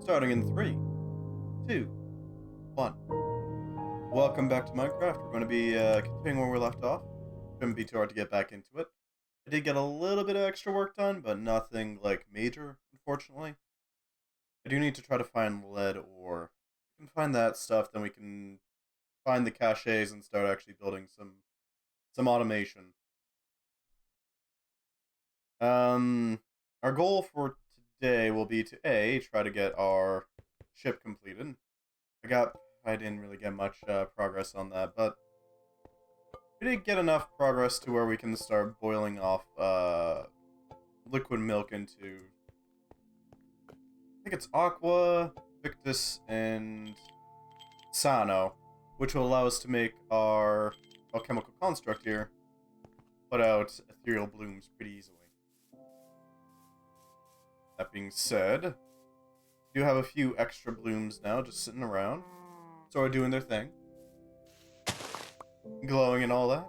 Starting in 3, 2, 1. Welcome back to Minecraft. We're going to be continuing where we left off. Shouldn't be too hard to get back into it. I did get a little bit of extra work done, but nothing like major, unfortunately. I do need to try to find lead ore. If we can find that stuff, then we can find the caches and start actually building some automation. Our goal for today will be to try to get our ship completed. I didn't really get much progress on that, but we did get enough progress to where we can start boiling off liquid milk into, I think it's Aqua, Victus, and Sano, which will allow us to make our alchemical construct here, put out ethereal blooms pretty easily. That being said, we do have a few extra blooms now just sitting around, sort of doing their thing. Glowing and all that.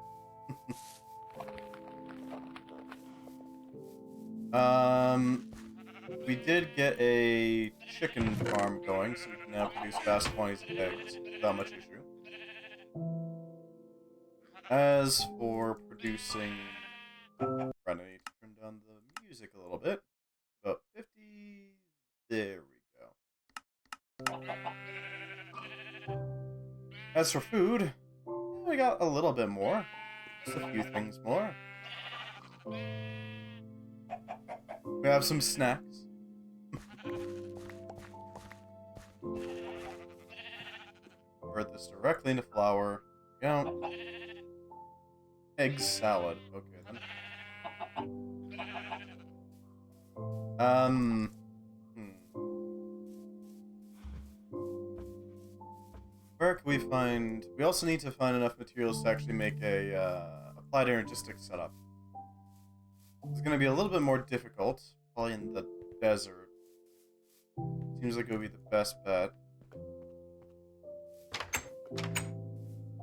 We did get a chicken farm going, so we can now produce vast quantities of eggs without much issue. As for producing... I need to turn down the music a little bit. About 50... There we go. As for food, we got a little bit more. Just a few things more. We have some snacks. Convert this directly into flour. Go. Egg salad. Okay then. Where can we find... We also need to find enough materials to actually make a applied energistic setup. It's going to be a little bit more difficult, probably in the desert. Seems like it would be the best bet.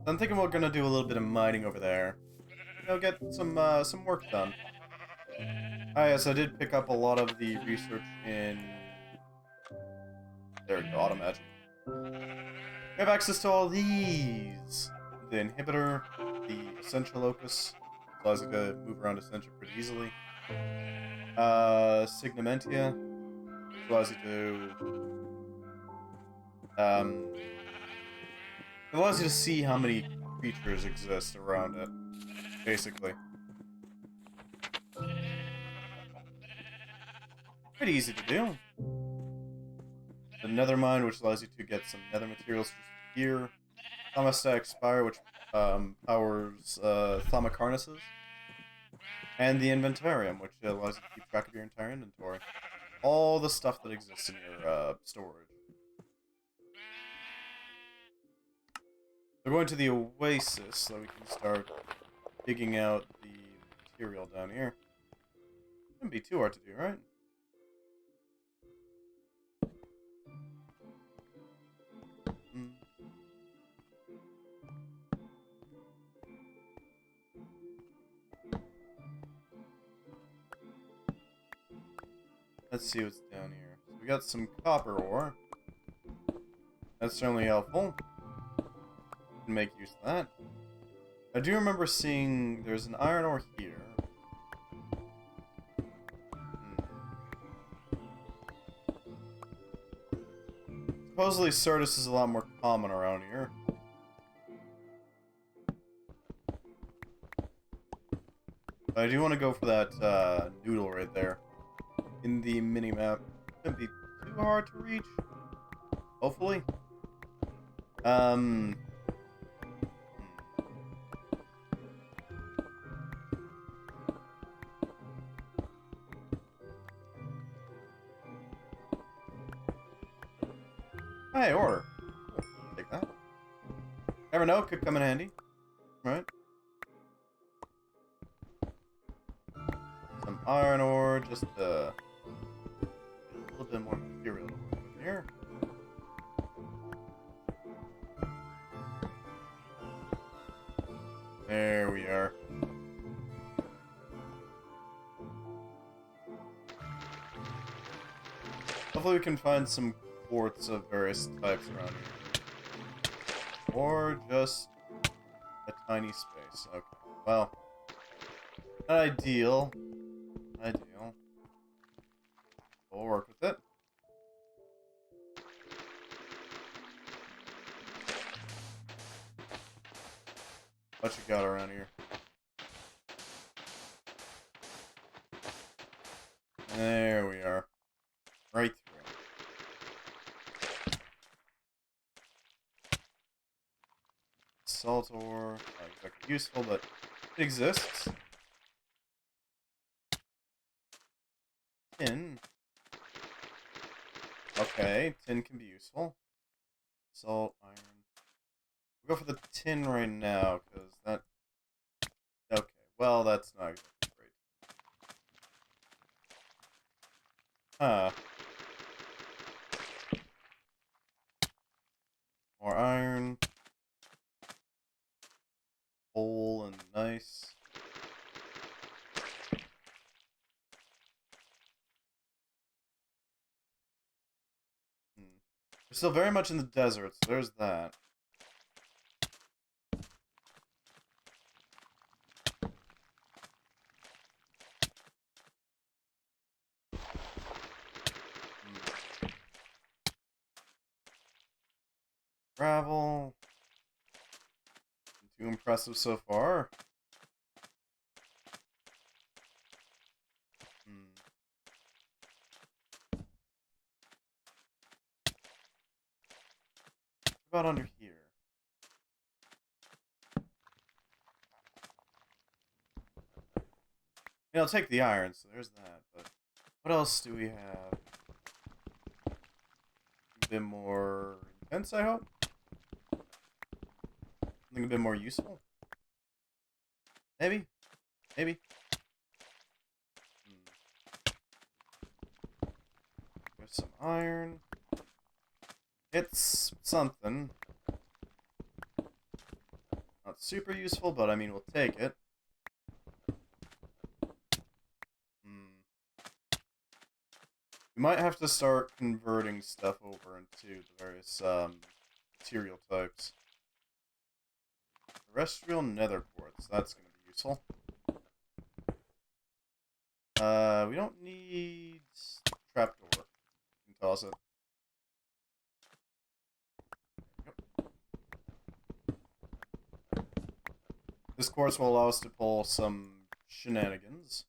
I'm thinking we're going to do a little bit of mining over there. You know, get some work done. Ah, yes, I did pick up a lot of the research in... There we go, auto magic. We have access to all these. The inhibitor, the essential locus, allows you to move around essential pretty easily. Signamentia, allows you to it allows you to see how many creatures exist around it, basically. Pretty easy to do. The nether mine, which allows you to get some nether materials just here. Thaumastatic Spire, which powers Thaumic harnesses. And the Inventarium, which allows you to keep track of your entire inventory. All the stuff that exists in your storage. We're going to the Oasis, so we can start digging out the material down here. Shouldn't be too hard to do, right? Let's see what's down here. So we got some copper ore. That's certainly helpful. Can make use of that. I do remember seeing there's an iron ore here. Supposedly Certus is a lot more common around here. But I do want to go for that noodle right there. In the minimap. Shouldn't be too hard to reach. Hopefully. Hey, order. Take that. Never know, could come in handy. Right? Some iron ore, just a little bit more material over here. There we are. Hopefully we can find some quartz of various types around here. Or just a tiny space. Okay. Well, not ideal. Ideal. We'll work with it. What you got around here? There we are. Right through. Salt ore. Not exactly useful, but it exists. Tin. Okay, tin can be useful. Salt, iron. We'll go for the tin right now, because that... Okay, well, that's not exactly great. Huh. More iron. Coal and nice. We're still very much in the desert, so there's that. Gravel. Too impressive so far. What about under here? Yeah, I'll take the iron, so there's that, but what else do we have? A bit more intense, I hope? Something a bit more useful? Maybe? Maybe? There's some iron. It's something. Not super useful, but I mean, we'll take it. We might have to start converting stuff over into the various material types. Terrestrial nether quartz, that's going to be useful. We don't need trapdoor. You can toss it. Yep. This quartz will allow us to pull some shenanigans.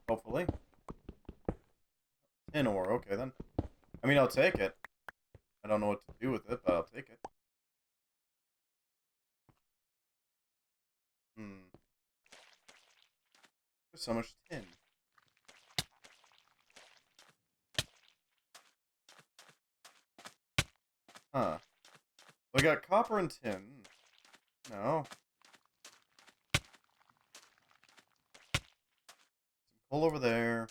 Hopefully. Tin ore, okay then. I mean, I'll take it. I don't know what to do with it, but I'll take it. There's so much tin. Huh. We got copper and tin. No. Some coal over there.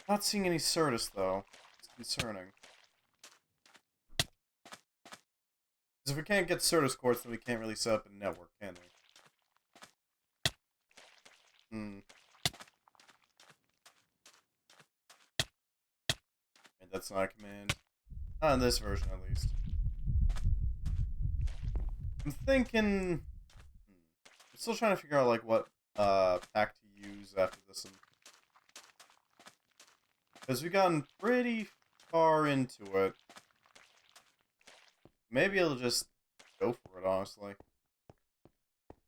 Not seeing any Certus, though. It's concerning. Because if we can't get Certus quartz, then we can't really set up a network, can we? That's not a command. Not in this version, at least. I'm thinking... I'm still trying to figure out, like, what pack to use after this one. Because we've gotten pretty far into it. Maybe I'll just go for it, honestly.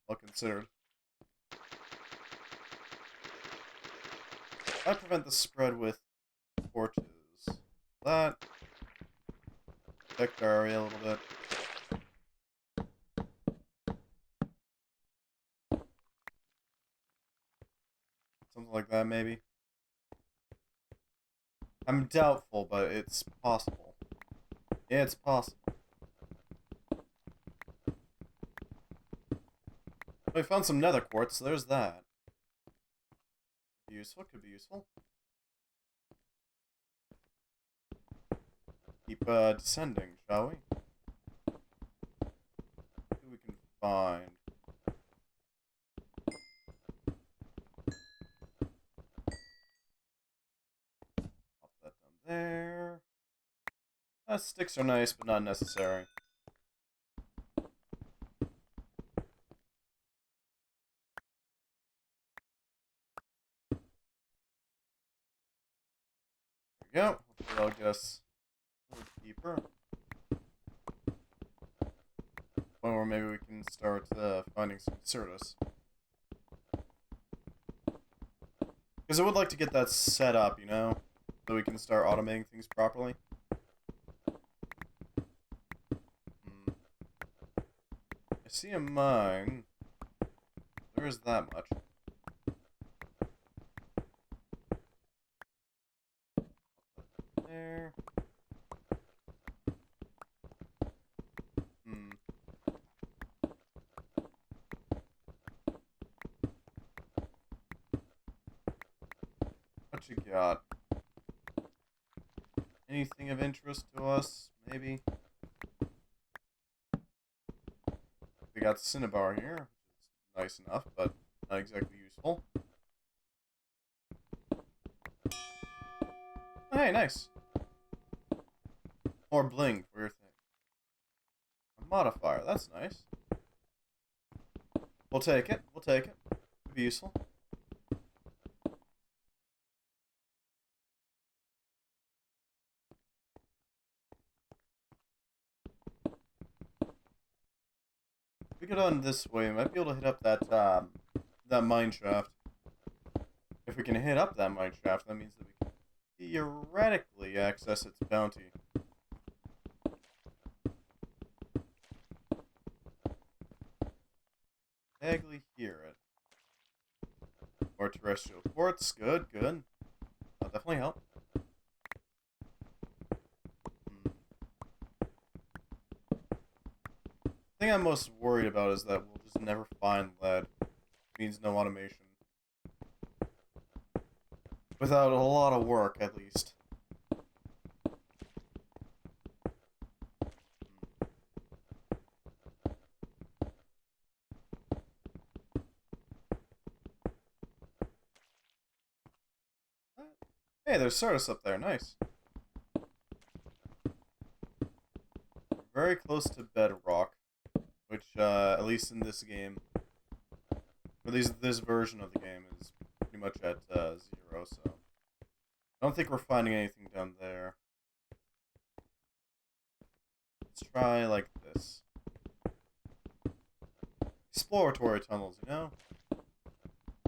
Well considered. I prevent the spread with torches. That. Protect our area a little bit. Something like that, maybe. I'm doubtful, but it's possible. Yeah, it's possible. We found some nether quartz, so there's that. Could be useful, could be useful. Keep descending, shall we? See what we can find. Pop that down there. Sticks are nice, but not necessary. There we go. Hopefully that'll get us a little deeper. Point where maybe we can start finding some Certus. Because I would like to get that set up, you know? So we can start automating things properly. I see a mine. There is that much. There. What you got? Anything of interest to us, maybe? We got Cinnabar here, which is nice enough, but not exactly useful. Oh, hey, nice. More bling for your thing. A modifier, that's nice. We'll take it, we'll take it. Could be useful. If we get on this way, we might be able to hit up that, that mine shaft. If we can hit up that mine shaft, that means that we can theoretically access its bounty. Vaguely hear it. More terrestrial quartz, good, good. That'll definitely help. The thing I'm most worried about is that we'll just never find lead. It means no automation. Without a lot of work, at least. Hey, there's Certus up there, nice. Very close to bedrock, which, at least in this game, or at least this version of the game, is pretty much at 0, so I don't think we're finding anything down there. Let's try like this. Exploratory tunnels, you know?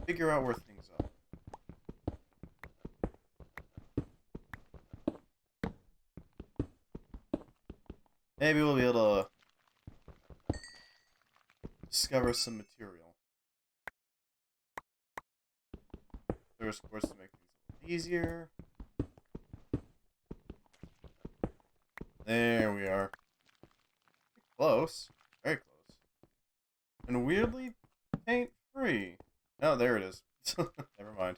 Figure out where things are. Maybe we'll be able to discover some material. There's, of course, to make things a little easier. There we are. Close. Very close. And weirdly, paint free. Oh, there it is. Never mind.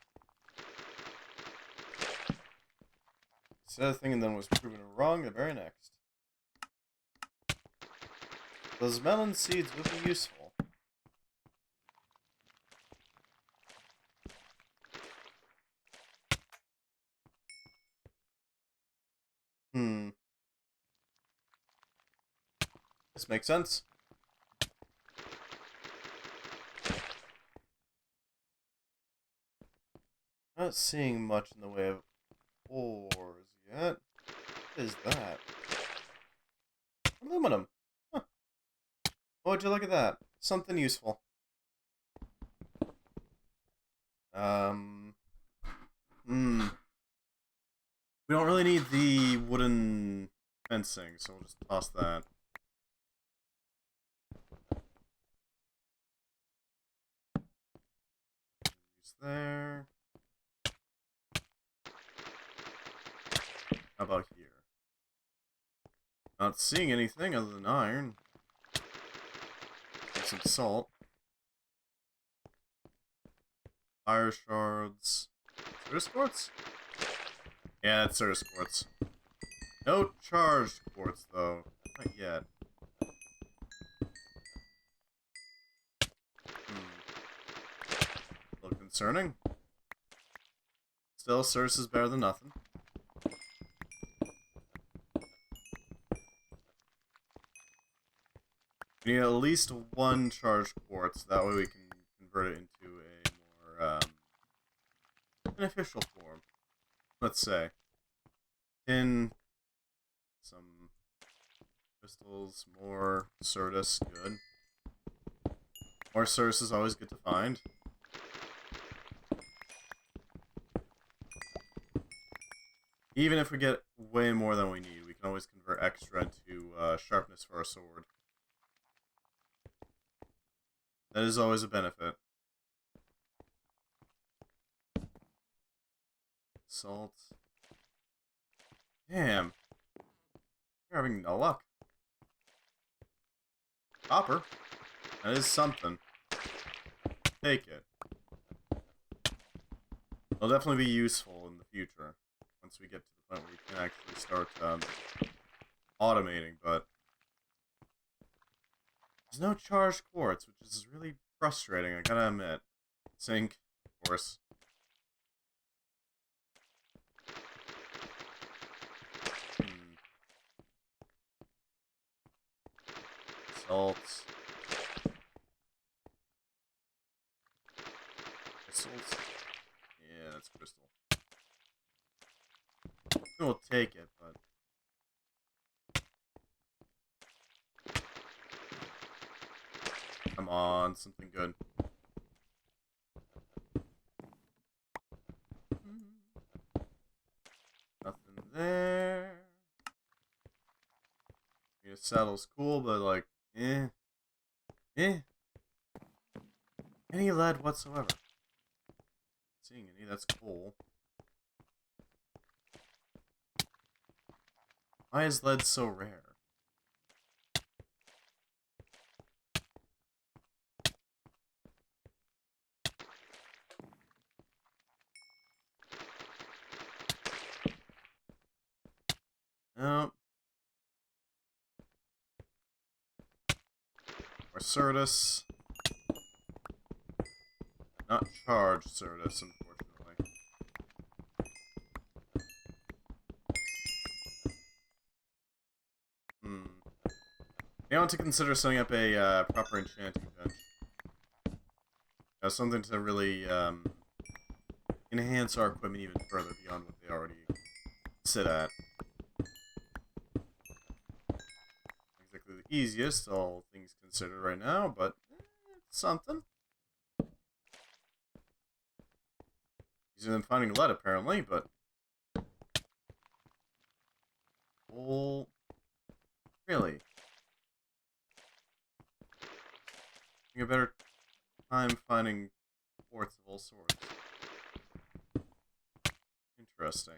Said a thing and then was proven wrong the very next. Those melon seeds would be useful. This makes sense. Not seeing much in the way of ores yet. What is that? Aluminum. Huh. Oh, would you look at that? Something useful. We don't really need the wooden fencing, so we'll just toss that. Use there. How about here? Not seeing anything other than iron. And some salt. Fire shards. Certus quartz? Yeah, it's Certus quartz. No charged quartz, though. Not yet. A little concerning. Still, Certus is better than nothing. We need at least one charged quartz. That way we can convert it into a more beneficial form. Let's say tin, some crystals, more Certus, good. More Certus is always good to find. Even if we get way more than we need, we can always convert extra into sharpness for our sword. That is always a benefit. Salt. Damn. You're having no luck. Copper. That is something. Take it. It'll definitely be useful in the future. Once we get to the point where we can actually start automating, but there's no charged quartz, which is really frustrating, I gotta admit. Zinc, of course. Salts. Crystals. Yeah, that's crystal. We'll take it, but come on, something good. Nothing there. Yeah, saddle's cool, but like, eh. Any lead whatsoever. Not seeing any, that's cool. Why is lead so rare? Nope. Or Certus. Not charged Certus, unfortunately. You want to consider setting up a proper enchanting bench. Something to really enhance our equipment even further beyond what they already sit at. Exactly the easiest, all things considered right now, but it's something. Easier than finding lead, apparently, but... Well... Really? You have a better time finding quartz of all sorts. Interesting.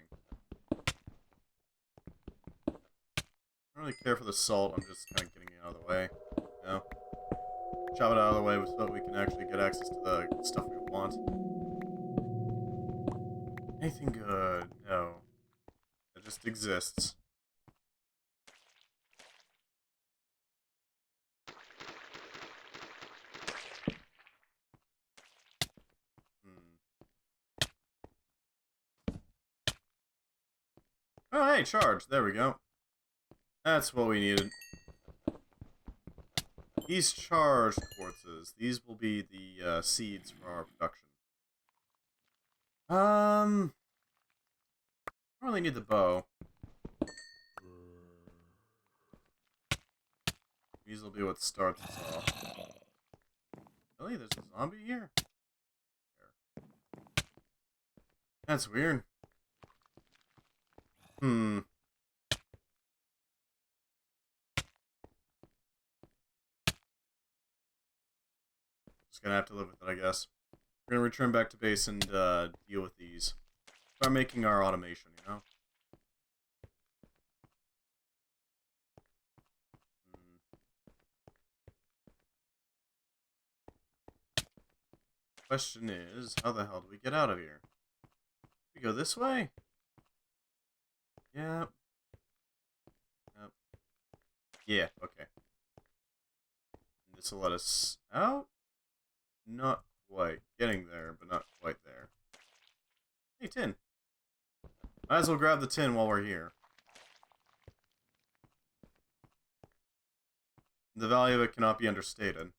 I don't really care for the salt, I'm just kind of getting it out of the way. You know? Chop it out of the way so that we can actually get access to the stuff we want. Anything good? No. It just exists. Oh, hey, charge. There we go. That's what we needed. These charged quartzes. These will be the seeds for our production. I don't really need the bow. These will be what starts us off. Really? There's a zombie here? That's weird. Just gonna have to live with it, I guess. We're gonna return back to base and deal with these. Start making our automation, you know? Question is, how the hell do we get out of here? We go this way? Yep. Yep. Yeah, okay. And this will let us out? Not quite. Getting there, but not quite there. Hey, tin. Might as well grab the tin while we're here. The value of it cannot be understated.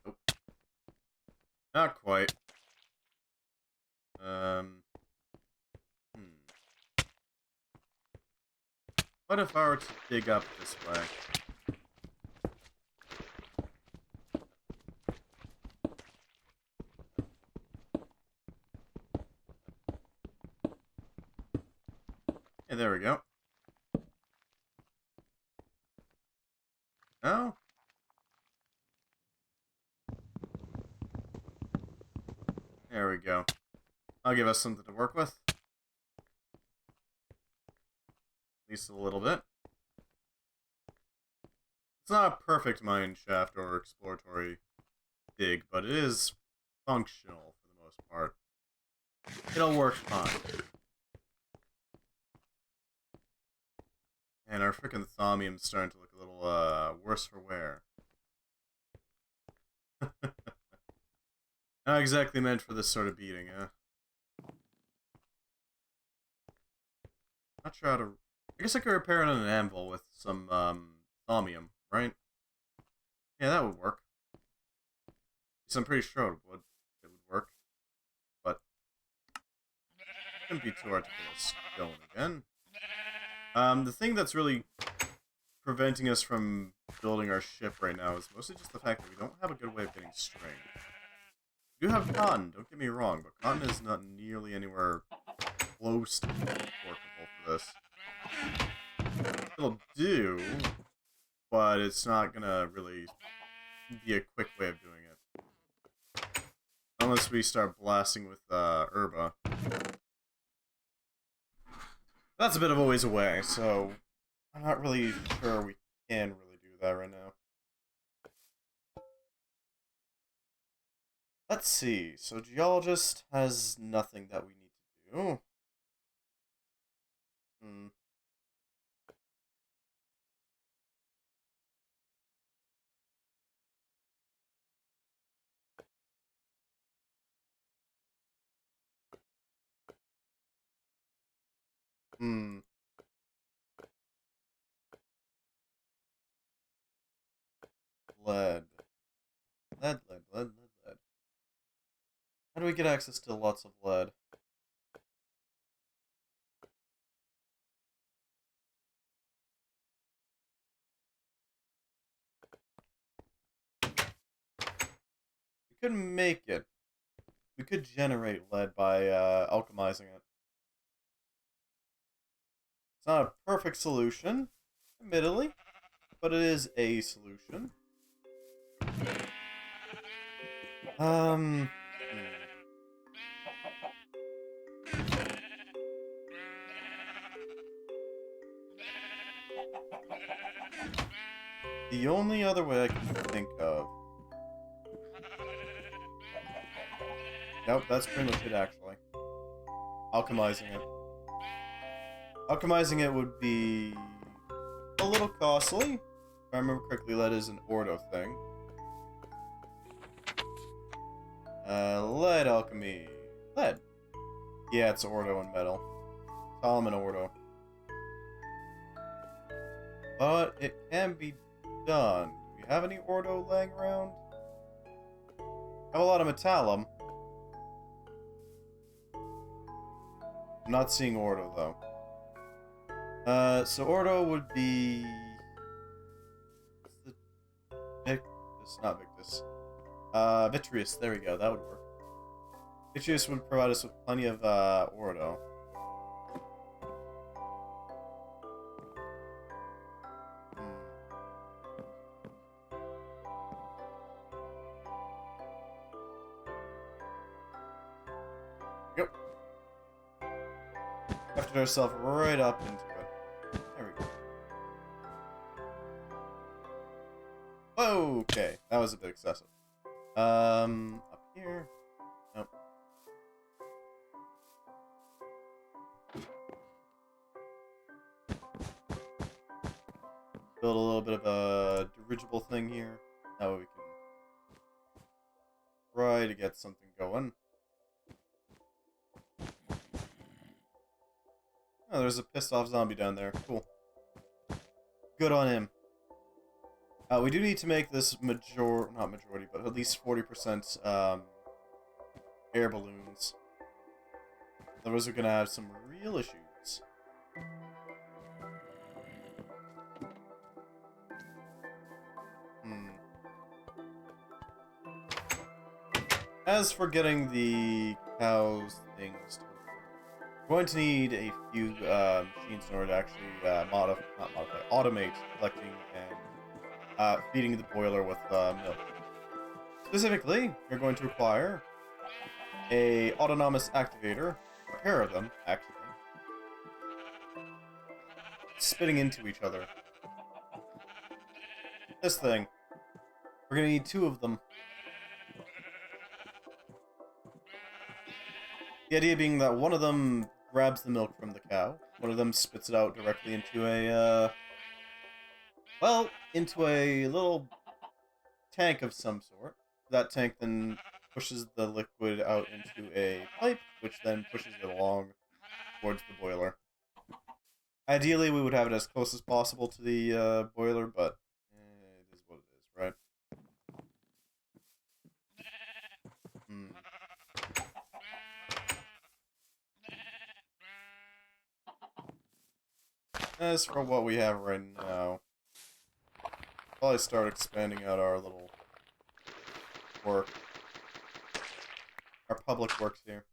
Nope. Not quite. What if I were to dig up this way? Hey, there we go. No? There we go. I'll give us something to work with. At least a little bit. It's not a perfect mine shaft or exploratory dig, but it is functional for the most part. It'll work fine. And our frickin' thaumium's starting to look a little, worse for wear. Not exactly meant for this sort of beating, huh? Not sure how to... I guess I could repair it on an anvil with some, thaumium, right? Yeah, that would work. So I'm pretty sure it would work. But it shouldn't be too hard to get us going again. The thing that's really preventing us from building our ship right now is mostly just the fact that we don't have a good way of getting string. We do have cotton, don't get me wrong, but cotton is not nearly anywhere close to being workable for this. It'll do, but it's not gonna really be a quick way of doing it. Unless we start blasting with herba. That's a bit of a ways away, so I'm not really sure we can really do that right now. Let's see. So geologist has nothing that we need to do. Lead. Lead. How do we get access to lots of lead? We could make it. We could generate lead by alchemizing it. It's not a perfect solution, admittedly, but it is a solution. The only other way I can think of... Nope, that's pretty much it, actually. Alchemizing it. Alchemizing it would be a little costly. If I remember correctly, lead is an ordo thing. Lead alchemy. Lead. Yeah, it's ordo and metal. Tom and ordo. But it can be done. Do we have any ordo laying around? I have a lot of metallum. I'm not seeing ordo, though. So ordo would be... Victus, not Victus. Vitreous, there we go, that would work. Vitreous would provide us with plenty of, ordo. Yep. Lifted ourselves right up into it. There we go. Okay, that was a bit excessive. Up here. Nope. Build a little bit of a dirigible thing here. That way we can try to get something going. Oh, there's a pissed off zombie down there. Cool. Good on him. We do need to make this not majority, but at least 40% air balloons. Otherwise we're gonna have some real issues. As for getting the cows things to work, we're going to need a few machines in order to actually automate collecting and feeding the boiler with milk. Specifically, you're going to require a autonomous activator, a pair of them, actually, spitting into each other. This thing. We're gonna need 2 of them. The idea being that one of them grabs the milk from the cow, one of them spits it out directly into into a little tank of some sort. That tank then pushes the liquid out into a pipe, which then pushes it along towards the boiler. Ideally, we would have it as close as possible to the boiler, but it is what it is, right? As for what we have right now, probably start expanding out our little work. Our public works here.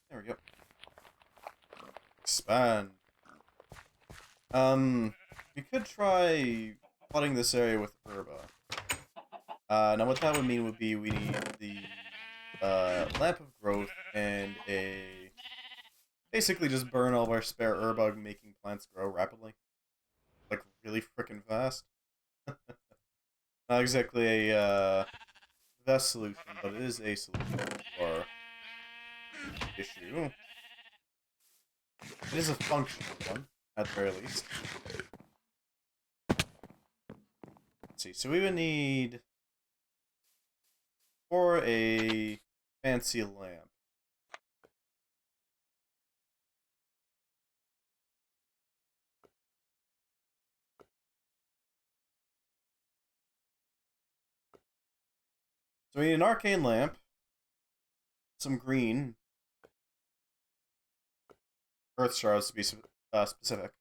There we go. Expand. We could try flooding this area with herba. Now what that would mean would be we need the lamp of growth and basically just burn all of our spare herba, making plants grow rapidly. Like, really frickin' fast. Not exactly a best solution, but it is a solution to our issue. It is a functional one, at the very least. Let's see, so we would need, for a fancy lamp, so we need an arcane lamp, some green, earth shards to be specific,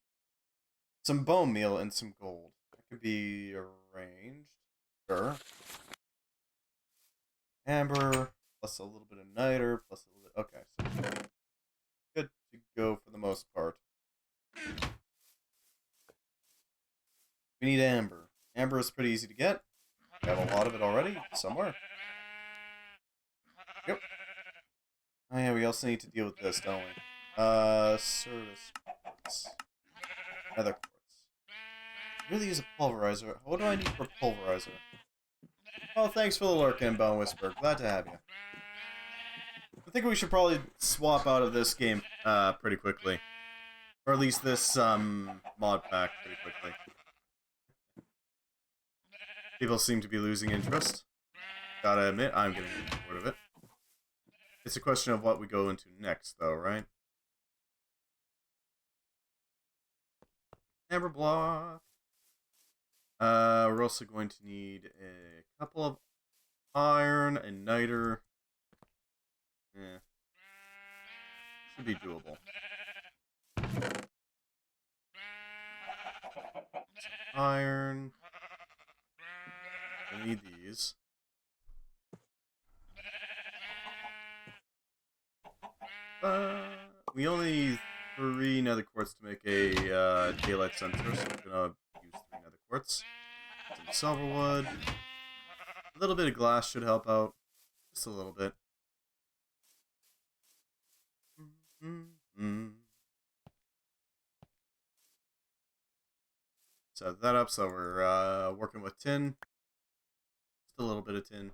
some bone meal, and some gold. That could be arranged. Sure. Amber, plus a little bit of niter, plus a little bit... Okay, so good to go for the most part. We need amber. Amber is pretty easy to get. We have a lot of it already, somewhere. Yep. Oh yeah, we also need to deal with this, don't we? Service quartz. Nether quartz. Really use a pulverizer. What do I need for pulverizer? Oh, thanks for the lurkin, Bone Whisper. Glad to have you. I think we should probably swap out of this game pretty quickly. Or at least this mod pack pretty quickly. People seem to be losing interest. Gotta admit, I'm getting bored of it. It's a question of what we go into next, though, right? Amber block. We're also going to need a couple of iron and niter. Yeah. Should be doable. Some iron. I need these. We only need 3 nether quartz to make a daylight sensor, so I'm gonna use 3 nether quartz. Some silver wood. A little bit of glass should help out. Just a little bit. Set that up so we're working with tin. Just a little bit of tin.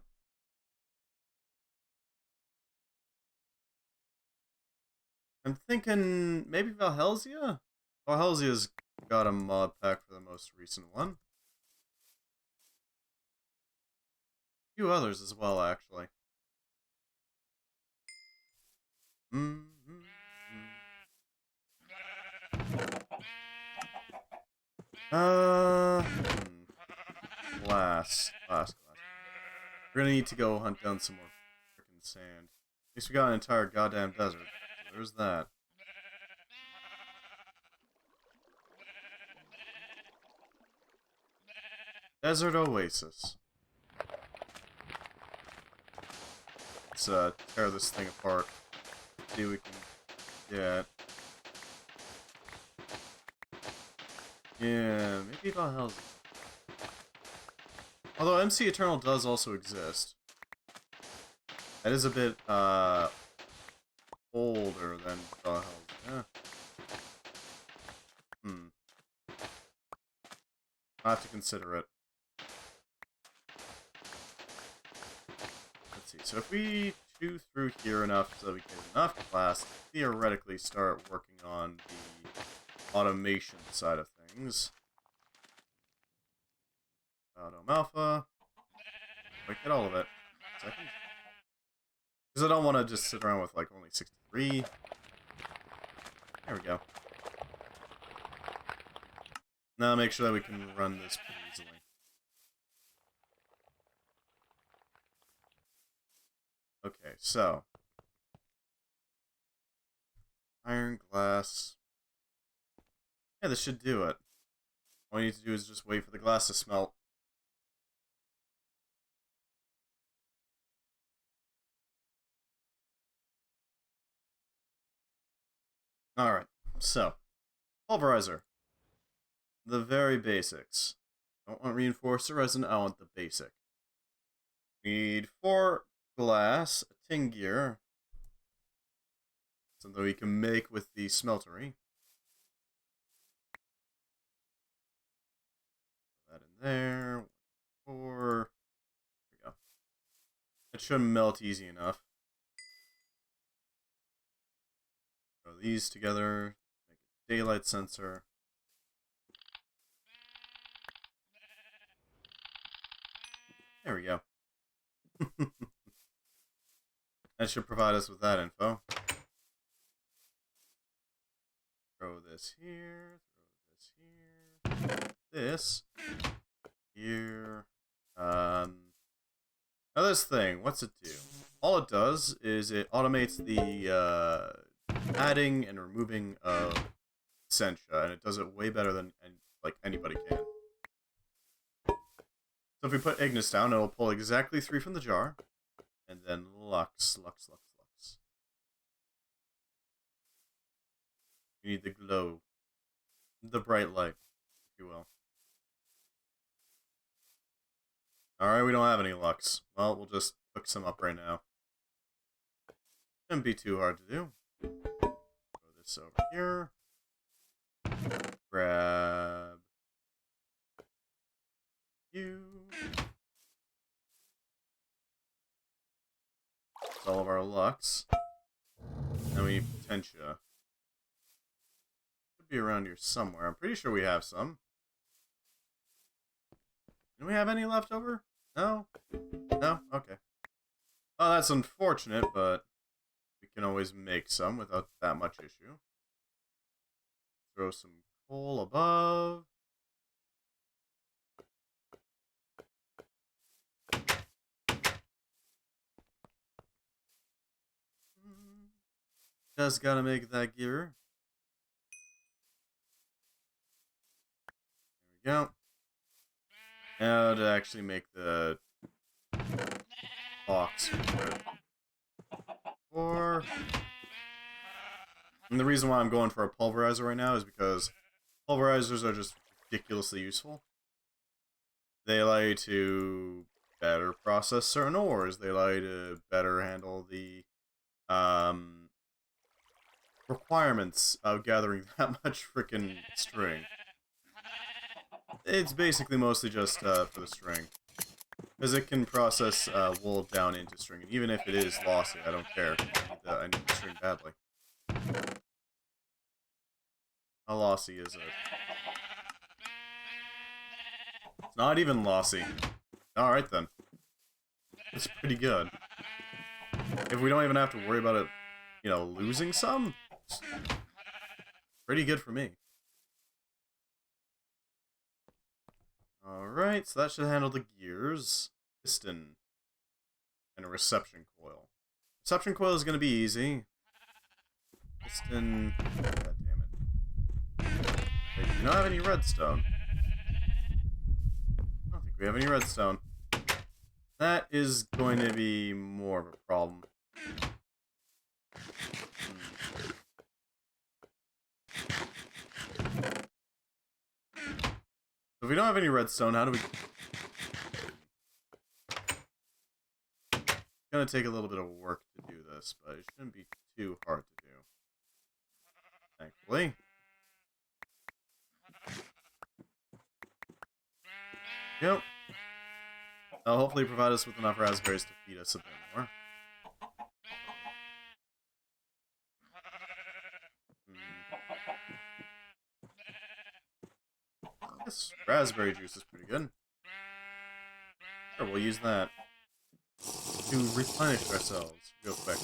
I'm thinking maybe Valhelsia? Valhelsia's got a mod pack for the most recent one. A few others as well, actually. Uh, glass. We're gonna need to go hunt down some more freaking sand. At least we got an entire goddamn desert. So there's that. Desert Oasis. Let's tear this thing apart. See what we can get. Yeah, maybe Valhalla's. Although MC Eternal does also exist. That is a bit older than Valhalla's. Yeah. I'll have to consider it. Let's see. So if we chew through here enough so we get enough glass, theoretically start working on the automation side of things. Autom Alpha. Wait, get all of it. Second. Because I don't want to just sit around with like only 63. There we go. Now make sure that we can run this pretty easily. Okay, so. Iron, glass. Yeah, this should do it. All you need to do is just wait for the glass to smelt. Alright, so. Pulverizer. The very basics. I don't want reinforcer resin, I want the basic. We need 4 glass, a tin gear. Something we can make with the smeltery. Put that in there. 4. There we go. It should melt easy enough. Throw these together. Make a daylight sensor. There we go. That should provide us with that info. Throw this here. Throw this here. This here. Now this thing, what's it do? All it does is it automates the adding and removing of Sencha, and it does it way better than like anybody can. So if we put Ignis down, it'll pull exactly 3 from the jar, and then Lux. You need the glow, the bright light, if you will. Alright, we don't have any Lux. Well, we'll just hook some up right now. Shouldn't be too hard to do. Throw this over here. Grab you. That's all of our Lux. Now we need Potentia. Should be around here somewhere. I'm pretty sure we have some. Do we have any left over? No? No? Okay. Oh, that's unfortunate, but we can always make some without that much issue. Throw some coal above. Just gotta make that gear. There we go. Now to actually make the box. And the reason why I'm going for a pulverizer right now is because pulverizers are just ridiculously useful. They allow you to better process certain ores. They allow you to better handle the requirements of gathering that much freaking string. It's basically mostly just for the string. Because it can process wool down into string. And even if it is lossy, I don't care. I need the string badly. How lossy is it? It's not even lossy. Alright then. It's pretty good. If we don't even have to worry about it, you know, losing some, it's pretty good for me. Alright, so that should handle the gears. Piston. And a reception coil. Reception coil is going to be easy. Piston. God damn it. Wait, do you not have any redstone? I don't think we have any redstone. That is going to be more of a problem. So if we don't have any redstone, how do we... It's gonna take a little bit of work to do this, but it shouldn't be too hard to do. Thankfully. Yep. They'll hopefully provide us with enough raspberries to feed us a bit more. This raspberry juice is pretty good. Sure, we'll use that to replenish ourselves real quick.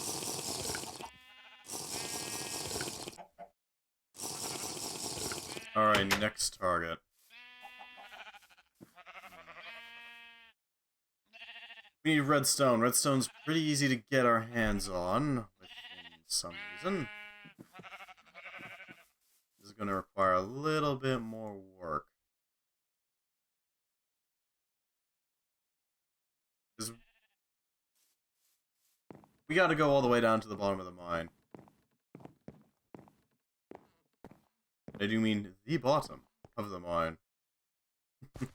Alright, next target. We need redstone. Redstone's pretty easy to get our hands on, for some reason. This is going to require a little bit more work. We got to go all the way down to the bottom of the mine. I do mean the bottom of the mine. Not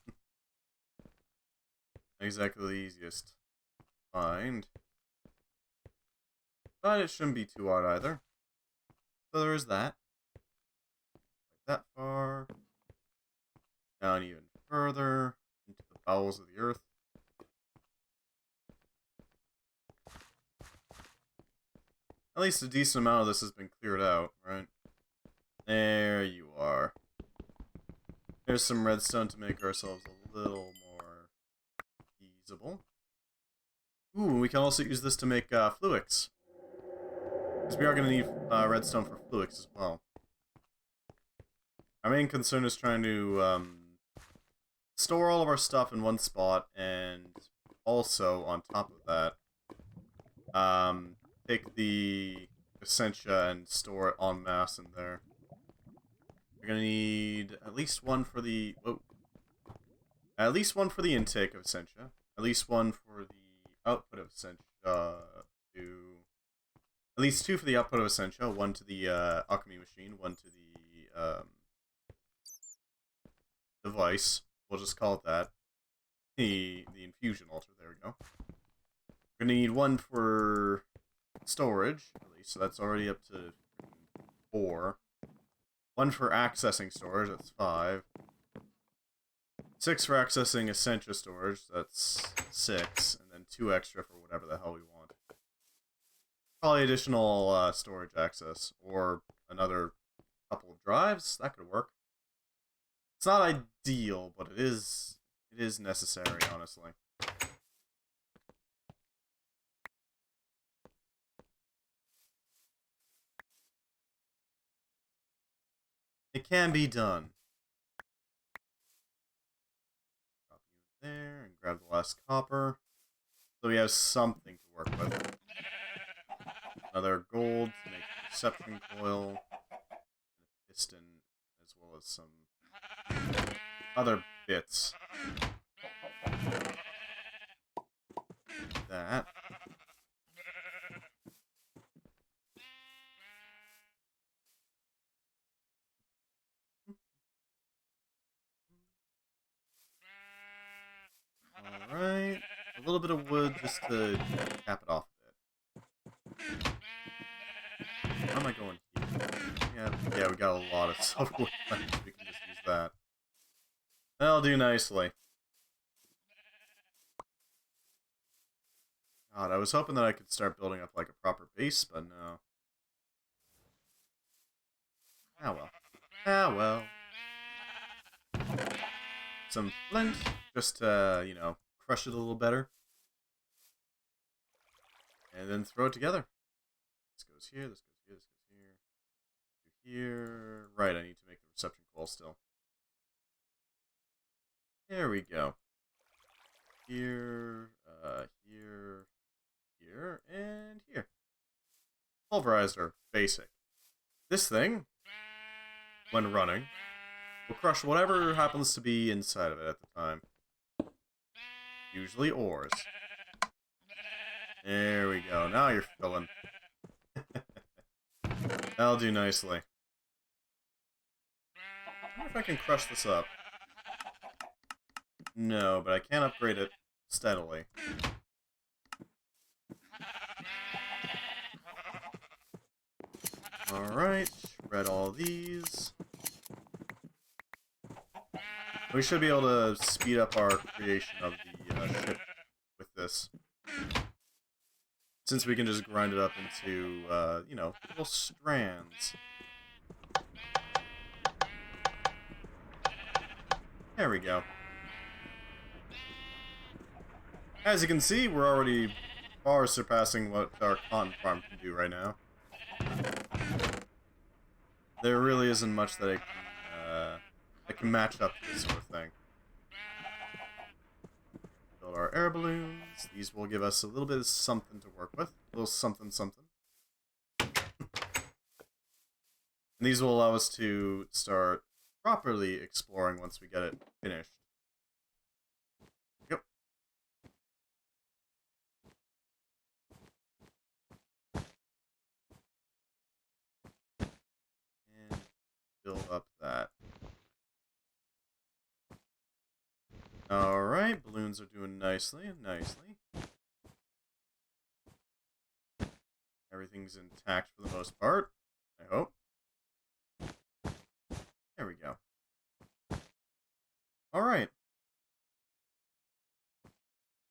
exactly the easiest to find. But it shouldn't be too hard either. So there is that. Like that far. Down even further. Into the bowels of the earth. At least a decent amount of this has been cleared out, right? There you are. There's some redstone to make ourselves a little more feasible. Ooh, we can also use this to make fluix. Because we are going to need redstone for fluix as well. Our main concern is trying to store all of our stuff in one spot, and also, on top of that, take the Essentia and store it en masse in there. We're gonna need at least one for the at least one for the intake of Essentia, at least one for the output of Essentia, at least two for the output of Essentia, one to the alchemy machine, one to the device. We'll just call it that. The infusion altar. There we go. We're gonna need one for storage, at least, so that's already up to 4. One for accessing storage, that's 5. 6 for accessing Essentia storage, that's 6. And then 2 extra for whatever the hell we want. Probably additional storage access, or another couple of drives, that could work. It's not ideal, but it is necessary, honestly. It can be done. Drop you in there and grab the last copper. So we have something to work with. Another gold to make a reception coil. And a piston, as well as some other bits. That. Alright. A little bit of wood just to cap it off a bit. How am I going here? Yeah, we got a lot of softwood planks. We can just use that. That'll do nicely. God, I was hoping that I could start building up like a proper base, but no. Ah well. Ah well. Some flint, just to, you know, crush it a little better. And then throw it together. This goes here, this goes here, this goes here. Here. Right, I need to make the reception coil still. There we go. Here, here, here, and here. Pulverizer, basic. This thing, when running, will crush whatever happens to be inside of it at the time. Usually ores. There we go. Now you're filling. That'll do nicely. I wonder if I can crush this up. No, but I can upgrade it steadily. Alright, shred all these. We should be able to speed up our creation of the ship with this. Since we can just grind it up into, you know, little strands. There we go. As you can see, we're already far surpassing what our cotton farm can do right now. There really isn't much that it can match up to this sort of thing. Build our air balloons. These will give us a little bit of something to work with. A little something something. And these will allow us to start properly exploring once we get it finished. Yep. And build up that. Alright, balloons are doing nicely. Everything's intact for the most part, I hope. There we go. Alright.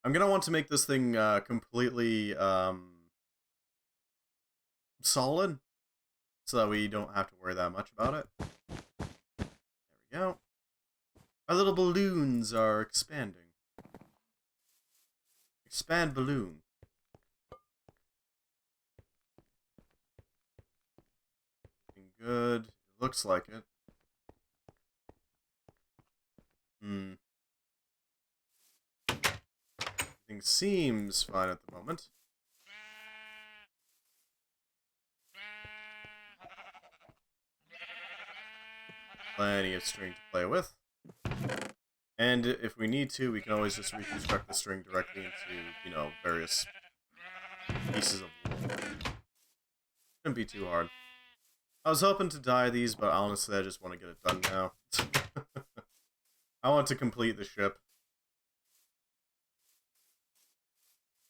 I'm gonna want to make this thing completely solid, so that we don't have to worry that much about it. There we go. Our little balloons are expanding. Expand balloon. Looking good. It looks like it. Everything seems fine at the moment. Plenty of string to play with. And if we need to, we can always just reconstruct the string directly into, you know, various pieces of wool. Shouldn't be too hard. I was hoping to dye these, but honestly, I just want to get it done now. I want to complete the ship.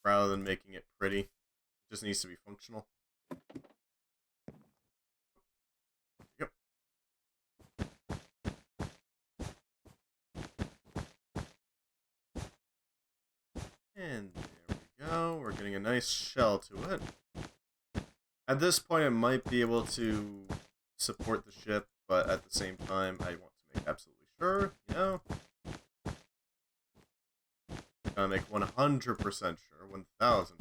Rather than making it pretty. It just needs to be functional. Yep. And there we go. We're getting a nice shell to it. At this point, it might be able to support the ship, but at the same time, I want to make absolutely sure, you know? Gotta make 100% sure, 1000%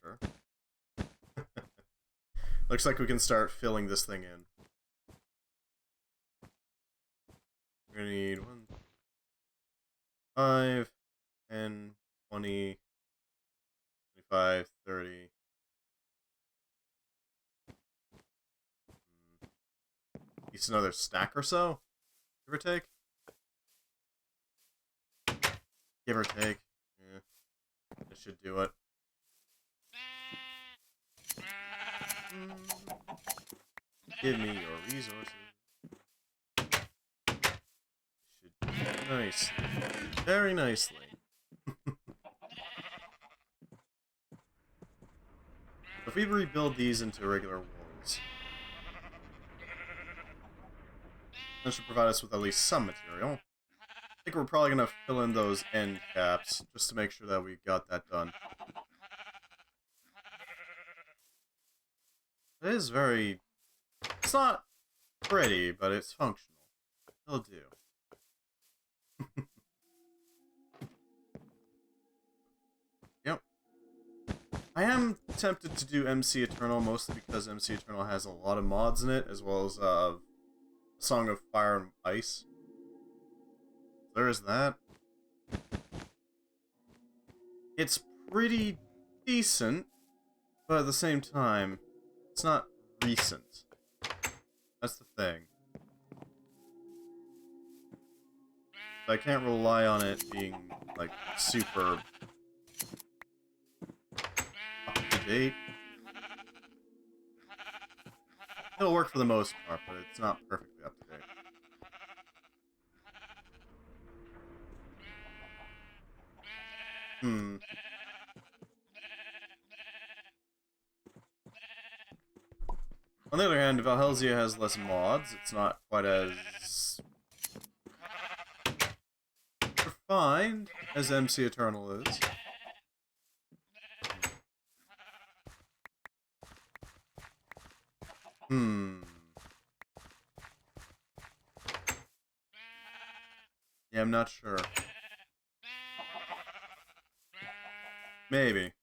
sure. Looks like we can start filling this thing in. We're gonna need 1, 5, 10, 20, 25, 30. At least another stack or so, give or take. Give or take. Yeah, that should do it. Give me your resources. Should do nice. Very nicely. If we rebuild these into regular walls, that should provide us with at least some material. I think we're probably going to fill in those end caps, just to make sure that we got that done. It is very... It's not pretty, but it's functional. It'll do. Yep. I am tempted to do MC Eternal, mostly because MC Eternal has a lot of mods in it, as well as Song of Fire and Ice. There is that. It's pretty decent, but at the same time, it's not recent. That's the thing. I can't rely on it being, like, super up to date. It'll work for the most part, but it's not perfectly up to date. On the other hand, Valhelsia has less mods. It's not quite as refined as MC Eternal is. Yeah, I'm not sure. Maybe.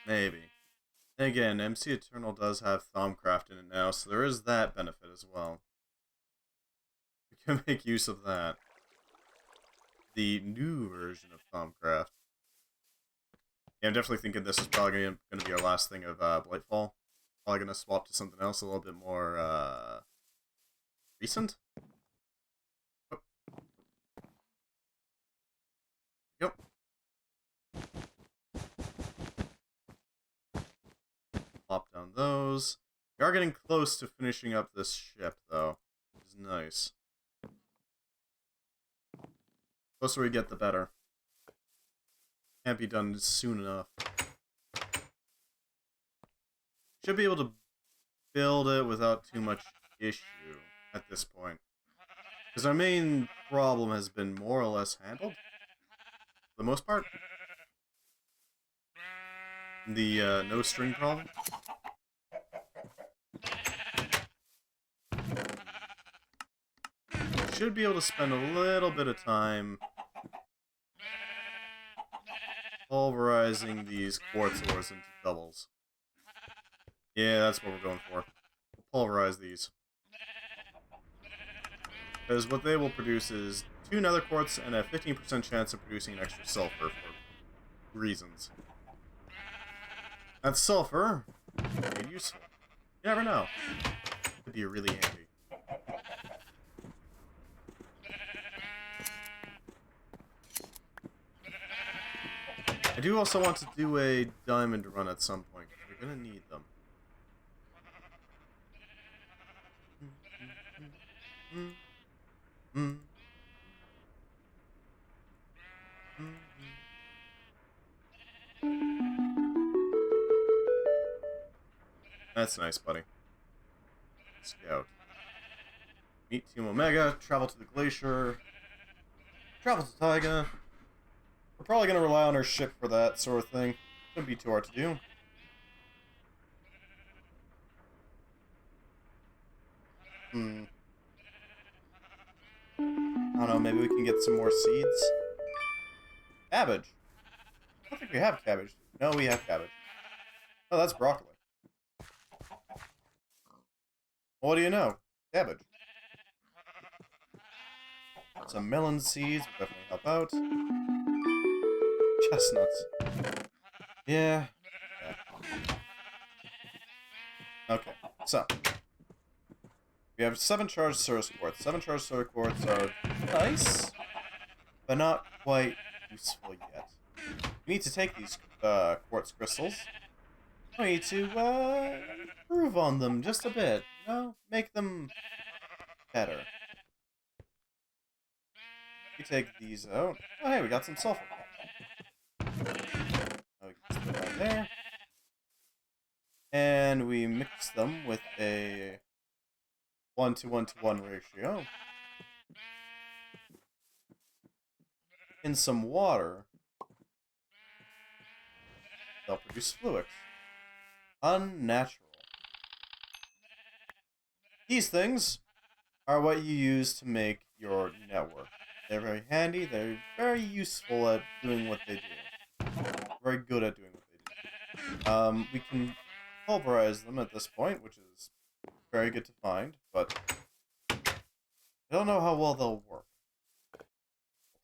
Maybe. And again, MC Eternal does have Thaumcraft in it now, so there is that benefit as well. We can make use of that. The new version of Thaumcraft. Yeah, I'm definitely thinking this is probably going to be our last thing of Blightfall. Probably going to swap to something else a little bit more recent. Oh. Yep. Plop down those. We are getting close to finishing up this ship, though, which is nice. The closer we get, the better. Can't be done soon enough. Should be able to build it without too much issue at this point. Because our main problem has been more or less handled, for the most part. The no string problem. Should be able to spend a little bit of time pulverizing these quartz ores into doubles. Yeah, that's what we're going for. We'll pulverize these. Because what they will produce is 2 nether quartz and a 15% chance of producing an extra sulfur for reasons. That sulfur could be useful. You never know. Could be really handy. I do also want to do a diamond run at some point, because we're going to need them. That's nice, buddy. Scout. Meet Team Omega, travel to the glacier, travel to Taiga. We're probably going to rely on our ship for that sort of thing. Shouldn't be too hard to do. I don't know, maybe we can get some more seeds? Cabbage. I don't think we have cabbage. No, we have cabbage. Oh, that's broccoli. Well, what do you know? Cabbage. Some melon seeds will definitely help out. Chestnuts. Yeah. Okay, so. We have 7 charged Surus quartz. 7 charged Surus quartz are nice, but not quite useful yet. We need to take these quartz crystals. We need to improve on them just a bit. You know, make them better. We take these out. Oh, hey, we got some sulfur. Oh, we can put that there. And we mix them with a 1-to-1-to-1 ratio. In some water, they'll produce fluix. Unnatural. These things are what you use to make your network. They're very handy, they're very useful at doing what they do. Very good at doing what they do. We can pulverize them at this point, which is very good to find, but I don't know how well they'll work.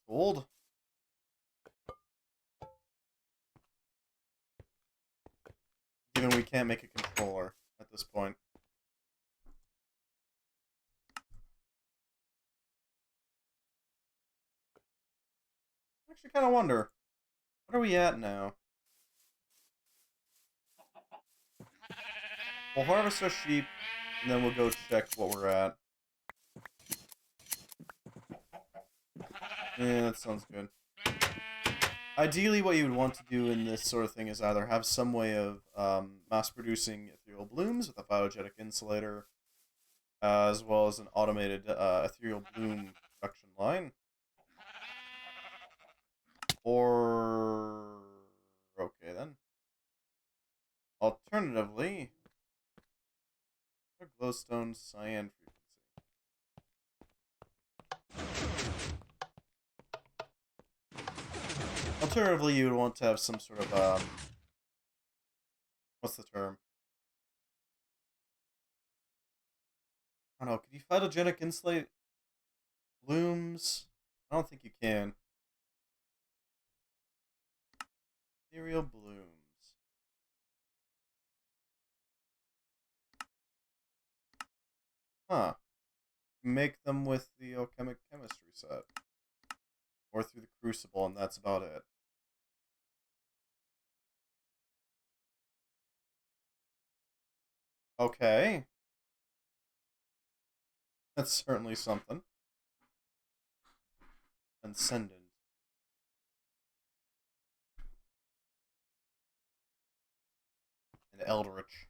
Told. Even we can't make a controller at this point. I actually kind of wonder, what are we at now? We'll harvest our sheep, and then we'll go check what we're at. Yeah, that sounds good. Ideally, what you would want to do in this sort of thing is either have some way of mass-producing ethereal blooms with a phytogenic insulator, as well as an automated ethereal bloom production line. Or... okay, then. Alternatively, a glowstone cyan frequency. Alternatively, you would want to have some sort of, what's the term? I don't know, could you photogenic insulate blooms? I don't think you can. Ethereal blooms. Huh. Make them with the alchemic chemistry set. Or through the crucible, and that's about it. Okay. That's certainly something. Transcendent. And eldritch.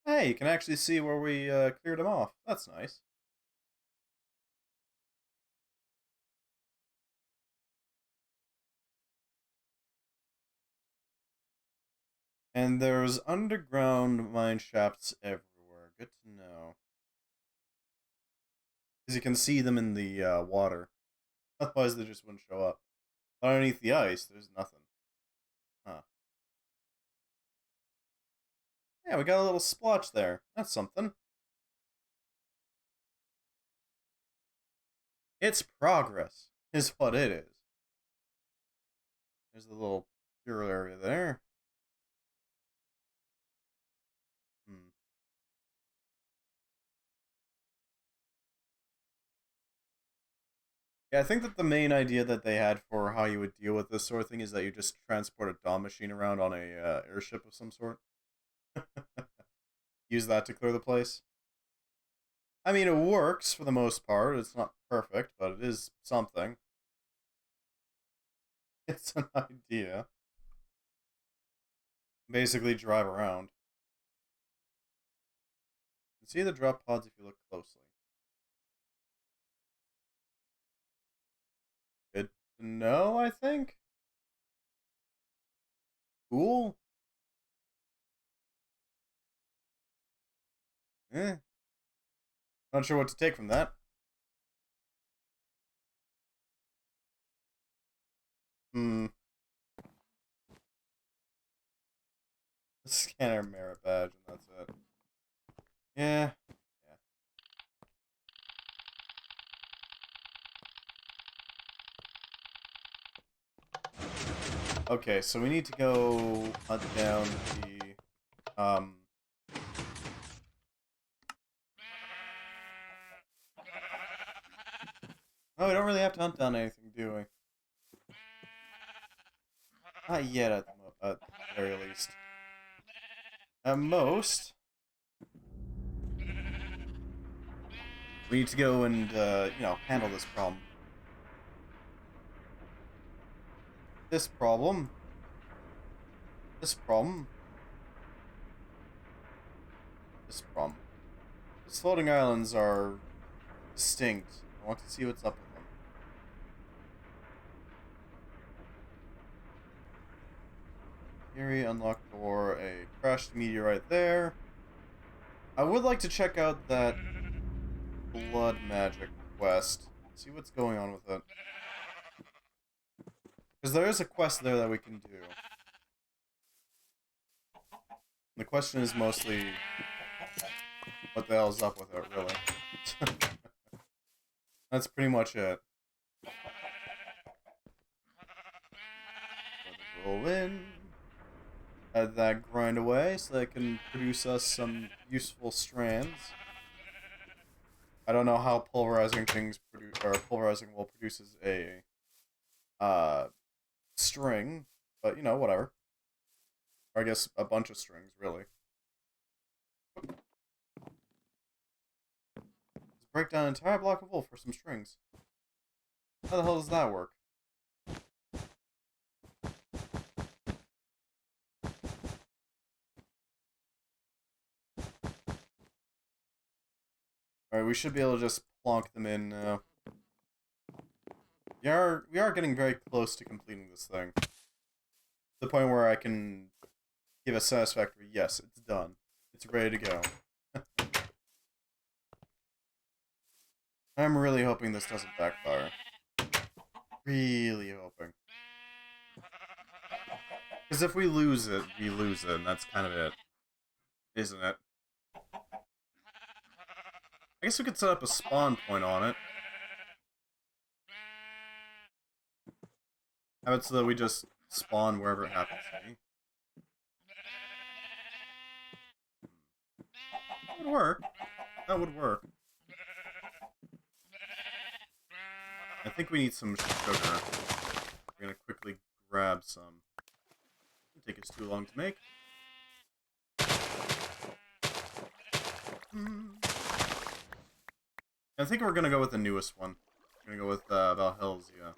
Hey, you can actually see where we cleared them off. That's nice. And there's underground mine shafts everywhere. Good to know. Because you can see them in the water. Otherwise, they just wouldn't show up. Underneath the ice, there's nothing. Huh. Yeah, we got a little splotch there. That's something. It's progress, is what it is. There's the little pure area there. Yeah, I think that the main idea that they had for how you would deal with this sort of thing is that you just transport a DOM machine around on a airship of some sort. Use that to clear the place. I mean, it works for the most part. It's not perfect, but it is something. It's an idea. Basically, drive around. You can see the drop pods if you look closely. Good to know, I think. Cool. Eh. Not sure what to take from that. Scanner merit badge, and that's it. Yeah. Okay, so we need to go hunt down the Oh, we don't really have to hunt down anything, do we? Not yet, at the very least. At most, we need to go and, handle this problem. This problem. This problem. This problem. These floating islands are distinct. I want to see what's up with them. Eerie, unlocked door, a crashed meteorite there. I would like to check out that blood magic quest. See what's going on with it. Because there is a quest there that we can do. The question is mostly, what the hell's up with it, really? That's pretty much it. pull in. Add that grind away so that can produce us some useful strands. I don't know how pulverizing pulverizing wool produces a string, but you know, whatever. Or I guess a bunch of strings, really. Let's break down an entire block of wool for some strings. How the hell does that work? Alright, we should be able to just plonk them in now. We are getting very close to completing this thing. To the point where I can give a satisfactory yes, it's done. It's ready to go. I'm really hoping this doesn't backfire. Really hoping. Because if we lose it, and that's kind of it. Isn't it? I guess we could set up a spawn point on it. How about so that we just spawn wherever it happens to be? That would work. That would work. I think we need some sugar. We're gonna quickly grab some. It'll take us too long to make. I think we're gonna go with the newest one. We're gonna go with Valhelsia.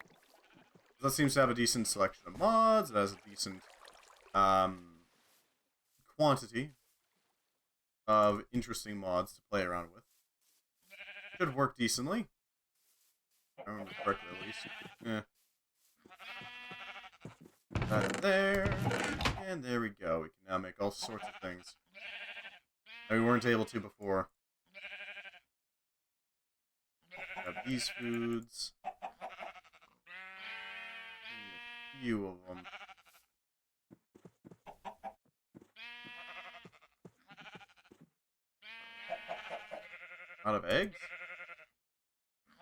That seems to have a decent selection of mods. It has a decent quantity of interesting mods to play around with. Should work decently. If I remember correctly, at least. Yeah. That in there. And there we go. We can now make all sorts of things that we weren't able to before. Grab these foods. A few of them. Out of eggs?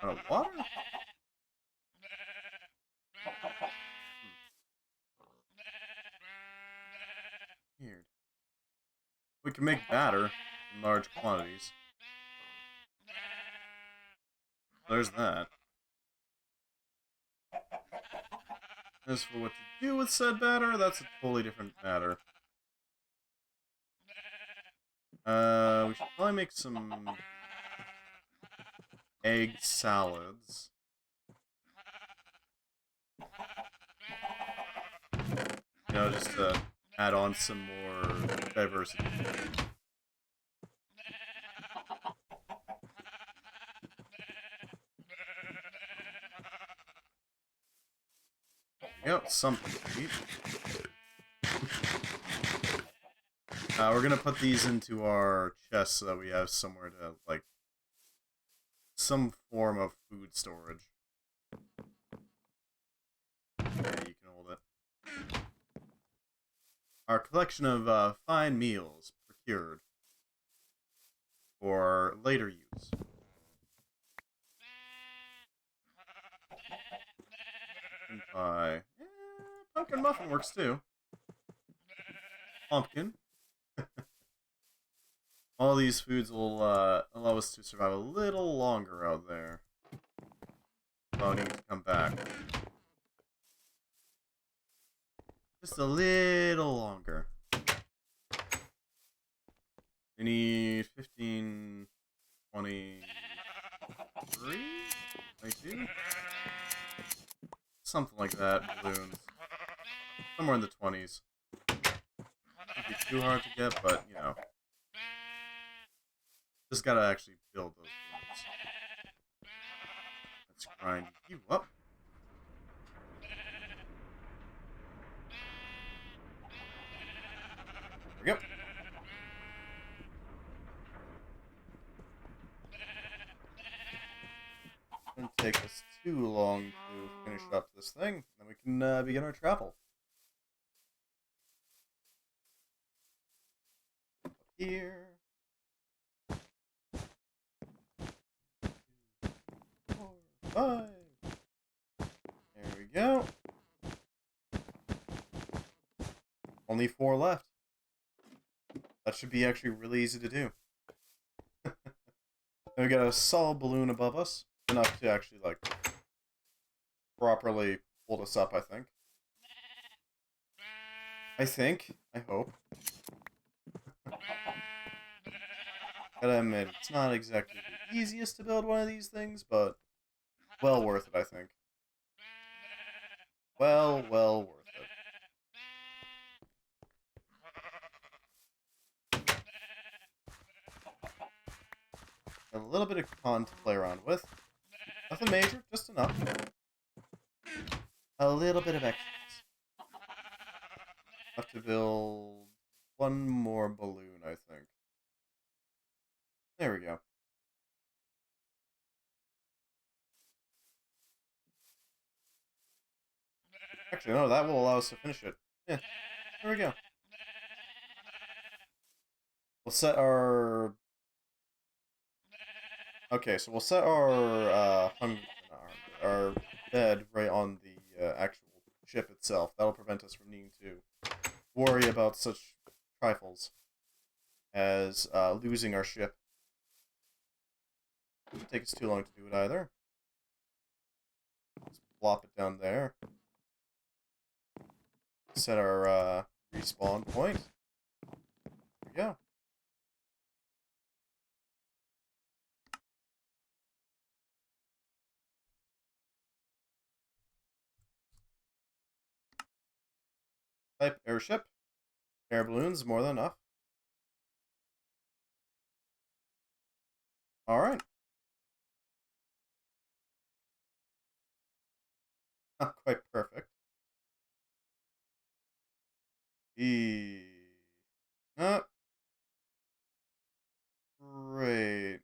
Out of water? Weird. We can make batter in large quantities. There's that. As for what to do with said batter, that's a totally different matter. We should probably make some egg salads. You know, just to add on some more diversity. There we go, something to eat. We're gonna put these into our chests so that we have somewhere to, like, some form of food storage. Yeah, you can hold it. Our collection of fine meals procured for later use. Pumpkin pie. Pumpkin muffin works too. Pumpkin. All these foods will allow us to survive a little longer out there. Well, we need to come back. Just a little longer. We need 15, 23, 22? Something like that, balloons. Somewhere in the 20s. Wouldn't be too hard to get, but, you know. Just gotta actually build those balloons. Let's grind you up. There we go. Shouldn't take us too long to finish up this thing, then we can begin our travel. Up here. 4, 5. There we go. Only 4 left. That should be actually really easy to do. And we got a solid balloon above us. Enough to actually, like, properly hold us up, I think. I hope. Gotta admit, it's not exactly the easiest to build one of these things, but well worth it, I think. Well worth it. A little bit of con to play around with. Nothing major, just enough. A little bit of extras. Have to build one more balloon, I think. There we go. Actually, no, that will allow us to finish it. Yeah, there we go. We'll set our... Okay, so we'll set our, our bed right on the actual ship itself. That'll prevent us from needing to worry about such trifles as losing our ship. It won't take us too long to do it either. Just plop it down there. Set our respawn point. There we go. Type airship. Air balloons, more than enough. Alright. Not quite perfect. Not great.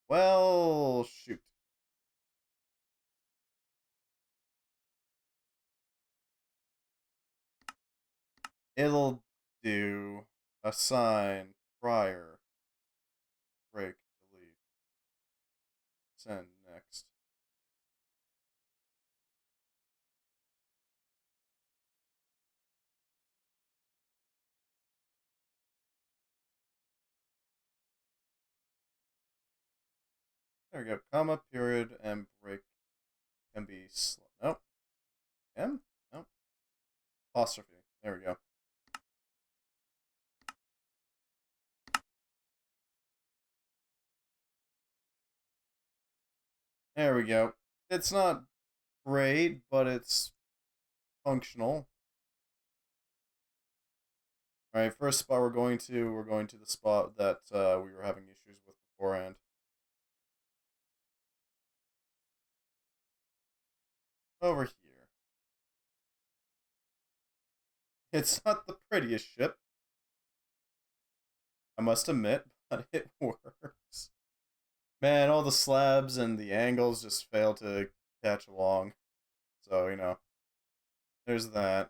Well, shoot. It'll do. Assign, prior, break, delete, send, next. There we go. Comma, period, and break can be slow. Nope. M? Nope. Apostrophe. There we go. There we go. It's not great, but it's functional. Alright, first spot we're going to the spot that we were having issues with beforehand. Over here. It's not the prettiest ship, I must admit, but it works. Man, all the slabs and the angles just fail to catch along. So, you know, there's that.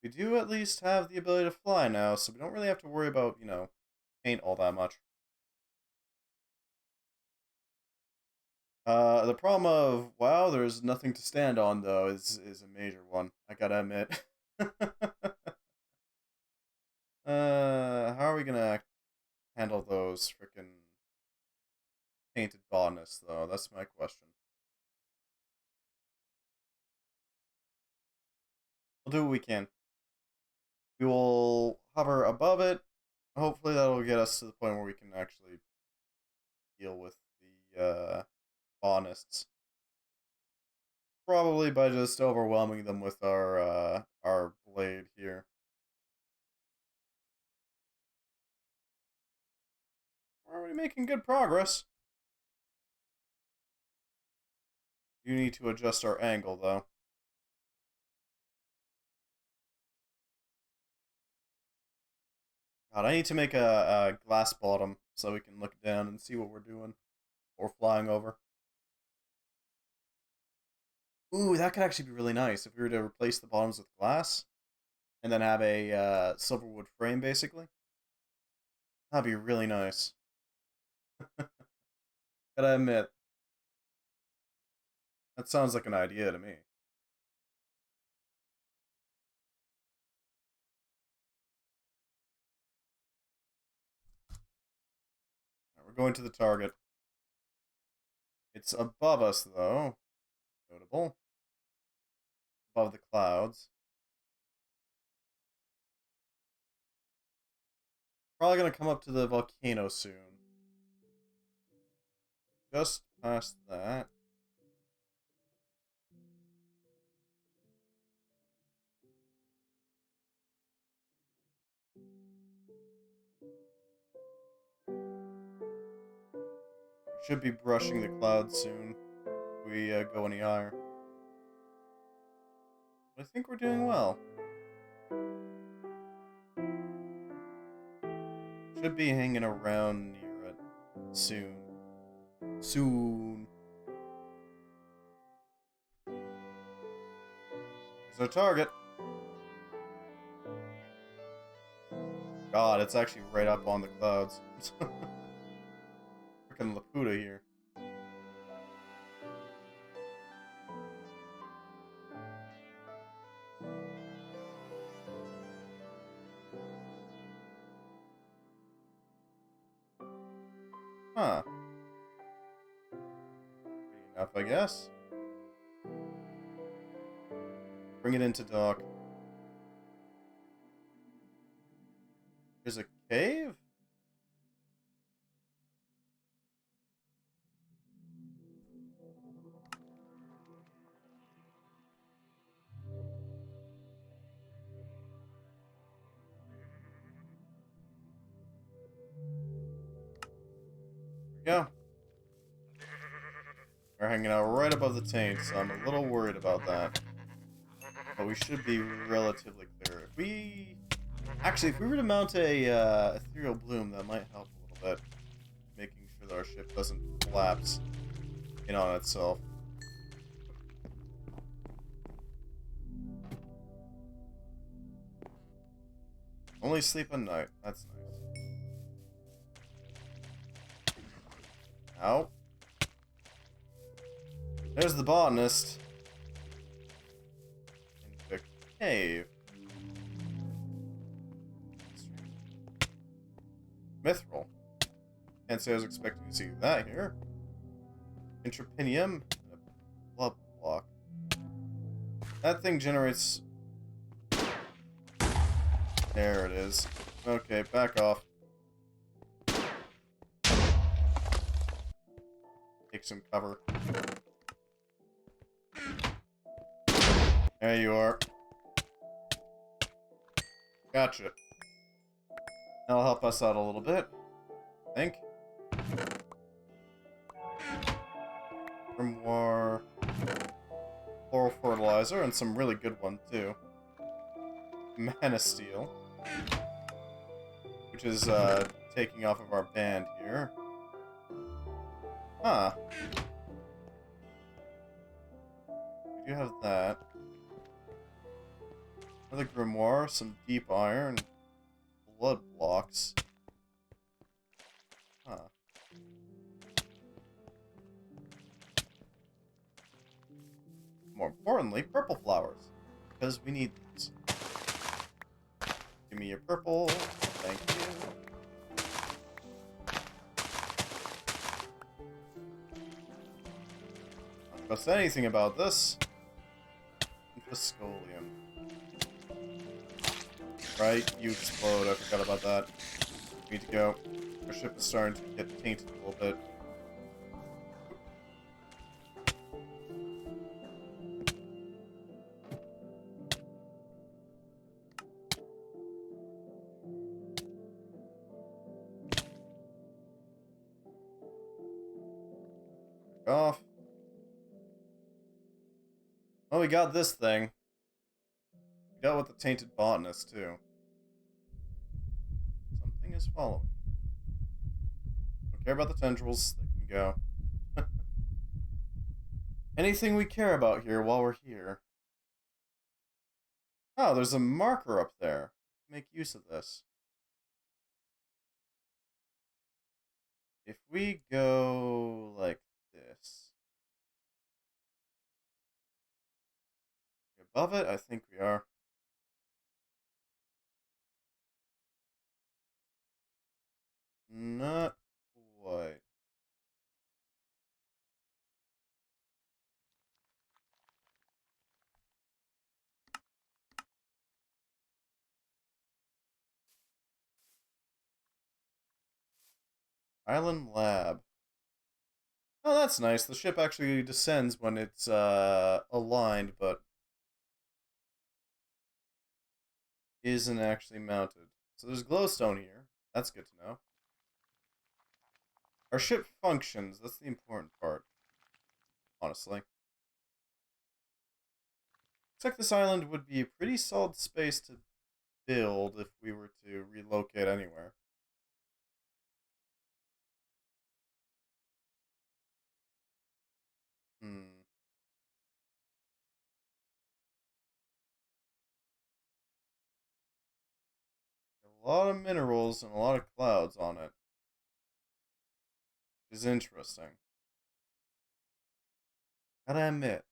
We do at least have the ability to fly now, so we don't really have to worry about, you know, paint all that much. The problem of, wow, there's nothing to stand on, though, is a major one, I gotta admit. How are we gonna handle those frickin' painted botanists, though? That's my question. We'll do what we can. We will hover above it. Hopefully that'll get us to the point where we can actually deal with the botanists. Probably by just overwhelming them with our blade here. We're already making good progress. You need to adjust our angle, though. God, I need to make a glass bottom so we can look down and see what we're doing or flying over. Ooh, that could actually be really nice if we were to replace the bottoms with glass. and then have a silverwood frame, basically. That'd be really nice. Gotta admit, that sounds like an idea to me. Right, we're going to the target. It's above us, though. Notable. Above the clouds. Probably gonna come up to the volcano soon. Just past that. We should be brushing the clouds soon if we go any higher. But I think we're doing well. Should be hanging around near it soon. Soon. There's our target. God, it's actually right up on the clouds. Freaking Laputa here. Huh. Pretty enough, I guess. Bring it into dock. There's a cave? There we go. We're hanging out right above the taint, so I'm a little worried about that. But we should be relatively clear. If we... Actually, if we were to mount a ethereal bloom, that might help a little bit. Making sure that our ship doesn't collapse in on itself. Only sleep at night. That's nice. Ow. There's the botanist. In the cave. Mithril. Can't say I was expecting to see that here. Intrapinium and a blood block. That thing generates... There it is. Okay, back off. Take some cover. There you are. Gotcha. That'll help us out a little bit, I think. Grimoire, Floral Fertilizer, and some really good one, too. Mana Steel, which is taking off of our band here. Huh. We do have that. Another Grimoire, some Deep Iron, blood blocks. Huh. More importantly, purple flowers. Because we need these. Give me your purple. Thank you. Not trust anything about this. Infiscolium. Right, you explode. I forgot about that. We need to go. Our ship is starting to get tainted a little bit. Off. Oh, we got this thing. We dealt with the tainted botanist, too. Something is following. Don't care about the tendrils. They can go. Anything we care about here while we're here. Oh, there's a marker up there. Make use of this. If we go like this. Above it? I think we are. Not quite. Island Lab. Oh, that's nice. The ship actually descends when it's aligned, but isn't actually mounted. So there's glowstone here. That's good to know. Our ship functions. That's the important part, honestly. Looks like this island would be a pretty solid space to build if we were to relocate anywhere. Hmm. A lot of minerals and a lot of clouds on it, which is interesting. Gotta admit.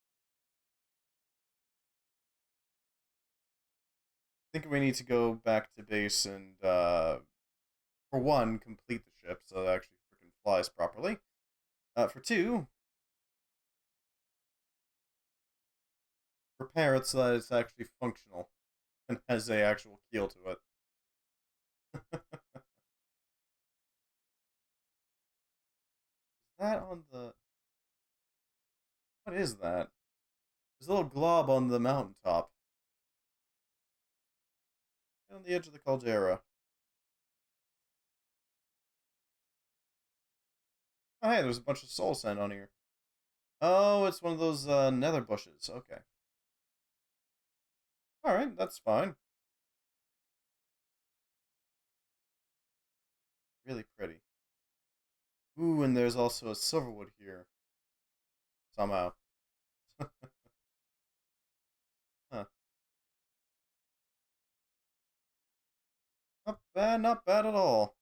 I think we need to go back to base and, for one, complete the ship so it actually freaking flies properly. For two, repair it so that it's actually functional and has a actual keel to it. Is that on the... What is that? There's a little glob on the mountaintop. On the edge of the caldera. Oh, hey, there's a bunch of soul sand on here. Oh, it's one of those nether bushes. Okay. Alright, that's fine. Really pretty. Ooh, and there's also a silverwood here. Somehow. Huh. Not bad at all.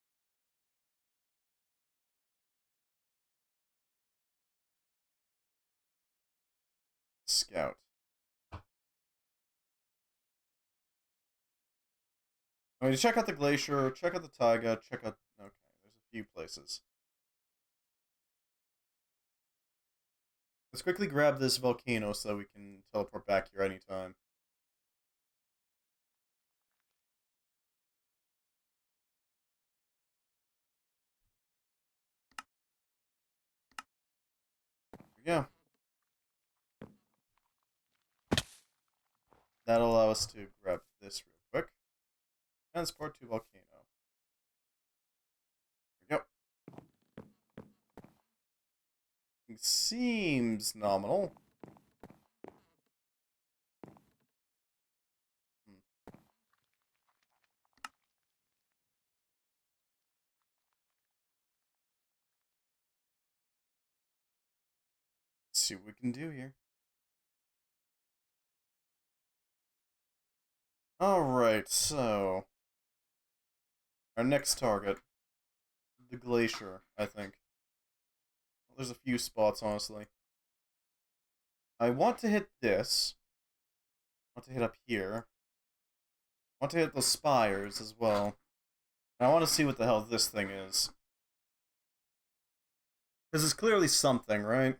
Scout. I mean, check out the glacier, check out the taiga, check out... Okay, there's a few places. Let's quickly grab this volcano so that we can teleport back here anytime. Here we go. That'll allow us to grab this real quick. Transport to volcano. There we go. It seems nominal. Hmm. Let's see what we can do here. Alright, so... Our next target. The glacier, I think. Well, there's a few spots, honestly. I want to hit this. I want to hit up here. I want to hit the spires as well. And I want to see what the hell this thing is. Because it's clearly something, right?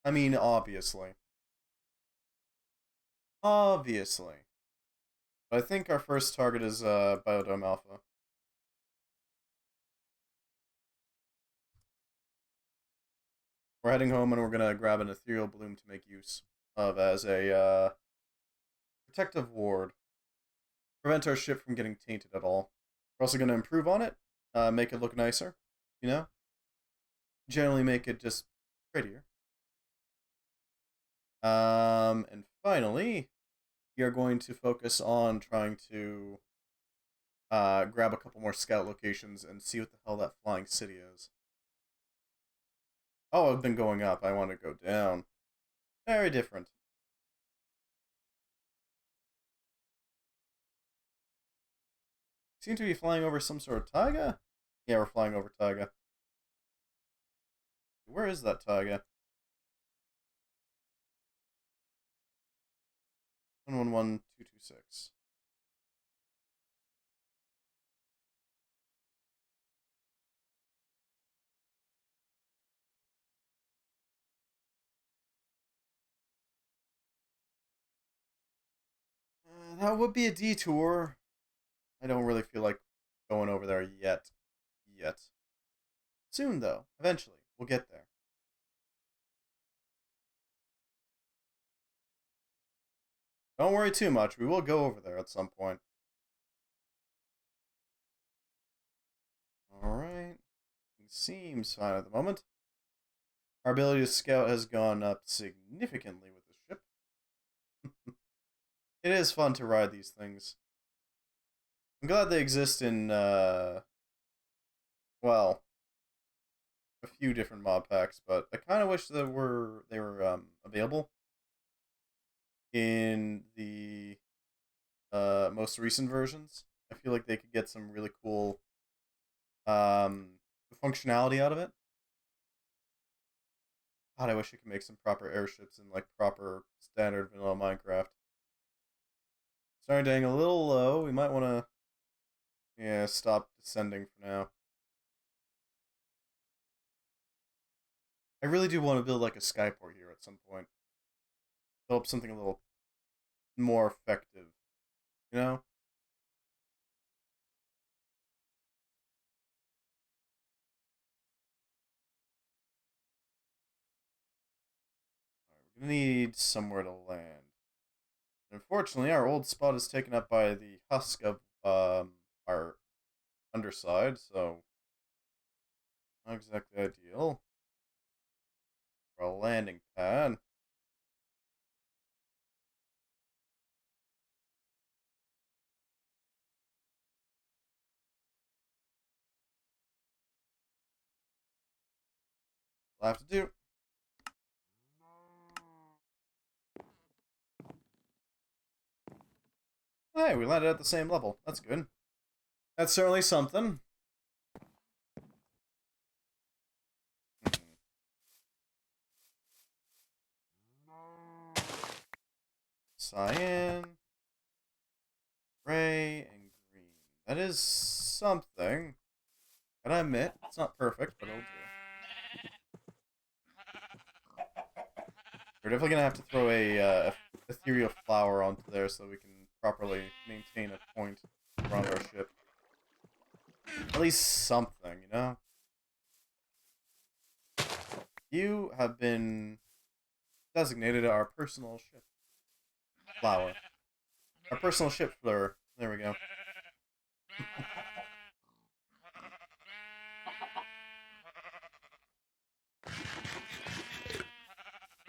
I mean, obviously. Obviously. But I think our first target is Biodome Alpha. We're heading home and we're going to grab an ethereal bloom to make use of as a protective ward. Prevent our ship from getting tainted at all. We're also going to improve on it, make it look nicer, you know? Generally make it just prettier. And finally, we are going to focus on trying to grab a couple more scout locations and see what the hell that flying city is. Oh, I've been going up. I want to go down. Very different. Seem to be flying over some sort of taiga? Yeah, we're flying over taiga. Where is that taiga? 111226. That would be a detour. I don't really feel like going over there yet. Soon, though. Eventually. We'll get there. Don't worry too much. We will go over there at some point. Alright. Seems fine at the moment. Our ability to scout has gone up significantly with the ship. It is fun to ride these things. I'm glad they exist in, well, a few different mod packs, but I kind of wish they were available in the most recent versions. I feel like they could get some really cool functionality out of it. God, I wish I could make some proper airships in like proper standard vanilla Minecraft. Starting to hang a little low. We might want to, yeah, stop descending for now. I really do want to build like a skyport here at some point. Build up something a little more effective, you know? Alright, we're gonna need somewhere to land. Unfortunately, our old spot is taken up by the husk of our underside, so not exactly ideal for a landing pad. We'll have to do. Hey, we landed at the same level. That's good. That's certainly something. Cyan, gray, and green. That is something. And I admit, it's not perfect, but it'll do. We're definitely gonna have to throw a ethereal flower onto there so we can properly maintain a point around our ship. At least something, you know? You have been designated our personal ship flower. Our personal ship flower. There we go.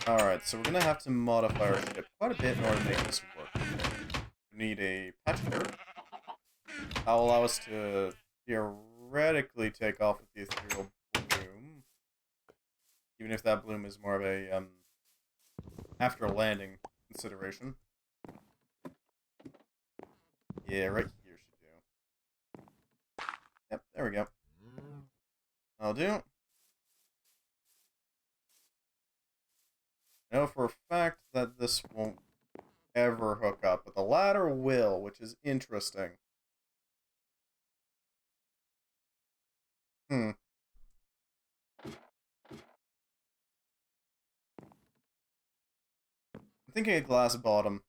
Alright, so we're gonna have to modify our ship quite a bit in order to make this work. We need a patch curve. That will allow us to theoretically take off with the ethereal bloom. Even if that bloom is more of a after landing consideration. Yeah, right here should do. Yep, there we go. That'll do. I know for a fact that this won't ever hook up, but the ladder will, which is interesting. I'm thinking a glass bottom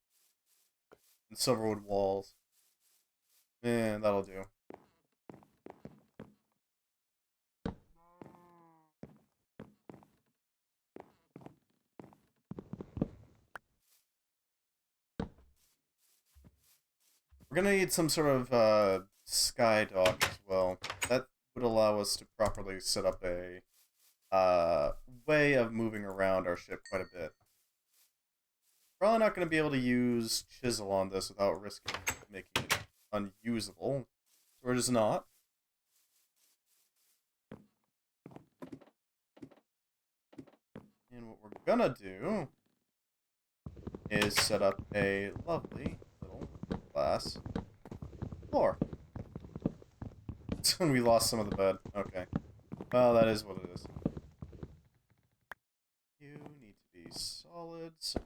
and silverwood walls. Man, that'll do. We're gonna need some sort of sky dock as well. That would allow us to properly set up a way of moving around our ship quite a bit. Probably not going to be able to use chisel on this without risking making it unusable. So we're just not. And what we're gonna do is set up a lovely little glass floor. That's when we lost some of the bed. Okay. Well, that is what it is. You need to be solid, so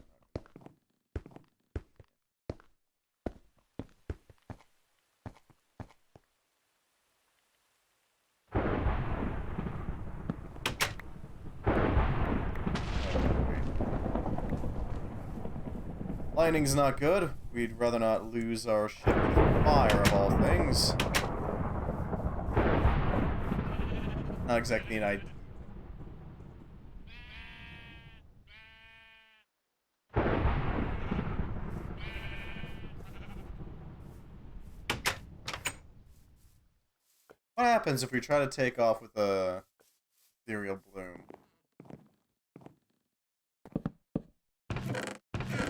lightning's not good. We'd rather not lose our ship to fire, of all things. Not exactly an idea. What happens if we try to take off with a ethereal bloom?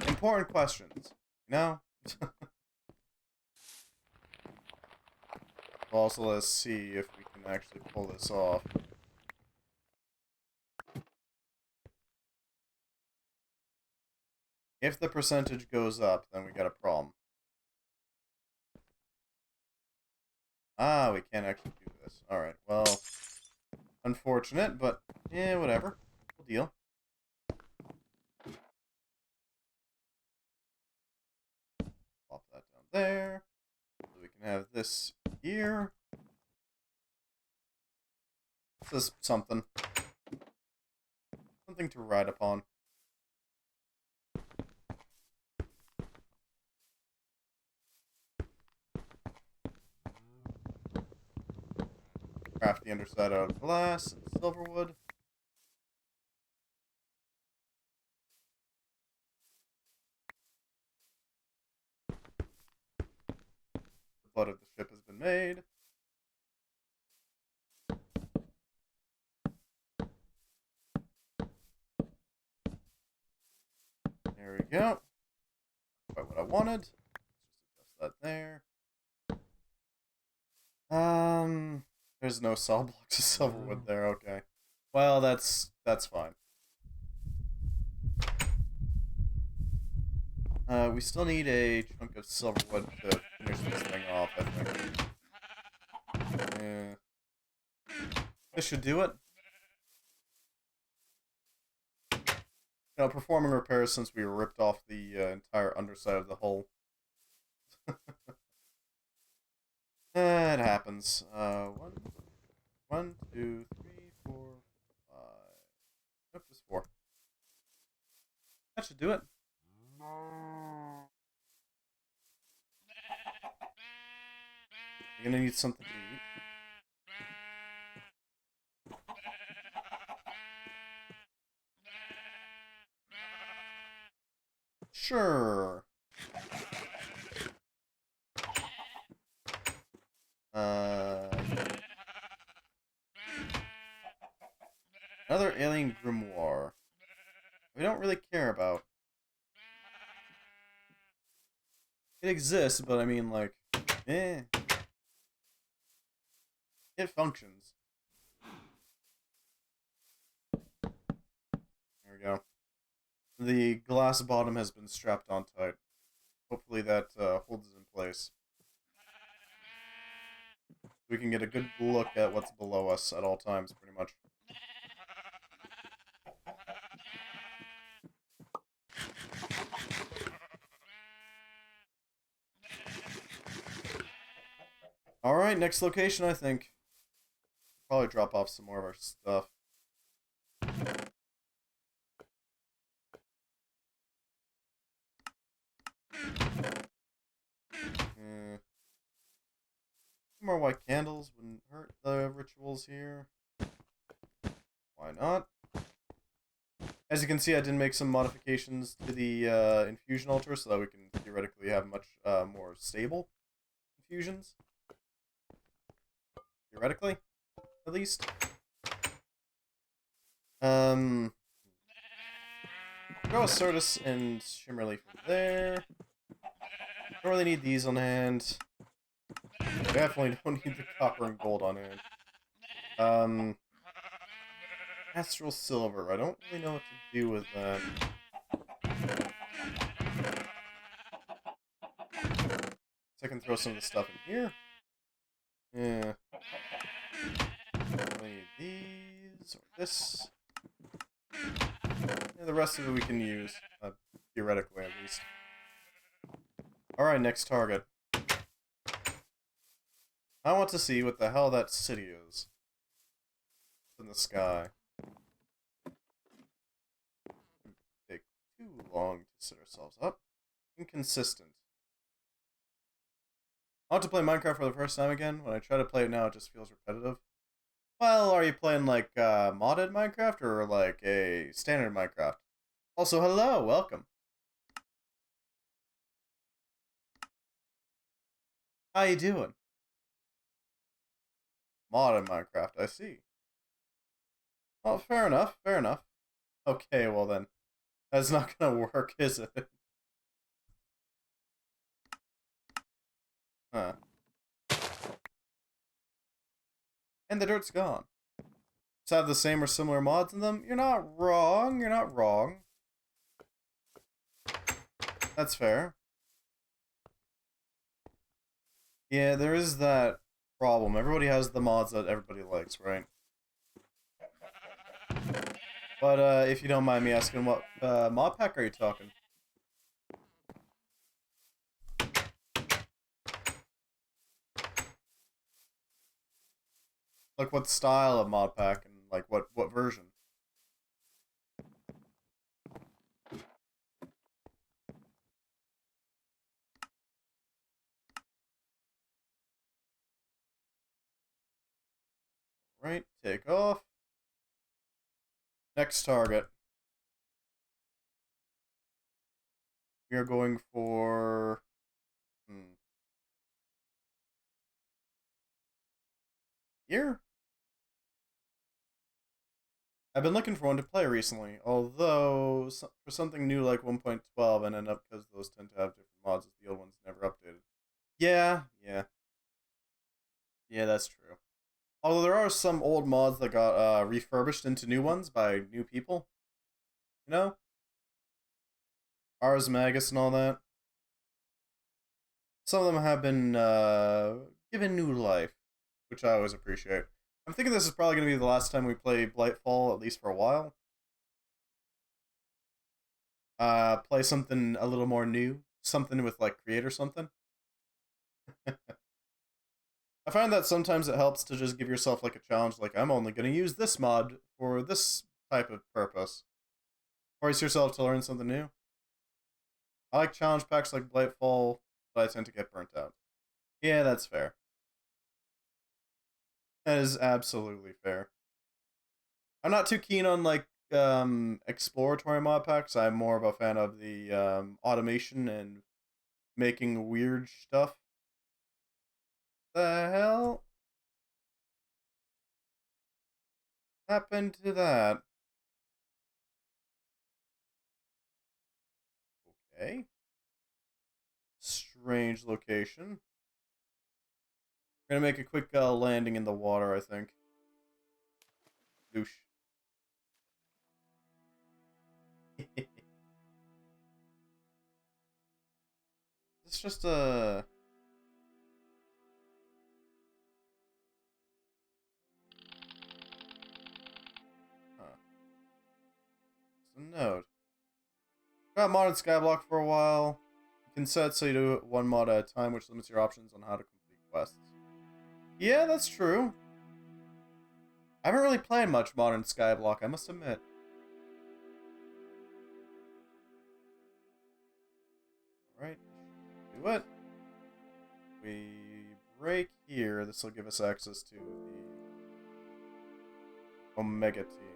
Important questions, you know? Also, let's see if we can actually pull this off. If the percentage goes up, then we got a problem. Ah, we can't actually do this. Alright, well, unfortunate, but, yeah, whatever. Cool deal. Plop that down there. So we can have this here. This is something. Something to ride upon. Craft the underside out of glass and silverwood. The blood of the ship has been made. There we go. Quite what I wanted. Let's just adjust that there. There's no saw blocks of silverwood there. Okay. Well, that's fine. We still need a chunk of silverwood to finish this thing off, I think. Yeah. This should do it. You know, performing repairs since we ripped off the entire underside of the hull. It happens. One, two, three, four, five. Nope, just four. That should do it. You're gonna need something to eat. Sure. Another alien grimoire. We don't really care about. It exists, but I mean, like, eh. It functions. There we go. The glass bottom has been strapped on tight. Hopefully that holds it in place. We can get a good look at what's below us at all times, pretty much. Alright, next location, I think. Probably drop off some more of our stuff. More white candles wouldn't hurt the rituals here. Why not? As you can see, I did make some modifications to the infusion altar so that we can theoretically have much more stable infusions. Theoretically, at least. Go with Certus and Shimmerly from there. Don't really need these on hand. Definitely don't need the copper and gold on hand. Astral silver. I don't really know what to do with that. So I can throw some of the stuff in here. Yeah. We need these, or this. Yeah, the rest of it we can use. Theoretically, at least. Alright, next target. I want to see what the hell that city is. It's in the sky. Take too long to set ourselves up. Inconsistent. I want to play Minecraft for the first time again. When I try to play it now, it just feels repetitive. Well, are you playing like modded Minecraft or like a standard Minecraft? Also, hello, welcome. How you doing? Modded Minecraft, I see. Well, fair enough, fair enough. Okay, well then. That's not gonna work, is it? Huh. And the dirt's gone. Just have the same or similar mods in them? You're not wrong, you're not wrong. That's fair. Yeah, there is that problem. Everybody has the mods that everybody likes, right? But if you don't mind me asking, what mod pack are you talking? Like what style of mod pack and like what version? Right, take off. Next target. We are going for here? I've been looking for one to play recently, although for something new like 1.12 and end up because those tend to have different mods as the old ones never updated. Yeah, yeah. Yeah, that's true. Although there are some old mods that got refurbished into new ones by new people. You know? Ars Magus and all that. Some of them have been given new life, which I always appreciate. I'm thinking this is probably going to be the last time we play Blightfall, at least for a while. Play something a little more new. Something with, like, Create or something. I find that sometimes it helps to just give yourself, like, a challenge, like, I'm only going to use this mod for this type of purpose. Force yourself to learn something new. I like challenge packs like Blightfall, but I tend to get burnt out. Yeah, that's fair. That is absolutely fair. I'm not too keen on like exploratory mod packs. I'm more of a fan of the automation and making weird stuff. The hell happened to that? Okay. Strange location. We're gonna make a quick landing in the water, I think. Douche. It's just a... Huh. It's a node. Got modded Skyblock for a while. You can set so you do it one mod at a time, which limits your options on how to complete quests. Yeah, that's true. I haven't really played much modern Skyblock, I must admit. Alright, do it. We break here. This will give us access to the Omega team.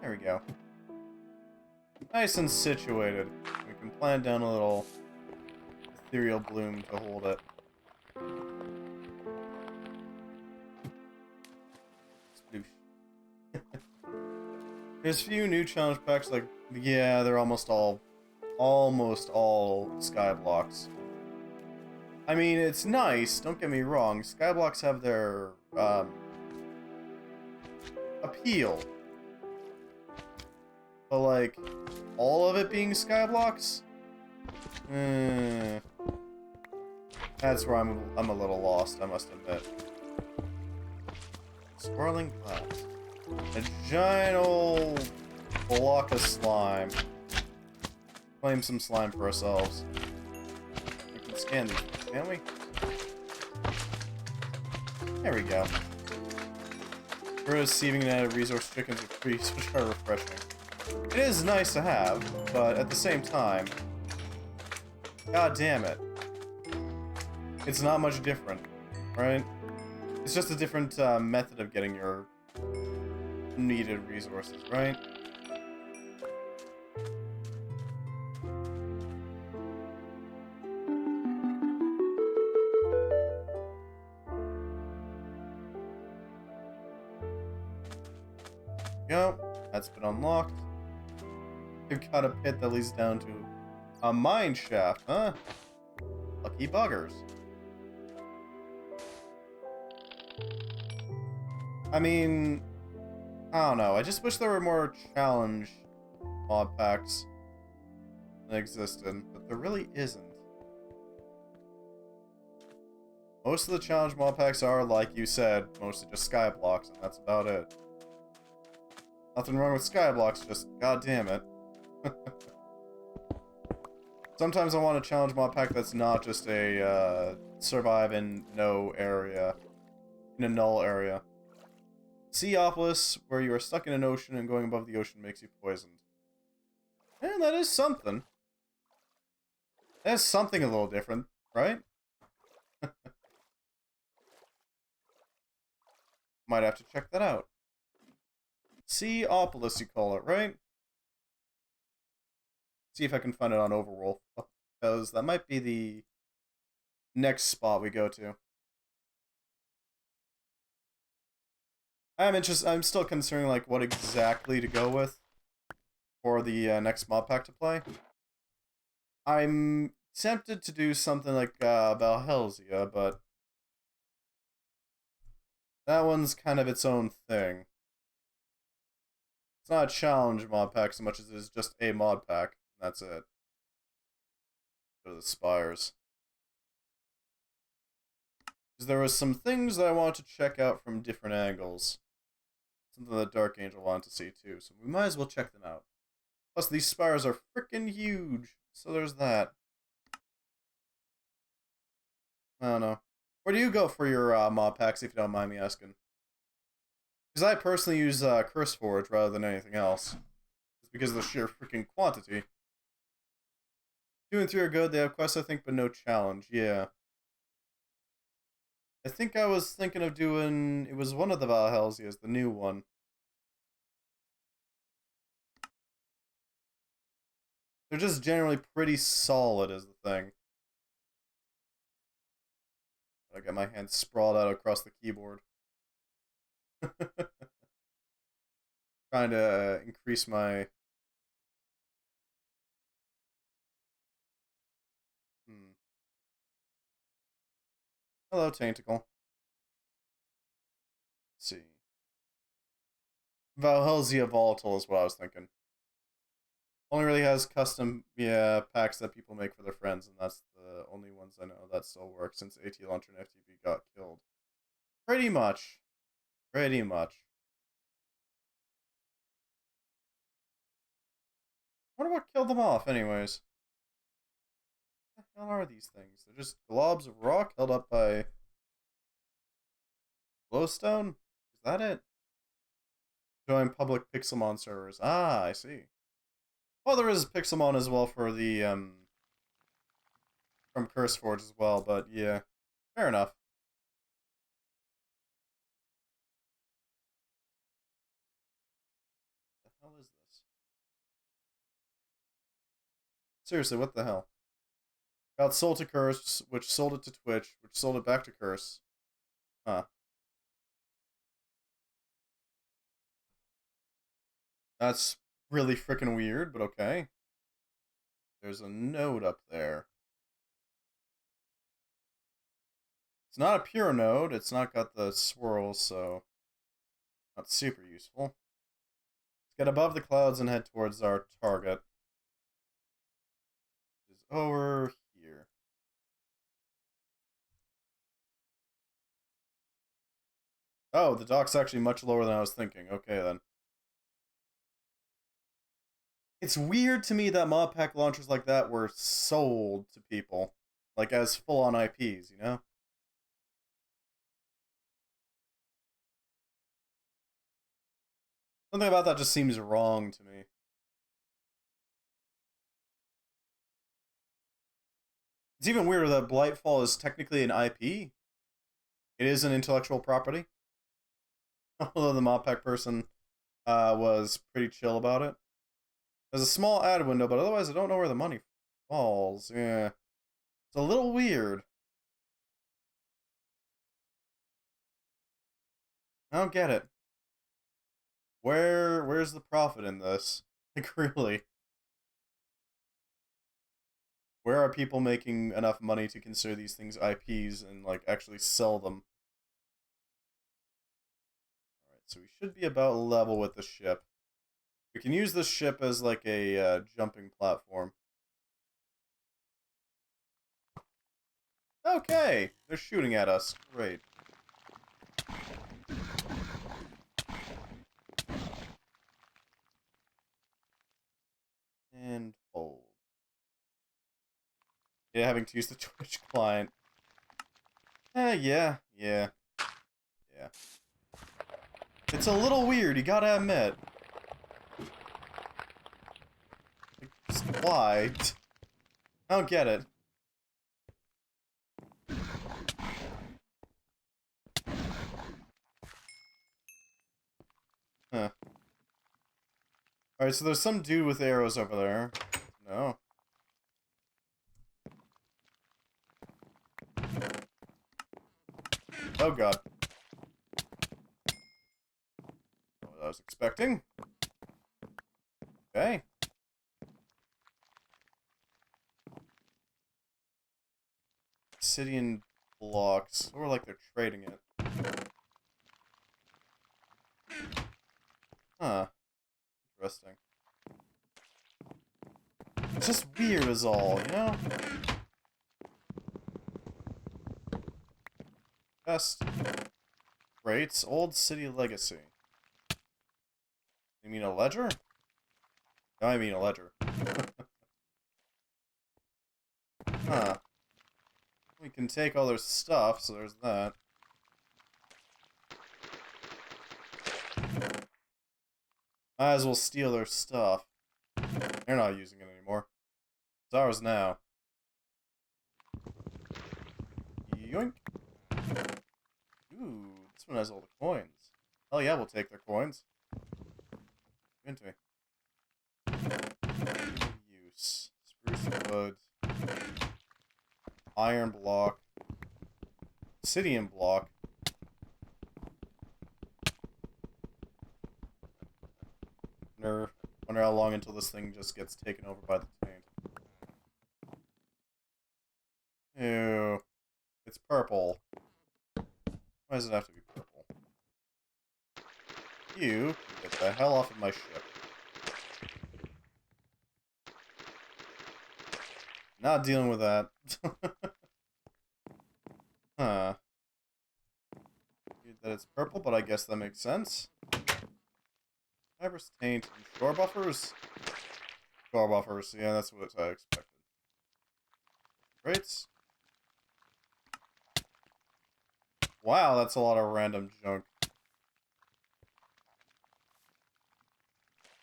There we go. Nice and situated. We can plant down a little ethereal bloom to hold it. Sploosh. There's a few new challenge packs, like, yeah, they're almost all Skyblocks. I mean, it's nice, don't get me wrong. Skyblocks have their, appeal. But, like, all of it being Skyblocks? Eh, that's where I'm a little lost, I must admit. Swirling clouds. A giant old block of slime. Claim some slime for ourselves. We can scan these, can't we? There we go. We're receiving resource chickens with trees, which are refreshing. It is nice to have, but at the same time, god damn it. It's not much different, right? It's just a different method of getting your needed resources, right? Go. That's been unlocked. We've got a pit that leads down to a mine shaft, huh? Lucky buggers. I mean, I don't know. I just wish there were more challenge mod packs that existed, but there really isn't. Most of the challenge mod packs are, like you said, mostly just sky blocks, and that's about it. Nothing wrong with sky blocks, just god damn it. Sometimes I want a challenge mod pack that's not just a survive in no area, in a null area. Seaopolis, where you are stuck in an ocean and going above the ocean makes you poisoned. And that is something. That's something a little different, right? Might have to check that out. Seaopolis, you call it, right? See if I can find it on Overworld, because that might be the next spot we go to. I'm still considering like what exactly to go with for the next mod pack to play. I'm tempted to do something like Valhelsia, but that one's kind of its own thing. It's not a challenge mod pack so much as it is just a mod pack. That's it. Go to the spires. Because there was some things that I wanted to check out from different angles. Something that Dark Angel wanted to see too, so we might as well check them out. Plus, these spires are freaking huge, so there's that. I don't know. Where do you go for your mod packs, if you don't mind me asking? Because I personally use CurseForge rather than anything else. Just because of the sheer freaking quantity. 2 and 3 are good, they have quests, I think, but no challenge, yeah. I think I was thinking of doing... It was one of the Valhelsias, the new one. They're just generally pretty solid, is the thing. I got my hands sprawled out across the keyboard. Trying to increase my... Hello, Tainticle. Let's see. Valhelsia Volatile is what I was thinking. Only really has custom packs that people make for their friends, and that's the only ones I know that still work since AT Launcher and FTB got killed. Pretty much. Pretty much. I wonder what killed them off, anyways. What the hell are these things? They're just globs of rock held up by glowstone? Is that it? Join public Pixelmon servers. Ah, I see. Well, there is Pixelmon as well for the, from CurseForge as well, but yeah. Fair enough. What the hell is this? Seriously, what the hell? Got sold to Curse, which sold it to Twitch, which sold it back to Curse. Huh. That's really freaking weird, but okay. There's a node up there. It's not a pure node, it's not got the swirls, so not super useful. Let's get above the clouds and head towards our target. over here. Oh, the dock's actually much lower than I was thinking. Okay, then. It's weird to me that mod pack launchers like that were sold to people. Like, as full-on IPs, you know? Something about that just seems wrong to me. It's even weirder that Blightfall is technically an IP. It is an intellectual property. Although the mod pack person was pretty chill about it. There's a small ad window, but otherwise I don't know where the money falls. Yeah. It's a little weird. I don't get it. Where's the profit in this? Like, really? Where are people making enough money to consider these things IPs and, like, actually sell them? Alright, so we should be about level with the ship. We can use this ship as, like, a jumping platform. Okay! They're shooting at us. Great. And hold. Yeah, having to use the Twitch client. Yeah. It's a little weird, you gotta admit. Like, why? I don't get it. Huh. Alright, so there's some dude with arrows over there. No. Oh god. Not what I was expecting. Okay. Obsidian blocks. Or like they're trading it. Huh. Interesting. It's just weird as all, you know? Best. Greats. Old City Legacy. You mean a ledger? No, I mean a ledger. Huh. We can take all their stuff, so there's that. Might as well steal their stuff. They're not using it anymore. It's ours now. Yoink. Ooh, this one has all the coins. Oh yeah, we'll take their coins. Give it to me. Use. Spruce wood. Iron block. Obsidian block. Wonder how long until this thing just gets taken over by the taint. Ew. It's purple. Why does it have to be purple? You get the hell off of my ship. Not dealing with that. Huh. That it's purple, but I guess that makes sense. Fibrous taint and shore buffers? Shore buffers, yeah, that's what I expected. Great. Wow, that's a lot of random junk.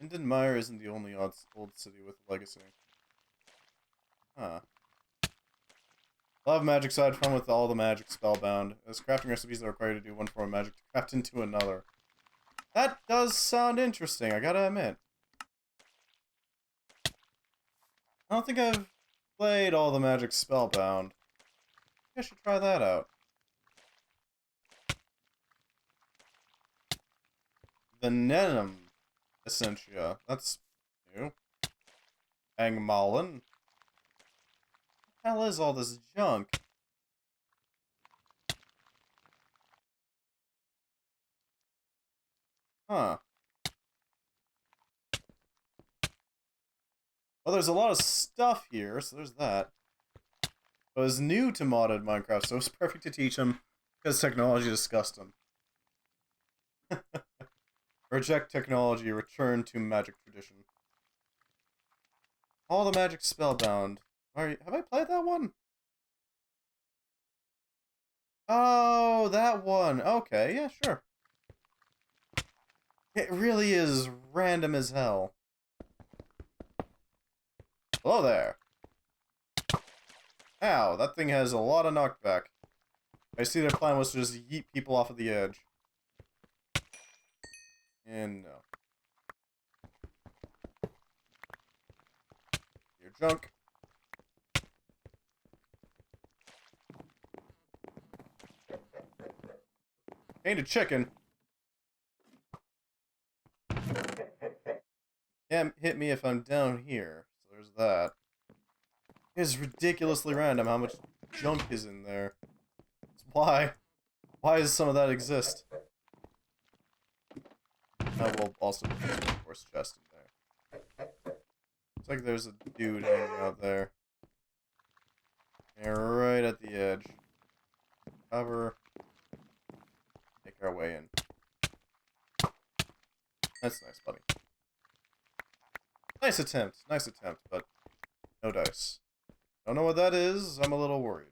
Lindenmeyer isn't the only old city with a legacy. Huh. I'll have magic side fun with all the magic spellbound. As crafting recipes that require you to do one form of magic to craft into another. That does sound interesting, I gotta admit. I don't think I've played all the magic spellbound. I should try that out. Venenom Essentia. That's new. Angmalin. What the hell is all this junk? Huh. Well, there's a lot of stuff here, so there's that. I was new to modded Minecraft, so it was perfect to teach him, because technology disgusts him. Reject technology, return to magic tradition. All the magic spellbound. Have I played that one? Oh, that one. Okay, yeah, sure. It really is random as hell. Hello there. Ow, that thing has a lot of knockback. I see their plan was to just yeet people off of the edge. And no. You're junk. Ain't a chicken. Can't hit me if I'm down here. So there's that. It's ridiculously random how much junk is in there. Why? Why does some of that exist? I will also put this reinforced chest in there. Looks like there's a dude hanging out there. And right at the edge. Cover. Make our way in. That's nice, buddy. Nice attempt, but no dice. Don't know what that is, I'm a little worried.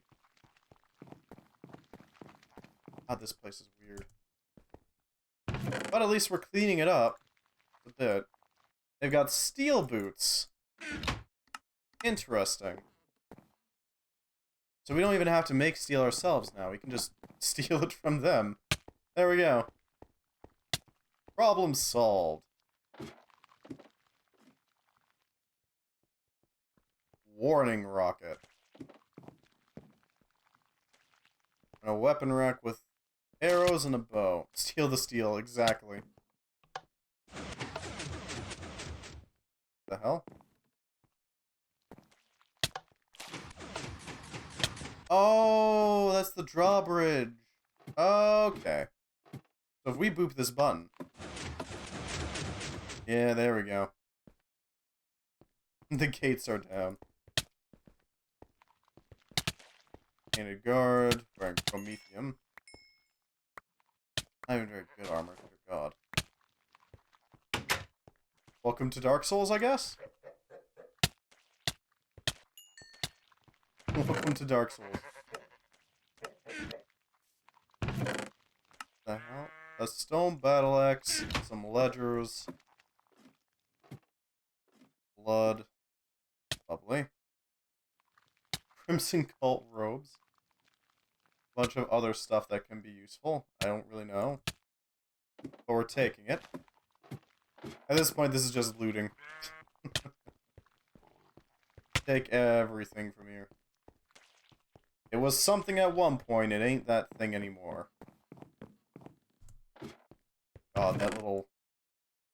God, this place is weird. But at least we're cleaning it up a bit. They've got steel boots. Interesting. So we don't even have to make steel ourselves now. We can just steal it from them. There we go. Problem solved. Warning rocket. And a weapon rack with arrows and a bow. Steal the steel, exactly. The hell? Oh, that's the drawbridge. Okay. So if we boop this button. Yeah, there we go. The gates are down. Painted guard, wearing promethium. Not even very good armor, dear god. Welcome to Dark Souls, I guess? Welcome to Dark Souls. The hell? A stone battle axe, some ledgers. Blood. Lovely. Crimson Cult robes. Bunch of other stuff that can be useful. I don't really know. But we're taking it. At this point, this is just looting. Take everything from here. It was something at one point, it ain't that thing anymore. God,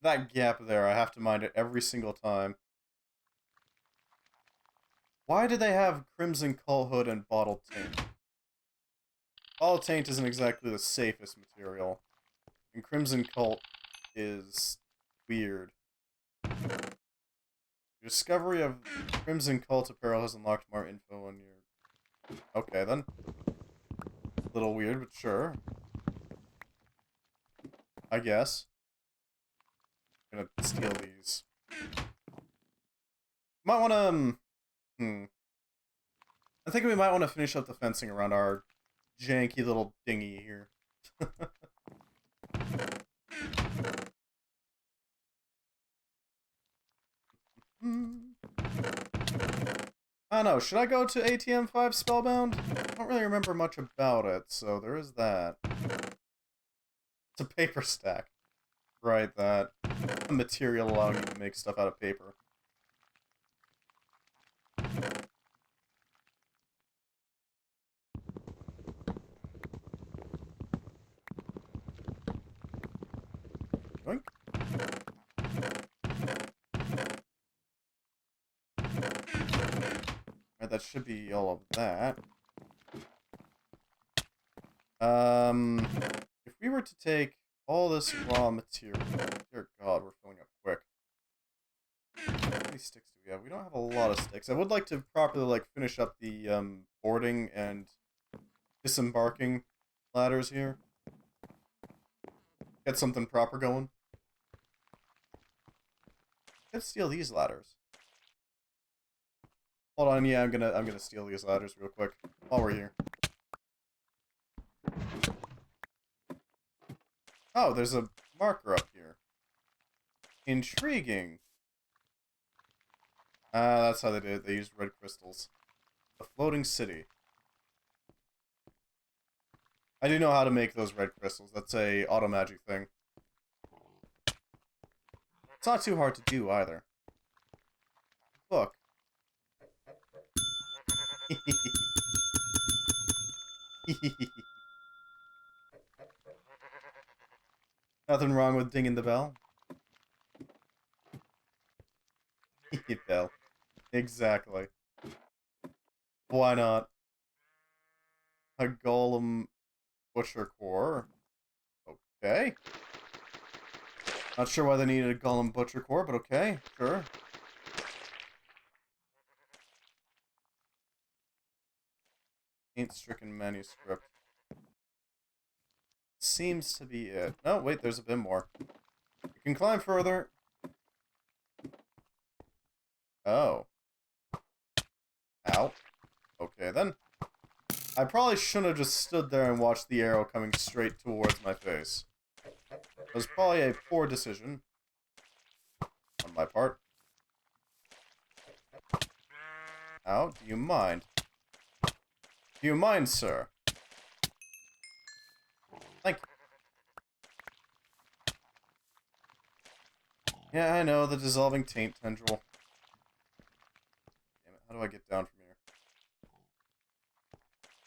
that gap there, I have to mind it every single time. Why do they have Crimson Cult Hood and Bottle Taint? Bottle Taint isn't exactly the safest material. And Crimson Cult is weird. Your discovery of Crimson Cult apparel has unlocked more info on your... Okay, then. A little weird, but sure. I guess. I'm gonna steal these. Might wanna... I think we might want to finish up the fencing around our janky little dinghy here. I don't know, should I go to ATM5 Spellbound? I don't really remember much about it, so there is that. It's a paper stack. Right, that. A material allowing you to make stuff out of paper. Yoink. Alright, that should be all of that. If we were to take all this raw material... Dear God, we're filling up quick. How many sticks do we Yeah, we don't have a lot of sticks. I would like to properly, like, finish up the, boarding and disembarking ladders here. Get something proper going. Let's steal these ladders. Hold on, yeah, I'm gonna steal these ladders real quick while we're here. Oh, there's a marker up here. Intriguing. That's how they did it. They used red crystals. The floating city. I do know how to make those red crystals. That's a auto magic thing. It's not too hard to do either. Book. Nothing wrong with dinging the bell. Bell. Exactly. Why not? A golem butcher core. Okay. Not sure why they needed a golem butcher core, but okay, sure. Paint-stricken manuscript. Seems to be it. No, wait, there's a bit more. You can climb further. Oh. Ow. Okay, then. I probably shouldn't have just stood there and watched the arrow coming straight towards my face. It was probably a poor decision on my part. Ow, do you mind? Do you mind, sir? Thank you. Yeah, I know, the dissolving taint tendril. Damn it, how do I get down from here?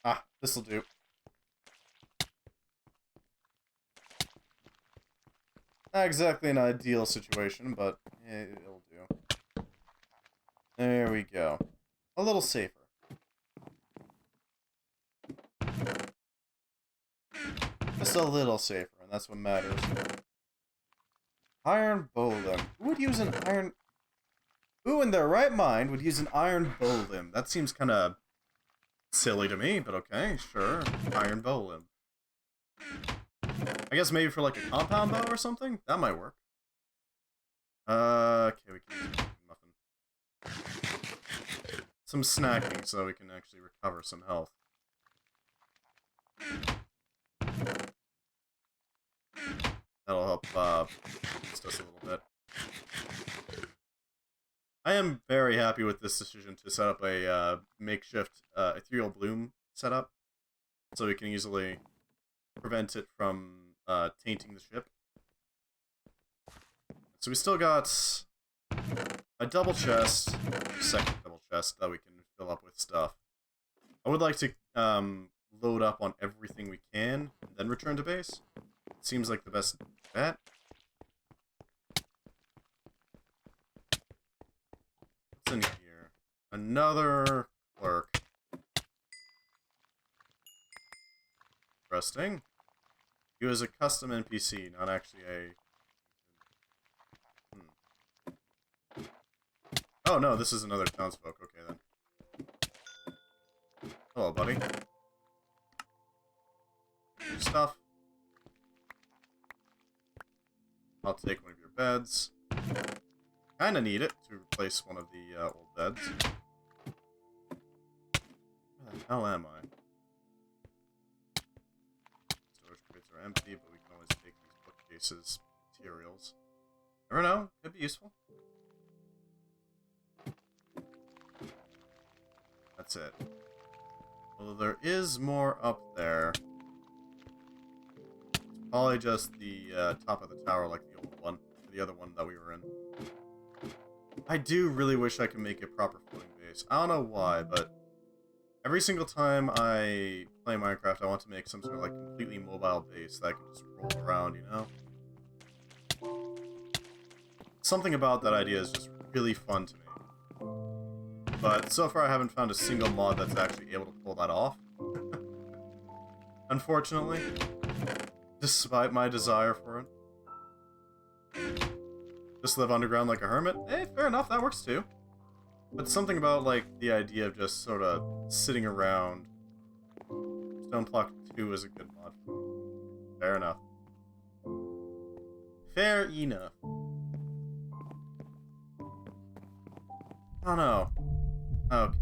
Ah, this'll do. Not exactly an ideal situation, but it'll do. There we go. A little safer. Just a little safer, and that's what matters. Iron Golem. Who would use an iron... Who in their right mind would use an iron golem? That seems kind of silly to me, but okay, sure. Iron golem. I guess maybe for like a compound bow or something? That might work. Okay, we can use a muffin. Some snacking so we can actually recover some health. That'll help boost us a little bit. I am very happy with this decision to set up a makeshift ethereal bloom setup, so we can easily prevent it from tainting the ship. So we still got a double chest, second double chest that we can fill up with stuff. I would like to load up on everything we can, and then return to base. It seems like the best bet. What's in here? Another clerk. Interesting. He was a custom NPC, not actually a... Oh no, this is another townsfolk. Okay then. Hello, buddy. Stuff. I'll take one of your beds. Kinda need it to replace one of the old beds. Where the hell am I? Storage crates are empty, but we can always take these bookcases materials. Never know, could be useful. That's it. Although there is more up there. It's probably just the top of the tower like the old one. The other one that we were in. I do really wish I could make a proper floating base. I don't know why, but every single time I play Minecraft, I want to make some sort of like completely mobile base that I can just roll around, you know? Something about that idea is just really fun to me. But so far I haven't found a single mod that's actually able to pull that off. Unfortunately. Despite my desire for it. Just live underground like a hermit? Hey, fair enough, that works too. But something about, like, the idea of just sort of sitting around. Stone Block 2 is a good mod for me. Fair enough. Fair enough. I don't know. Okay.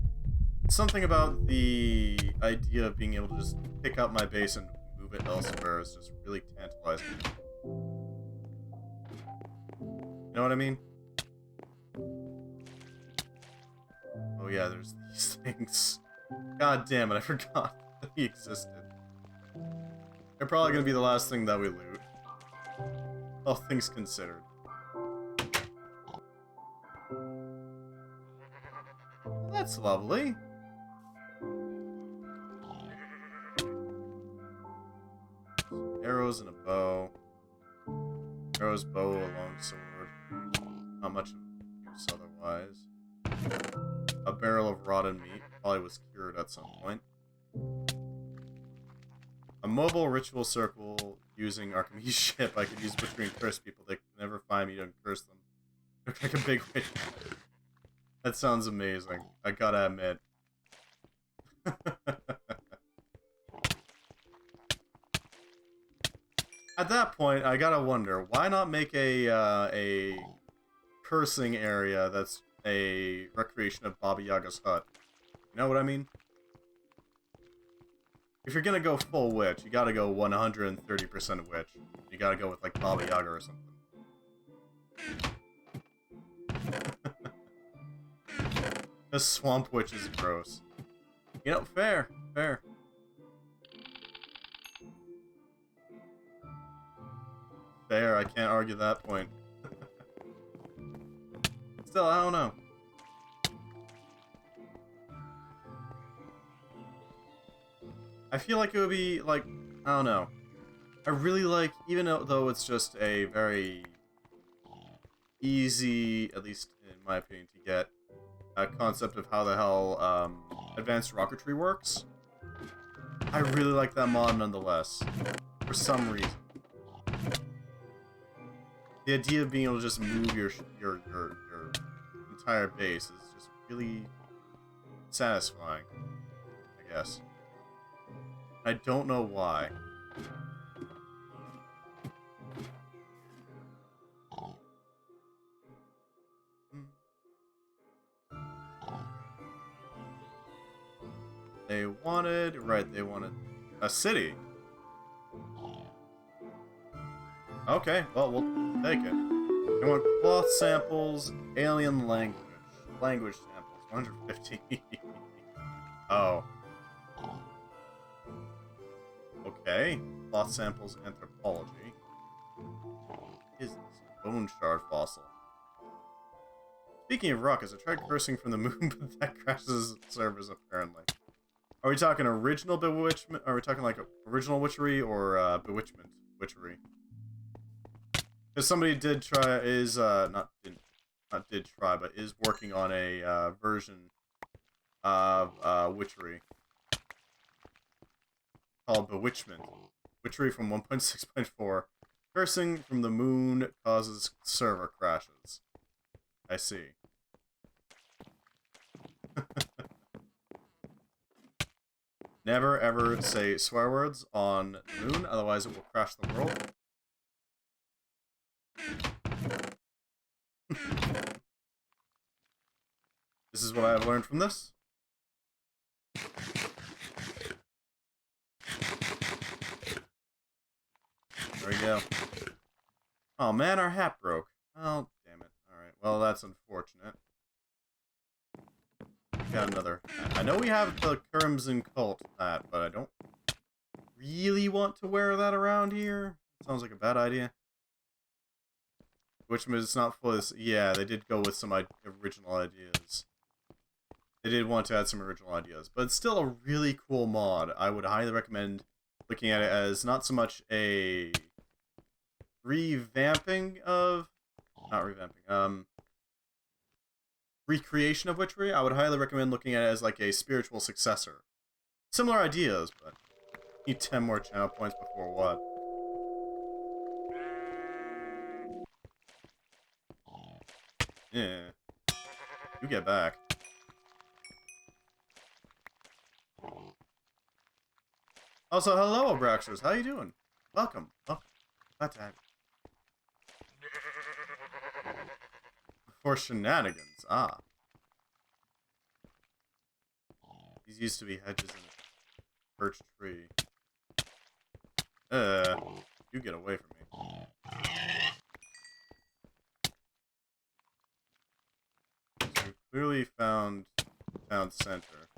Something about the idea of being able to just pick up my base and move it elsewhere is just really tantalizing. You know what I mean? Oh yeah, there's these things. God damn it, I forgot that he existed. They're probably gonna be the last thing that we loot. All things considered. Well, that's lovely. Arrows and a bow. Arrows, bow, a long sword. Not much of use otherwise. A barrel of rotten meat. Probably was cured at some point. A mobile ritual circle using Archimedes' ship I could use between curse people. They can never find me to curse them. Look like a big witch. That sounds amazing. I gotta admit. At that point, I gotta wonder, why not make a cursing area that's a recreation of Baba Yaga's hut? You know what I mean? If you're gonna go full witch, you gotta go 130% witch. You gotta go with, like, Baba Yaga or something. The swamp witch is gross. You know, fair, fair. Fair, I can't argue that point. Still, I don't know. I feel like it would be, like, I don't know. I really like, even though it's just a very easy, at least in my opinion, to get a concept of how the hell advanced rocketry works. I really like that mod nonetheless, for some reason. The idea of being able to just move your entire base is just really satisfying, I guess. I don't know why. They wanted a city. Okay, well, we'll take it. They want cloth samples, alien language samples, 150. Oh. Okay, cloth samples, anthropology. Is this bone shard fossil? Speaking of rockets, I tried cursing from the moon, but that crashes servers apparently. Are we talking original bewitchment? Are we talking like original witchery or bewitchment witchery? Because somebody did try, not did try, but is working on a version of witchery called Bewitchment. Witchery from 1.6.4. Cursing from the moon causes server crashes. I see. Never ever say swear words on the moon, otherwise it will crash the world. This is what I have learned from this. There we go. Oh man, our hat broke. Oh, damn it. Alright, well that's unfortunate. Got another hat. I know we have the Crimson Cult hat, but I don't really want to wear that around here. Sounds like a bad idea. Which means it's not full. Yeah, they did go with some original ideas. They did want to add some original ideas, but it's still a really cool mod. I would highly recommend looking at it as not so much a revamping of, not revamping, recreation of witchery. I would highly recommend looking at it as like a spiritual successor. Similar ideas, but need 10 more channel points before what? Yeah. You get back. Also, hello, Abraxers. How you doing? Welcome. Welcome. Glad to have you. For shenanigans. Ah. These used to be hedges in a birch tree. You get away from me. So we clearly found center.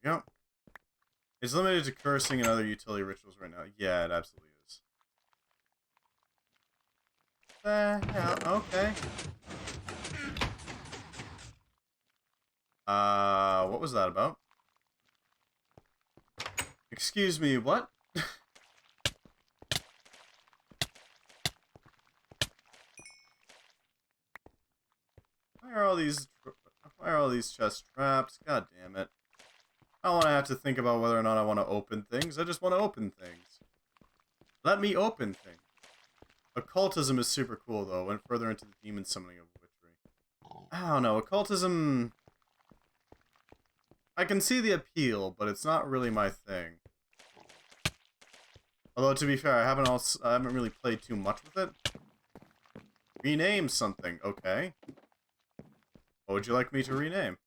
Yep. It's limited to cursing and other utility rituals right now. Yeah, it absolutely is. Okay. What was that about? Excuse me, what? Why are all these chests trapped? God damn it. I don't want to have to think about whether or not I want to open things. I just want to open things. Let me open things. Occultism is super cool, though. Went further into the demon summoning of witchery. I don't know. Occultism... I can see the appeal, but it's not really my thing. Although, to be fair, I haven't really played too much with it. Rename something. Okay. What would you like me to rename?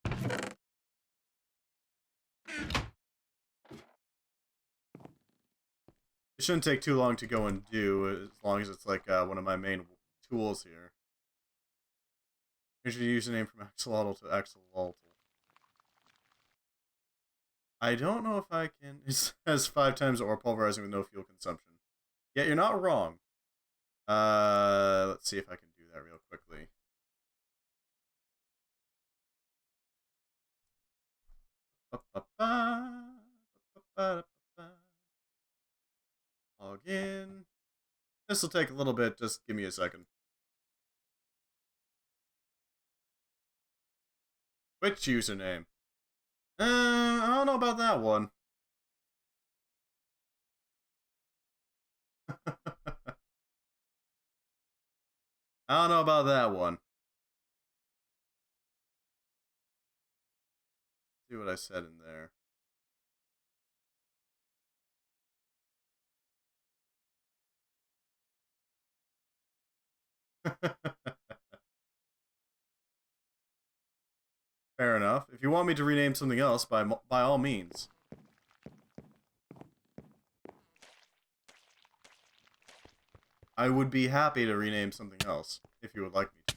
It shouldn't take too long to go and do, as long as it's like one of my main tools here. Here's your username from axolotl to axolotl. I don't know if I can... It says 5 times or pulverizing with no fuel consumption. Yeah, you're not wrong. Let's see if I can do that real quickly. Log in. This will take a little bit, just give me a second. Which username? I don't know about that one. I don't know about that one. See what I said in there. Fair enough. If you want me to rename something else, by all means. I would be happy to rename something else, if you would like me to.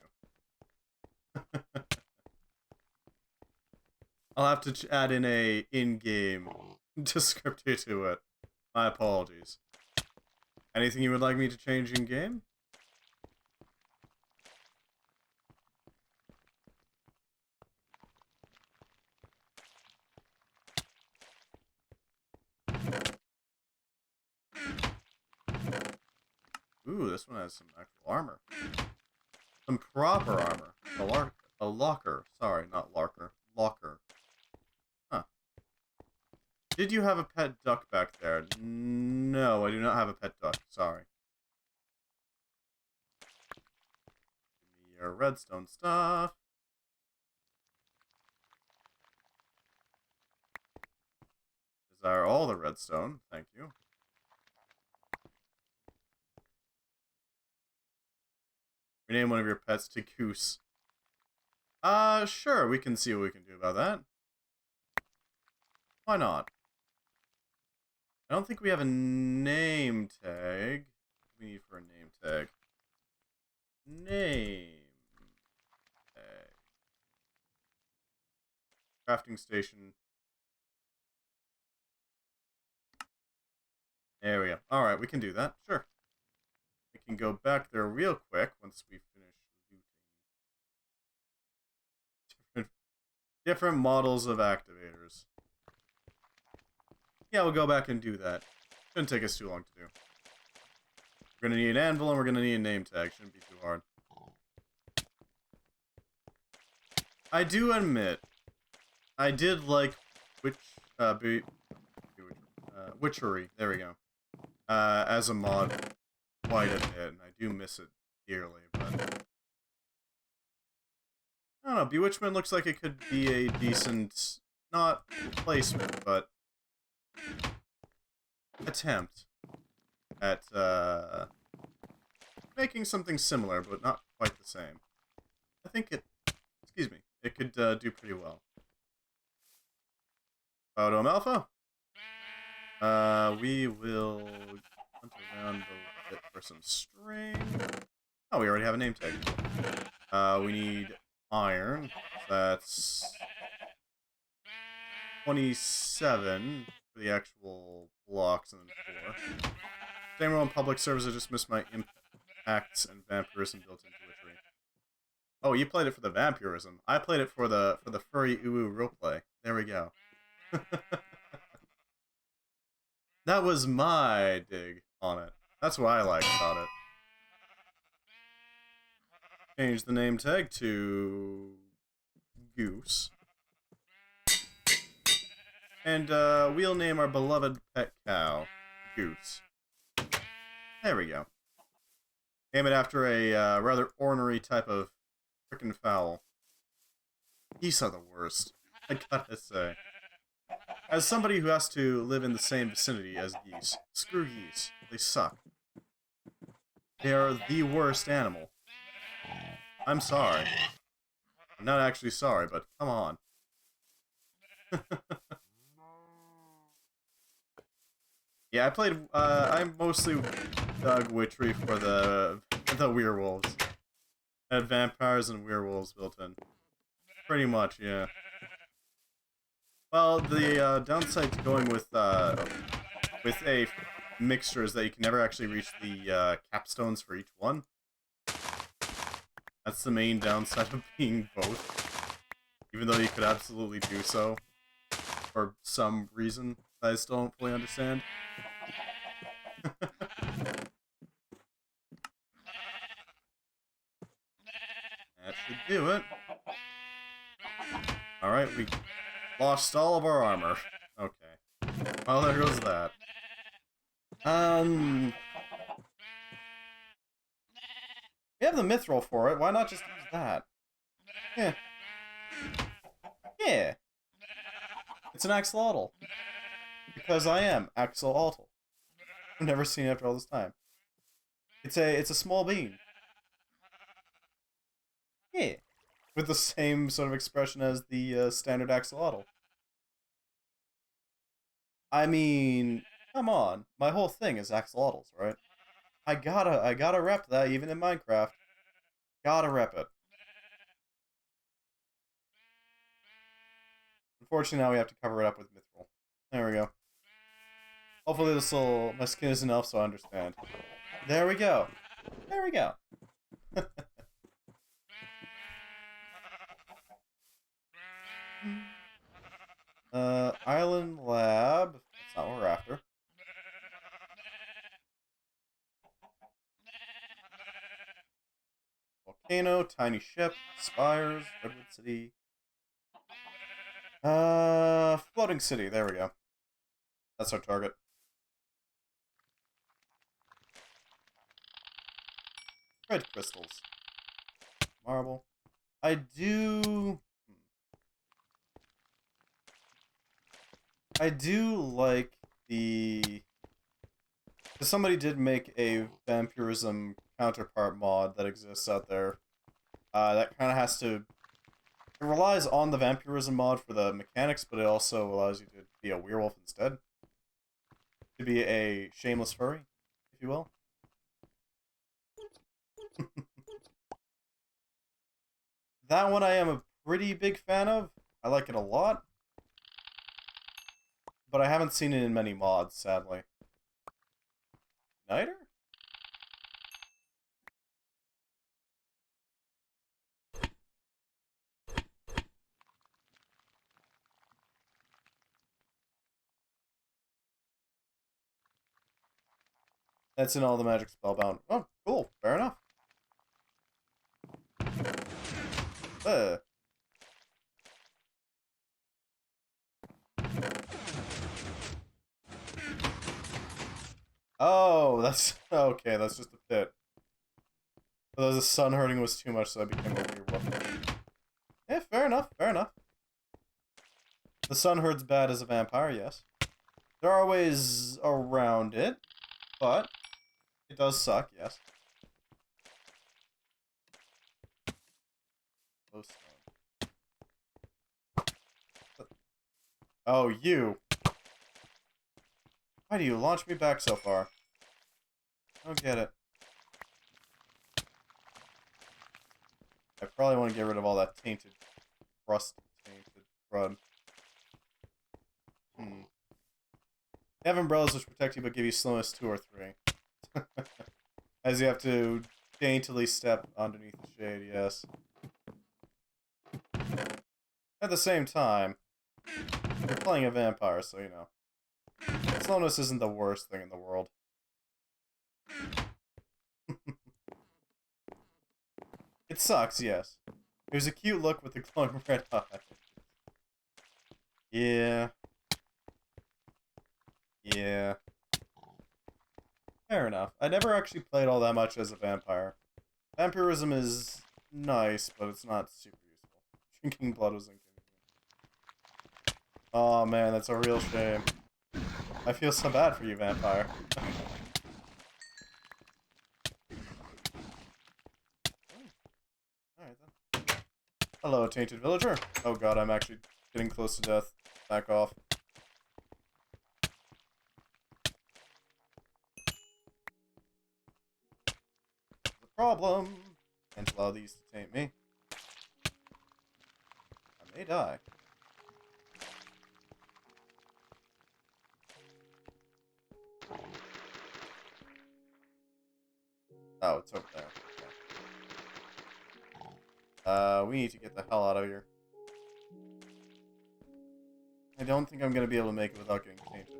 I'll have to add in a in-game descriptor to it. My apologies. Anything you would like me to change in-game? Ooh, this one has some actual armor. Some proper armor. A locker. Sorry, not larker. Locker. Huh. Did you have a pet duck back there? No, I do not have a pet duck. Sorry. Give me your redstone stuff. Desire all the redstone. Thank you. Rename one of your pets to Goose. Sure, we can see what we can do about that. Why not? I don't think we have a name tag. What do we need for a name tag? Name tag. Crafting station. There we go. Alright, we can do that. Sure. We can go back there real quick once we finish looting. Different models of activators. Yeah, we'll go back and do that. Shouldn't take us too long to do. We're gonna need an anvil and we're gonna need a name tag. Shouldn't be too hard. I do admit, I did like witchery. There we go. As a mod, quite a bit, and I do miss it dearly. But I don't know. Bewitchment looks like it could be a decent, not replacement, but attempt at making something similar, but not quite the same. I think it, excuse me, it could do pretty well. Photo Alpha. We will hunt around a bit for some string. Oh, we already have a name tag. We need iron. So that's 27 for the actual blocks and then 4. Same role in public service. I just missed my impacts and vampirism built into witchery. Oh, you played it for the vampirism. I played it for the furry uwu roleplay. There we go. That was my dig on it. That's what I liked about it. Change the name tag to Goose. And we'll name our beloved pet cow Goose. There we go. Name it after a rather ornery type of frickin' fowl. Geese are the worst, I gotta say. As somebody who has to live in the same vicinity as geese, screw geese. They suck. They are the worst animal. I'm sorry. I'm not actually sorry, but come on. Yeah, I played, I mostly dug witchery for the werewolves. Had vampires and werewolves built in. Pretty much, yeah. Well, the downside to going with a mixture is that you can never actually reach the capstones for each one. That's the main downside of being both. Even though you could absolutely do so. For some reason that I still don't fully understand. That should do it. Alright, we lost all of our armor. Okay. Well, there goes that. We have the mithril for it. Why not just use that? Yeah. Yeah. It's an axolotl. Because I am axolotl. I've never seen it after all this time. It's a small bean. Yeah. With the same sort of expression as the standard axolotl. I mean, come on. My whole thing is axolotls, right? I gotta rep that even in Minecraft. Gotta rep it. Unfortunately, now we have to cover it up with mithril. There we go. Hopefully my skin is enough so I understand. There we go. There we go. Island Lab. That's not what we're after. Volcano, tiny ship, spires, Redwood City. Floating city. There we go. That's our target. Red crystals. Marble. I do like the... Somebody did make a vampirism counterpart mod that exists out there. That kind of has to... It relies on the vampirism mod for the mechanics, but it also allows you to be a werewolf instead. To be a shameless furry, if you will. That one I am a pretty big fan of. I like it a lot. But I haven't seen it in many mods, sadly. Niter? That's in all the magic spellbound. Oh, cool. Fair enough. Oh, that's... Okay, that's just a pit. But the sun hurting was too much, so I became a werewolf. Yeah, fair enough, fair enough. The sun herd's bad as a vampire, yes. There are ways around it, but it does suck, yes. Low stone. Oh, you. Why do you launch me back so far? I don't get it. I probably want to get rid of all that tainted, rust-tainted crud. They have umbrellas which protect you but give you slowness 2 or 3. As you have to daintily step underneath the shade, yes. At the same time, you're playing a vampire, so you know. Slowness isn't the worst thing in the world. It sucks, yes. It was a cute look with the glowing red eyes. Yeah. Yeah. Fair enough. I never actually played all that much as a vampire. Vampirism is nice, but it's not super useful. Drinking blood was inconvenient. Oh man, that's a real shame. I feel so bad for you, vampire. Alright then. Hello, tainted villager. Oh god, I'm actually getting close to death. Back off. There's a problem. Can't allow these to taint me. I may die. Oh, it's over there. Okay. We need to get the hell out of here. I don't think I'm gonna be able to make it without getting tainted.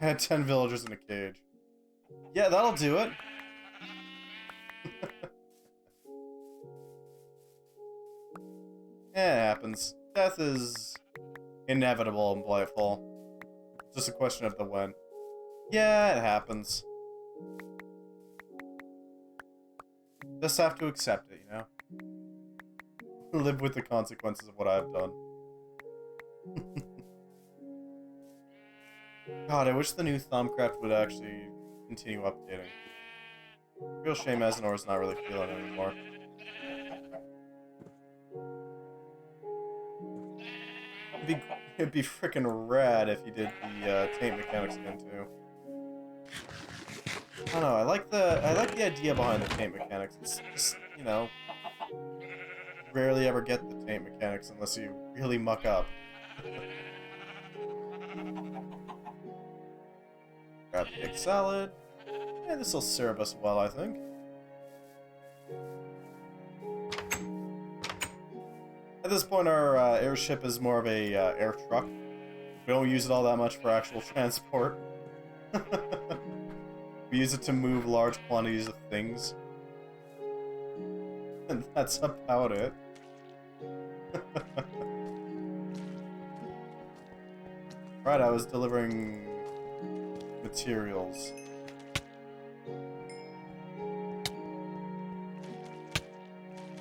I had 10 villagers in a cage. Yeah, that'll do it. Yeah, it happens. Death is inevitable in Blightfall. It's just a question of the when. Yeah, it happens. Just have to accept it, you know? Live with the consequences of what I've done. God, I wish the new Thumbcraft would actually continue updating. Real shame Azenor's not really feeling it anymore. It'd be freaking rad if you did the taint mechanics again too. I don't know. I like the idea behind the taint mechanics. It's just, you know, rarely ever get the taint mechanics unless you really muck up. Grab the egg salad. Yeah, this'll serve us well, I think. At this point, our airship is more of a air truck. We don't use it all that much for actual transport. We use it to move large quantities of things. And that's about it. Right, I was delivering materials.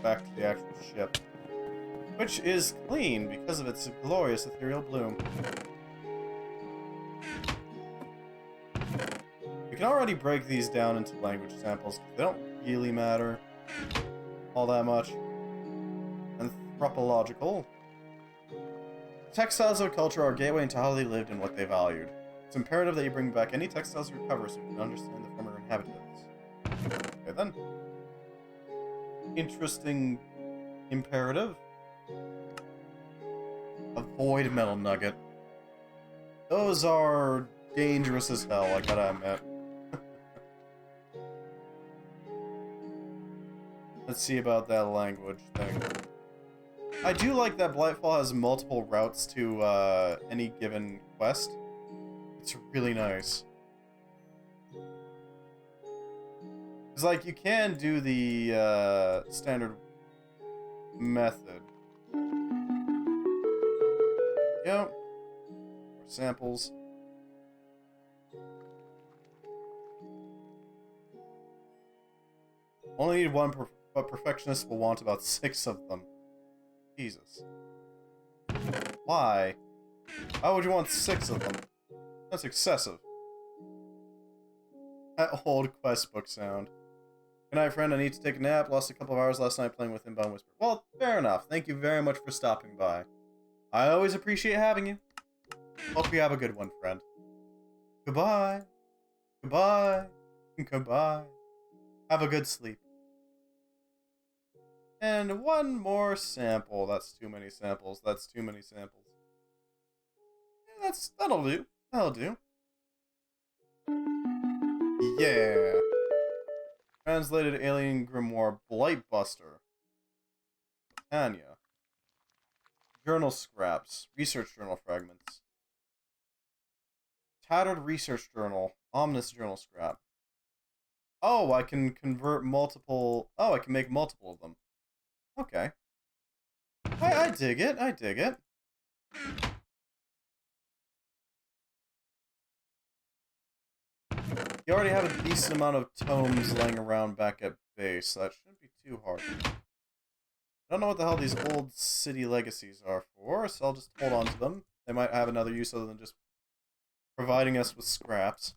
Back to the actual ship. Which is clean because of its glorious ethereal bloom. We can already break these down into language samples. They don't really matter all that much. Anthropological. Textiles of culture are a gateway into how they lived and what they valued. It's imperative that you bring back any textiles you recover so you can understand the former inhabitants. Okay then. Interesting imperative. Avoid metal nugget. Those are dangerous as hell, I gotta admit. Let's see about that language thing. I do like that Blightfall has multiple routes to any given quest. It's really nice. It's like you can do the standard method. Yep. More samples. Only need one per but perfectionists will want about 6 of them. Jesus. Why? Why would you want 6 of them? That's excessive. That old quest book sound. Good night, friend. I need to take a nap. Lost a couple of hours last night playing with Inbound Whisper. Well, fair enough. Thank you very much for stopping by. I always appreciate having you. Hope you have a good one, friend. Goodbye. Goodbye. Goodbye. Have a good sleep. And one more sample. That's too many samples. That's too many samples. Yeah, that'll do. That'll do. Yeah. Translated Alien Grimoire Blightbuster. Tanya. Journal scraps. Research journal fragments. Tattered research journal. Ominous journal scrap. Oh, I can convert multiple... Oh, I can make multiple of them. Okay. I dig it. I dig it. You already have a decent amount of tomes laying around back at base, so that shouldn't be too hard. I don't know what the hell these old city legacies are for, so I'll just hold on to them. They might have another use other than just providing us with scraps.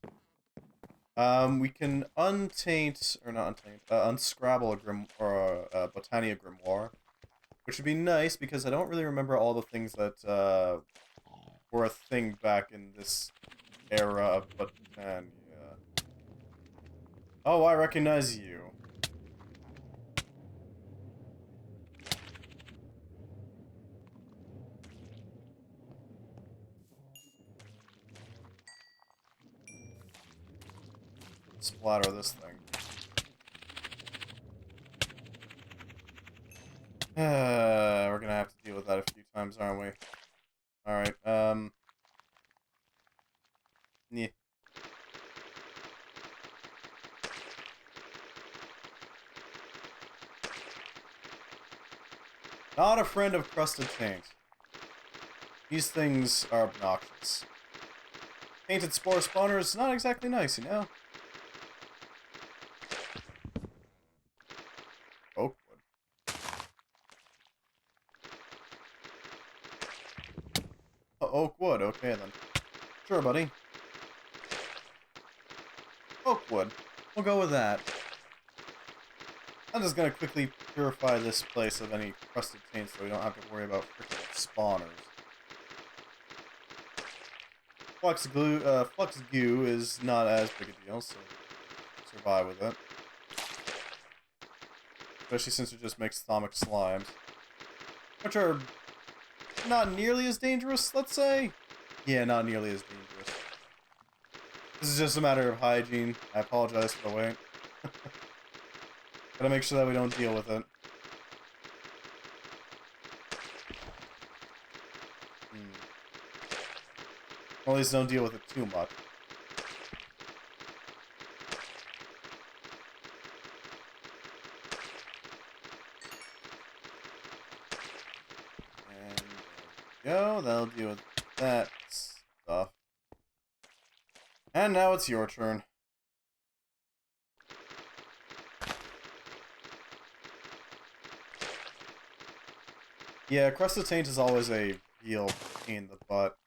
We can untaint, or not untaint, unscrabble a Botania Grimoire, which would be nice because I don't really remember all the things that were a thing back in this era of Botania. Oh, I recognize you. Splatter this thing. We're gonna have to deal with that a few times, aren't we? Alright, yeah. Not a friend of crusted taint. These things are obnoxious. Tainted spore spawners, not exactly nice, you know? Oakwood. Oakwood, okay then. Sure, buddy. Oakwood. We'll go with that. I'm just gonna quickly purify this place of any crusted taint so we don't have to worry about freaking spawners. Flux goo is not as big a deal, so survive with it. Especially since it just makes thaumic slimes. Which are not nearly as dangerous, let's say? Yeah, not nearly as dangerous. This is just a matter of hygiene. I apologize for the wait. Gotta make sure that we don't deal with it. Or at least don't deal with it too much. And there we go. That'll deal with that stuff. And now it's your turn. Yeah, Crusted Taint is always a real pain in the butt.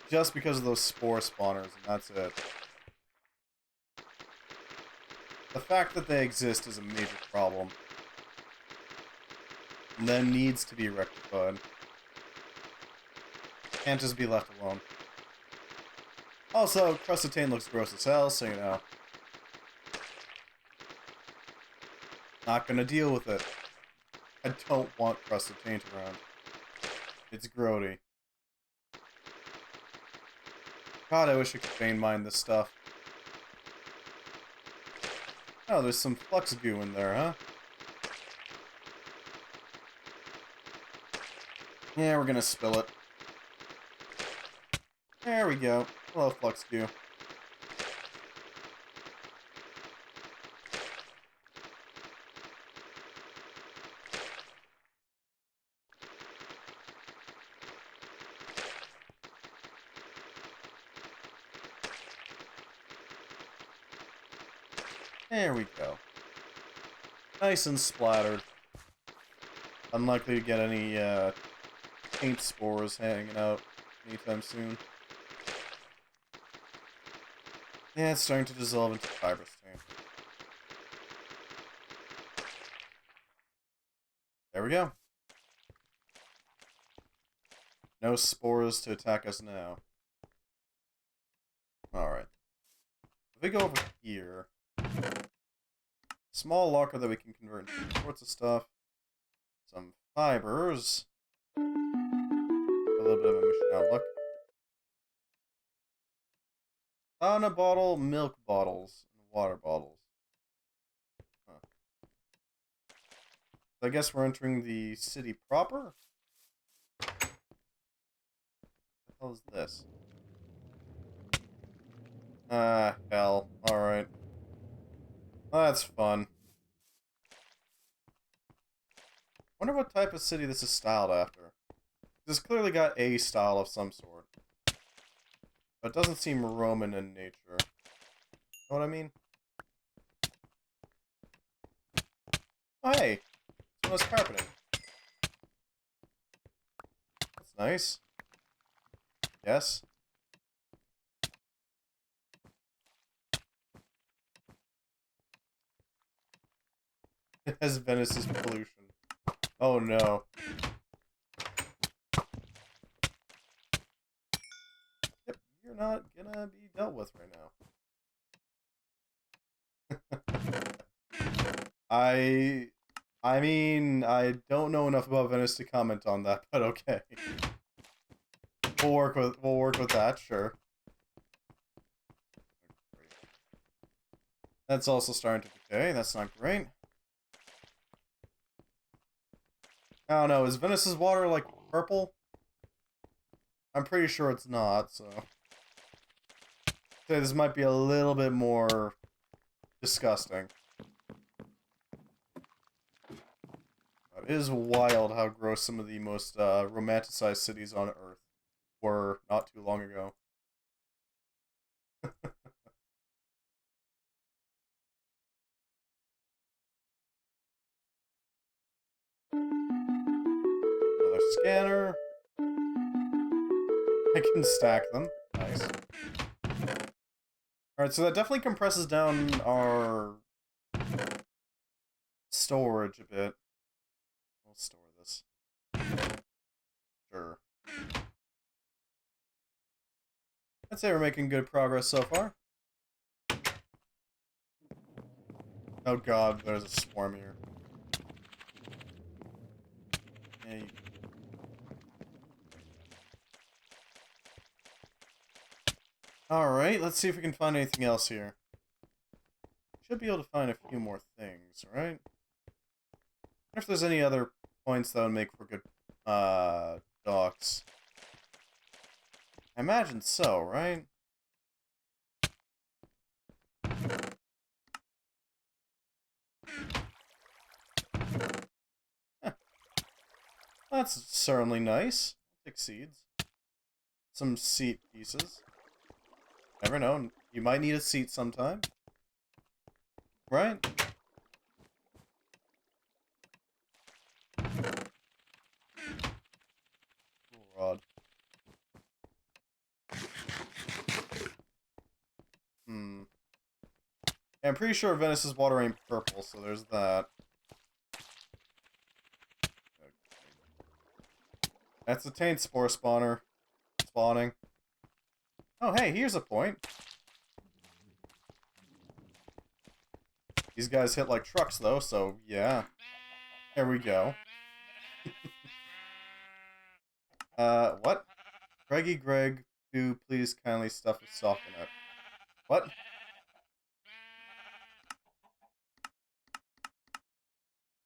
Just because of those spore spawners, and that's it. The fact that they exist is a major problem. And then needs to be rectified. Can't just be left alone. Also, Crusted Taint looks gross as hell, so you know. Not gonna deal with it. I don't want Crusted Taint around. It's grody. God, I wish I could vein mine this stuff. Oh, there's some flux goo in there, huh? Yeah, we're gonna spill it. There we go. Hello, flux goo. There we go. Nice and splattered. Unlikely to get any paint spores hanging out anytime soon. Yeah, it's starting to dissolve into fibrous taint. There we go. No spores to attack us now. Alright. If we go over here, small locker that we can convert into all sorts of stuff. Some fibers. A little bit of a mission outlook. On a bottle, milk bottles, and water bottles. Huh. So I guess we're entering the city proper? What the hell is this? Ah, hell. Alright. Well, that's fun. Wonder what type of city this is styled after. This clearly got a style of some sort. But it doesn't seem Roman in nature. Know what I mean? Oh, hey! Someone's carpeting. That's nice. Yes? It has Venice's pollution. Oh no. Yep, you're not gonna be dealt with right now. I mean, I don't know enough about Venice to comment on that, but okay. We'll work with that, sure. That's also starting to decay. That's not great. I don't know, is Venice's water, like, purple? I'm pretty sure it's not, so... Okay, this might be a little bit more... disgusting. It is wild how gross some of the most, romanticized cities on Earth were not too long ago. Another scanner. I can stack them. Nice. Alright, so that definitely compresses down our storage a bit. We'll store this. Sure. I'd say we're making good progress so far. Oh god, there's a swarm here. Yeah, Alright, let's see if we can find anything else here. Should be able to find a few more things, right? I wonder if there's any other points that would make for good, docks. I imagine so, right? Huh. That's certainly nice. I'll take seeds. Some seat pieces. Never know. You might need a seat sometime. Right? Cool rod. Hmm. Yeah, I'm pretty sure Venice's water ain't purple, so there's that. That's the taint spore spawner. Spawning. Oh, hey, here's a point. These guys hit like trucks, though, so yeah. There we go. What? Greggy Greg, do please kindly stuff a sock in it. What?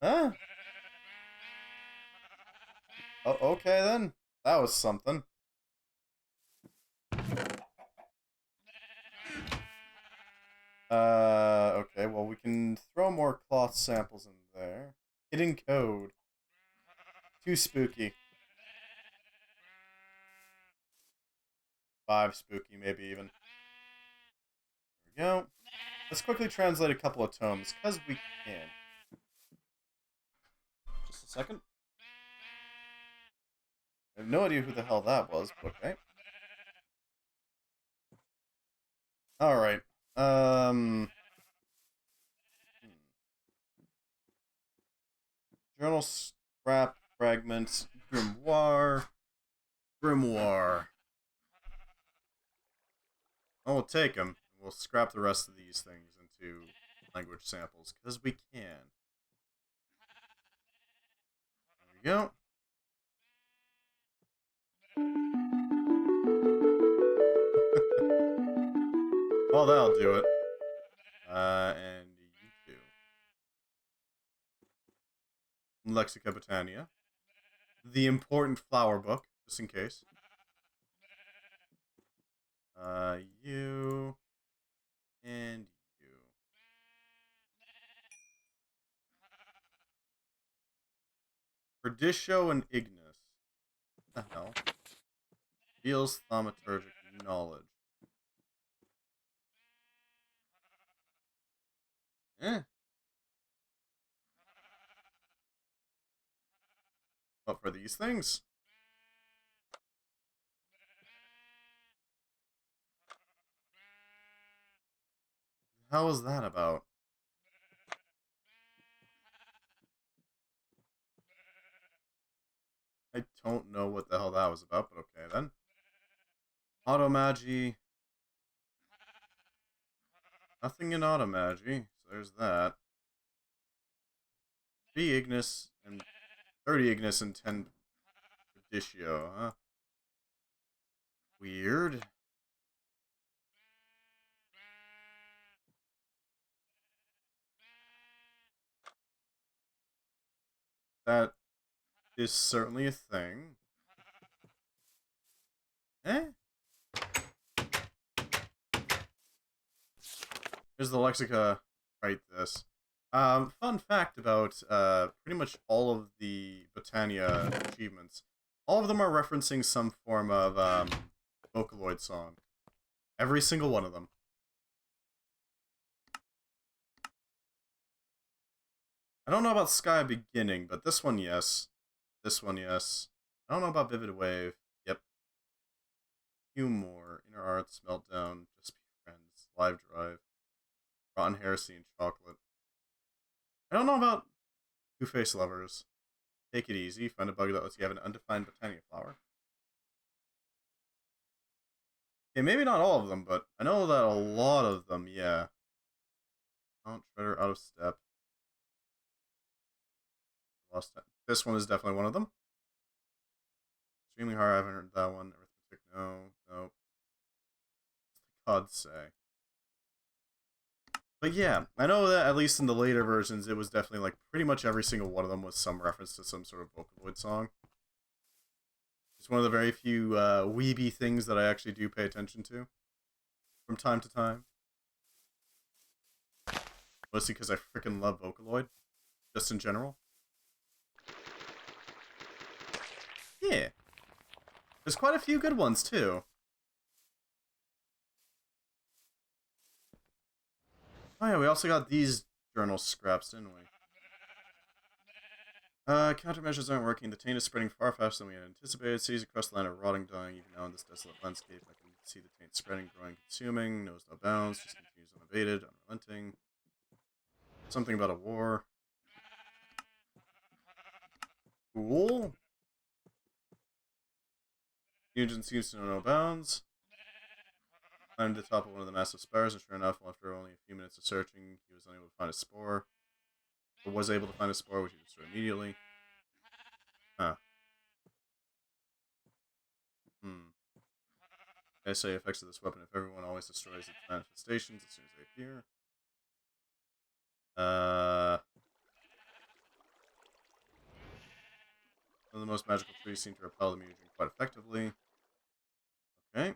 Huh? Oh, okay then. That was something. Okay, well, we can throw more cloth samples in there. Hidden code. Too spooky. 5 spooky, maybe even. There we go. Let's quickly translate a couple of tomes, because we can. a second. I have no idea who the hell that was, but okay. Alright. Journal scrap fragments. Grimoire. Grimoire. Oh, we'll take them. We'll scrap the rest of these things into language samples, because we can. There we go. Well, that'll do it. And you too. Lexica Botania. The important flower book, just in case. You. And you. Perditio and Ignis. What the hell? Feels thaumaturgic knowledge. Eh. What for these things? How was that about? I don't know what the hell that was about, but okay then. Automagi. Nothing in Automagi, so there's that. 3 Ignis and 30 Ignis and 10 Perditio, huh? Weird. That is certainly a thing. Eh? Here's the Lexica. Write this. Fun fact about pretty much all of the Botania achievements. All of them are referencing some form of Vocaloid song. Every single one of them. I don't know about Sky Beginning, but this one, yes. This one, yes. I don't know about Vivid Wave. Yep. Humor, Inner Arts, Meltdown, Just Be Friends, Live Drive, Rotten Heresy, and Chocolate. I don't know about Two-Face Lovers. Take it easy. Find a bug that lets you have an undefined Botania flower. Okay, maybe not all of them, but I know that a lot of them, yeah. Mount Shredder out of step. Lost time. This one is definitely one of them. Extremely hard, I haven't heard that one. Arithmetic, no. Nope. What's the gods say? But yeah, I know that at least in the later versions, it was definitely like pretty much every single one of them was some reference to some sort of Vocaloid song. It's one of the very few weeby things that I actually do pay attention to from time to time. Mostly because I freaking love Vocaloid, just in general. Yeah. There's quite a few good ones, too. Oh yeah, we also got these journal scraps, didn't we? Countermeasures aren't working. The taint is spreading far faster than we had anticipated. Cities across the land are rotting, dying. Even now in this desolate landscape, I can see the taint spreading, growing, consuming. Knows no bounds. Just continues unabated, unrelenting. Something about a war. Cool. Nugent seems to know no bounds. Climbed to the top of one of the massive spires, and sure enough, after only a few minutes of searching, he was unable to find a spore. Or was able to find a spore, which he destroyed immediately. Huh. I say effects of this weapon if everyone always destroys its manifestations as soon as they appear. Some of the most magical trees seem to repel the mutagen quite effectively. Okay.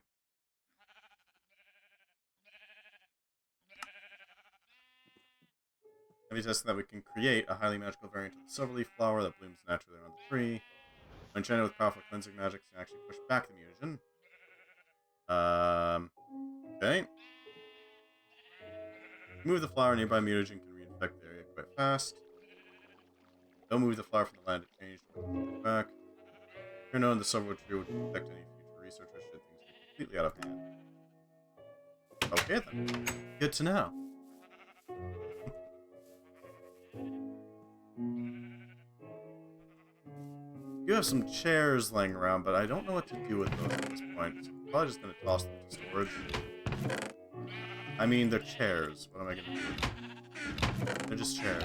Heavy testing that we can create a highly magical variant of the silverleaf flower that blooms naturally around the tree. When enchanted with powerful cleansing magic, can actually push back the mutagen. Okay. Move the flower, nearby mutagen can reinfect the area quite fast. Don't move the flower from the land. It changed. Back. You're known the silverwood tree would protect any future researchers should things get completely out of hand. Okay then. Good to know. You have some chairs laying around, but I don't know what to do with those at this point. So I'm probably just going to toss them to storage. I mean, they're chairs. What am I going to do with them? They're just chairs.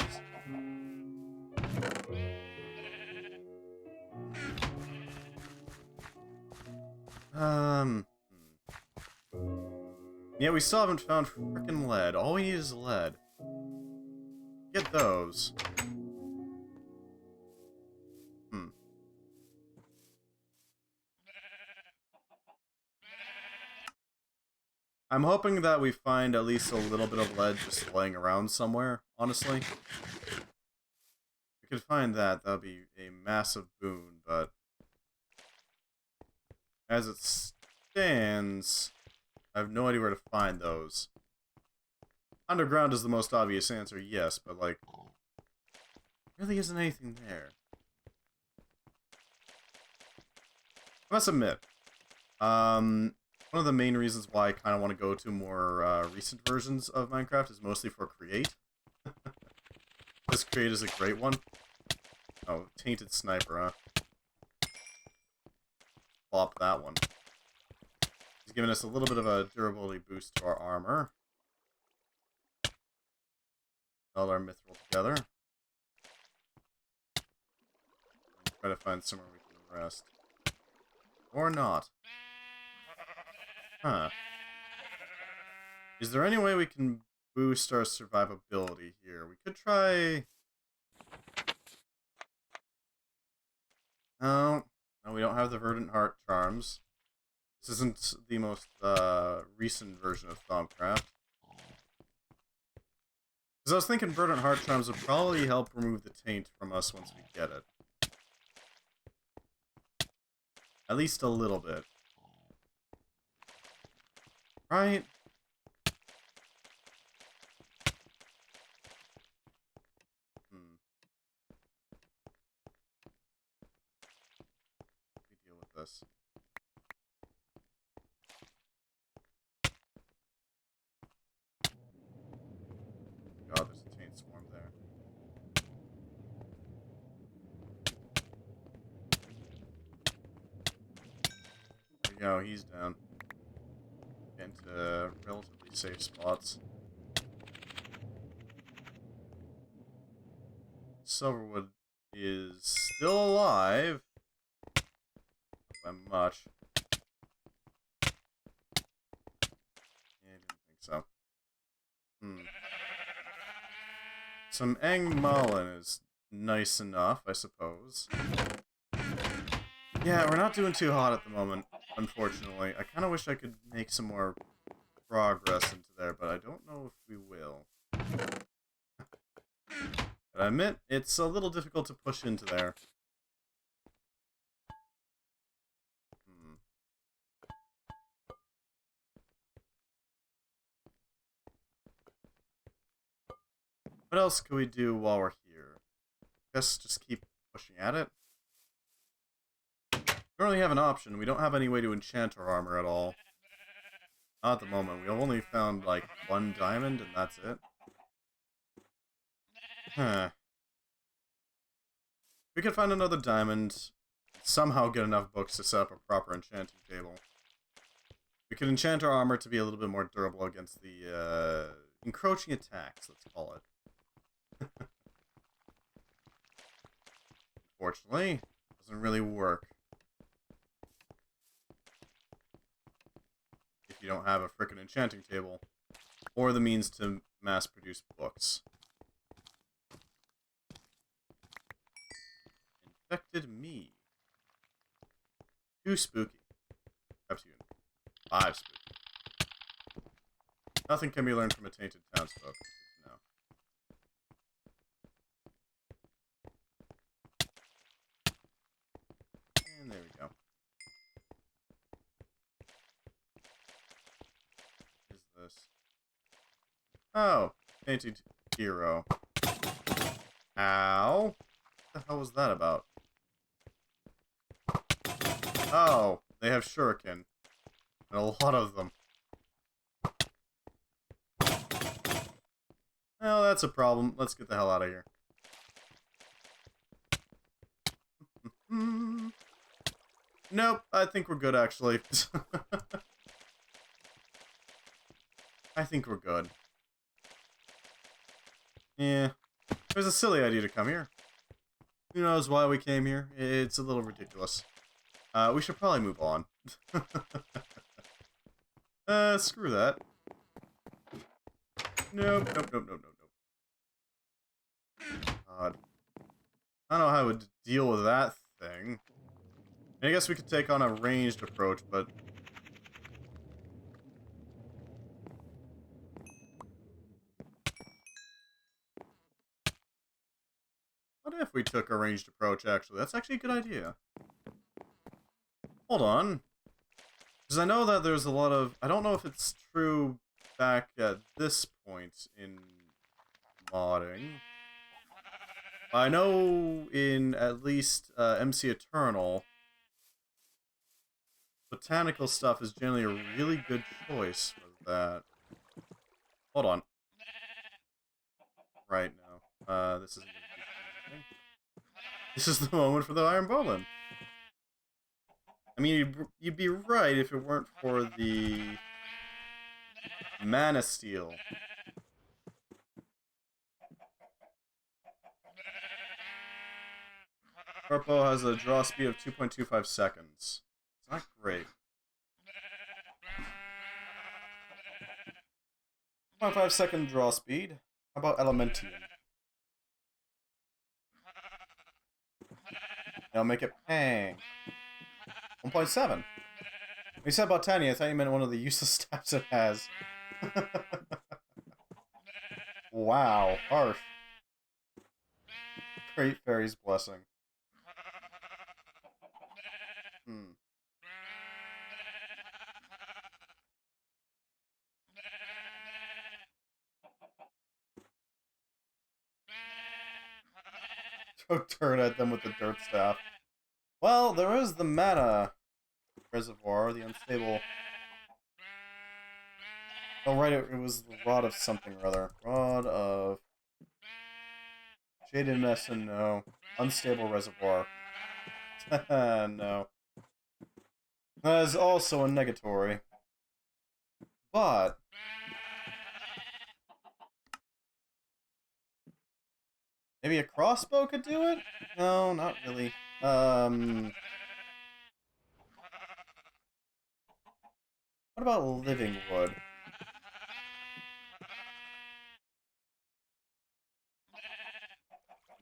Yeah, we still haven't found frickin' lead. All we need is lead. Get those. I'm hoping that we find at least a little bit of lead just laying around somewhere, honestly. If we could find that, that would be a massive boon, but as it stands, I have no idea where to find those. Underground is the most obvious answer, yes, but like, really isn't anything there. I must admit, one of the main reasons why I kind of want to go to more recent versions of Minecraft is mostly for Create. This Create is a great one. Oh, Tainted Sniper, huh? Flop that one. He's giving us a little bit of a durability boost to our armor. All our mithril together. And try to find somewhere we can rest. Or not. Huh. Is there any way we can boost our survivability here? We could try... No, we don't have the Verdant Heart Charms. This isn't the most recent version of Thaumcraft. Because I was thinking Verdant Heart Charms would probably help remove the taint from us once we get it. At least a little bit. Right? We deal with this. God, there's a taint swarm there. There we go, he's down. Into relatively safe spots. Silverwood is still alive. Not by much. Yeah, I didn't think so. Some Angmalin is nice enough, I suppose. Yeah, we're not doing too hot at the moment, unfortunately. I kind of wish I could make some more progress into there, but I don't know if we will. But I admit, it's a little difficult to push into there. What else can we do while we're here? Guess just keep pushing at it. We don't really have an option. We don't have any way to enchant our armor at all. Not at the moment. We've only found, like, 1 diamond, and that's it. Huh. We could find another diamond, somehow get enough books to set up a proper enchanting table. We could enchant our armor to be a little bit more durable against the, encroaching attacks, let's call it. Unfortunately, doesn't really work. If you don't have a frickin' enchanting table, or the means to mass-produce books. Infected me. 2 spooky. Perhaps even 5 spooky. Nothing can be learned from a tainted townsfolk. No. And there we go. What is this? Oh, tainted hero. Ow. the hell was that about? Oh, they have shuriken. And a lot of them. Well, that's a problem. Let's get the hell out of here. Nope, I think we're good, actually. I think we're good. Yeah. It was a silly idea to come here. Who knows why we came here? It's a little ridiculous. We should probably move on. Screw that. Nope, nope, nope, nope, nope, nope. God. I don't know how I would deal with that thing. I guess we could take on a ranged approach, but... What if we took a ranged approach, actually? That's actually a good idea. Hold on. Because I know that there's a lot of... I don't know if it's true back at this point in modding. I know in at least MC Eternal, botanical stuff is generally a really good choice for that. Hold on. Right now. This isn't going to do anything. This is the moment for the Iron Golem. I mean, you'd be right if it weren't for the Mana Steel. Purple has a draw speed of 2.25 seconds. It's not great. 2.5 second draw speed. How about Elementium? Now make it pang. 1.7. When you said Botania, I thought you meant one of the useless stats it has. Wow, harsh. Great Fairy's Blessing. Throw dirt at them with the dirt staff. Well, there is the mana reservoir, the unstable... Oh, right, it was the Rod of something or other. Rod of... Jaded Messin, no. Unstable reservoir. No. That is also a negatory. But... maybe a crossbow could do it? No, not really. What about living wood?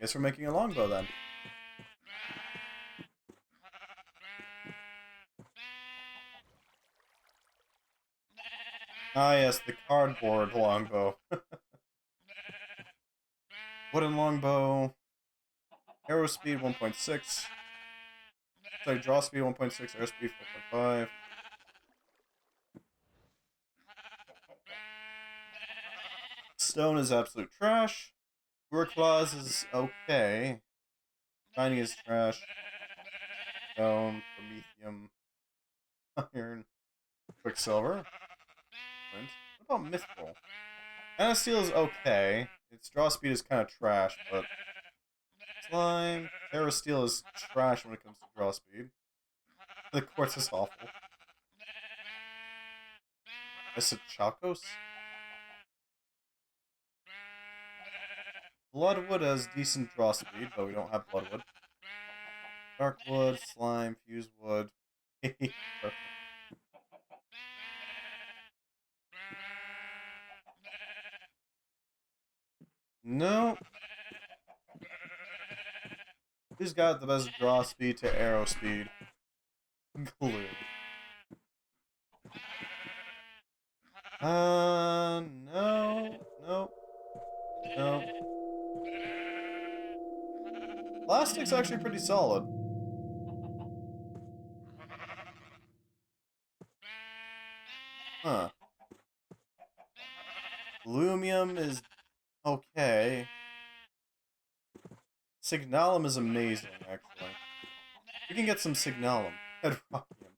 Guess we're making a longbow then. Ah yes, the cardboard longbow. Wooden longbow. Arrow speed 1.6. Sorry, draw speed 1.6, air speed 4.5. Stone is absolute trash. Work claws is okay. Shiny is trash. Stone, promethium, iron, quicksilver. Flint. What about mithril? Mana steel is okay. Its draw speed is kind of trash, but slime, Terra steel is trash when it comes to draw speed. The quartz is awful. Chakos? Bloodwood has decent draw speed, but we don't have bloodwood. Darkwood, slime, fused wood. No. Who's got the best draw speed to arrow speed? Glue. No. Nope. Nope. Plastic's actually pretty solid. Huh. Aluminum is okay. Signalum is amazing, actually. We can get some Signalum. Hedropium.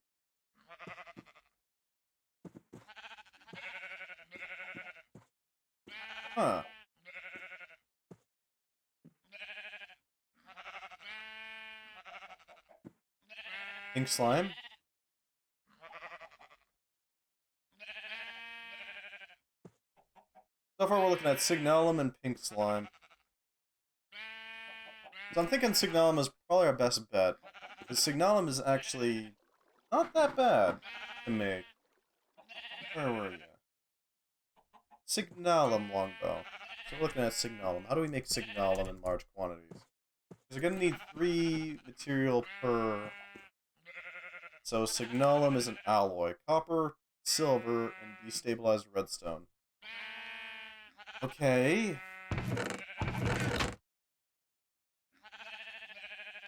Huh. Pink slime? So far we're looking at Signalum and pink slime. So I'm thinking Signalum is probably our best bet. Because Signalum is actually not that bad to make. Where were you? Signalum longbow. So we're looking at Signalum. How do we make Signalum in large quantities? Because we're going to need 3 material per... So Signalum is an alloy. Copper, silver, and destabilized redstone. Okay.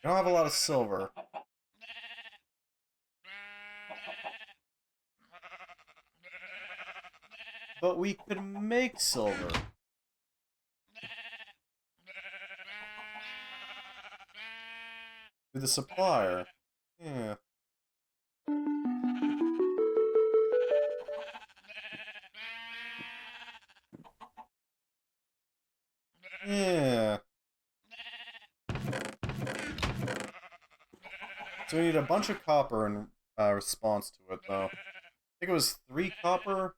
I don't have a lot of silver. But we could make silver. With the supplier. Yeah. Yeah. So we need a bunch of copper in response to it, though. I think it was 3 copper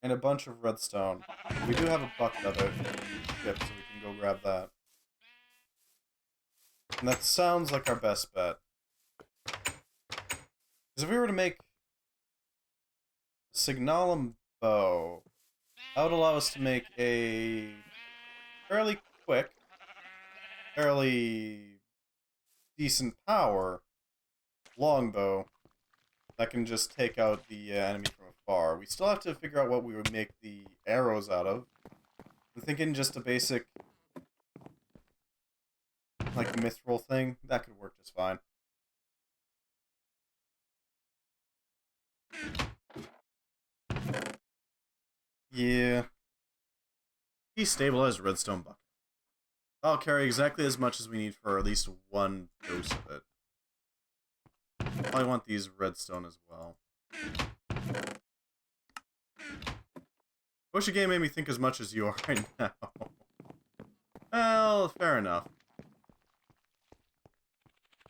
and a bunch of redstone. We do have a bucket of it in the ship, so we can go grab that. And that sounds like our best bet. Because if we were to make a Signalum bow, that would allow us to make a fairly quick, fairly decent power longbow that can just take out the enemy from afar. We still have to figure out what we would make the arrows out of. I'm thinking just a basic, like, mithril thing. That could work just fine. Yeah. Destabilized redstone bucket. I'll carry exactly as much as we need for at least 1 dose of it. I want these redstone as well. Wish the game made me think as much as you are right now. Well, fair enough.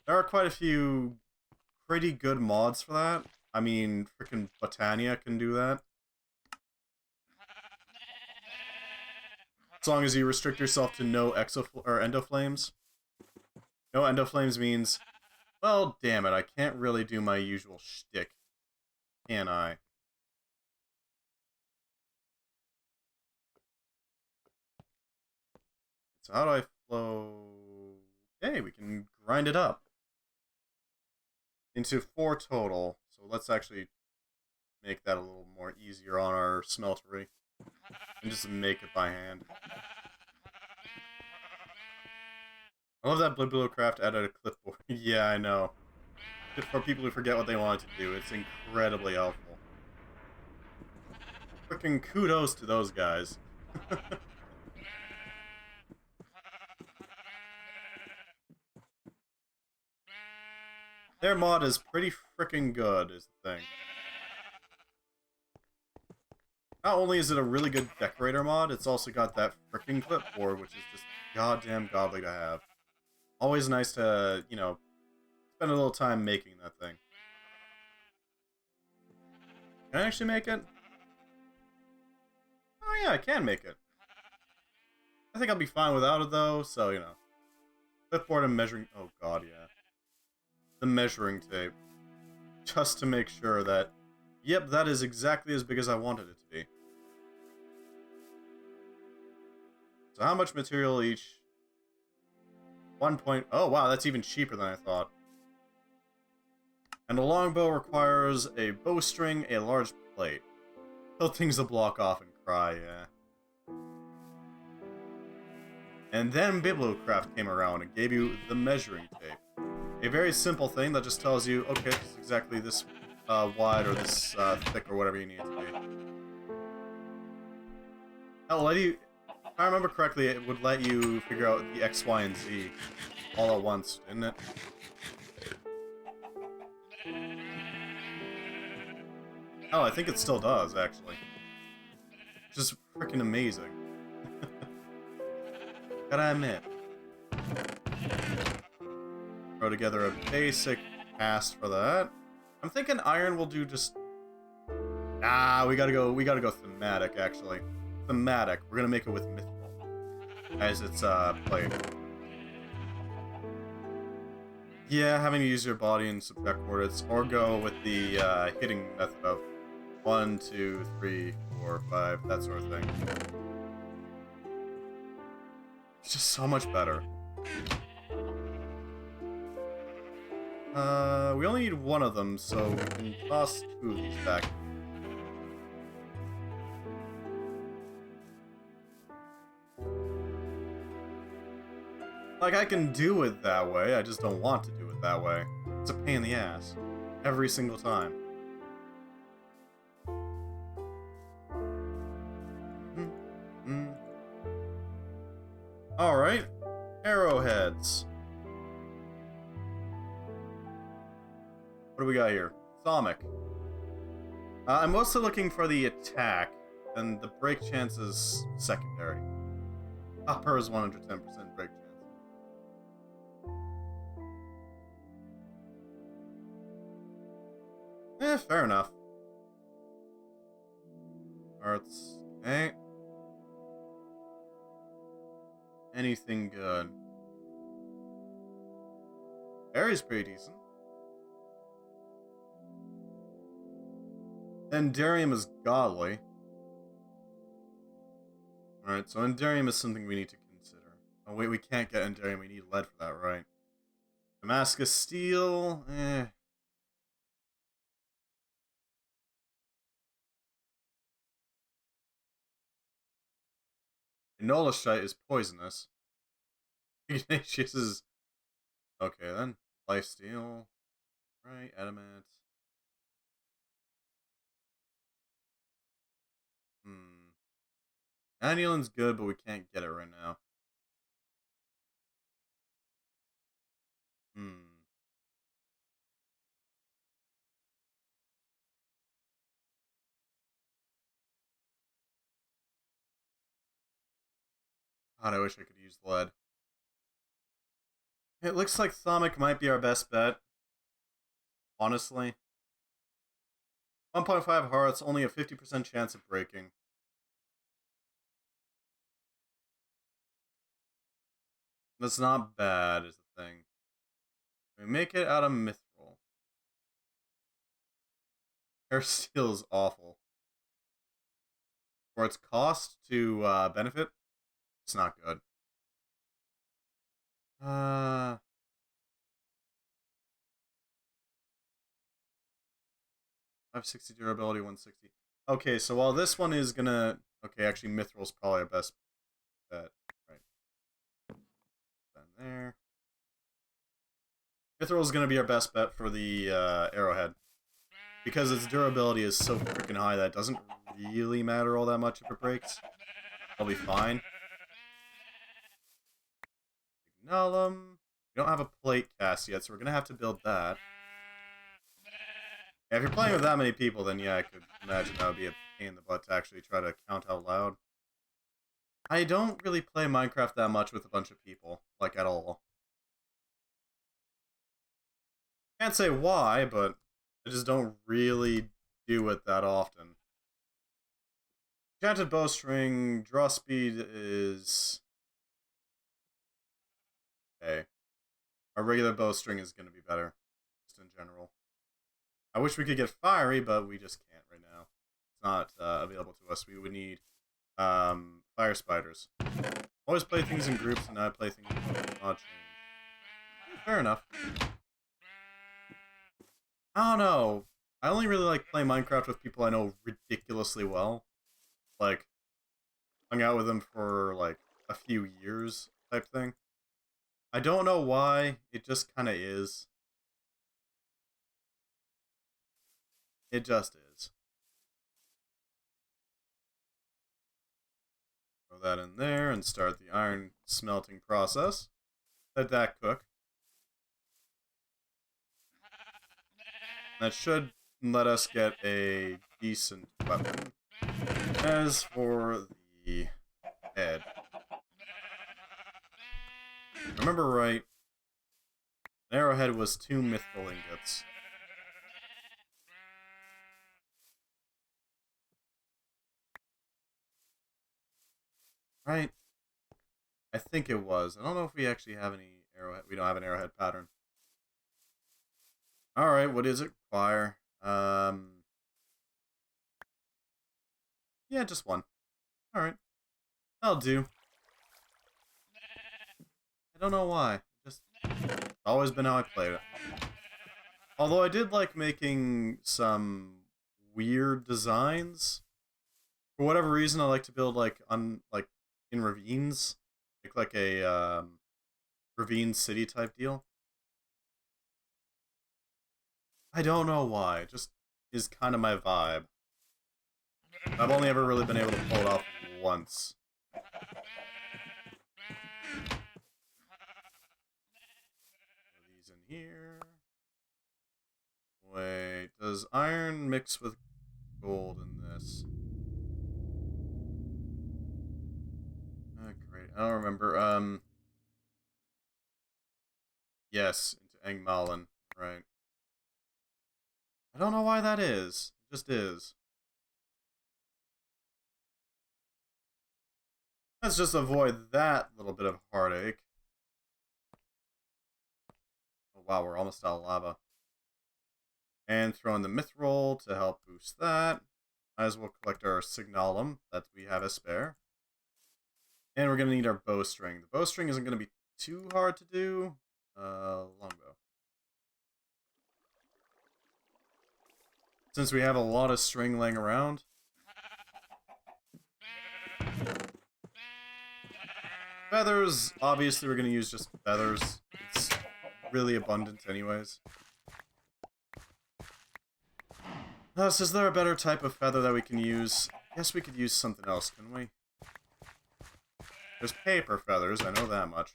There are quite a few pretty good mods for that. I mean, frickin' Botania can do that. As long as you restrict yourself to no endoflames. No endoflames means, well, damn it, I can't really do my usual shtick, can I? So how do I flow? Okay, we can grind it up into 4 total. So let's actually make that a little more easier on our smeltery. And just make it by hand. I love that Bibliocraft added a clipboard. Yeah, I know. For people who forget what they wanted to do, it's incredibly helpful. Freaking kudos to those guys. Their mod is pretty freaking good, is the thing. Not only is it a really good decorator mod, it's also got that freaking clipboard, which is just goddamn godly to have. Always nice to, you know, spend a little time making that thing. Can I actually make it? Oh yeah, I can make it. I think I'll be fine without it though, so, you know. Clipboard and measuring... Oh god, yeah. The measuring tape. Just to make sure that... Yep, that is exactly as big as I wanted it to be. So how much material each? 1 point... Oh wow, that's even cheaper than I thought. And a longbow requires a bowstring, a large plate. Kill things to block off and cry, yeah. And then Bibliocraft came around and gave you the measuring tape. A very simple thing that just tells you, okay, it's exactly this wide or this thick or whatever you need it to be. Hell, If I remember correctly, it would let you figure out the X, Y, and Z all at once, didn't it? Oh, I think it still does, actually. Which is freaking amazing. Gotta admit. Throw together a basic cast for that. I'm thinking iron will do just... Ah, we gotta go thematic, actually. Thematic. We're gonna make it with mythical as its play. Yeah, having to use your body and subtract coordinates, or go with the hitting method of 1, 2, 3, 4, 5, that sort of thing. It's just so much better. We only need one of them, so we can toss 2 of these back. Like, I can do it that way, I just don't want to do it that way. It's a pain in the ass. Every single time. Alright. Arrowheads. What do we got here? Thaumic. I'm mostly looking for the attack, and the break chance is secondary. Upper is 110% break chance. Fair enough. Arts. Okay. Anything good? Berry's pretty decent. Enderium is godly. Alright, so Enderium is something we need to consider. Oh wait, we can't get Enderium, we need lead for that, right? Damascus Steel, eh. Enolashite is poisonous. Ignatius is... Okay then. Lifesteal. Right, Adamant. Annulin's good, but we can't get it right now. God, I wish I could use lead. It looks like Thaumic might be our best bet. Honestly. 1.5 hearts, only a 50% chance of breaking. That's not bad, is the thing. We make it out of mithril. Air Steel is awful. For its cost to benefit, it's not good. 560 durability, 160. Okay, so while this one is gonna... Okay, actually Mithril's probably our best bet. Right. Then there. Mithril's gonna be our best bet for the arrowhead. Because its durability is so freaking high that it doesn't really matter all that much if it breaks. I'll be fine. Ignalum. We don't have a plate cast yet, so we're gonna have to build that. Yeah, if you're playing with that many people, then yeah, I could imagine that would be a pain in the butt to actually try to count out loud. I don't really play Minecraft that much with a bunch of people, like at all. Can't say why, but I just don't really do it that often. Enchanted Bowstring, draw speed is... Okay. Our regular bowstring is going to be better, just in general. I wish we could get fiery, but we just can't right now. It's not available to us. We would need fire spiders. Always play things in groups, and now I play things in odd chains. Fair enough. I don't know. I only really like playing Minecraft with people I know ridiculously well. Like, hung out with them for, like, a few years type thing. I don't know why, it just kind of is. It just is. Throw that in there and start the iron smelting process. Let that cook. That should let us get a decent weapon. As for the head, remember right, an arrowhead was 2 mithril ingots. Right? I think it was. I don't know if we actually have any arrowhead. We don't have an arrowhead pattern. Alright, what is it? Fire. Yeah, just one. Alright. That'll do. I don't know why. Just always been how I played it. Although I did like making some weird designs. For whatever reason, I like to build like in ravines, like a ravine city type deal. I don't know why. It just is kind of my vibe. I've only ever really been able to pull it off once. Throw these in here. Wait, does iron mix with gold in this? Oh, great. I don't remember. Yes, into Engmalen. Right. I don't know why that is. It just is. Let's just avoid that little bit of heartache. Oh wow, we're almost out of lava. And throw in the mithril to help boost that. Might as well collect our signalum that we have as spare. And we're going to need our bowstring. The bowstring isn't going to be too hard to do. Longbow. Since we have a lot of string laying around. Feathers, obviously we're going to use just feathers. It's really abundant anyways. So is there a better type of feather that we can use? I guess we could use something else, couldn't we? There's paper feathers, I know that much.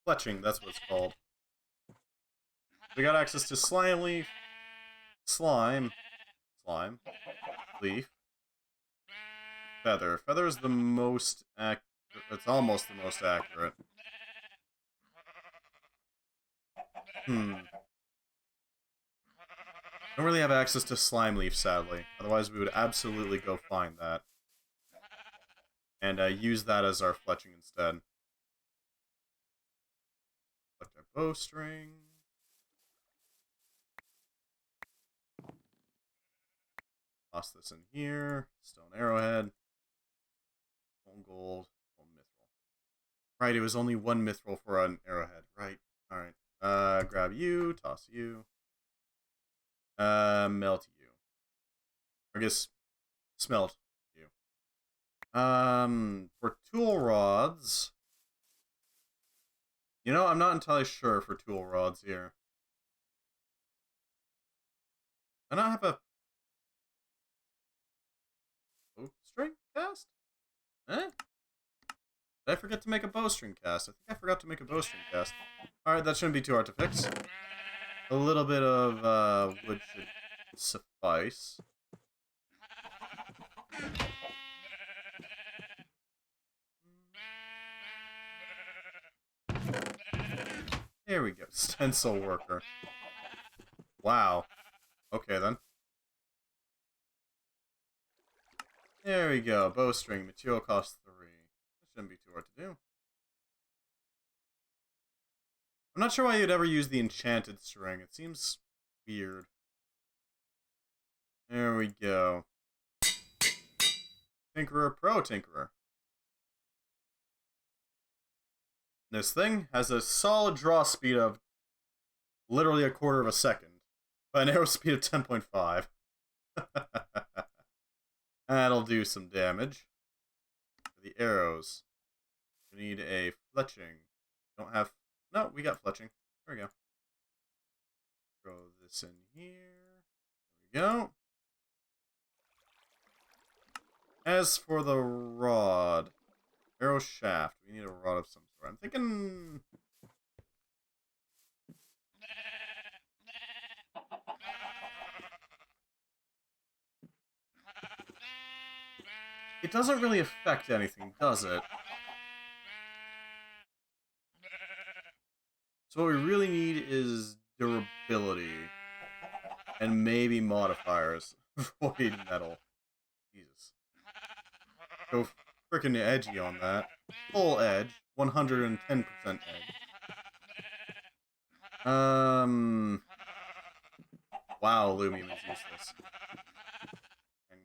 Fletching, that's what it's called. We got access to slime leaf, slime, leaf, feather. Feather is the most it's almost the most accurate. Don't really have access to slime leaf, sadly. Otherwise, we would absolutely go find that. And use that as our fletching instead. Collect our bowstring. Toss this in here. Stone arrowhead. One gold. One mithril. Right, it was only 1 mithril for an arrowhead. Right. Alright. Grab you. Toss you. Melt you. I guess smelt you. For tool rods. You know, I'm not entirely sure for tool rods here. I don't have a bowstring cast? Eh? Did I forget to make a bowstring cast? I think I forgot to make a bowstring cast. Alright, that shouldn't be too hard to fix. A little bit of wood should suffice. There we go. Stencil worker. Wow. Okay then. There we go. Bowstring. Material cost 3. That shouldn't be too hard to do. I'm not sure why you'd ever use the enchanted string. It seems weird. There we go. Tinkerer Pro Tinkerer. This thing has a solid draw speed of literally a quarter of a second, but an arrow speed of 10.5. That'll do some damage. For the arrows, we need a fletching. Don't have... No, we got fletching. There we go. Throw this in here. There we go. As for the rod, arrow shaft, we need a rod of some sort. I'm thinking... It doesn't really affect anything, does it? So what we really need is durability. And maybe modifiers. Void metal. Jesus. Go freaking edgy on that. Full edge. 110% edge. Wow, Lumium is useless.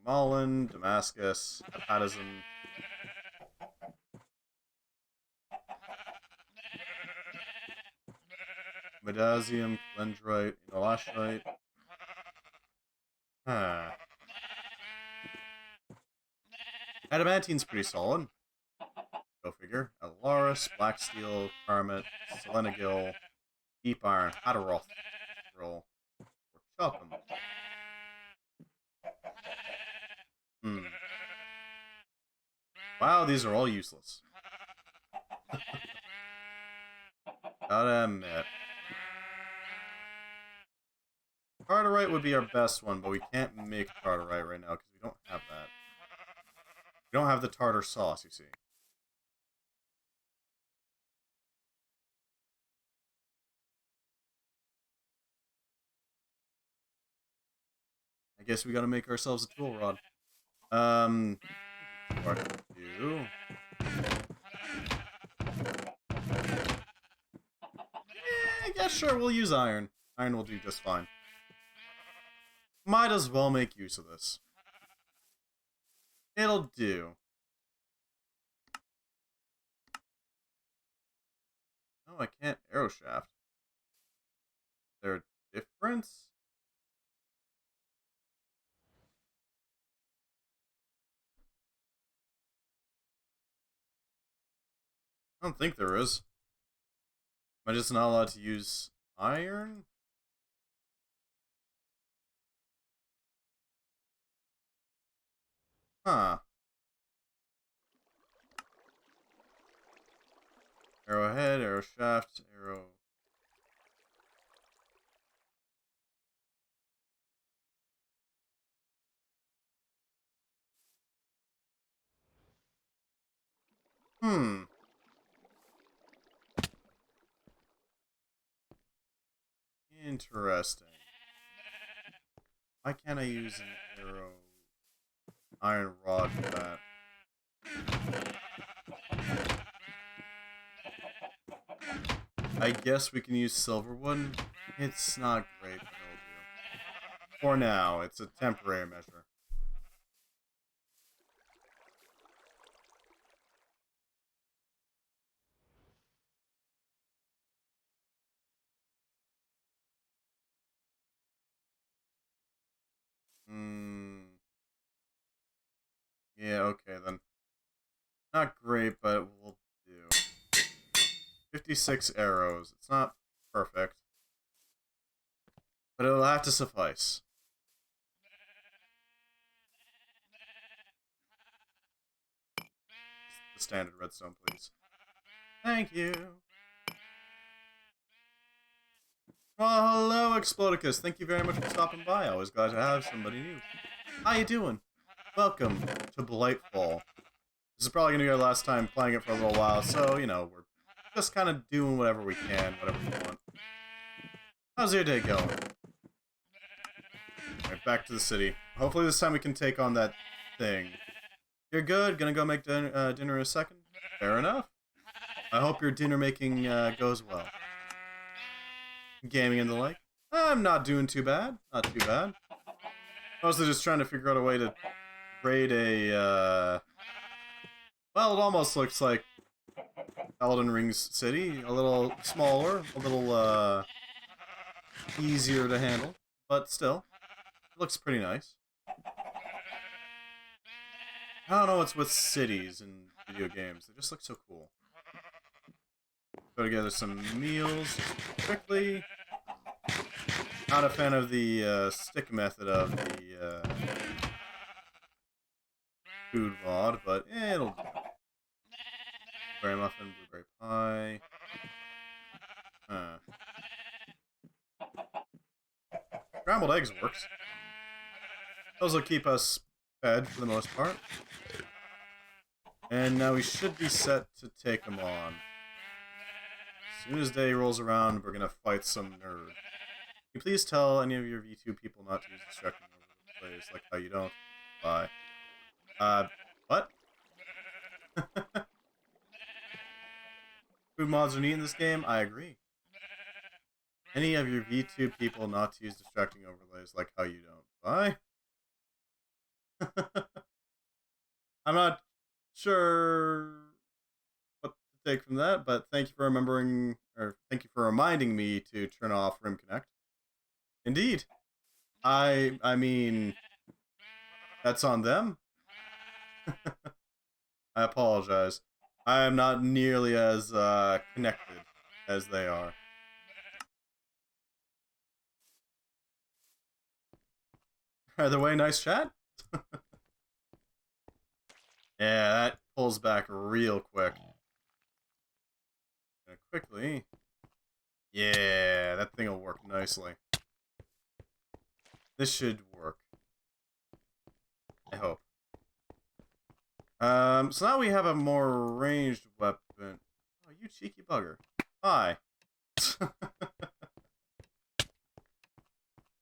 Malin, Damascus, Patterson. Medasium, Calendrite, Inolashite. Huh. Adamantine's pretty solid. Go figure. Alaris, Black Steel, Karmet, Selenagil, Deep Iron, Hadaroth, Roll, or Chopham. Wow, these are all useless. Gotta admit. Tartarite would be our best one, but we can't make Tartarite right now because we don't have that. We don't have the tartar sauce, you see. I guess we gotta make ourselves a tool rod. What to do? Yeah, sure, we'll use iron. Iron will do just fine. Might as well make use of this. It'll do. No, I can't arrow shaft. Is there a difference? I don't think there is. Am I just not allowed to use iron? Huh. Arrowhead, arrow shaft, arrow... Interesting. Why can't I use an arrow... iron rod for that? I guess we can use silverwood. It's not great, but it'll do. For now, it's a temporary measure. Yeah, okay then. Not great, but we'll do. 56 arrows. It's not perfect. But it'll have to suffice. The standard redstone, please. Thank you. Well, hello, Explodicus. Thank you very much for stopping by. Always glad to have somebody new. How you doing? Welcome to Blightfall. This is probably going to be our last time playing it for a little while, so, you know, we're just kind of doing whatever we can, whatever we want. How's your day going? Alright, back to the city. Hopefully this time we can take on that thing. You're good? Gonna go make dinner in a second? Fair enough. I hope your dinner making goes well. Gaming and the like? I'm not doing too bad. Not too bad. Mostly just trying to figure out a way to raid a, well, it almost looks like Elden Ring's city. A little smaller, a little, easier to handle. But still, it looks pretty nice. I don't know what's with cities in video games. They just look so cool. Put together some meals quickly. Not a fan of the stick method of the food mod, but it'll do. Blueberry muffin, blueberry pie. Scrambled eggs works. Those will keep us fed for the most part. And now we should be set to take them on. As soon as day rolls around, we're gonna fight some nerd. Can you please tell any of your V2 people not to use distracting over the place, like how you don't? Bye. What? Food mods are neat in this game? I agree. Any of your V2 people not to use distracting overlays, like how you don't. Bye. I'm not sure what to take from that, but thank you for remembering, or thank you for reminding me to turn off Rim Connect. Indeed. I mean, that's on them. I apologize. I am not nearly as connected as they are. Either way, nice chat. Yeah, that pulls back real quick. Quickly. Yeah, that thing will work nicely. This should work. I hope. So now we have a more ranged weapon. Oh, you cheeky bugger. Hi.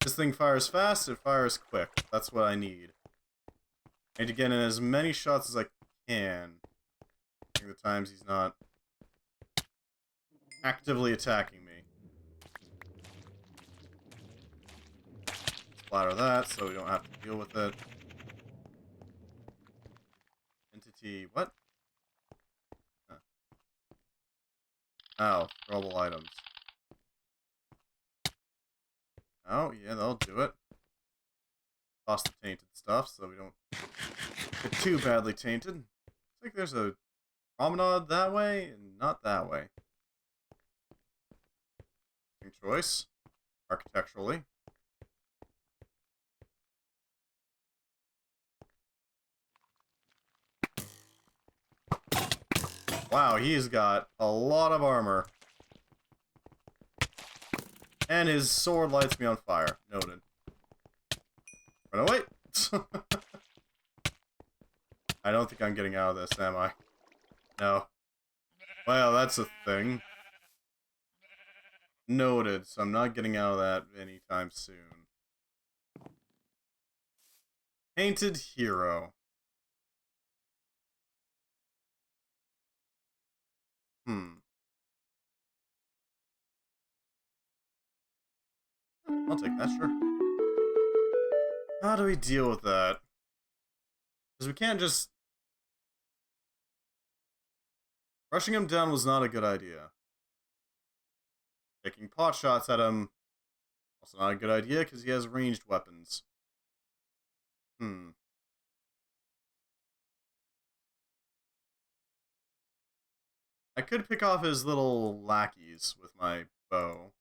This thing fires fast, it fires quick. That's what I need. I need to get in as many shots as I can. During the times he's not actively attacking me. Splatter that so we don't have to deal with it. Entity, what? Huh. Oh, throwable items. Oh, yeah, they'll do it. Toss the tainted stuff so we don't get too badly tainted. Looks like there's a promenade that way and not that way. Interesting choice, architecturally. Wow, he's got a lot of armor. And his sword lights me on fire. Noted. Run away! I don't think I'm getting out of this, am I? No. Well, that's a thing. Noted, so I'm not getting out of that anytime soon. Painted Hero. I'll take that, sure. How do we deal with that? Because we can't just... Rushing him down was not a good idea. Taking pot shots at him... Also not a good idea, because he has ranged weapons. I could pick off his little lackeys with my bow.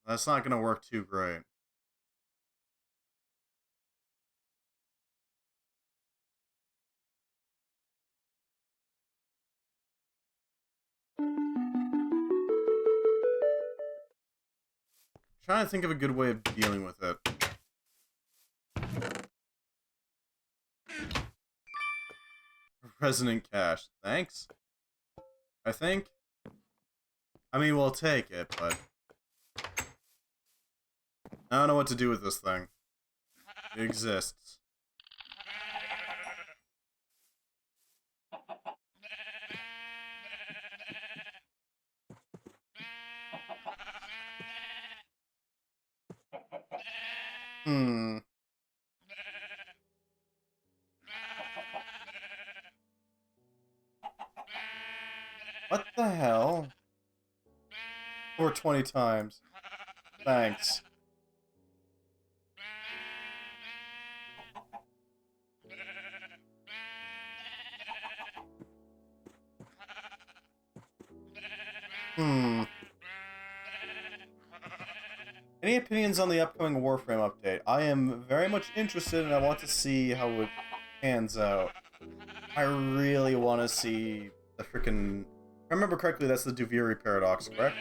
That's not gonna work too great. Trying to think of a good way of dealing with it. Resonant cash. Thanks. I think. I mean, we'll take it, but... I don't know what to do with this thing. It exists. What the hell? Or 20 times. Thanks. Any opinions on the upcoming Warframe update? I am very much interested and I want to see how it pans out. I really want to see the frickin'... If I remember correctly, that's the Duviri paradox, correct?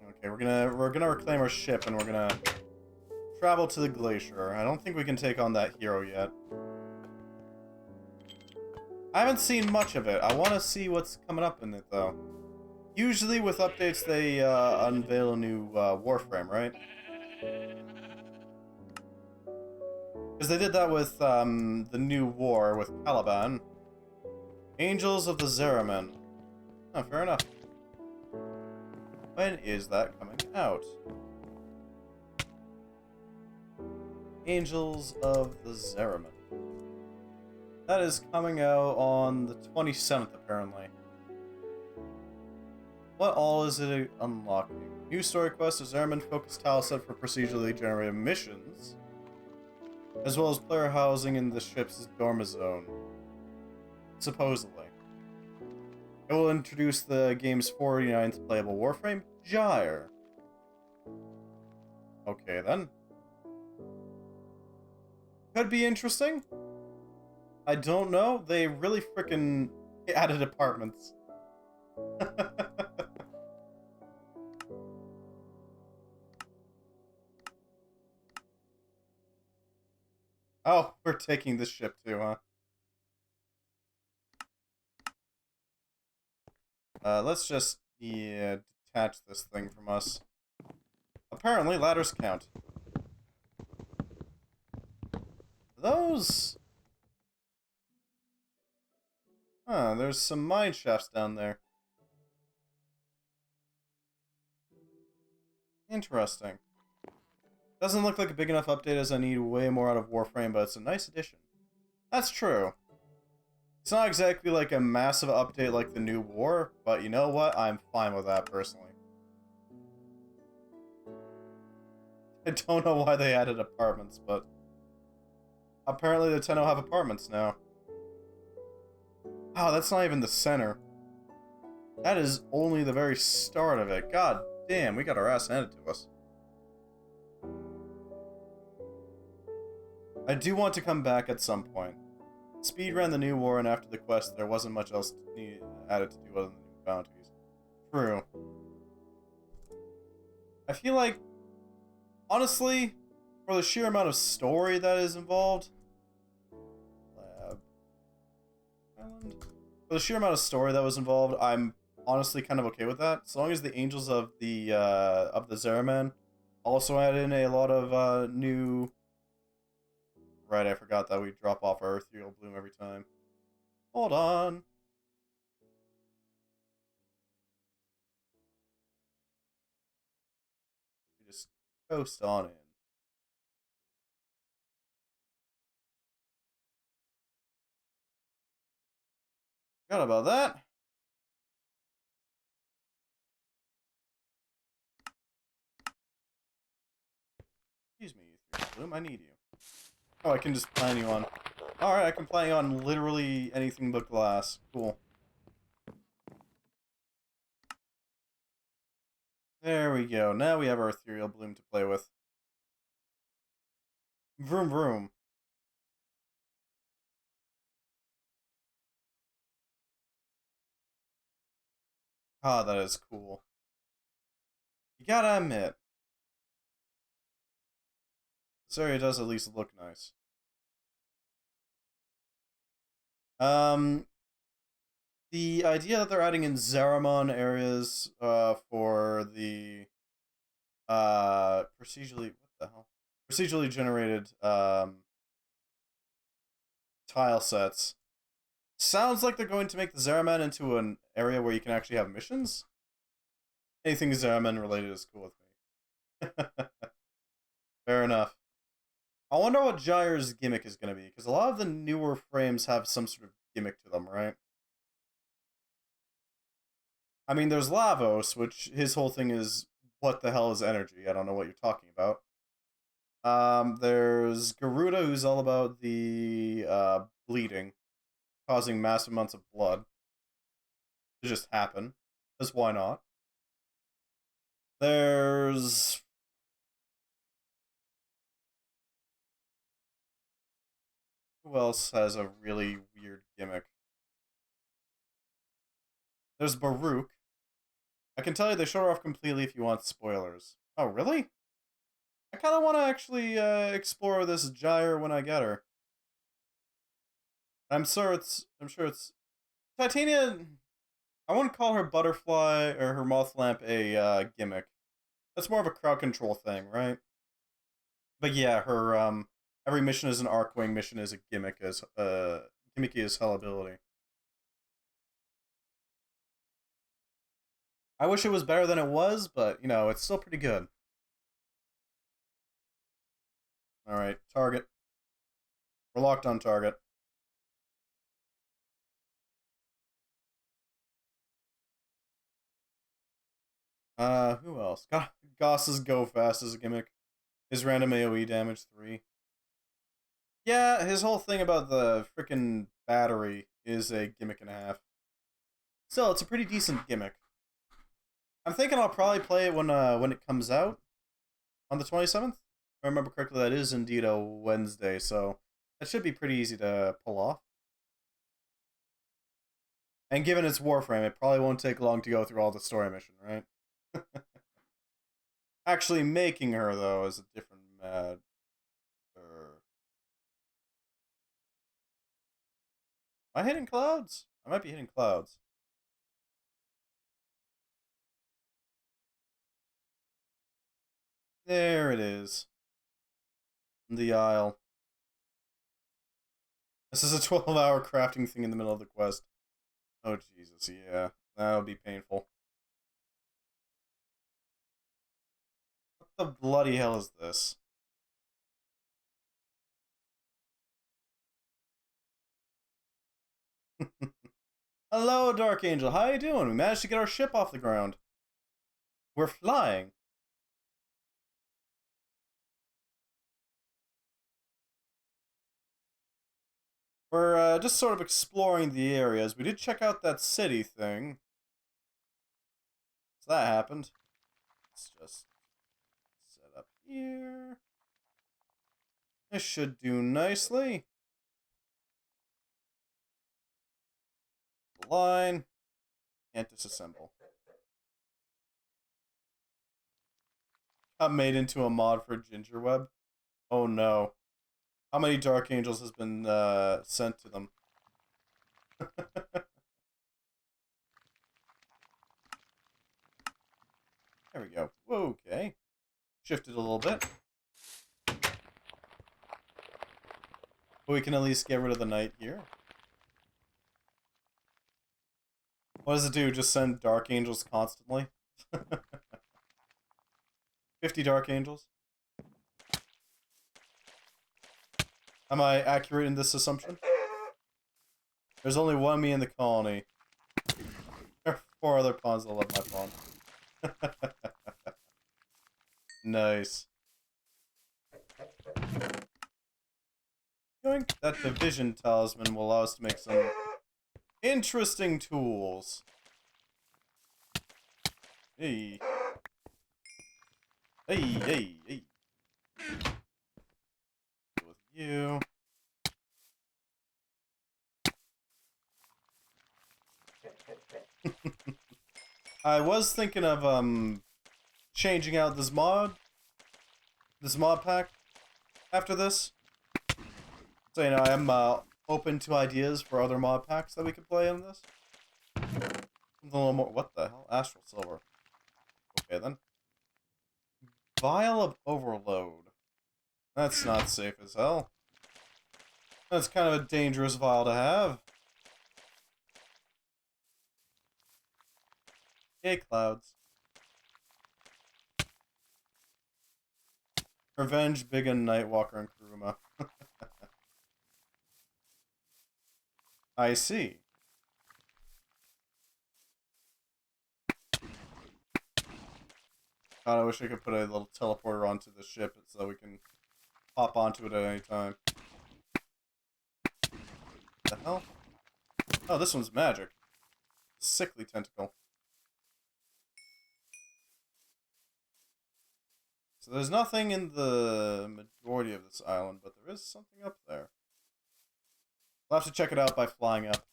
Okay, we're gonna reclaim our ship and we're gonna travel to the glacier. I don't think we can take on that hero yet. I haven't seen much of it. I want to see what's coming up in it, though. Usually with updates, they unveil a new Warframe, right? Because they did that with the new war with Caliban. Angels of the Zeraman. Oh, fair enough. When is that coming out? Angels of the Zeraman. That is coming out on the 27th, apparently. What all is it unlocking? New story quest, a Zeraman-focused tile set for procedurally generated missions, as well as player housing in the ship's Dormizone. Supposedly. It will introduce the game's 49th playable Warframe, Gyre. Okay, then. Could be interesting. I don't know. They really frickin' added apartments. Oh, we're taking this ship too, huh? Let's just, yeah, detach this thing from us. Apparently, ladders count. Those... Huh, there's some mine shafts down there. Interesting. Doesn't look like a big enough update as I need way more out of Warframe, but it's a nice addition. That's true. It's not exactly like a massive update like the new war, but you know what? I'm fine with that, personally. I don't know why they added apartments, but... apparently the Tenno have apartments now. Wow, that's not even the center. That is only the very start of it. God damn, we got our ass handed to us. I do want to come back at some point. Speedran the new war, and after the quest, there wasn't much else added to do other than the new bounties. True. I feel like, honestly, for the sheer amount of story that is involved... Lab... Island? For the sheer amount of story that was involved, I'm honestly kind of okay with that. As long as the Angels of the Zeraman also add in a lot of new... Right, I forgot that we drop off our Ethereal Bloom every time. Hold on. We just coast on in. Forgot about that. Excuse me, Ethereal Bloom, I need you. Oh, I can just plan you on. Alright, I can plan you on literally anything but glass. Cool. There we go. Now we have our Ethereal Bloom to play with. Vroom vroom. Ah, that is cool. You gotta admit, this area does at least look nice. The idea that they're adding in Zeramon areas for the procedurally procedurally generated tile sets sounds like they're going to make the Zeraman into an area where you can actually have missions. Anything Zeraman related is cool with me. Fair enough. I wonder what Gyre's gimmick is going to be, because a lot of the newer frames have some sort of gimmick to them, right? I mean, there's Lavos, which his whole thing is, what the hell is energy? I don't know what you're talking about. There's Garuda, who's all about the bleeding, causing massive amounts of blood to just happen. Because why not? There's... Who else has a really weird gimmick? There's Baruch. I can tell you they show her off completely if you want spoilers. Oh, really? I kind of want to actually explore this gyre when I get her. I'm sure it's Titania. I wouldn't call her butterfly or her moth lamp a gimmick. That's more of a crowd control thing, right? But yeah, her every mission is an Arcwing mission is a gimmick as gimmicky as hell ability. I wish it was better than it was, but you know, it's still pretty good. All right, target. We're locked on target. Who else? Goss's Go Fast is a gimmick. His random AoE damage 3. Yeah, his whole thing about the freaking battery is a gimmick and a half. Still, it's a pretty decent gimmick. I'm thinking I'll probably play it when it comes out on the 27th. If I remember correctly, that is indeed a Wednesday, so that should be pretty easy to pull off. And given its Warframe, it probably won't take long to go through all the story mission, right? Actually making her, though, is a different matter. Am I hitting clouds? I might be hitting clouds. There it is. The Isle. This is a 12-hour crafting thing in the middle of the quest. Oh, Jesus, yeah. That would be painful. What the bloody hell is this? Hello, Dark Angel. How you doing? We managed to get our ship off the ground. We're flying. We're just sort of exploring the areas. We did check out that city thing. So that happened. Let's just set up here. This should do nicely. Line. Can't disassemble. Got made into a mod for Gingerweb. Oh no. How many Dark Angels has been sent to them? There we go. Okay. Shifted a little bit. But we can at least get rid of the knight here. What does it do? Just send Dark Angels constantly? 50 Dark Angels? Am I accurate in this assumption? There's only one me in the colony. There are 4 other pawns that love my pawn. Nice. Yoink. That division talisman will allow us to make some interesting tools. Hey. Hey, hey, hey. Deal with you. I was thinking of changing out this mod pack after this. So you know, I am open to ideas for other mod packs that we could play in this. A little more. What the hell? Astral Silver. Okay then. Vial of Overload. That's not safe as hell. That's kind of a dangerous vial to have. Yay, clouds. Revenge, Biggin, Nightwalker, and Kuruma. I see. God, I wish I could put a little teleporter onto the ship so we can hop onto it at any time. The hell? Oh, this one's magic. Sickly tentacle. So there's nothing in the majority of this island, but there is something up there. We'll have to check it out by flying up.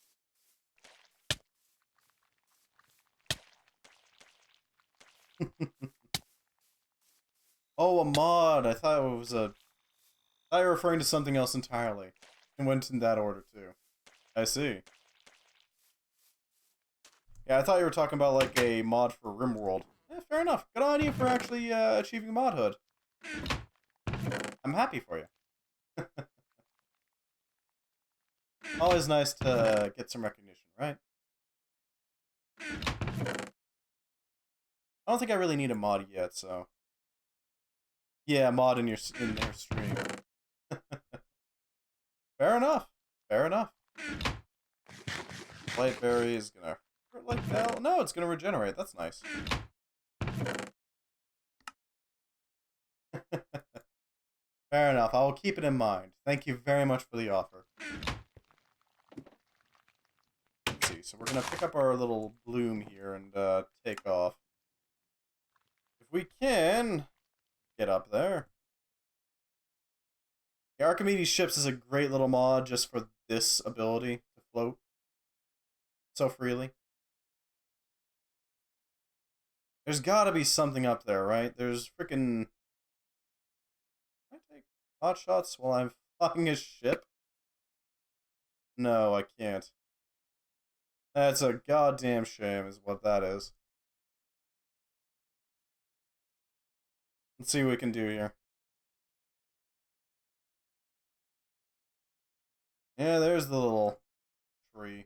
Oh, a mod! I thought it was a... I thought you were referring to something else entirely. And went in that order, too. I see. Yeah, I thought you were talking about, like, a mod for RimWorld. Yeah, fair enough. Good on you for actually achieving modhood. I'm happy for you. Always nice to get some recognition, right? I don't think I really need a mod yet, so... Yeah, mod in your stream. Fair enough. Fair enough. Lightberry is gonna hurt like hell. No, it's gonna regenerate. That's nice. Fair enough. I will keep it in mind. Thank you very much for the offer. Let's see. So we're gonna pick up our little bloom here and take off. If we can get up there. The Archimedes ships is a great little mod just for this ability to float so freely. There's gotta be something up there, right? There's freaking... Can I take hot shots while I'm flying a ship? No, I can't. That's a goddamn shame, is what that is. Let's see what we can do here. Yeah, there's the little tree.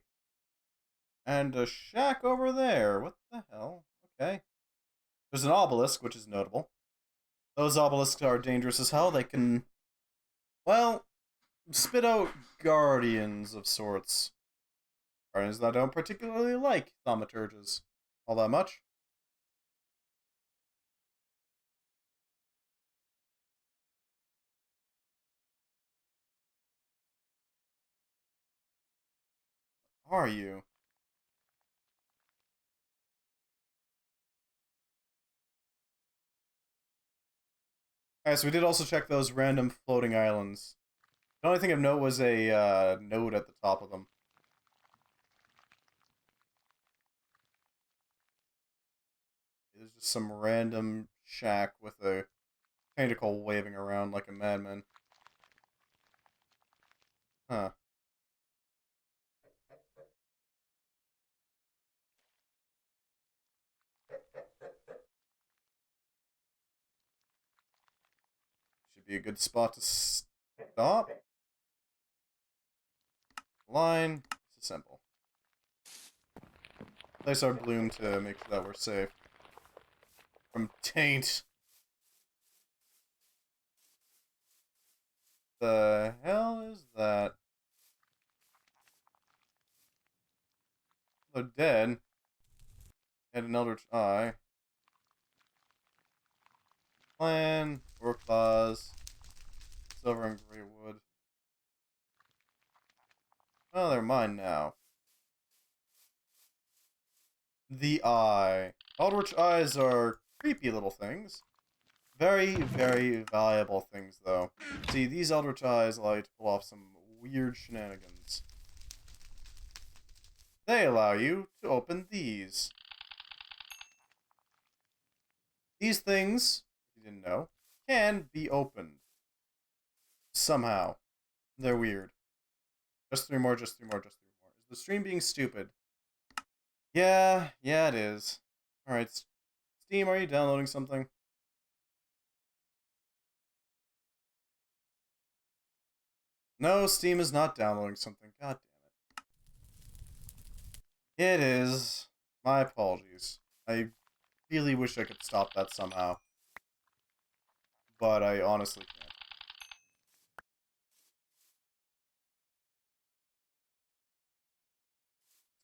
And a shack over there. What the hell? Okay. There's an obelisk, which is notable. Those obelisks are dangerous as hell. They can, well, spit out guardians of sorts. Guardians that don't particularly like thaumaturges all that much. Are you? Alright, so we did also check those random floating islands. The only thing of note was a node at the top of them. There's just some random shack with a tentacle waving around like a madman. Huh. Should be a good spot to stop. Line. Disassemble. Place our bloom to make sure that we're safe. From taint. The hell is that? They're dead. Had an eldritch eye. Plan. War claws. Silver and gray wood. Oh, they're mine now. The eye. Eldritch eyes are creepy little things. Very, very valuable things, though. See, these Eldritch eyes allow you to pull off some weird shenanigans. They allow you to open these. These things, if you didn't know, can be opened. Somehow. They're weird. Just three more, just three more, just three more. Is the stream being stupid? Yeah, it is. Alright, Steam, are you downloading something? No, Steam is not downloading something. God damn it. It is. My apologies. I really wish I could stop that somehow. But I honestly can't.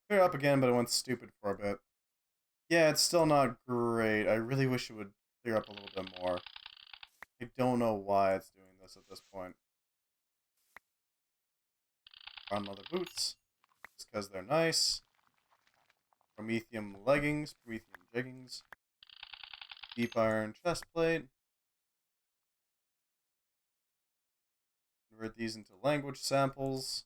Clear up again, but it went stupid for a bit. Yeah, it's still not great. I really wish it would clear up a little bit more. I don't know why it's doing this at this point. Brown leather boots. Just because they're nice. Promethium leggings. Promethium jeggings. Deep iron chestplate. Convert these into language samples.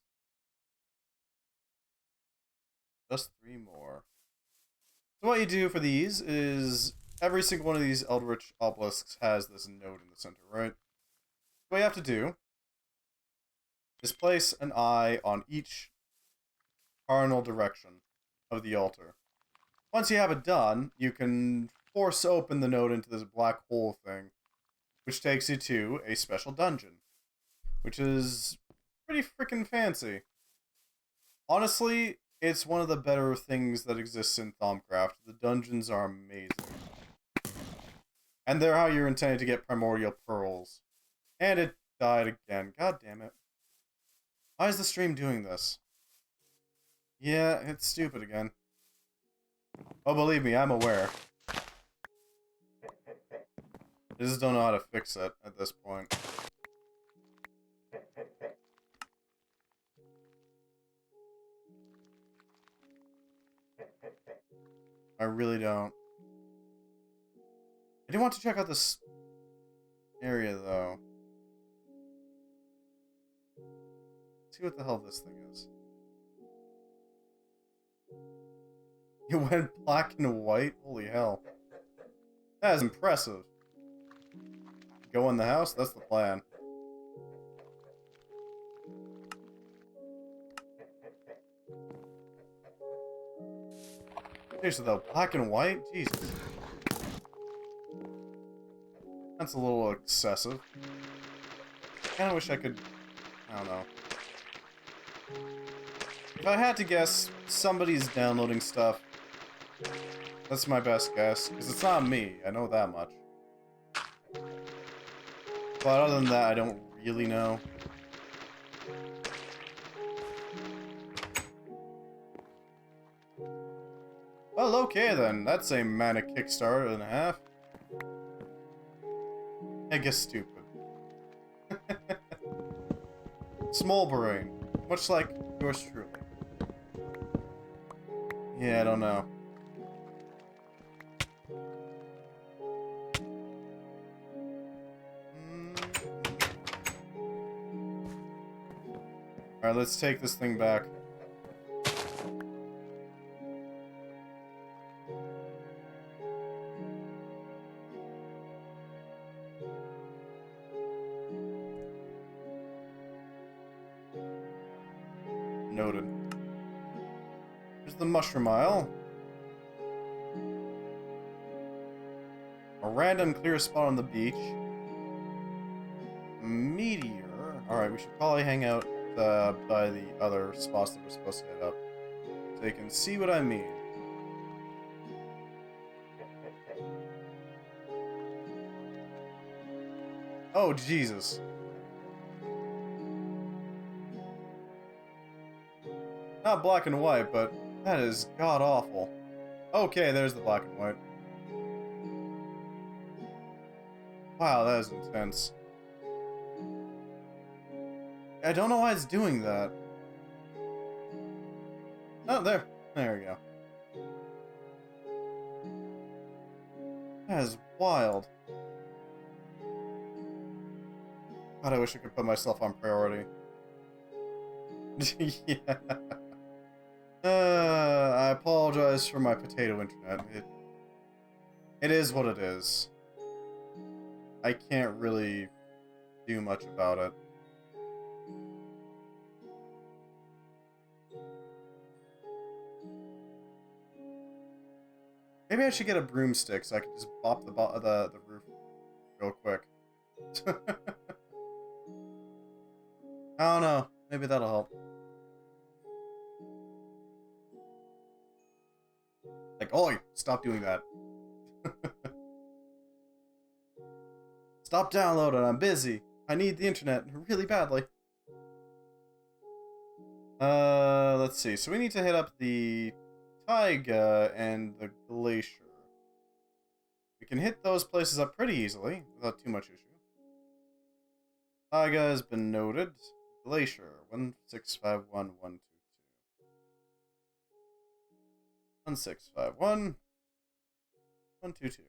Just 3 more. So what you do for these is every single one of these Eldritch obelisks has this node in the center, right? What you have to do is place an eye on each cardinal direction of the altar. Once you have it done, you can force open the node into this black hole thing, which takes you to a special dungeon, which is pretty freaking fancy. Honestly, it's one of the better things that exists in Thaumcraft. The dungeons are amazing. And they're how you're intended to get primordial pearls. And it died again. God damn it. Why is the stream doing this? Yeah, it's stupid again. Oh, believe me, I'm aware. I just don't know how to fix it at this point. I really don't. I do want to check out this area, though. See what the hell this thing is. It went black and white? Holy hell. That is impressive. Go in the house? That's the plan. Seriously though, black and white? Jesus. That's a little excessive. I kinda wish I could... I don't know. If I had to guess, somebody's downloading stuff. That's my best guess, because it's not me, I know that much. But other than that, I don't really know. Well, okay then. That's a manic Kickstarter and a half. I guess stupid. Small brain. Much like yours truly. Yeah, I don't know. Alright, let's take this thing back. Noted. Here's the Mushroom Isle. A random clear spot on the beach. Meteor. Alright, we should probably hang out by the other spots that we're supposed to hit up. So you can see what I mean. Oh, Jesus. Not black and white, but that is god-awful. Okay, there's the black and white. Wow, that is intense. I don't know why it's doing that. Oh, there. There we go. That is wild. God, I wish I could put myself on priority. Yeah. I apologize for my potato internet. It is what it is. I can't really do much about it. Maybe I should get a broomstick so I can just bop the roof real quick. I don't know. Maybe that'll help. Like, oi! Stop doing that. Stop downloading. I'm busy. I need the internet really badly. Let's see. So we need to hit up the Taiga and the Glacier. We can hit those places up pretty easily without too much issue. Taiga has been noted. Glacier 1651122. 1651122.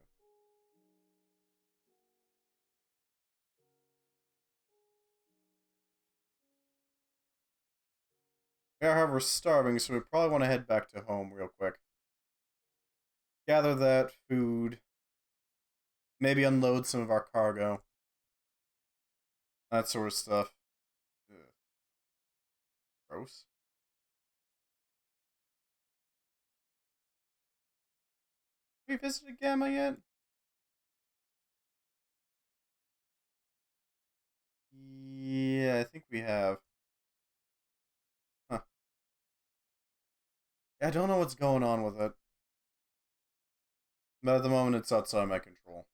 We are, however, starving, so we probably want to head back to home real quick. Gather that food. Maybe unload some of our cargo. That sort of stuff. Ugh. Gross. Have we visited Gamma yet? Yeah, I think we have. Huh. I don't know what's going on with it. But at the moment, it's outside my control.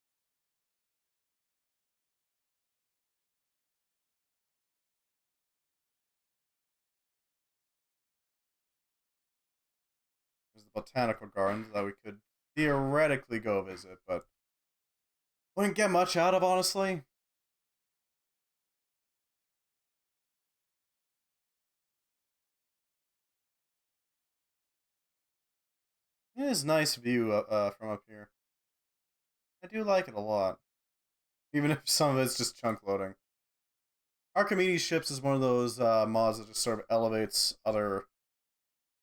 There's the botanical gardens that we could theoretically go visit, but wouldn't get much out of, honestly. It is a nice view from up here. I do like it a lot, even if some of it's just chunk loading. Archimedes ships is one of those mods that just sort of elevates other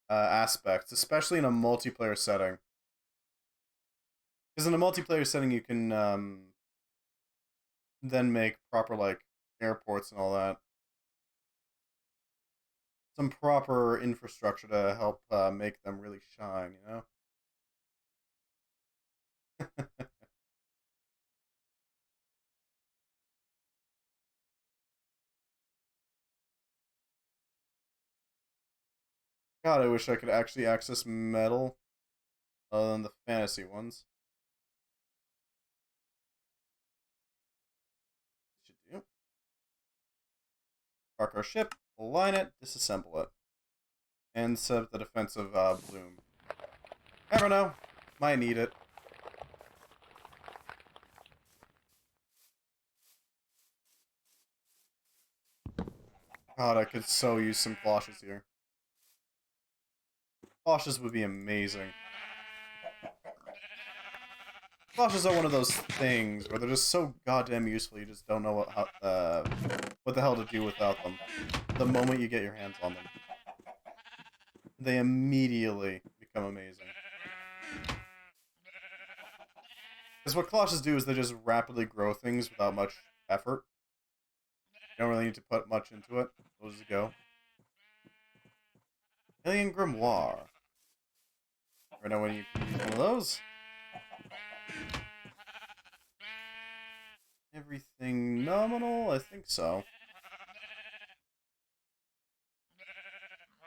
aspects, especially in a multiplayer setting. Because in a multiplayer setting, you can then make proper like airports and all that. Some proper infrastructure to help make them really shine, you know? God, I wish I could actually access metal other than the fantasy ones. Should do. Park our ship, align it, disassemble it, and set up the defensive bloom. Never know. Might need it. God, I could so use some cloches here. Cloches would be amazing. Cloches are one of those things where they're just so goddamn useful you just don't know what the hell to do without them. The moment you get your hands on them. They immediately become amazing. Because what cloches do is they just rapidly grow things without much effort. You don't really need to put much into it. They'll just go. Alien Grimoire. Ever know when you can use one of those? Everything nominal? I think so.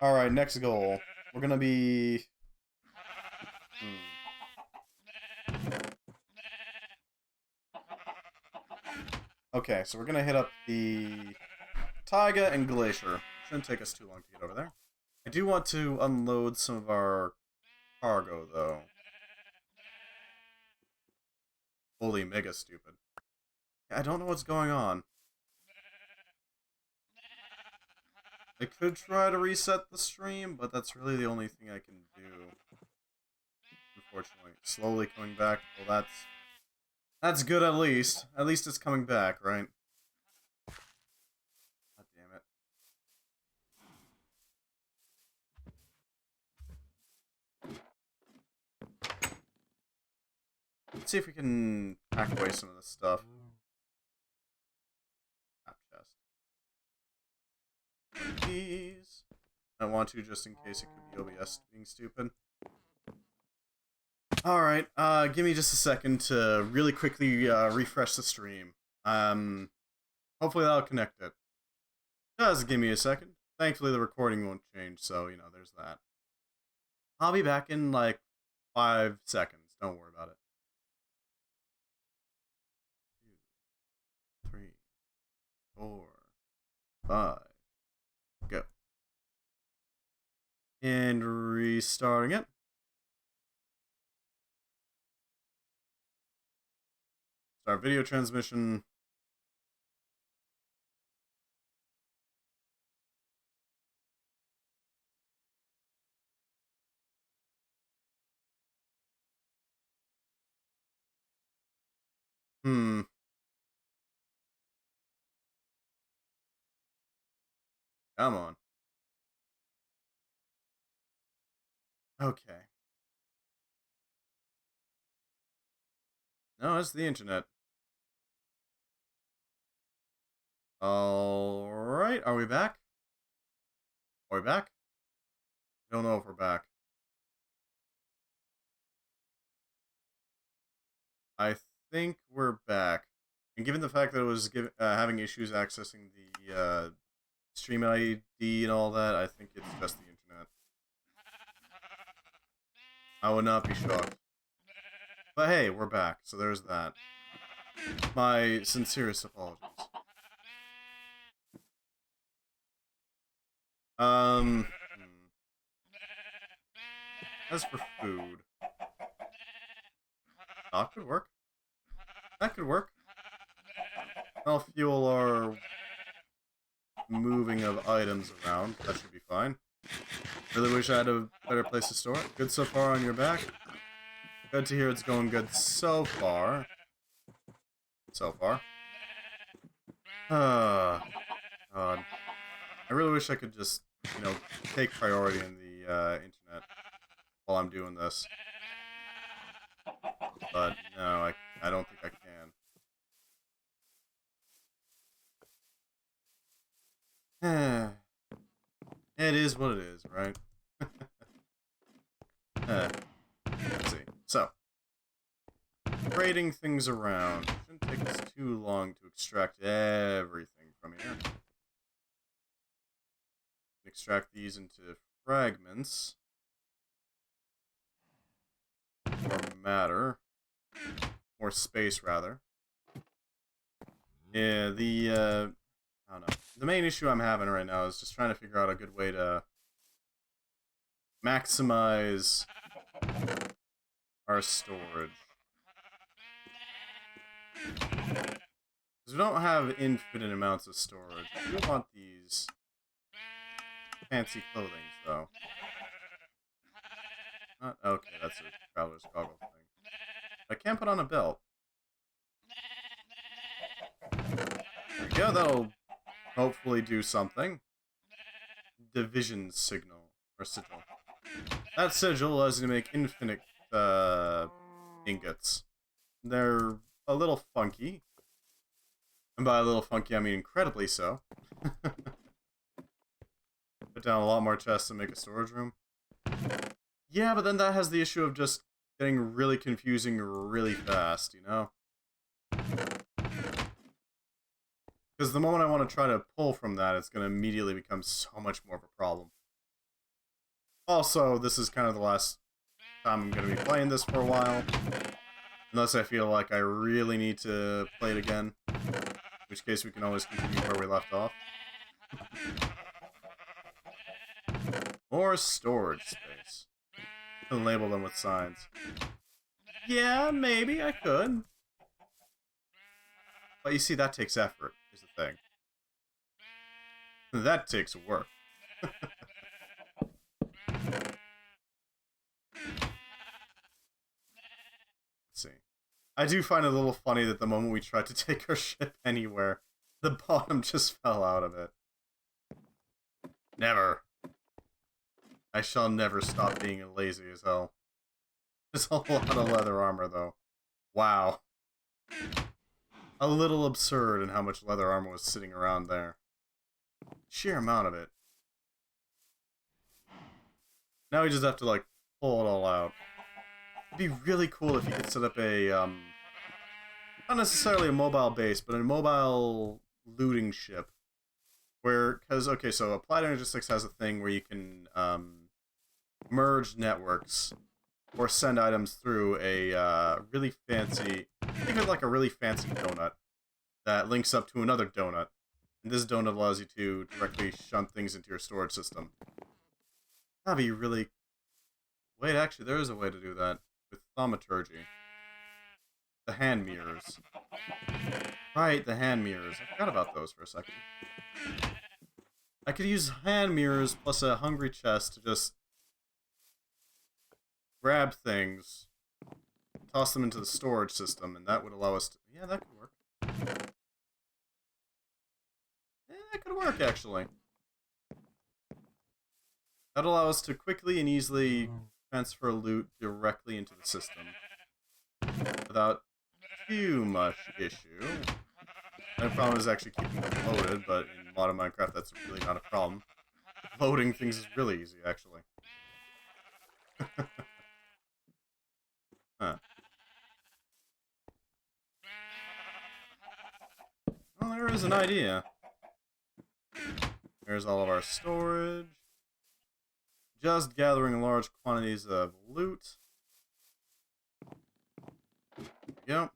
Alright, next goal. We're gonna be... Okay, so we're gonna hit up the Taiga and Glacier. Shouldn't take us too long to get over there. I do want to unload some of our cargo, though. Holy mega stupid. I don't know what's going on. I could try to reset the stream, but that's really the only thing I can do. Unfortunately. Slowly coming back. Well, that's good at least. At least it's coming back, right? God damn it. Let's see if we can pack away some of this stuff. Map chest. Keys. I want to just in case it could be OBS being stupid. Alright, give me just a second to really quickly refresh the stream. Hopefully that'll connect it. Just give me a second. Thankfully the recording won't change, so, you know, there's that. I'll be back in, like, 5 seconds. Don't worry about it. 2, 3, 4, 5. Go. And restarting it. Start video transmission. Come on. Okay. No, it's the internet. Alright, are we back? Are we back? I don't know if we're back. I think we're back. And given the fact that it was having issues accessing the stream ID and all that, I think it's just the internet. I would not be shocked. But hey, we're back, so there's that. My sincerest apologies. As for food, that could work. That could work. I'll fuel our moving of items around. That should be fine. Really wish I had a better place to store it. Good so far on your back. Good to hear it's going good so far. So far. God. I really wish I could just, you know, take priority in the internet while I'm doing this. But no, I don't think I can. It is what it is, right? Let's see. So, trading things around. Shouldn't take us too long to extract everything from here. Extract these into fragments. More matter. More space, rather. Yeah, I don't know. The main issue I'm having right now is just trying to figure out a good way to maximize our storage. Because we don't have infinite amounts of storage. We do want these fancy clothing, though. Not okay, that's a traveler's goggle thing. I can't put on a belt. There we go, that'll hopefully do something. Division signal. Or sigil. That sigil allows you to make infinite ingots. They're a little funky. And by a little funky, I mean incredibly so. Put down a lot more chests and make a storage room. Yeah, but then that has the issue of just getting really confusing really fast, you know? Because the moment I want to try to pull from that, it's going to immediately become so much more of a problem. Also, this is kind of the last time I'm going to be playing this for a while. Unless I feel like I really need to play it again. In which case we can always continue where we left off. More storage space. And label them with signs. Yeah, maybe I could. But you see, that takes effort, is the thing. That takes work. Let's see. I do find it a little funny that the moment we tried to take our ship anywhere, the bottom just fell out of it. Never. I shall never stop being lazy as hell. There's a lot of leather armor, though. Wow. A little absurd in how much leather armor was sitting around there. Sheer amount of it. Now we just have to, like, pull it all out. It'd be really cool if you could set up a, not necessarily a mobile base, but a mobile looting ship. Where, because, okay, so Applied Energistics has a thing where you can, merge networks or send items through a really fancy, think of it like a really fancy donut that links up to another donut. And this donut allows you to directly shunt things into your storage system. That'd be really... Wait, actually, there is a way to do that with thaumaturgy. The hand mirrors. Right, the hand mirrors. I forgot about those for a second. I could use hand mirrors plus a hungry chest to just grab things, toss them into the storage system, and that would allow us to... Yeah, that could work. Yeah, that could work, actually. That'd allow us to quickly and easily transfer loot directly into the system without too much issue. My problem is actually keeping them loaded, but in modern Minecraft that's really not a problem. Loading things is really easy, actually. Huh. Well, there is an idea. There's all of our storage. Just gathering large quantities of loot. Yep.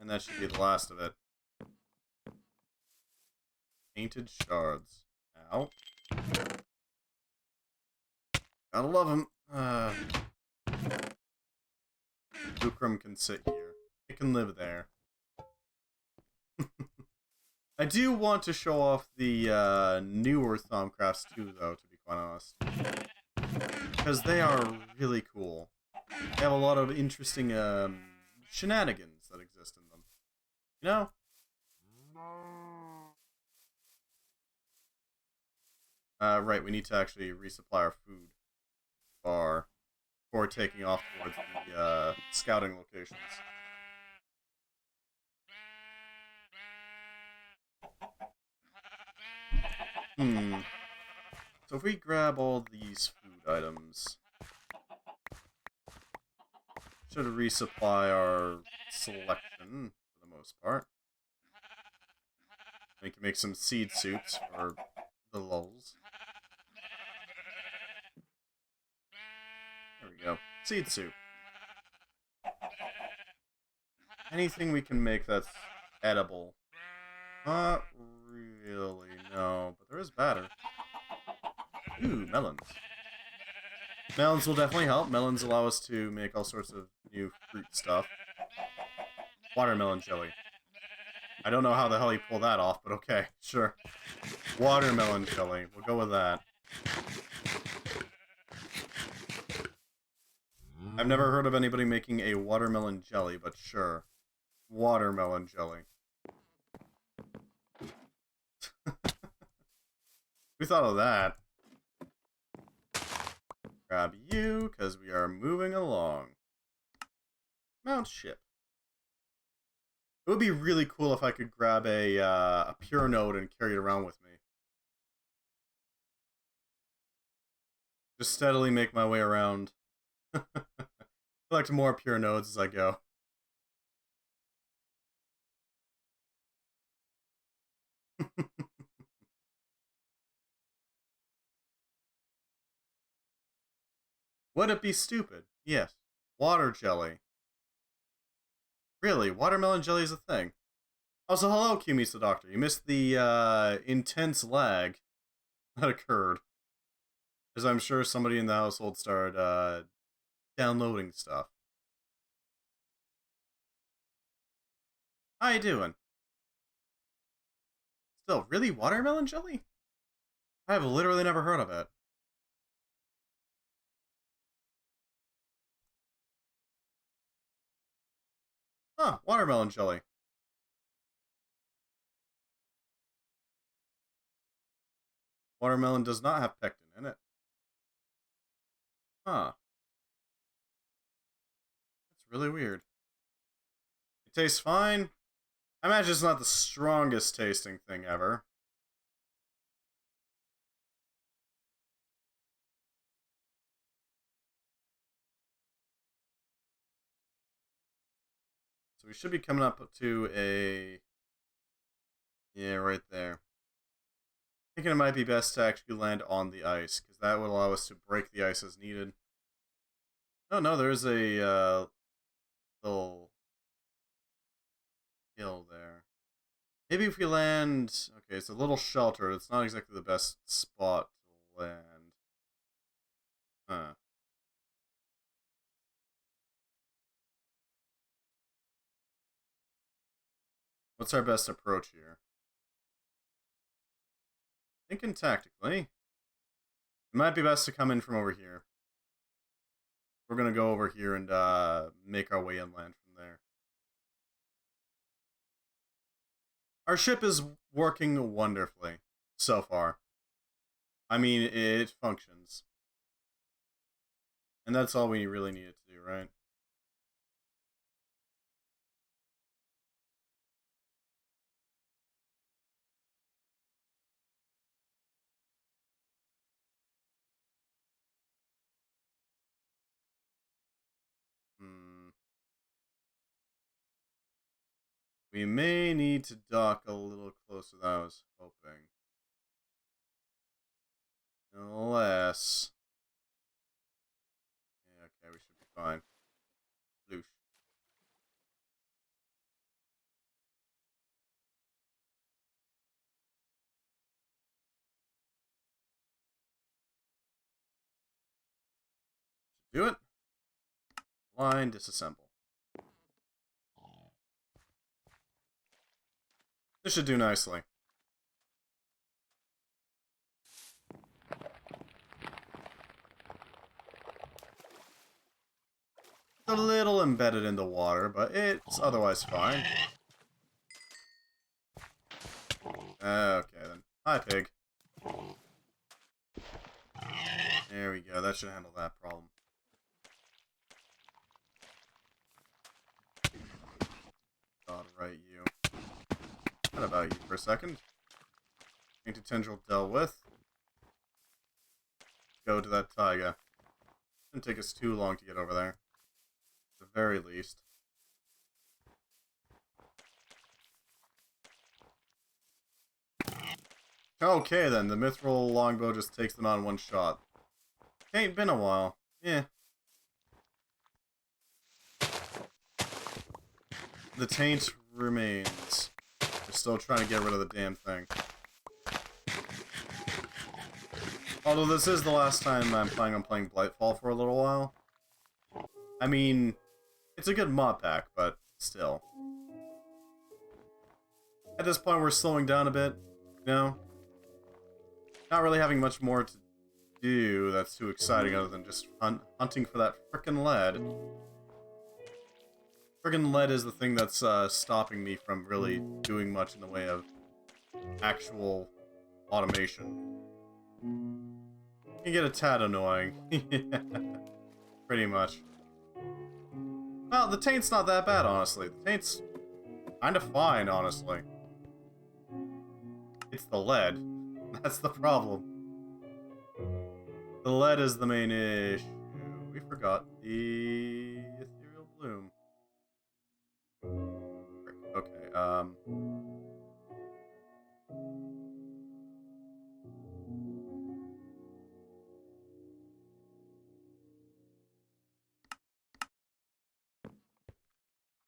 And that should be the last of it. Painted shards. Ow. Gotta love them. Lucrum can sit here. It can live there. I do want to show off the newer Thaumcrafts too, though, to be quite honest. Because they are really cool. They have a lot of interesting shenanigans that exist in them. You know? Right, we need to actually resupply our food bar before taking off towards the scouting locations. So if we grab all these food items, should resupply our selection for the most part. We can make some seed soups for the lulz. There we go. Seed soup. Anything we can make that's edible. Not really, no. But there is batter. Ooh, melons. Melons will definitely help. Melons allow us to make all sorts of new fruit stuff. Watermelon jelly. I don't know how the hell you pull that off, but okay, sure. Watermelon jelly. We'll go with that. I've never heard of anybody making a watermelon jelly, but sure. Watermelon jelly. Who thought of that? Grab you, because we are moving along. Mount ship. It would be really cool if I could grab a pure node and carry it around with me. Just steadily make my way around. Collect more pure nodes as I go. Would it be stupid? Yes. Water jelly. Really? Watermelon jelly is a thing. Also, hello, Q-Meets the Doctor. You missed the intense lag that occurred. As I'm sure somebody in the household started downloading stuff. How you doing? Still, really? Watermelon jelly? I have literally never heard of it. Huh, watermelon jelly. Watermelon does not have pectin in it. Huh. That's really weird. It tastes fine. I imagine it's not the strongest tasting thing ever. So we should be coming up to a... Yeah, right there. Thinking it might be best to actually land on the ice, because that would allow us to break the ice as needed. Oh no, there's a little hill there. Maybe if we land... Okay, it's a little shelter. It's not exactly the best spot to land. Huh. What's our best approach here? Thinking tactically. It might be best to come in from over here. We're going to go over here and make our way inland from there. Our ship is working wonderfully so far. I mean, it functions. And that's all we really needed to do, right? Hmm. We may need to dock a little closer than I was hoping. Unless... Yeah, okay, we should be fine. Bloosh. Should do it. Line, disassemble. This should do nicely. It's a little embedded in the water, but it's otherwise fine. Okay, then. Hi, pig. There we go. That should handle that problem. God, right, you. What about you for a second? Into tendril dealt with. Go to that taiga. Didn't take us too long to get over there. At the very least. Okay then, the mithril longbow just takes them out in one shot. Ain't been a while. Yeah. The taint remains. We're still trying to get rid of the damn thing. Although this is the last time I'm planning on playing Blightfall for a little while. I mean, it's a good mod pack, but still. At this point, we're slowing down a bit, you know? Not really having much more to do that's too exciting other than just hunting for that frickin' lead. Frickin' lead is the thing that's stopping me from really doing much in the way of actual automation. It can get a tad annoying. Pretty much. Well, the taint's not that bad, honestly. The taint's kind of fine, honestly. It's the lead. That's the problem. The lead is the main issue. We forgot the ethereal bloom. Okay,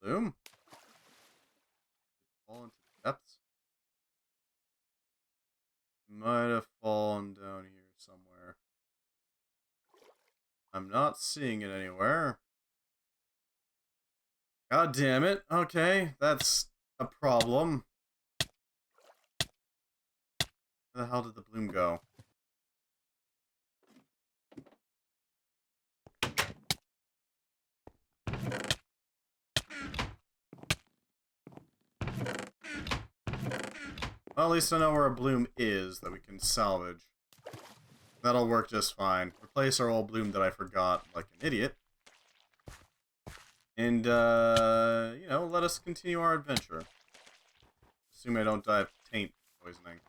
bloom? Fall into the depths? Might have fallen down here somewhere. I'm not seeing it anywhere. God damn it. Okay, that's a problem. Where the hell did the bloom go? Well, at least I know where a bloom is that we can salvage. That'll work just fine. Replace our old bloom that I forgot like an idiot. And, you know, let us continue our adventure. Assume I don't die of taint poisoning.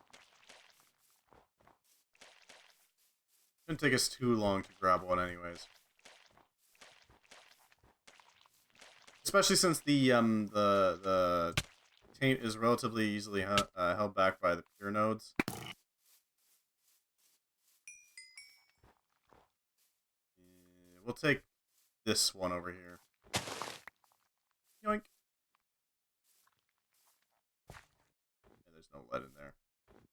Shouldn't take us too long to grab one anyways. Especially since the taint is relatively easily held back by the pure nodes. We'll take this one over here. Yoink. Yeah, there's no lead in there.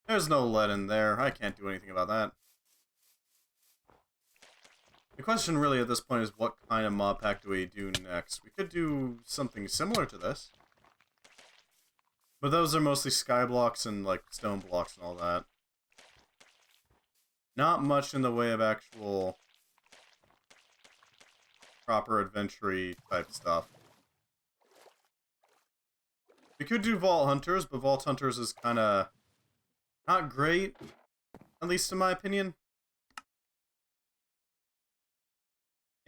There's no lead in there. I can't do anything about that. The question really at this point is what kind of mod pack do we do next? We could do something similar to this. But those are mostly sky blocks and like stone blocks and all that. Not much in the way of actual proper adventure-y type stuff. We could do Vault Hunters, but Vault Hunters is kind of not great, at least in my opinion.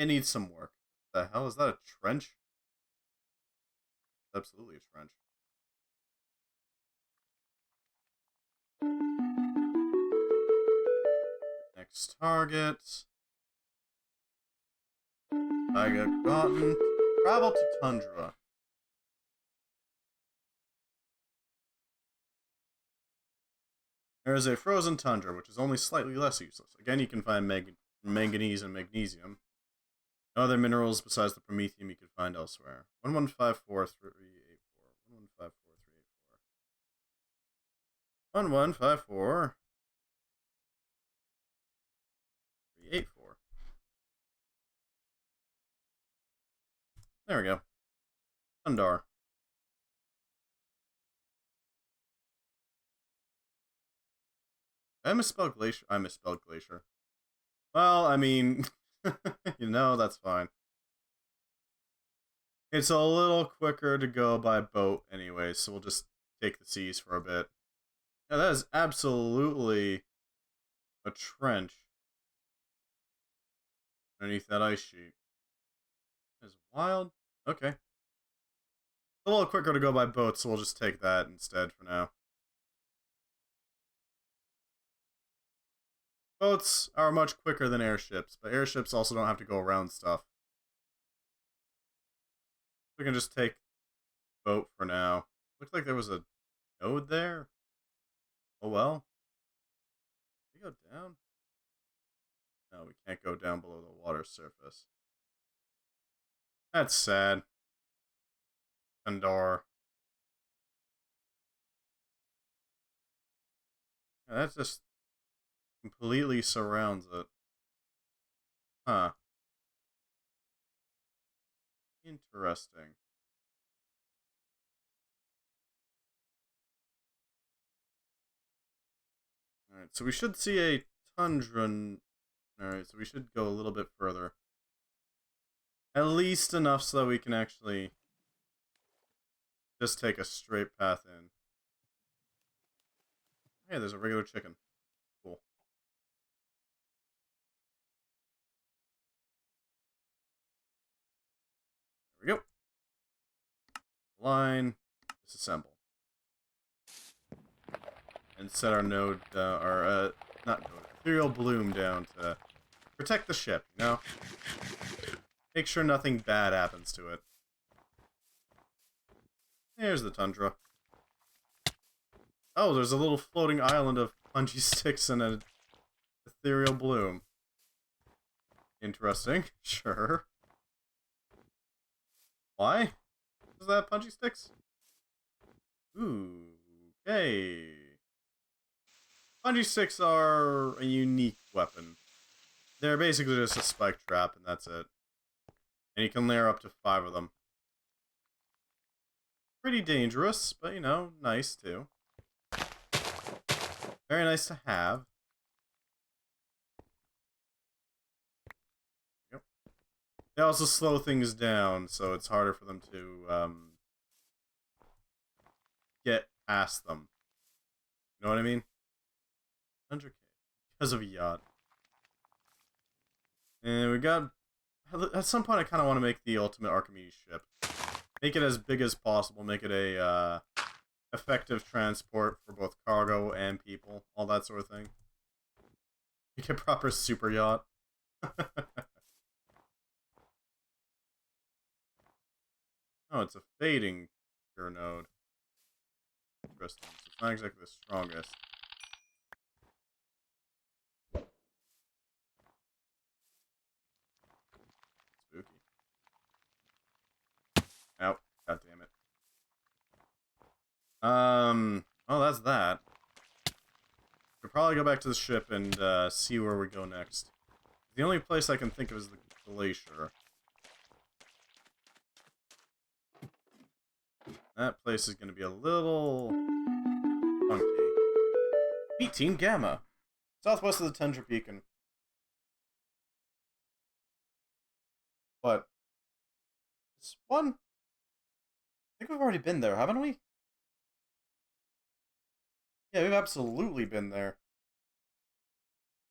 It needs some work. The hell is that? A trench? Absolutely a trench. Next target. I got gotten. Travel to Tundra. There is a frozen tundra, which is only slightly less useless. Again, you can find manganese and magnesium. No other minerals besides the promethium you can find elsewhere. 1154384. 1154384. 1154384. There we go. Tundar. I misspelled glacier. I misspelled glacier. Well, I mean, you know, that's fine. It's a little quicker to go by boat anyway, so we'll just take the seas for a bit. Yeah, that is absolutely a trench underneath that ice sheet. That is wild. Okay. A little quicker to go by boat, so we'll just take that instead for now. Boats are much quicker than airships, but airships also don't have to go around stuff. We can just take boat for now. Looks like there was a node there. Oh well. Can we go down? No, we can't go down below the water surface. That's sad. Tundra. Yeah, that just completely surrounds it. Huh. Interesting. Alright, so we should see a tundra. Alright, so we should go a little bit further. At least enough so that we can actually just take a straight path in. Hey, there's a regular chicken. Cool. There we go. Line. Disassemble. And set our node, not node, ethereal bloom down to protect the ship, you know? Make sure nothing bad happens to it. There's the tundra. Oh, there's a little floating island of punji sticks and an ethereal bloom. Interesting. Sure. Why? Is that punji sticks? Ooh, okay. Punji sticks are a unique weapon. They're basically just a spike trap, and that's it. And you can layer up to 5 of them. Pretty dangerous, but you know, nice too. Very nice to have. Yep. They also slow things down, so it's harder for them to get past them. You know what I mean? 100k. Because of a yacht. And we got... At some point I kind of want to make the ultimate Archimedes ship. Make it as big as possible, make it a effective transport for both cargo and people, all that sort of thing. Make a proper super yacht. Oh, it's a fading pure node. Interesting. So it's not exactly the strongest. Spooky. Ow. God damn it. Oh, that's that. We'll probably go back to the ship and see where we go next. The only place I can think of is the glacier. That place is going to be a little funky. Meet Team Gamma. Southwest of the Tundra Beacon. What? This one? I think we've already been there, haven't we? Yeah, we've absolutely been there.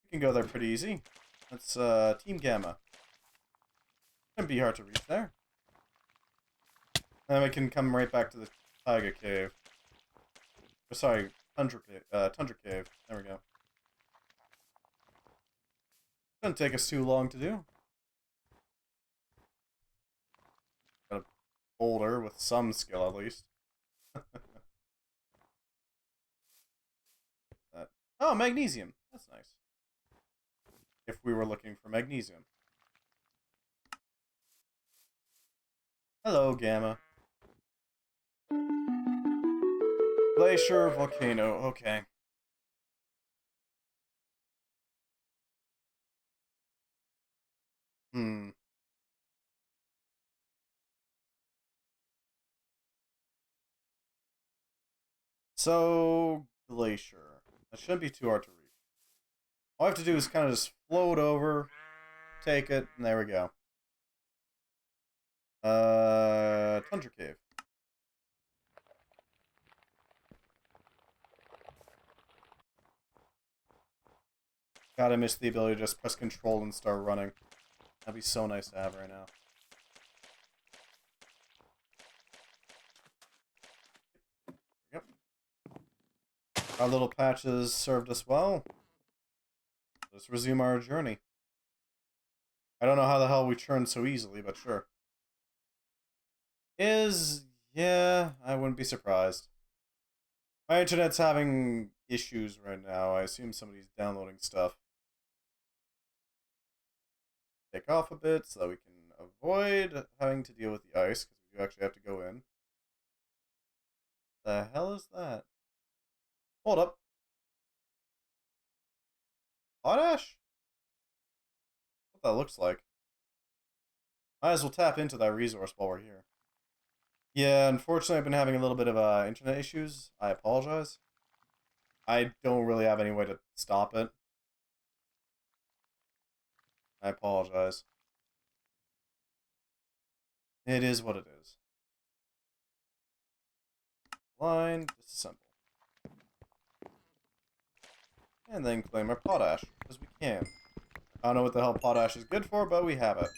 We can go there pretty easy. That's Team Gamma. Shouldn't be hard to reach there. And then we can come right back to the Taiga Cave. Or, sorry, Tundra Cave. There we go. Shouldn't take us too long to do. Got a boulder with some skill, at least. That. Oh, magnesium. That's nice. If we were looking for magnesium. Hello, Gamma. Glacier, volcano. Okay. Hmm. So, glacier. That shouldn't be too hard to reach. All I have to do is kind of just float over, take it, and there we go. Tundra Cave. God, I miss the ability to just press control and start running. That'd be so nice to have right now. Yep. Our little patches served us well. Let's resume our journey. I don't know how the hell we turned so easily, but sure. Yeah, I wouldn't be surprised. My internet's having issues right now. I assume somebody's downloading stuff. Take off a bit so that we can avoid having to deal with the ice, because we do actually have to go in. The hell is that? Hold up. Potash? What that looks like. Might as well tap into that resource while we're here. Yeah, unfortunately I've been having a little bit of internet issues. I apologize. I don't really have any way to stop it. I apologize. It is what it is. Line, disassemble. And then claim our potash, because we can. I don't know what the hell potash is good for, but we have it.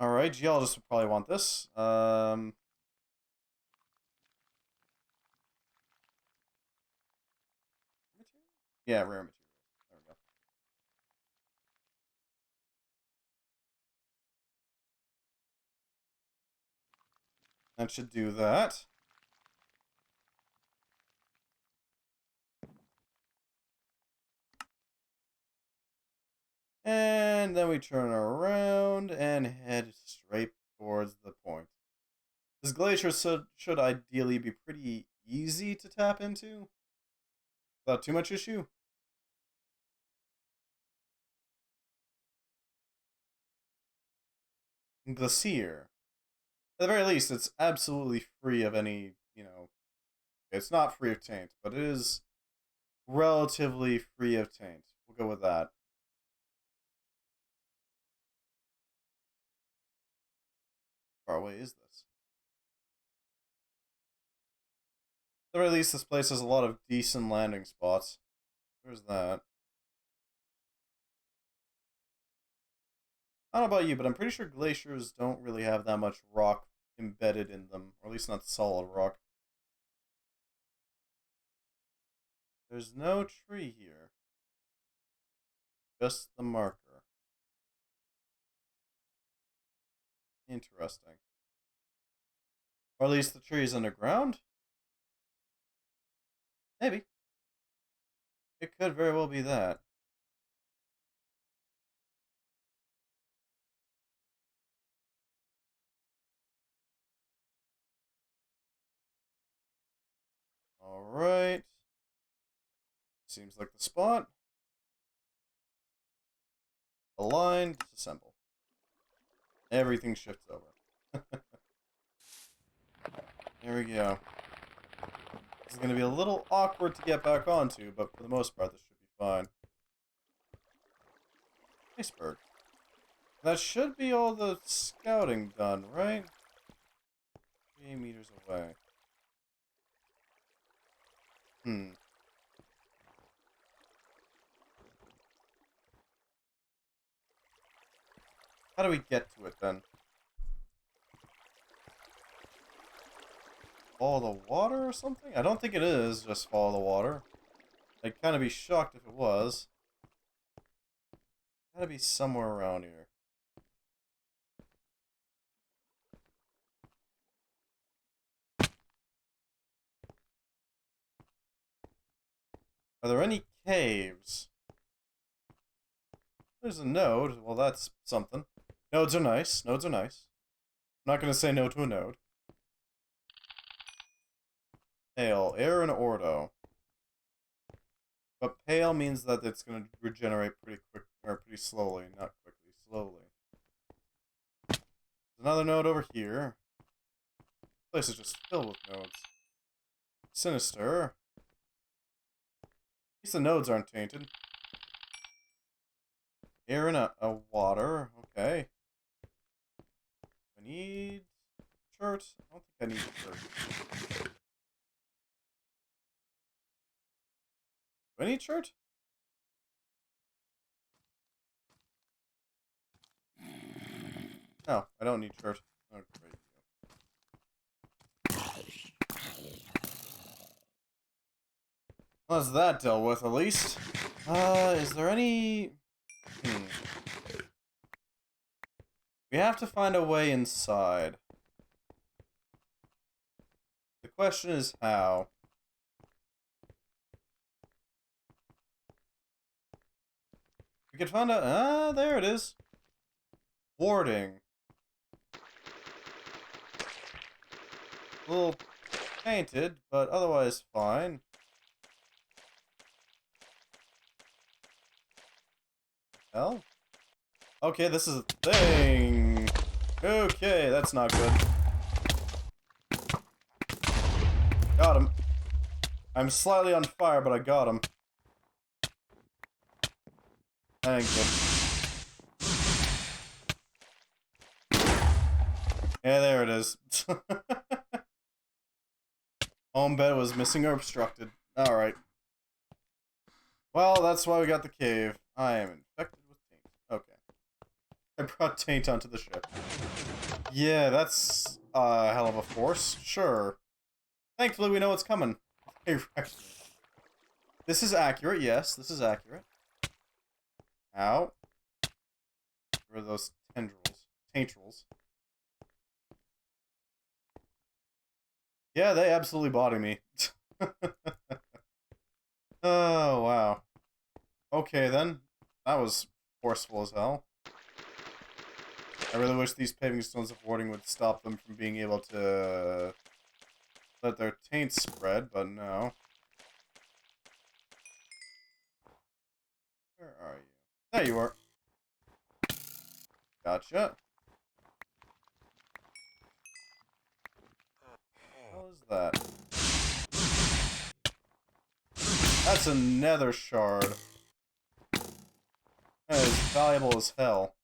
Alright, geologists would probably want this. Yeah, rare materials. There we go. That should do that. And then we turn around and head straight towards the point. This glacier should ideally be pretty easy to tap into without too much issue. Glacier. At the very least, it's absolutely free of any, it's not free of taint, but it is relatively free of taint. We'll go with that. How far away is this? At the very least, this place has a lot of decent landing spots. There's that. I don't know about you, but I'm pretty sure glaciers don't really have that much rock embedded in them, or at least not solid rock. There's no tree here. Just the marker. Interesting. Or at least the tree is underground? Maybe. It could very well be that. Alright. Seems like the spot. Align, disassemble. Everything shifts over. There we go. This is going to be a little awkward to get back onto, but for the most part, this should be fine. Iceberg. That should be all the scouting done, right? 3 meters away. Hmm. How do we get to it, then? Follow the water or something? I don't think it is just follow the water. I'd kind of be shocked if it was. Gotta be somewhere around here. Are there any caves? There's a node. Well, that's something. Nodes are nice. Nodes are nice. I'm not gonna say no to a node. Pale. Air and Ordo. But pale means that it's gonna regenerate pretty quick, or pretty slowly. Not quickly, slowly. There's another node over here. This place is just filled with nodes. Sinister. At least the nodes aren't tainted. Air and a water. Okay. I need shirt. I don't think I need a shirt. Do I need shirt? No, I don't need shirt. Oh, great. Well, that's that dealt with, at least. Is there any... We have to find a way inside. The question is how. We could find a... there it is. Warding. A little painted, but otherwise fine. Hell? Okay, this is a thing. Okay, that's not good. Got him. I'm slightly on fire, but I got him. Thank you. Yeah, there it is. Home bed was missing or obstructed. Alright. Well, that's why we got the cave. I am infected with taint. Okay. I brought taint onto the ship. Yeah, that's a hell of a force. Sure. Thankfully, we know what's coming. This is accurate, yes. This is accurate. Ow. Get rid of those tendrils. Taintrils. Yeah, they absolutely body me. Oh, wow. Okay, then. That was forceful as hell. I really wish these paving stones of warding would stop them from being able to let their taint spread, but no. Where are you? There you are. Gotcha. What is that? That's a nether shard. That is valuable as hell.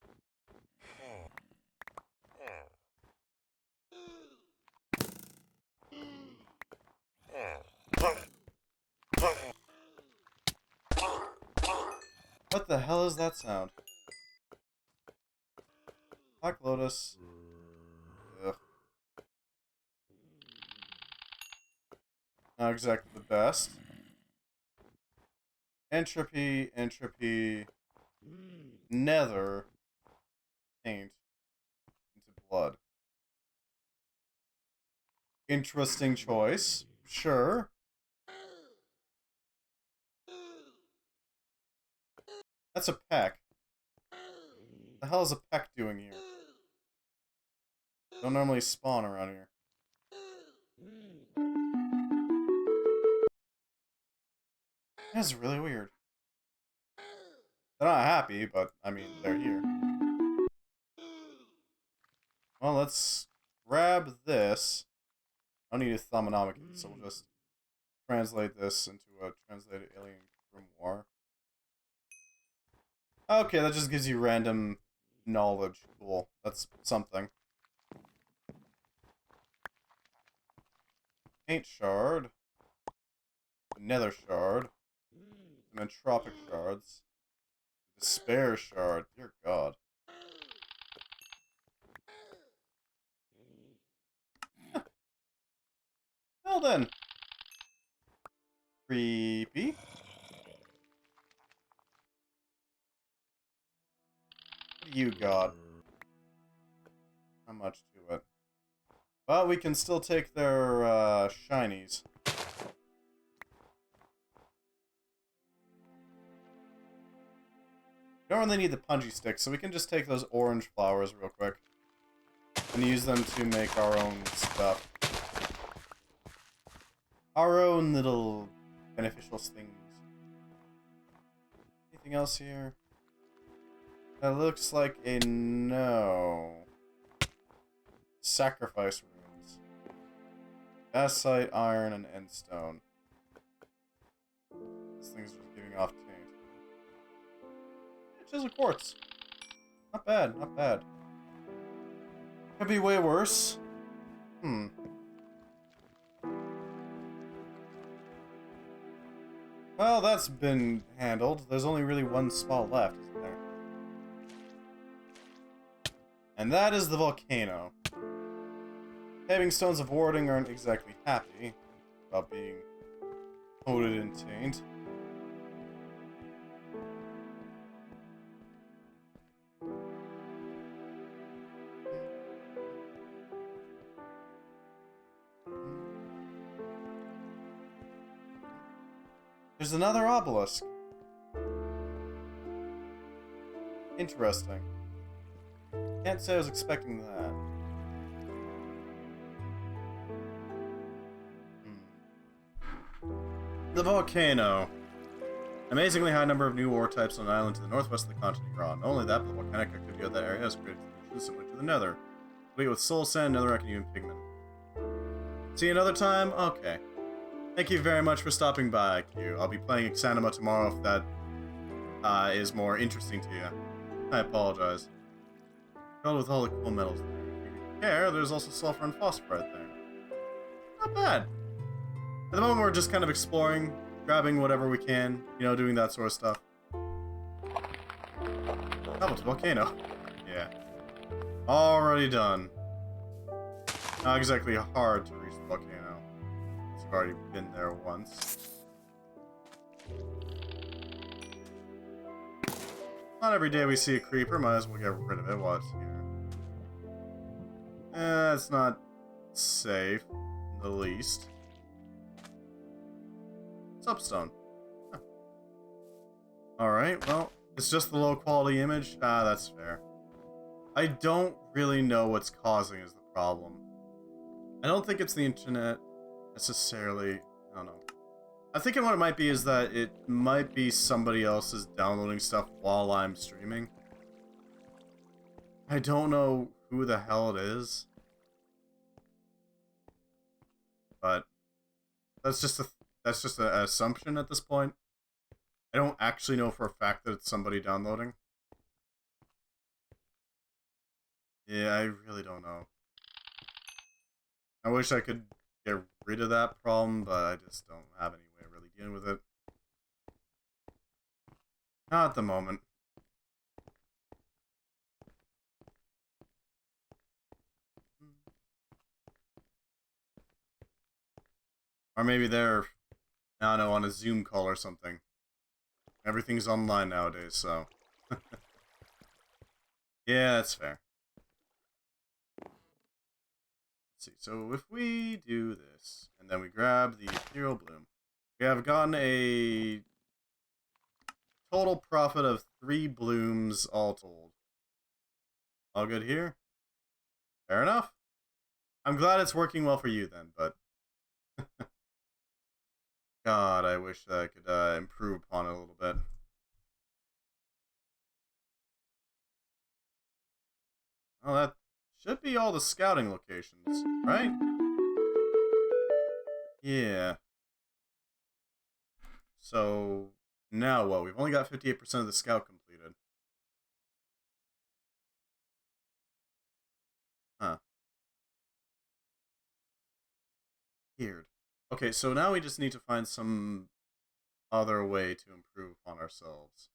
What the hell is that sound? Black Lotus. Ugh. Not exactly the best. Entropy, entropy, nether, taint, into blood. Interesting choice. Sure. That's a peck. What the hell is a peck doing here? Don't normally spawn around here. That's really weird. They're not happy, but, I mean, they're here. Well, let's grab this. I don't need a thaumonomicon, so we'll just translate this into a translated alien grimoire. Okay, that just gives you random knowledge. Cool. That's something. Paint shard. Nether shard. Some entropic shards. Despair shard. Dear God. Well then. Creepy. What do you got? Not much to it. But we can still take their shinies. We don't really need the punji sticks, so we can just take those orange flowers real quick. And use them to make our own stuff. Our own little beneficial things. Anything else here? That looks like a no. Sacrifice runes. Basite, iron, and endstone. These things are just giving off taint. Chisel quartz. Not bad, not bad. Could be way worse. Well, that's been handled. There's only really one spot left, isn't there? And that is the volcano. Paving stones of warding aren't exactly happy about being coated in taint. There's another obelisk. Interesting. Can't say I was expecting that. The volcano. Amazingly high number of new ore types on an island to the northwest of the continent you're on. Not only that, but the volcanic activity of that area has created conditions similar to the nether. Complete with soul sand, netherrack, and even pigment. See you another time? Okay. Thank you very much for stopping by, Q. I'll be playing Exanima tomorrow if that is more interesting to you. I apologize. Filled with all the cool metals there. If you care, there's also sulfur and phosphorite there. Not bad. At the moment, we're just kind of exploring, grabbing whatever we can, you know, doing that sort of stuff. How about the volcano? Yeah. Already done. Not exactly hard to reach the volcano. I've already been there once. Not every day we see a creeper, might as well get rid of it while it's here. It's not safe, in the least. Soapstone. Huh. Alright, well, it's just the low quality image. Ah, that's fair. I don't really know what's causing is the problem. I don't think it's the internet necessarily. I don't know. I think what it might be is that it might be somebody else's downloading stuff while I'm streaming. I don't know who the hell it is. But that's just an assumption at this point. I don't actually know for a fact that it's somebody downloading. Yeah, I really don't know. I wish I could get rid of that problem, but I just don't have any way of really dealing with it. Not at the moment. Or maybe they're, I don't know, on a Zoom call or something. Everything's online nowadays, so. Yeah, that's fair. Let's see, so if we do this, and then we grab the Ethereal Bloom, we have gotten a total profit of 3 blooms all told. All good here? Fair enough. I'm glad it's working well for you then, but... God, I wish that I could improve upon it a little bit. Well, that should be all the scouting locations, right? Yeah. So, now what? We've only got 58% of the scout completed. Huh. Weird. Okay, so now we just need to find some other way to improve on ourselves.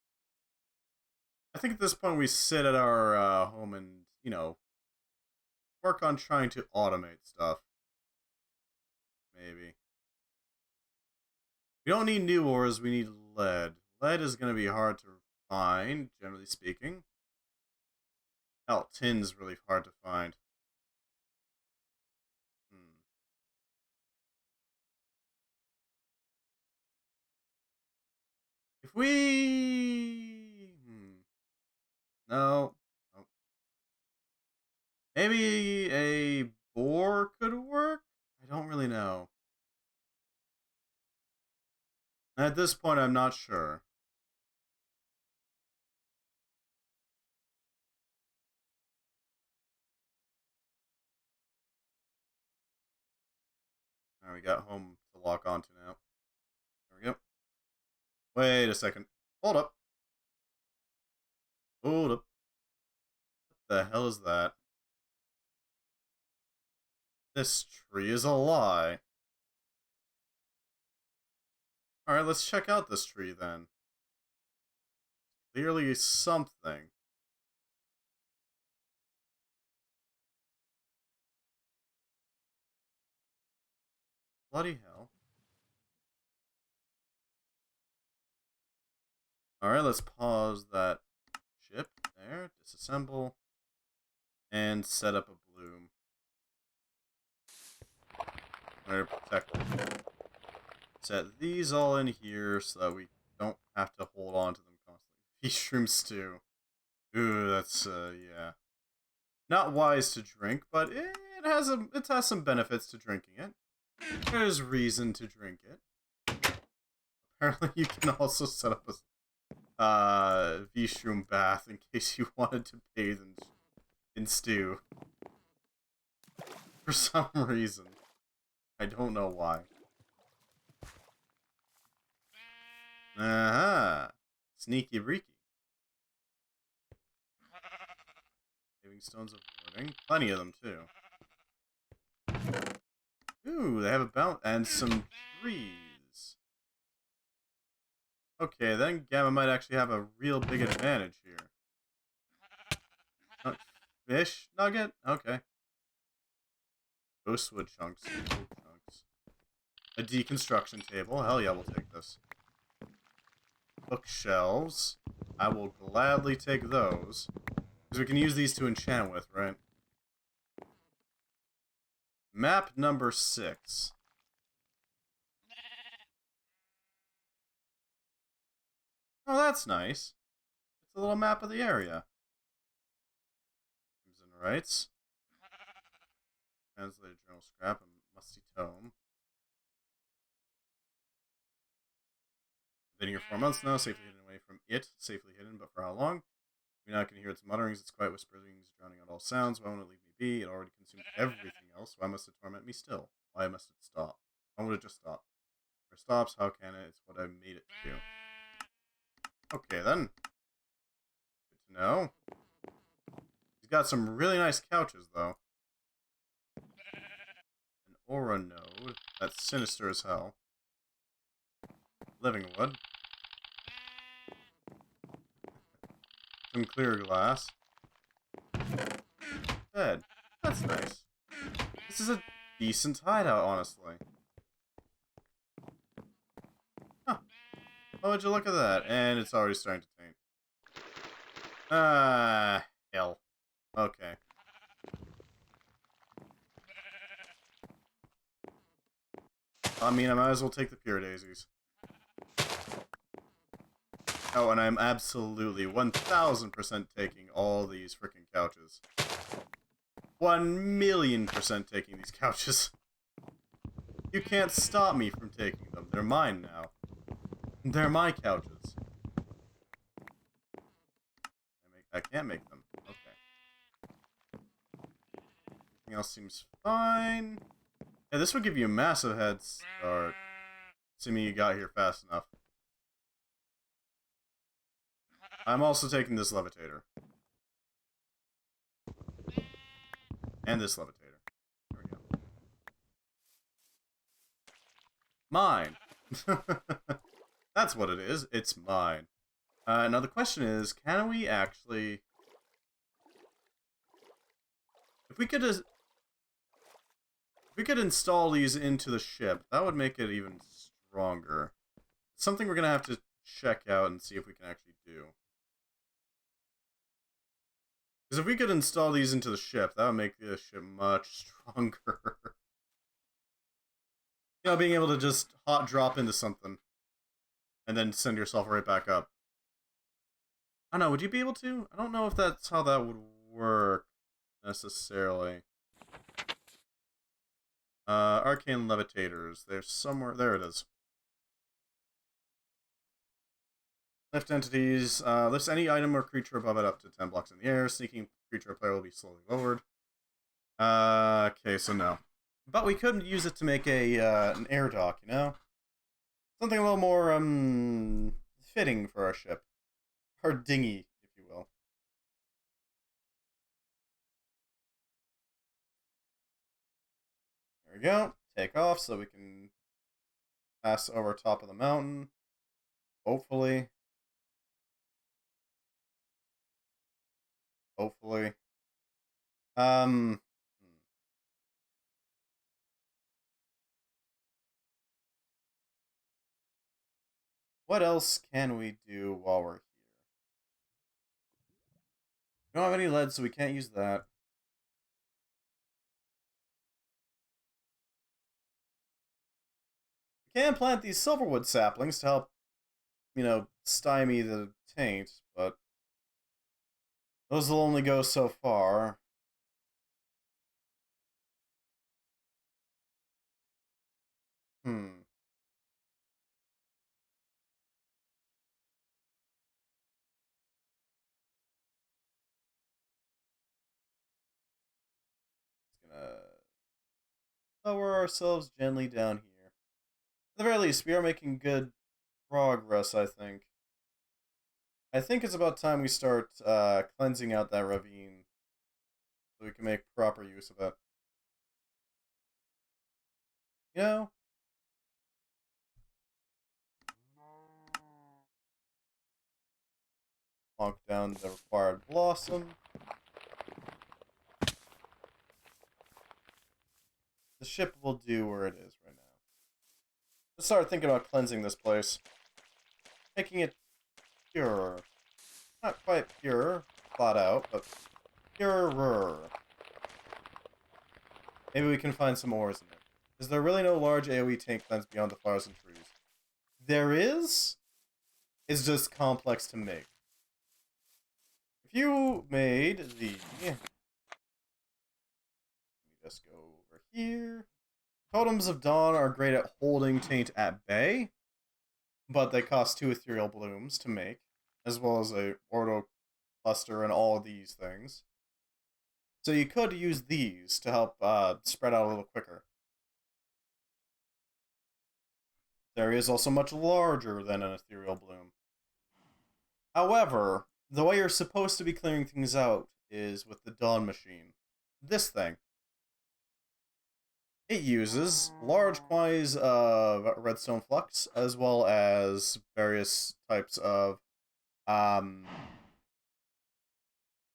I think at this point we sit at our home and, work on trying to automate stuff. Maybe. We don't need new ores, we need lead. Lead is going to be hard to find, generally speaking. Hell, tin's really hard to find. Hmm. If we... No. No. Maybe a boar could work? I don't really know. At this point, I'm not sure. Alright, we got home to lock onto now. There we go. Wait a second. Hold up. Hold up. What the hell is that? This tree is a lie. Alright, let's check out this tree then. Clearly something. Bloody hell. Alright, let's pause that ship there, disassemble, and set up a bloom. Or protect them. Set these all in here so that we don't have to hold on to them constantly. Fish shroom stew. Ooh, that's yeah. Not wise to drink, but it has some benefits to drinking it. There's reason to drink it. Apparently, you can also set up a V-shroom bath in case you wanted to bathe in stew. For some reason. I don't know why. Aha! Sneaky Breaky. Saving stones of warding. Plenty of them, too. Ooh, they have a bounce and some trees. Okay, then Gamma might actually have a real big advantage here. Fish nugget? Okay. Ghostwood chunks. Oak chunks. A deconstruction table. Hell yeah, we'll take this. Bookshelves. I will gladly take those. Because we can use these to enchant with, right? Map number 6. Oh, that's nice. It's a little map of the area. Crimson Rights. Translated journal scrap, a musty tome. Been here 4 months now, safely hidden away from it. Safely hidden, but for how long? We now can hear its mutterings, its quiet whisperings, drowning out all sounds. Why won't it leave me be? It already consumed everything else. Why must it torment me still? Why must it stop? Why would it just stop? If it stops, how can it? It's what I made it to do. Okay, then. Good to know. He's got some really nice couches, though. An aura node. That's sinister as hell. Living wood. Some clear glass. Bed. That's nice. This is a decent hideout, honestly. Huh. Oh, would you look at that? And it's already starting to taint. Ah, hell. Okay. I mean, I might as well take the pure daisies. Oh, and I'm absolutely 1000% taking all these freaking couches. 1,000,000% taking these couches. You can't stop me from taking them. They're mine now. They're my couches. I can't make them. Okay. Everything else seems fine. Yeah, this would give you a massive head start. Assuming you got here fast enough. I'm also taking this levitator. And this levitator. There we go. Mine. That's what it is. It's mine. Now the question is, can we actually... If we could install these into the ship, that would make it even stronger. It's something we're going to have to check out and see if we can actually do. Because if we could install these into the ship, that would make the ship much stronger. You know, being able to just hot drop into something and then send yourself right back up. I don't know, would you be able to? I don't know if that's how that would work, necessarily. Arcane Levitators. There's somewhere... There it is. Lift entities. Lifts any item or creature above it up to 10 blocks in the air. Sneaking creature or player will be slowly lowered. Okay, so no. But we could use it to make an air dock, you know? Something a little more, fitting for our ship. Our dinghy, if you will. There we go. Take off so we can pass over top of the mountain. Hopefully. Hopefully. What else can we do while we're here? We don't have any lead, so we can't use that. We can plant these silverwood saplings to help, you know, stymie the taint, but those will only go so far. Lower ourselves gently down here. At the very least, we are making good progress, I think. I think it's about time we start cleansing out that ravine so we can make proper use of it. You know? Plonk down the required blossom. The ship will do where it is right now. Let's start thinking about cleansing this place. Making it pure. Not quite pure, flat out, but purer. Maybe we can find some ores in there. Is there really no large AoE tank cleanse beyond the flowers and trees? There is. It's just complex to make. If you made the... Let me just go over here. Totems of Dawn are great at holding taint at bay, but they cost 2 ethereal blooms to make, as well as a ordo cluster and all of these things. So you could use these to help spread out a little quicker. There is also much larger than an ethereal bloom. However, the way you're supposed to be clearing things out is with the Dawn machine. This thing. It uses large quantities of redstone flux, as well as various types of,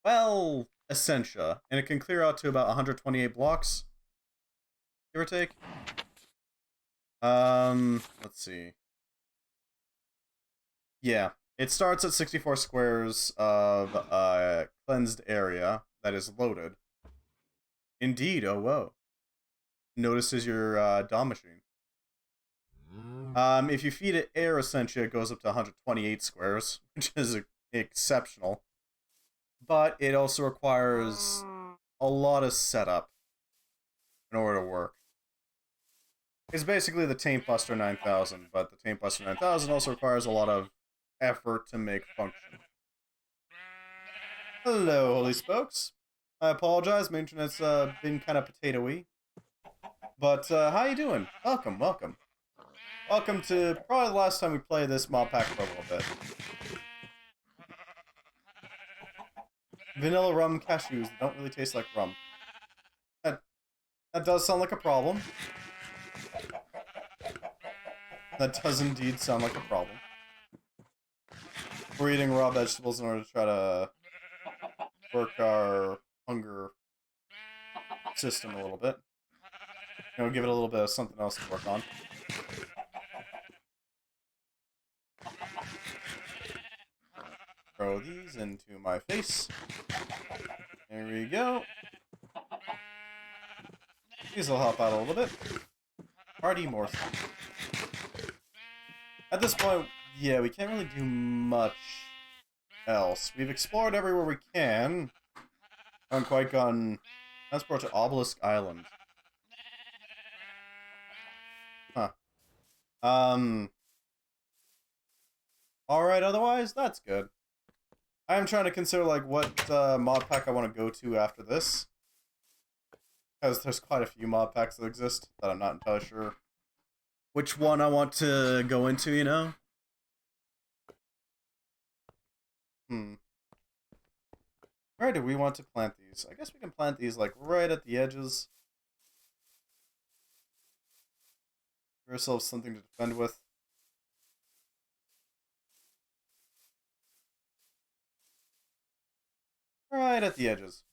well, essentia. And it can clear out to about 128 blocks, give or take. Let's see. Yeah, it starts at 64 squares of cleansed area that is loaded. Indeed, oh whoa. Notices your DOM machine. If you feed it air essentia, it goes up to 128 squares, which is exceptional. But it also requires a lot of setup in order to work. It's basically the Taint Buster 9000, but the Taint Buster 9000 also requires a lot of effort to make function. Hello, holy spokes. I apologize, my internet's been kind of potato-y. But, how you doing? Welcome, welcome. Welcome to probably the last time we play this mod pack for a little bit. Vanilla rum cashews that don't really taste like rum. That does sound like a problem. That does indeed sound like a problem. We're eating raw vegetables in order to try to work our hunger system a little bit. You know, give it a little bit of something else to work on. Throw these into my face. There we go. These will help out a little bit. Party more. At this point, yeah, we can't really do much else. We've explored everywhere we can. Haven't quite gotten transport to Obelisk Island. Huh. Alright, otherwise, that's good. I am trying to consider, like, what mod pack I want to go to after this. Because there's quite a few mod packs that exist that I'm not entirely sure which one I want to go into, you know? Where do we want to plant these? I guess we can plant these, like, right at the edges. Give ourselves something to defend with. Right at the edges.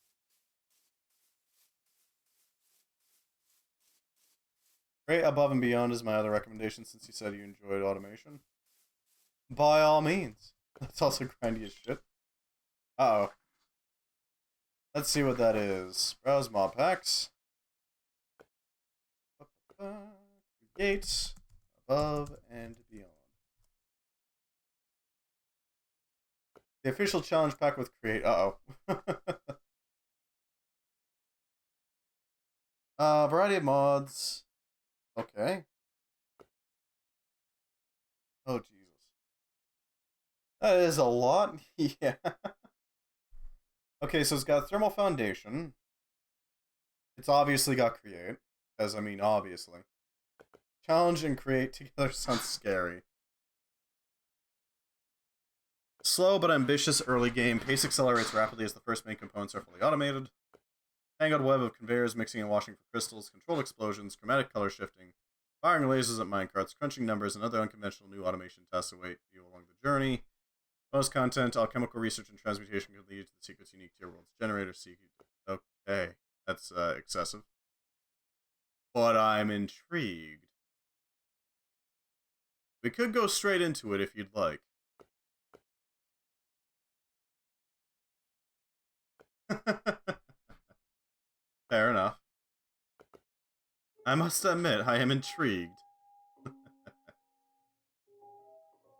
Right above and beyond is my other recommendation since you said you enjoyed automation. By all means. That's also grindy as shit. Uh-oh. Let's see what that is. Browse mod packs. Create. Above and beyond. The official challenge pack with create. Uh-oh. Variety of mods. Okay. Oh, Jesus. That is a lot. Yeah. Okay, so it's got thermal foundation. It's obviously got create. As I mean, obviously. Challenge and create together sounds scary. Slow but ambitious early game. Pace accelerates rapidly as the first main components are fully automated. Tangled web of conveyors mixing and washing for crystals, controlled explosions, chromatic color shifting, firing lasers at minecarts, crunching numbers, and other unconventional new automation tests await you along the journey. Most content, alchemical research and transmutation could lead to the secrets unique to your world's generator. Okay, that's excessive. But I'm intrigued. We could go straight into it if you'd like. Fair enough. I must admit, I am intrigued.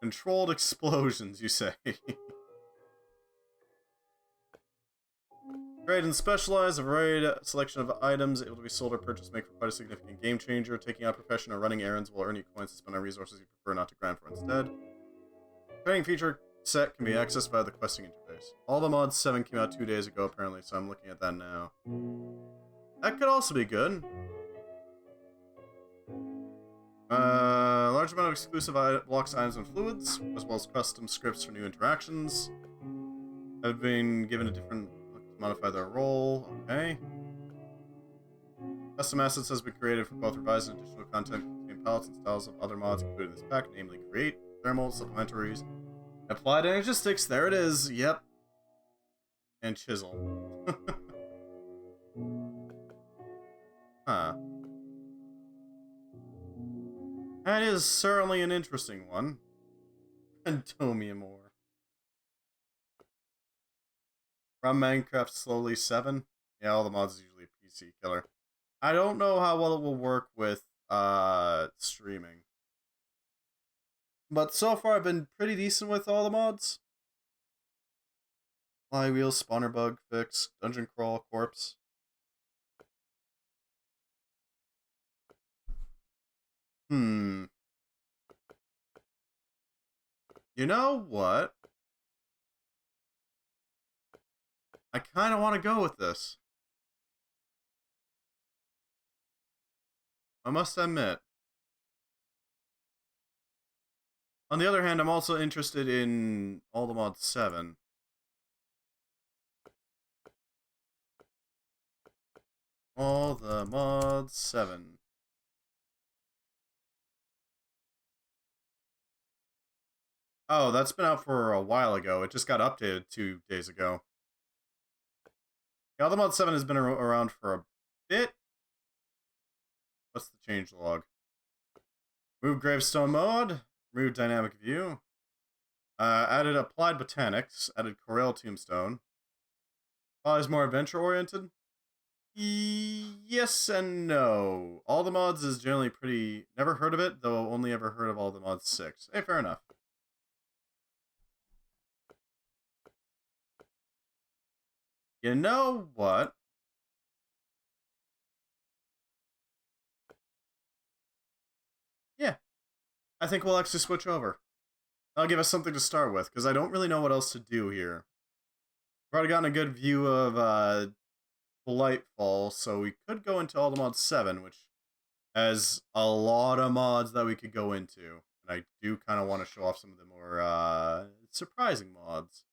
Controlled explosions, you say? Trade and specialize, a varied selection of items able to be sold or purchased make for quite a significant game changer. Taking out profession or running errands will earn you coins to spend on resources you prefer not to grind for instead. Training feature set can be accessed via the questing interface. All the mods 7 came out 2 days ago apparently, so I'm looking at that now. That could also be good. Large amount of exclusive blocks, items, and fluids, as well as custom scripts for new interactions. Have been given a different look to modify their role. Okay. Custom assets has been created for both revised and additional content containing palettes and styles of other mods included in this pack, namely create, thermal, supplementaries, applied energistics. There it is. Yep. And chisel. Huh. That is certainly an interesting one. And tell me more. From Minecraft Slowly 7? Yeah, all the mods is usually a PC killer. I don't know how well it will work with streaming. But so far I've been pretty decent with all the mods. Flywheel, spawner bug fix, dungeon crawl, corpse. You know what? I kind of want to go with this. I must admit. On the other hand, I'm also interested in all the mods 7. All the mods 7. Oh, that's been out for a while ago. It just got updated 2 days ago. Yeah, the mod 7 has been around for a bit. What's the changelog? Move gravestone mode. Remove dynamic view. Added applied botanics. Added Corel tombstone. Is more adventure oriented. Yes and no. All the mods is generally pretty. Never heard of it, though. Only ever heard of all the mods 6. Hey, fair enough. You know what? Yeah, I think we'll actually switch over. That'll give us something to start with, because I don't really know what else to do here. We've already gotten a good view of Blightfall, so we could go into all the mods 7, which has a lot of mods that we could go into. And I do kind of want to show off some of the more surprising mods.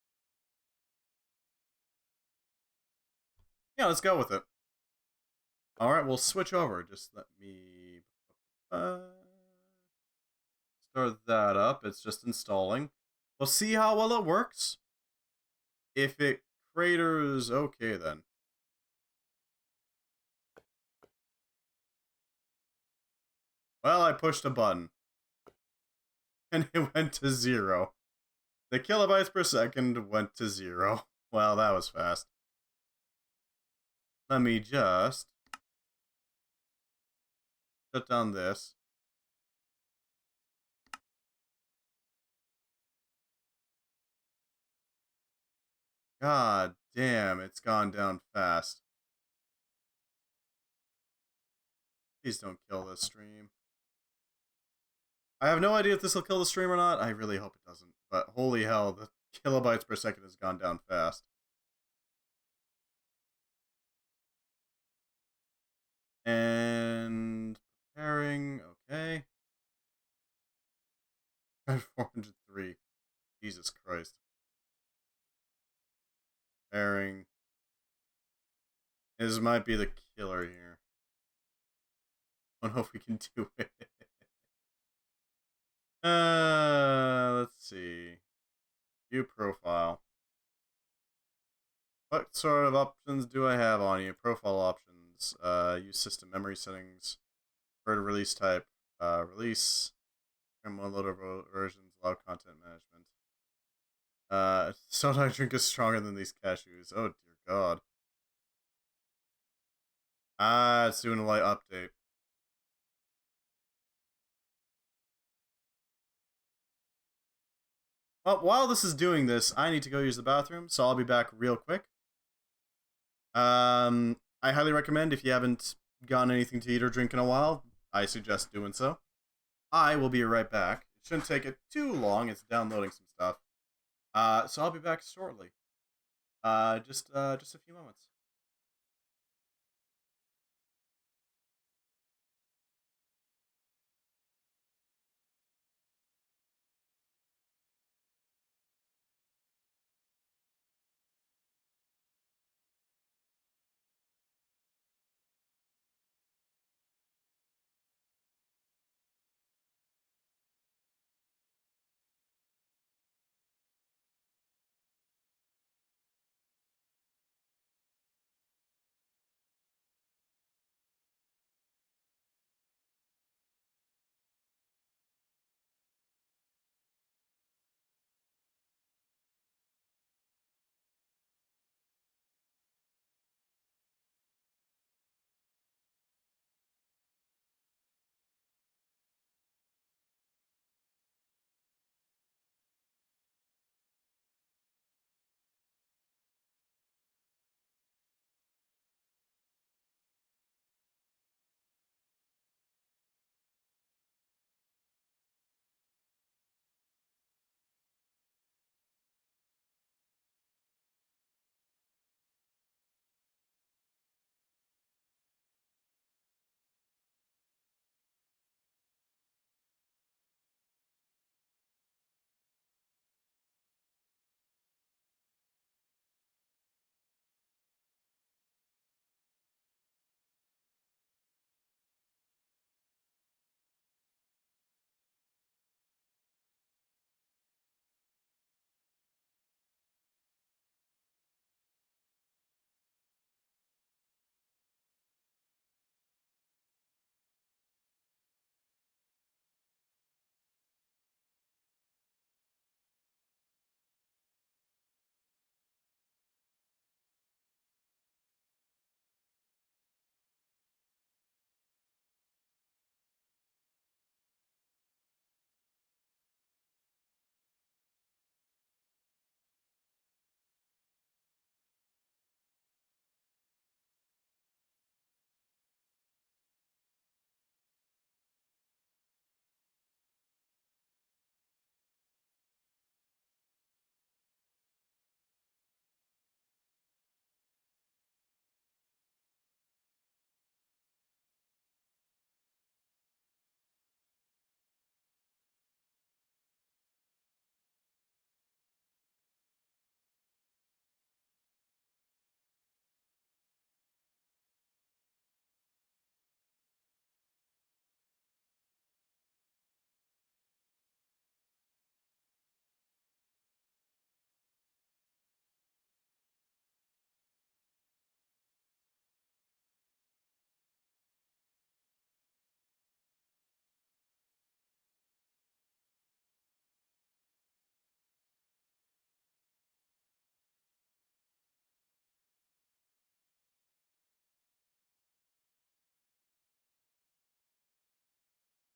Yeah, let's go with it. Alright, we'll switch over. Just let me start that up. It's just installing. We'll see how well it works. If it craters, okay then. Well, I pushed a button. And it went to 0. The kilobytes per second went to 0. Well, that was fast. Let me just shut down this. God damn, it's gone down fast. Please don't kill this stream. I have no idea if this will kill the stream or not. I really hope it doesn't. But holy hell, the kilobytes per second has gone down fast. And preparing, okay. 403. Jesus Christ. Preparing. This might be the killer here. I don't know if we can do it. Let's see. View profile. What sort of options do I have on you? Profile options. Use system memory settings. Preferred release type. Release. Loader versions. Allow content management. Soda drink is stronger than these cashews. Oh dear God. It's doing a light update. Well, while this is doing this, I need to go use the bathroom, so I'll be back real quick. I highly recommend, if you haven't gotten anything to eat or drink in a while, I suggest doing so. I will be right back. It shouldn't take it too long. It's downloading some stuff. So I'll be back shortly. Just a few moments.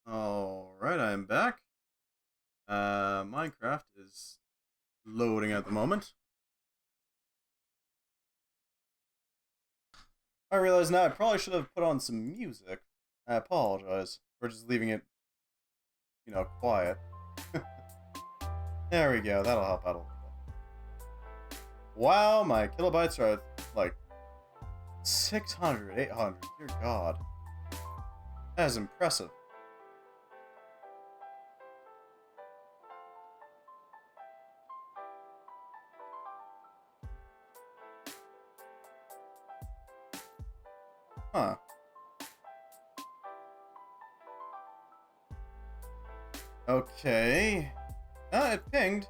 Alright, I'm back. Minecraft is loading at the moment. I realize now I probably should have put on some music. I apologize for just leaving it, quiet. There we go, that'll help out a little bit. Wow, my kilobytes are like 600, 800. Dear God. That is impressive. Huh. Okay. Ah, it pinged.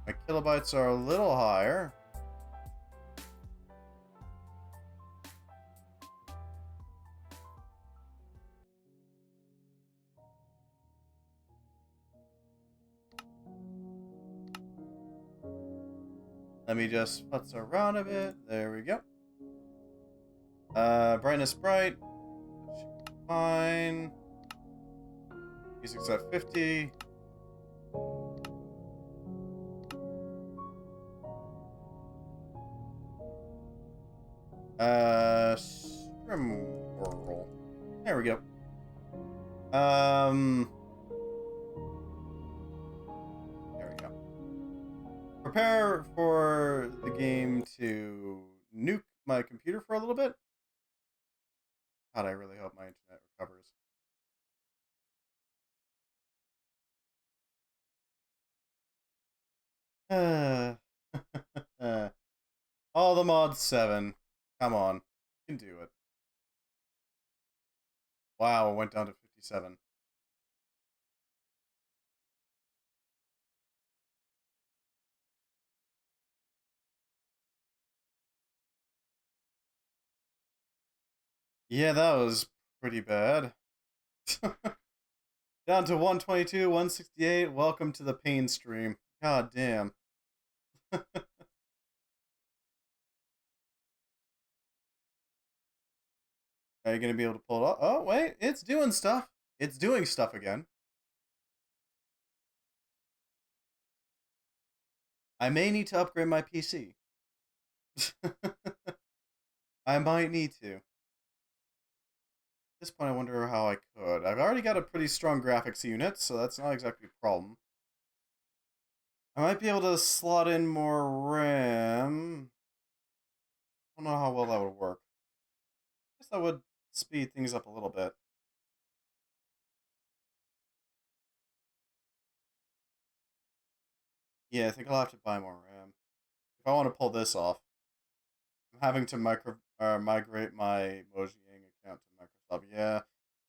My kilobytes are a little higher. Let me just putz around a bit. There we go. Brightness bright. That should be fine. Music's at 50. Strim whirl. There we go. There we go. Prepare for the game to nuke my computer for a little bit. God, I really hope my internet recovers. All the mods 7. Come on. You can do it. Wow, it went down to 57. Yeah, that was pretty bad. Down to 122, 168. Welcome to the pain stream. God damn. Are you going to be able to pull it off? Oh, wait. It's doing stuff. It's doing stuff again. I may need to upgrade my PC. I might need to. At this point, I wonder how I could. I've already got a pretty strong graphics unit, so that's not exactly a problem. I might be able to slot in more RAM. I don't know how well that would work. I guess that would speed things up a little bit. Yeah, I think I'll have to buy more RAM. If I want to pull this off, I'm having to migrate my Mojang account to Microsoft. Yeah.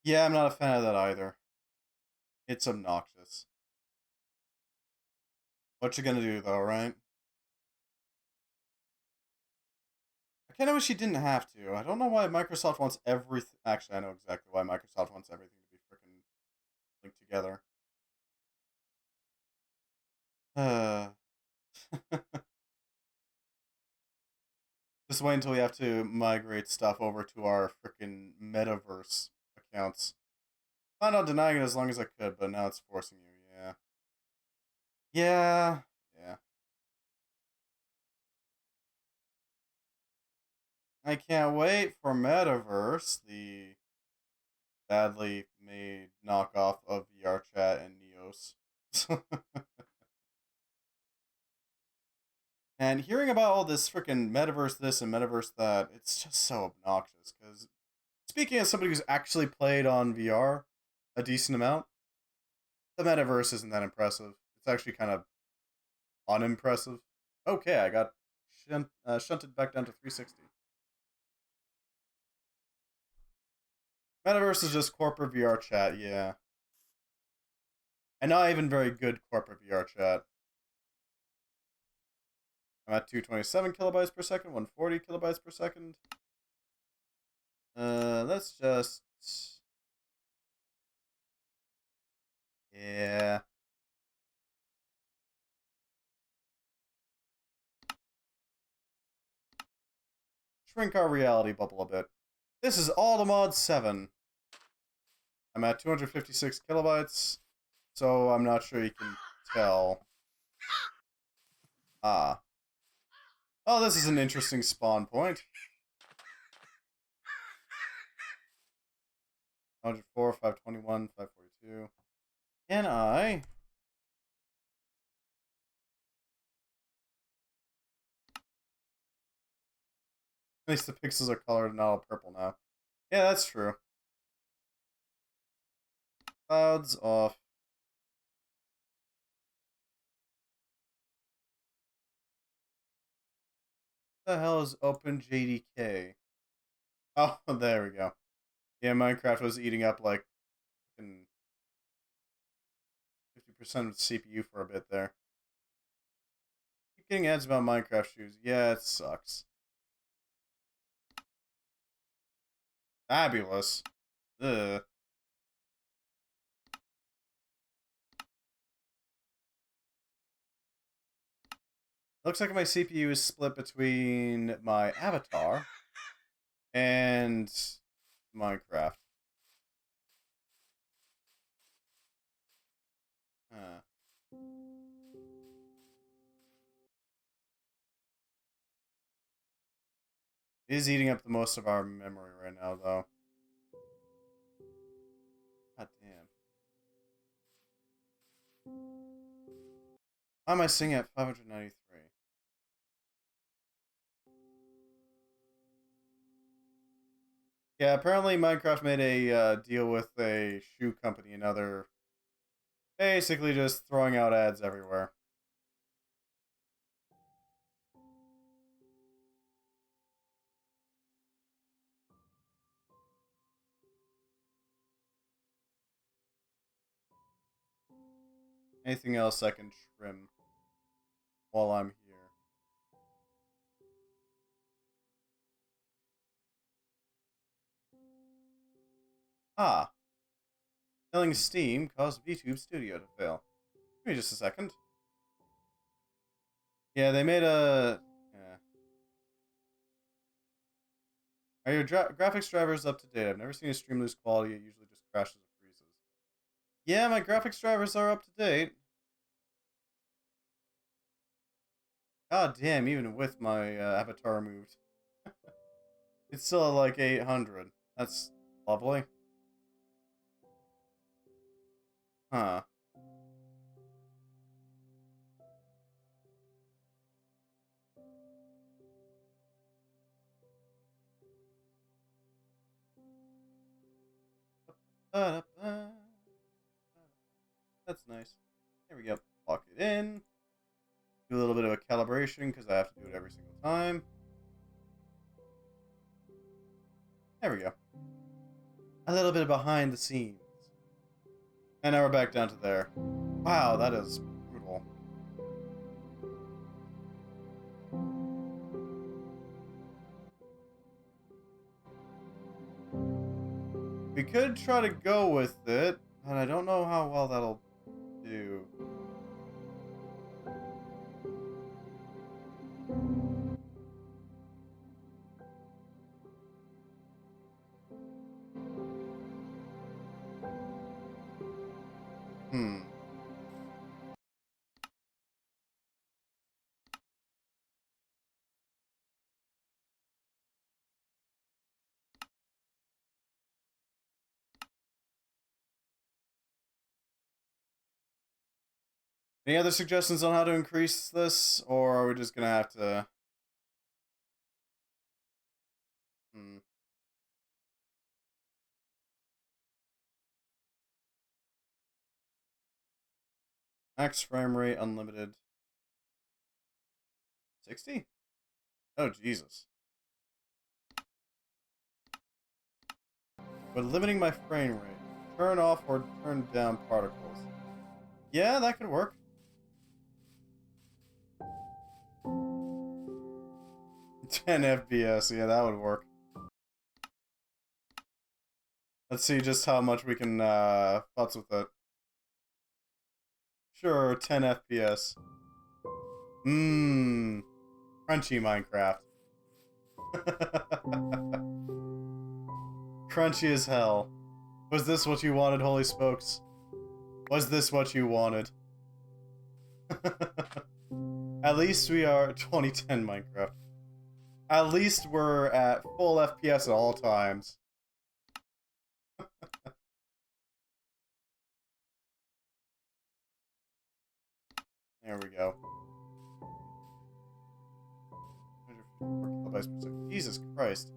Yeah, I'm not a fan of that either. It's obnoxious. What you gonna do though, right? I kinda wish you didn't have to. I don't know why Microsoft wants everything. Actually, I know exactly why Microsoft wants everything to be freaking linked together. Uh, just wait until we have to migrate stuff over to our freaking metaverse accounts. Planned on denying it as long as I could, but now it's forcing you. Yeah. Yeah. Yeah. I can't wait for Metaverse, the badly made knockoff of VRChat and Neos. And hearing about all this freaking Metaverse this and Metaverse that, it's just so obnoxious. Because speaking as somebody who's actually played on VR a decent amount, the Metaverse isn't that impressive. It's actually kind of unimpressive. Okay, I got shunted back down to 360. Metaverse is just corporate VR chat, yeah. And not even very good corporate VR chat. I'm at 227 kilobytes per second, 140 kilobytes per second. Let's just... Yeah. Shrink our reality bubble a bit. This is all the mod 7. I'm at 256 kilobytes, so I'm not sure you can tell. Ah. Oh, this is an interesting spawn point. 104, 521, 542. Can I? At least the pixels are colored and not all purple now. Yeah, that's true. Clouds off. What the hell is OpenJDK? Oh, there we go. Yeah, Minecraft was eating up like 50% of the CPU for a bit there. Keep getting ads about Minecraft shoes. Yeah, it sucks. Fabulous. Ugh. Looks like my CPU is split between my avatar and Minecraft. Huh. It is eating up the most of our memory right now, though. God damn. Why am I singing at 593? Yeah, apparently Minecraft made a deal with a shoe company and other... Basically just throwing out ads everywhere. Anything else I can trim while I'm here? Ah. Filling Steam caused VTube Studio to fail. Give me just a second. Yeah, they made a... Yeah. Are your graphics drivers up to date? I've never seen a stream lose quality. It usually just crashes or freezes. Yeah, my graphics drivers are up to date. God damn, even with my avatar removed. It's still at like 800. That's lovely. Huh. That's nice. There we go. Lock it in. Do a little bit of a calibration because I have to do it every single time. There we go. A little bit behind the scenes. And now we're back down to there. Wow, that is brutal. We could try to go with it, but I don't know how well that'll do. Hmm. Any other suggestions on how to increase this, or are we just gonna have to... Hmm. Max frame rate, unlimited. 60? Oh, Jesus. But limiting my frame rate. Turn off or turn down particles. Yeah, that could work. 10 FPS, yeah, that would work. Let's see just how much we can futz with it. Sure, 10 FPS. Mmm. Crunchy Minecraft. Crunchy as hell. Was this what you wanted, Holy Spokes? Was this what you wanted? At least we are 2010 Minecraft. At least we're at full FPS at all times. There we go. 154 kilobytes per second. Jesus Christ.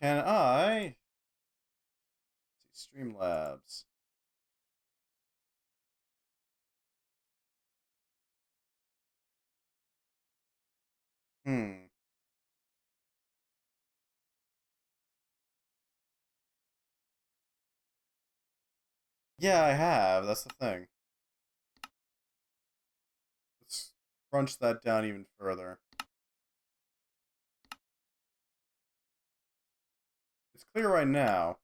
Can I... Let's see, Streamlabs. Yeah, I have. That's the thing. Let's crunch that down even further. It's clear right now.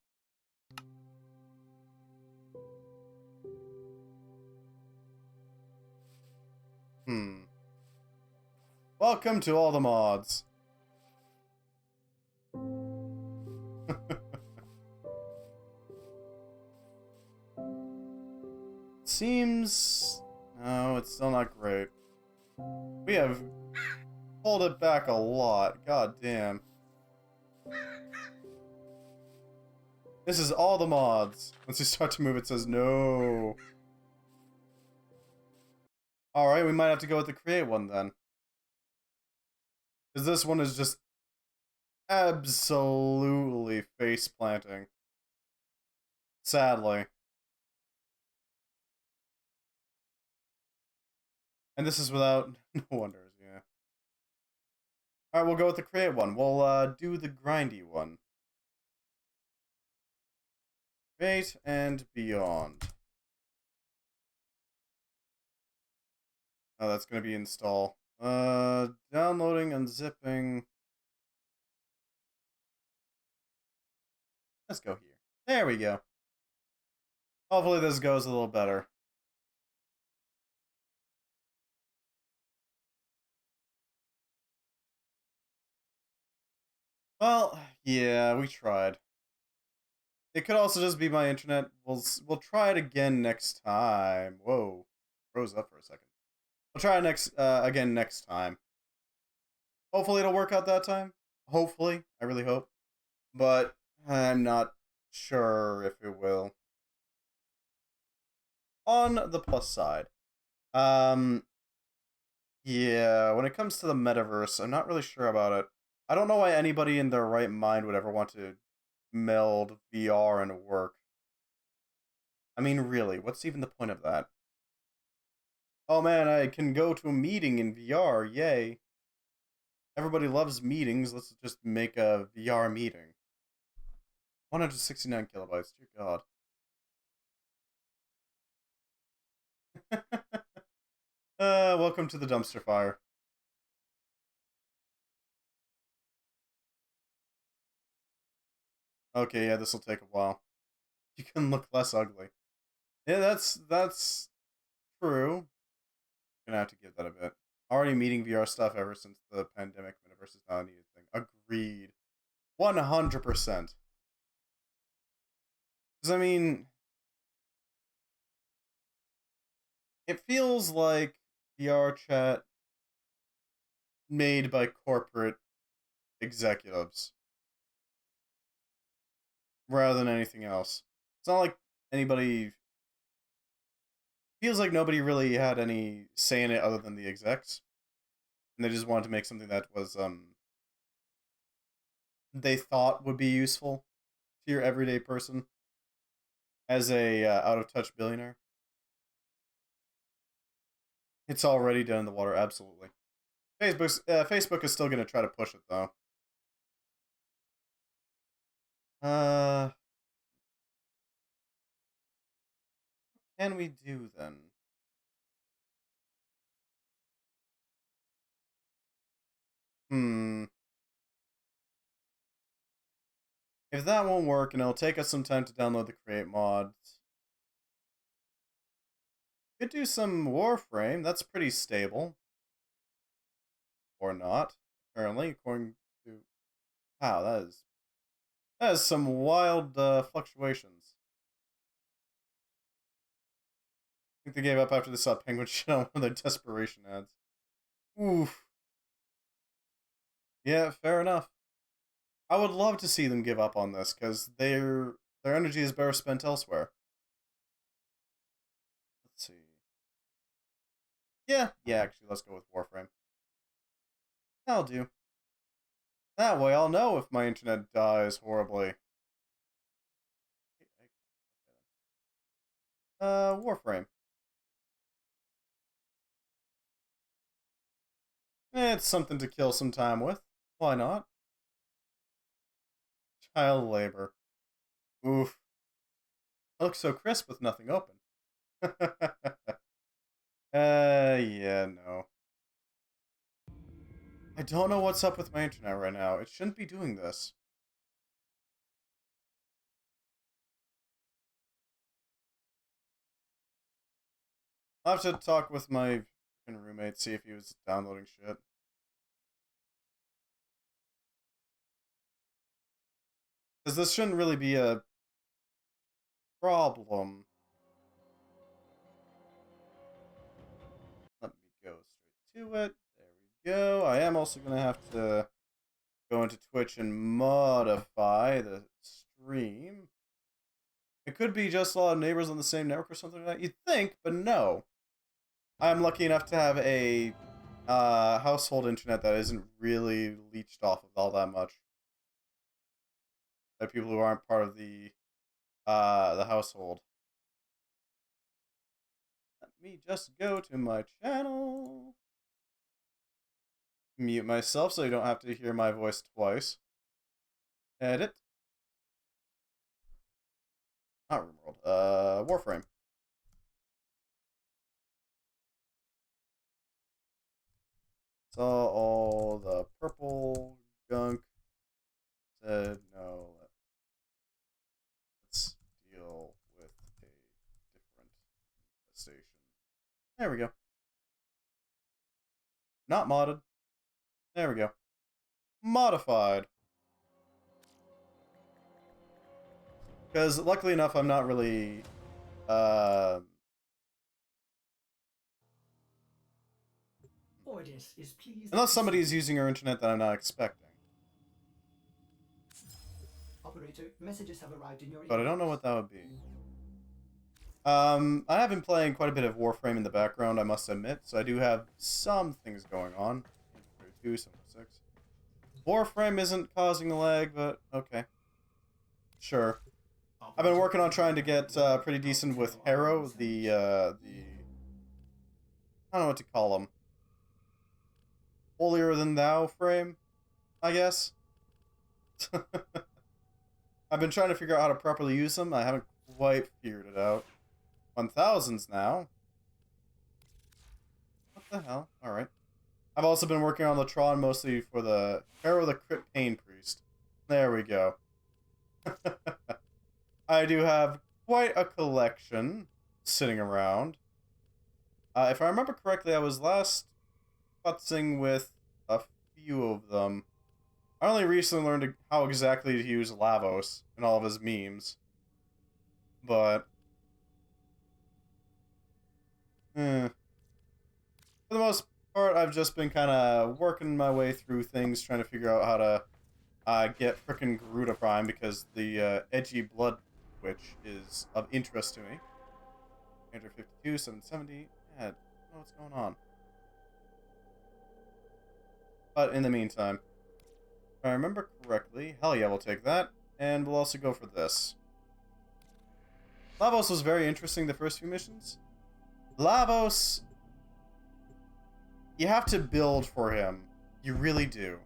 Welcome to all the mods. Seems... No, it's still not great. We have pulled it back a lot. God damn. This is all the mods. Once you start to move, it says no. Alright, we might have to go with the create one then. Because this one is just absolutely face planting. Sadly. And this is without no wonders, yeah. Alright, we'll go with the create one. We'll do the grindy one. Create and beyond. Oh, that's gonna be install. Downloading, unzipping. Let's go here. There we go. Hopefully this goes a little better. Well, yeah, we tried. It could also just be my internet. We'll try it again next time. Whoa, froze up for a second. We'll try it again next time. Hopefully it'll work out that time. Hopefully, I really hope. But I'm not sure if it will. On the plus side, yeah, when it comes to the metaverse, I'm not really sure about it. I don't know why anybody in their right mind would ever want to meld VR and work. I mean, really, what's even the point of that? Oh man, I can go to a meeting in VR, yay. Everybody loves meetings, let's just make a VR meeting. 169 kilobytes, dear god. Welcome to the dumpster fire. Okay, yeah, this will take a while. You can look less ugly. Yeah, that's true. Gonna have to give that a bit. Already meeting VR stuff ever since the pandemic. Metaverse is not a needed thing. Agreed. 100%. Because, I mean, it feels like VR chat made by corporate executives rather than anything else. It's not like anybody... Feels like nobody really had any say in it other than the execs. And they just wanted to make something that was, they thought would be useful to your everyday person as a out-of-touch billionaire. It's already down in the water, absolutely. Facebook is still going to try to push it, though. What can we do, then? If that won't work, and it'll take us some time to download the create mods. Could do some Warframe, that's pretty stable. Or not, apparently, according to... Wow, that is That has some wild fluctuations. I think they gave up after they saw Penguin shit on one of their desperation ads. Oof. Yeah, fair enough. I would love to see them give up on this, because their energy is better spent elsewhere. Let's see. Yeah, actually, let's go with Warframe. That'll do. That way I'll know if my internet dies horribly. Warframe. It's something to kill some time with. Why not? Child labor. Oof. It looks so crisp with nothing open. Yeah, no. I don't know what's up with my internet right now. It shouldn't be doing this. I'll have to talk with my roommate, see if he was downloading shit. Because this shouldn't really be a problem. Let me go straight to it. There we go. I am also going to have to go into Twitch and modify the stream. It could be just a lot of neighbors on the same network or something like that. You'd think, but no. I'm lucky enough to have a household internet that isn't really leached off of all that much. By people who aren't part of the household. Let me just go to my channel. Mute myself so you don't have to hear my voice twice. Edit. Not RimWorld. Warframe. Saw all the purple gunk. Said no. Let's deal with a different infestation. There we go. Not modded. There we go. Modified. Because luckily enough, I'm not really unless somebody is using our internet that I'm not expecting. Operator, messages have arrived in your But I don't know what that would be. I have been playing quite a bit of Warframe in the background, I must admit, so I do have some things going on. 32, 76. Warframe isn't causing lag, but okay. Sure. I've been working on trying to get pretty decent with Harrow, the I don't know what to call them. Holier than thou frame, I guess. I've been trying to figure out how to properly use them. I haven't quite figured it out. 1000s now. What the hell? Alright. I've also been working on the Tron mostly for the Harrow the Crit Pain Priest. There we go. I do have quite a collection sitting around. If I remember correctly, I was last futzing with a few of them. I only recently learned how exactly to use Lavos in all of his memes. But for the most part, I've just been kind of working my way through things, trying to figure out how to get frickin' Garuda Prime, because the edgy blood witch is of interest to me. 852, 770. Yeah, I don't know what's going on. But in the meantime, if I remember correctly, hell yeah, we'll take that. And we'll also go for this. Lavos was very interesting the first few missions. Lavos, you have to build for him. You really do.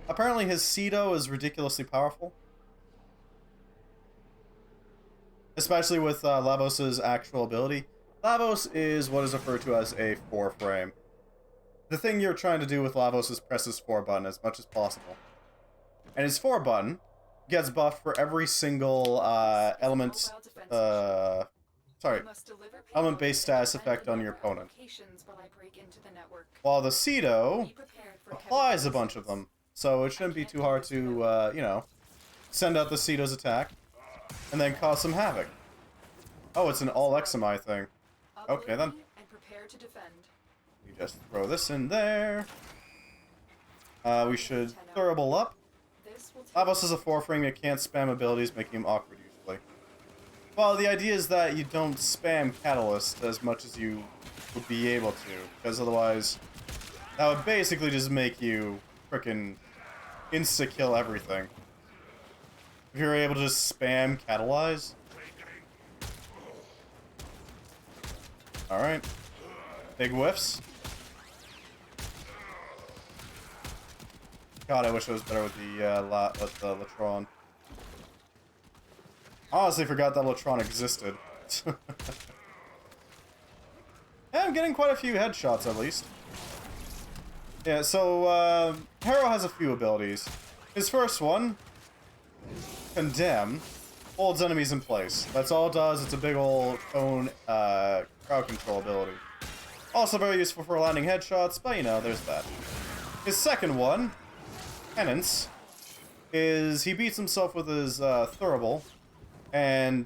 Apparently his Cedo is ridiculously powerful. Especially with Lavos' actual ability. Lavos is what is referred to as a 4-frame. The thing you're trying to do with Lavos is press his 4 button as much as possible. And his 4 button gets buffed for every single element element-based status effect on your opponent. While the Cedo applies a bunch of them. so it shouldn't be too hard to, you know, send out the Cedo's attack, and then cause some havoc. Oh, it's an all-XMI thing. Okay, then. And prepare to defend. We just throw this in there. We should Thurible up. Lavos is a 4-frame, you can't spam abilities, making him awkward usually. Well, the idea is that you don't spam Catalyst as much as you would be able to, because otherwise that would basically just make you frickin' insta-kill everything. If you're able to just spam Catalyze. Alright. Big whiffs. God, I wish I was better with the Latron. Honestly, forgot that Latron existed. Yeah, I'm getting quite a few headshots, at least. Yeah, so, Harrow has a few abilities. His first one, Condemn, holds enemies in place. That's all it does, it's a big ol' cone, crowd control ability. Also very useful for landing headshots, but you know, there's that. His second one, Penance, is he beats himself with his, Thurible, and,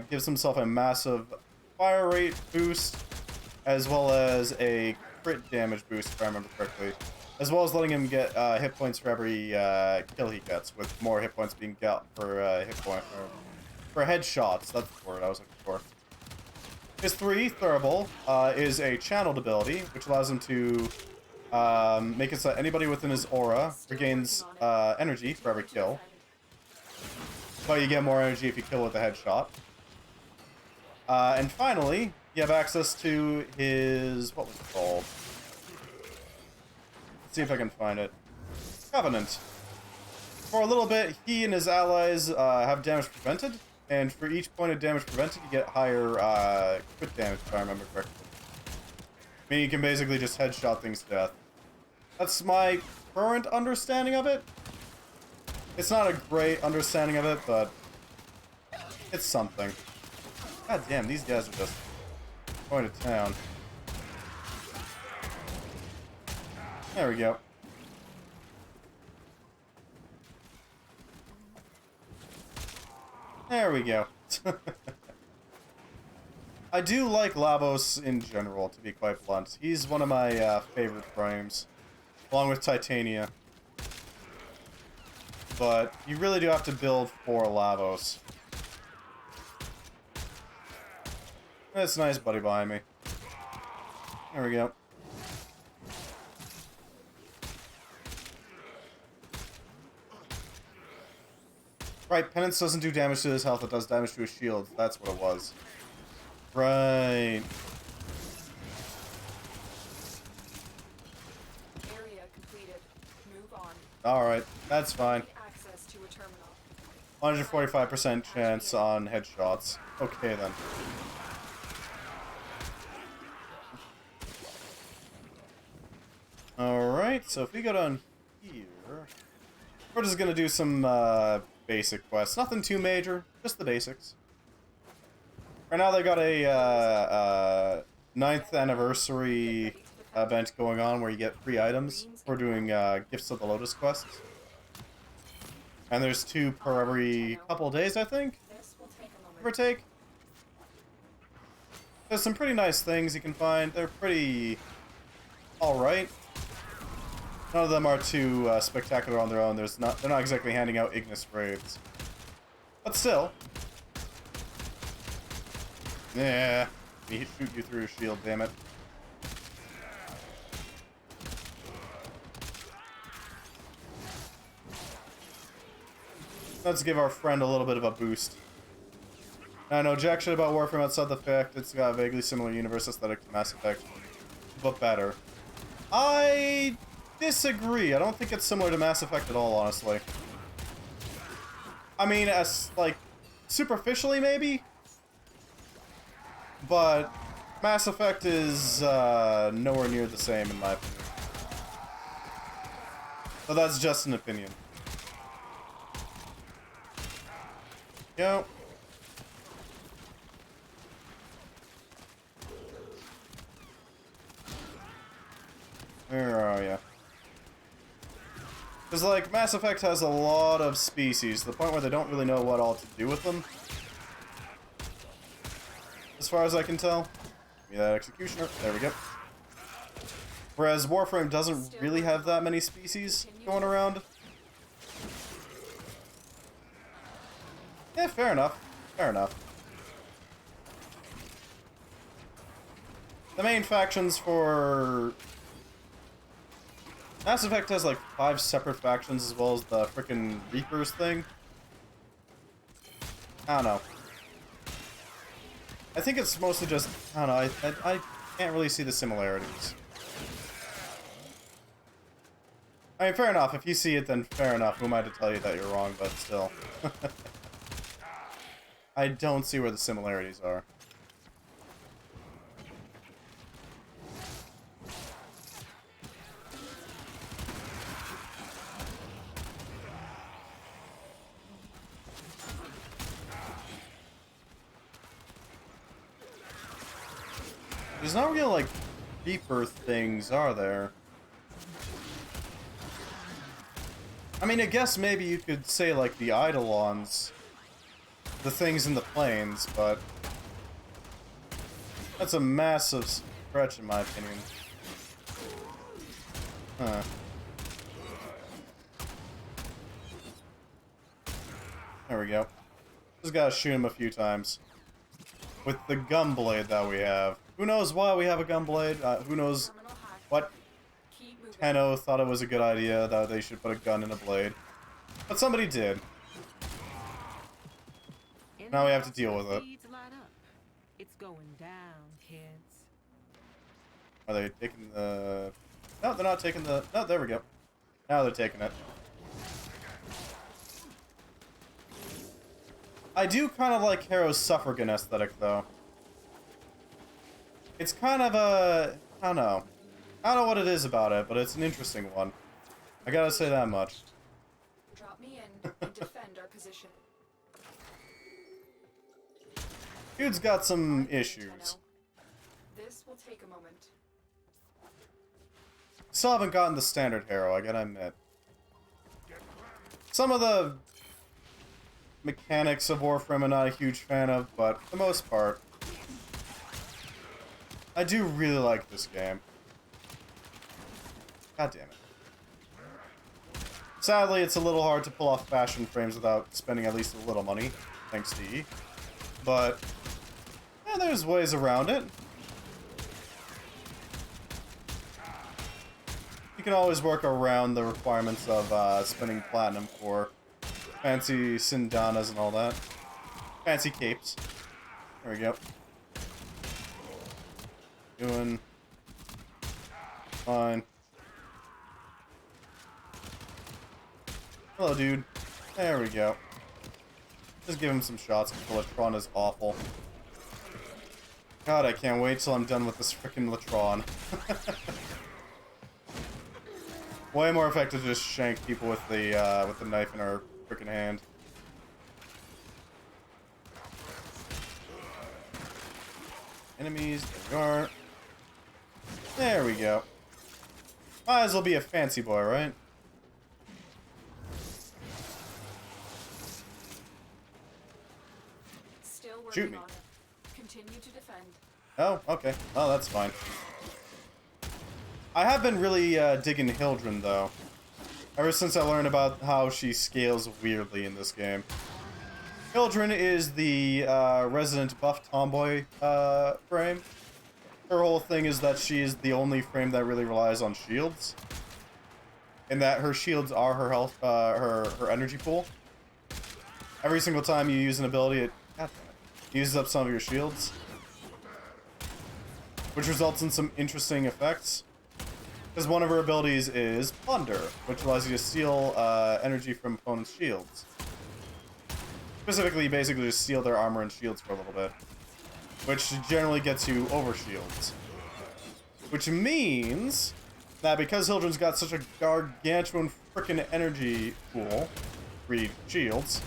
gives himself a massive fire rate boost, as well as a crit damage boost, if I remember correctly. As well as letting him get hit points for every kill he gets, with more hit points being got for for headshots. That's the word I was looking for. His 3, Thurible, is a channeled ability, which allows him to make it so anybody within his aura regains energy for every kill. But you get more energy if you kill with a headshot. And finally, you have access to his... what was it called? Let's see if I can find it. Covenant. For a little bit, he and his allies have damage prevented, and for each point of damage prevented, you get higher crit damage, if I remember correctly. I mean, you can basically just headshot things to death. That's my current understanding of it. It's not a great understanding of it, but it's something. God damn, these guys are just going to town. There we go. There we go. I do like Lavos in general, to be quite blunt. He's one of my favorite frames, along with Titania. But you really do have to build for Lavos. That's a nice buddy behind me. There we go. Right, Penance doesn't do damage to his health, it does damage to his shield. That's what it was. Right. Area completed. Move on. Alright, that's fine. Access to a terminal. 145% chance on headshots. Okay then. Alright, so if we go down here, we're just gonna do some basic quests. Nothing too major, just the basics. Right now they got a 9th anniversary event going on where you get free items. We're doing Gifts of the Lotus quests. And there's 2 per every couple of days, I think? Give or take. There's some pretty nice things you can find. They're pretty alright. None of them are too spectacular on their own. They're not exactly handing out Ignis raids. But still. Yeah. He shoot you through a shield, damn it. Let's give our friend a little bit of a boost. I know jack shit about Warframe outside the fact it's got a vaguely similar universe aesthetic to Mass Effect, but better. I disagree. I don't think it's similar to Mass Effect at all, honestly. I mean, as, like, superficially, maybe? But Mass Effect is nowhere near the same, in my opinion. But that's just an opinion. Yo. Where are ya? Because, like, Mass Effect has a lot of species, to the point where they don't really know what all to do with them. As far as I can tell. Give me that Executioner. There we go. Whereas Warframe doesn't really have that many species going around. Yeah, fair enough. Fair enough. The main factions for... Mass Effect has like 5 separate factions as well as the frickin' Reapers thing. I don't know. I think it's mostly just... I don't know, I can't really see the similarities. I mean, fair enough. If you see it, then fair enough. Who am I to tell you that you're wrong, but still. I don't see where the similarities are. There's not really, like, Reaper things, are there? I mean, I guess maybe you could say, like, the Eidolons, the things in the plains, but that's a massive stretch in my opinion. Huh. There we go. Just gotta shoot him a few times. With the gunblade that we have. Who knows why we have a gunblade? Who knows what Tenno thought it was a good idea that they should put a gun in a blade. But somebody did. Now we have to deal with it. It's going down, kids. Are they taking the... No, they're not taking the... No, there we go. Now they're taking it. I do kind of like Harrow's suffragan aesthetic, though. It's kind of a... I don't know. I don't know what it is about it, but it's an interesting one. I gotta say that much. Drop me in and defend our position. Dude's got some issues. This will take a moment. Still haven't gotten the standard Harrow, I gotta admit. Some of the mechanics of Warframe I'm not a huge fan of, but for the most part, I do really like this game. God damn it. Sadly, it's a little hard to pull off fashion frames without spending at least a little money, thanks to E. But, yeah, there's ways around it. You can always work around the requirements of spending platinum for fancy Sindanas and all that. Fancy capes. There we go. Doing fine. Hello, dude. There we go. Just give him some shots because Latron is awful. God, I can't wait till I'm done with this frickin' Latron. Way more effective to just shank people with the knife in our frickin' hand. Enemies, there we are. There we go. Might as well be a fancy boy, right? Still working Shoot me. on it. Continue to defend. Oh, okay. Oh, that's fine. I have been really digging Hildren, though. Ever since I learned about how she scales weirdly in this game. Hildren is the resident buff tomboy frame. Her whole thing is that she is the only frame that really relies on shields. And that her shields are her health, her energy pool. Every single time you use an ability, it uses up some of your shields. Which results in some interesting effects. Because one of her abilities is Plunder, which allows you to steal energy from opponents' shields. Specifically, you basically just steal their armor and shields for a little bit. Which generally gets you over shields. Which means that because Hildren's got such a gargantuan frickin' energy pool, 3 shields,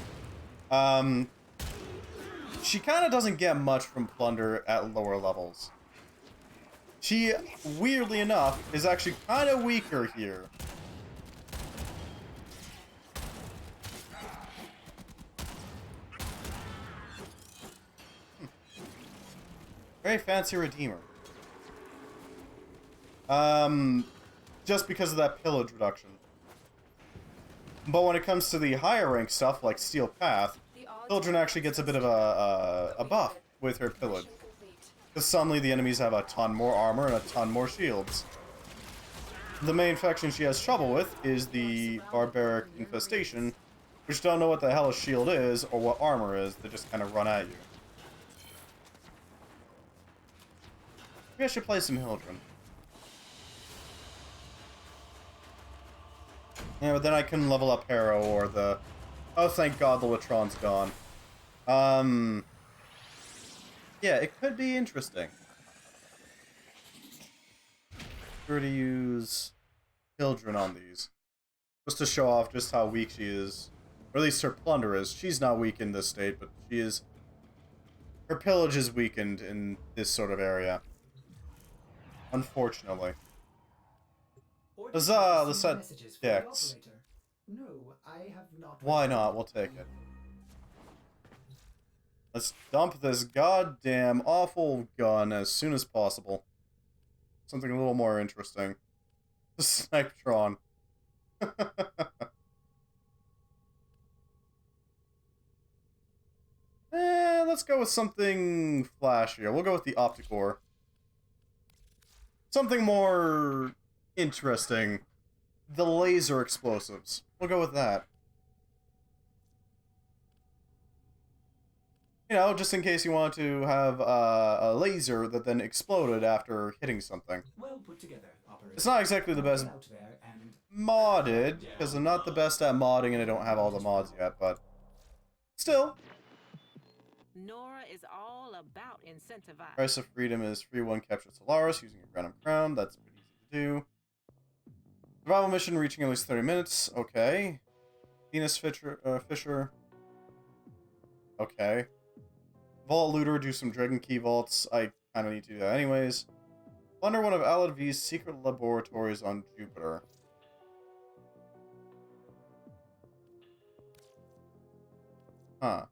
she kind of doesn't get much from Plunder at lower levels. She, weirdly enough, is actually kind of weaker here. Very fancy Redeemer. Just because of that pillage reduction. But when it comes to the higher rank stuff, like Steel Path, The odds Children are actually gets a bit of but a we buff did it. with her pillage. Mission complete. Because suddenly the enemies have a ton more armor and a ton more shields. The main faction she has trouble with is the Barbaric Infestation, which don't know what the hell a shield is or what armor is. They just kind of run at you. Maybe I should play some Hildren. Yeah, but then I can level up Harrow or the... Oh, thank God the Latron's gone. Yeah, it could be interesting. Sure to use Hildren on these. Just to show off just how weak she is. Or at least her plunder is. She's not weak in this state, but she is... Her pillage is weakened in this sort of area. Unfortunately. Orders Huzzah, have the received set messages for decks. the operator. No, I have not. Why read them. not? We'll take it. Let's dump this goddamn awful gun as soon as possible. Something a little more interesting. The Snipetron. Let's go with something flashier. We'll go with the Opticore. Something more interesting. The laser explosives. We'll go with that. You know, just in case you want to have a laser that then exploded after hitting something. Well put together, operator. It's not exactly the Now best get out there and modded, because I'm not the best at modding and I don't have all the mods yet, but still. Nora is all about incentivizing. Price of Freedom is free one capture Solaris using a Granum Crown. That's pretty easy to do. Survival mission reaching at least 30 minutes. Okay. Venus Fisher. Okay. Vault Looter, do some Dragon Key Vaults. I kind of need to do that anyways. Plunder one of Alad V's secret laboratories on Jupiter. Huh.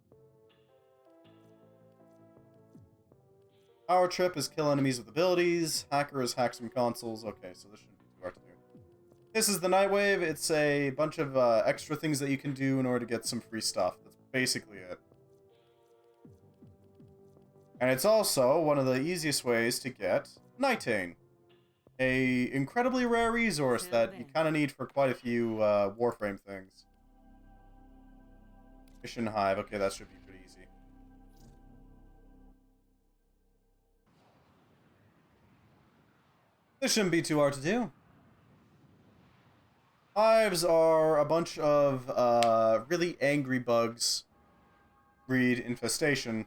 Power Trip is kill enemies with abilities. Hacker is hack some consoles. Okay, so this shouldn't be too hard to do. This is the Nightwave. It's a bunch of extra things that you can do in order to get some free stuff. That's basically it. And it's also one of the easiest ways to get Nitane. A incredibly rare resource that you kind of need for quite a few Warframe things. Mission Hive. Okay, that should be pretty easy. This shouldn't be too hard to do. Hives are a bunch of really angry bugs. Breed infestation.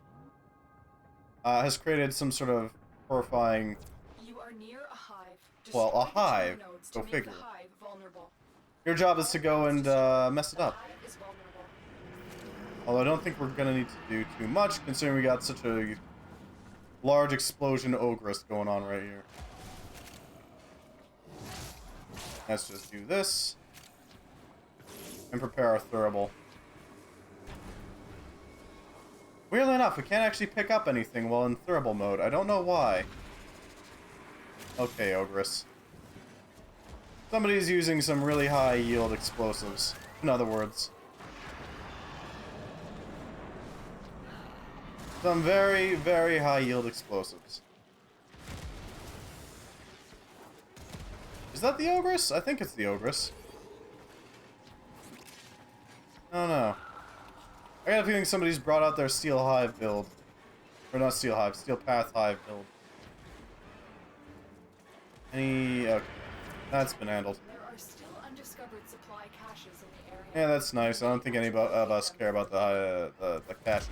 Has created some sort of horrifying... You are near a hive. Well, a Destroy the hive. tumor nodes Go to make figure. the hive vulnerable. Your job is to go and mess it The up. hive is vulnerable. Although I don't think we're gonna need to do too much, considering we got such a large explosion ogress going on right here. Let's just do this. And prepare our Thurible. Weirdly enough, we can't actually pick up anything while in Thurible mode. I don't know why. Okay, Ogress. Somebody's using some really high yield explosives. In other words. Some very, very high yield explosives. Is that the Ogress? I think it's the Ogress. I don't know. I got a feeling somebody's brought out their Steel Hive build. Or not Steel Hive, Steel Path Hive build. Okay. That's been handled. There are still undiscovered supply caches in the area. Yeah, that's nice. I don't think any of us care about the caches.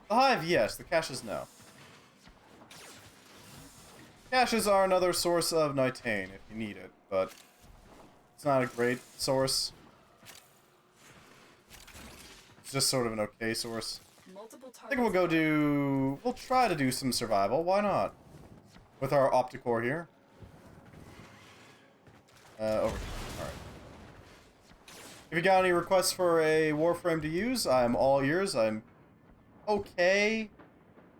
The Hive, yes. The caches, no. Caches are another source of Nitane if you need it, but it's not a great source. It's just sort of an okay source. Multiple I think we'll try to do some survival. Why not? With our Opticore here. Over here. Alright. If you got any requests for a Warframe to use, I'm all ears. I'm okay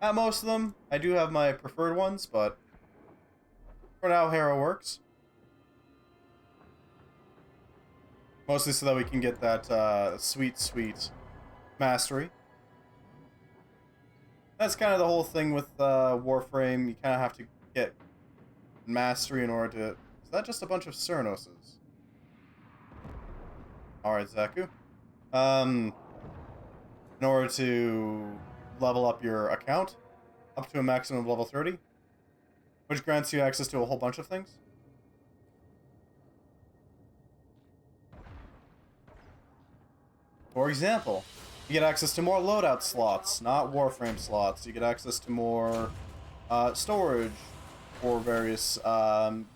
at most of them. I do have my preferred ones, but for now, Hero works. Mostly so that we can get that sweet, sweet mastery. That's kind of the whole thing with Warframe. You kind of have to get mastery in order to... Is that just a bunch of Cerenoses? Alright, Zaku. In order to level up your account up to a maximum of level 30, which grants you access to a whole bunch of things. For example, you get access to more loadout slots, not Warframe slots. You get access to more storage for various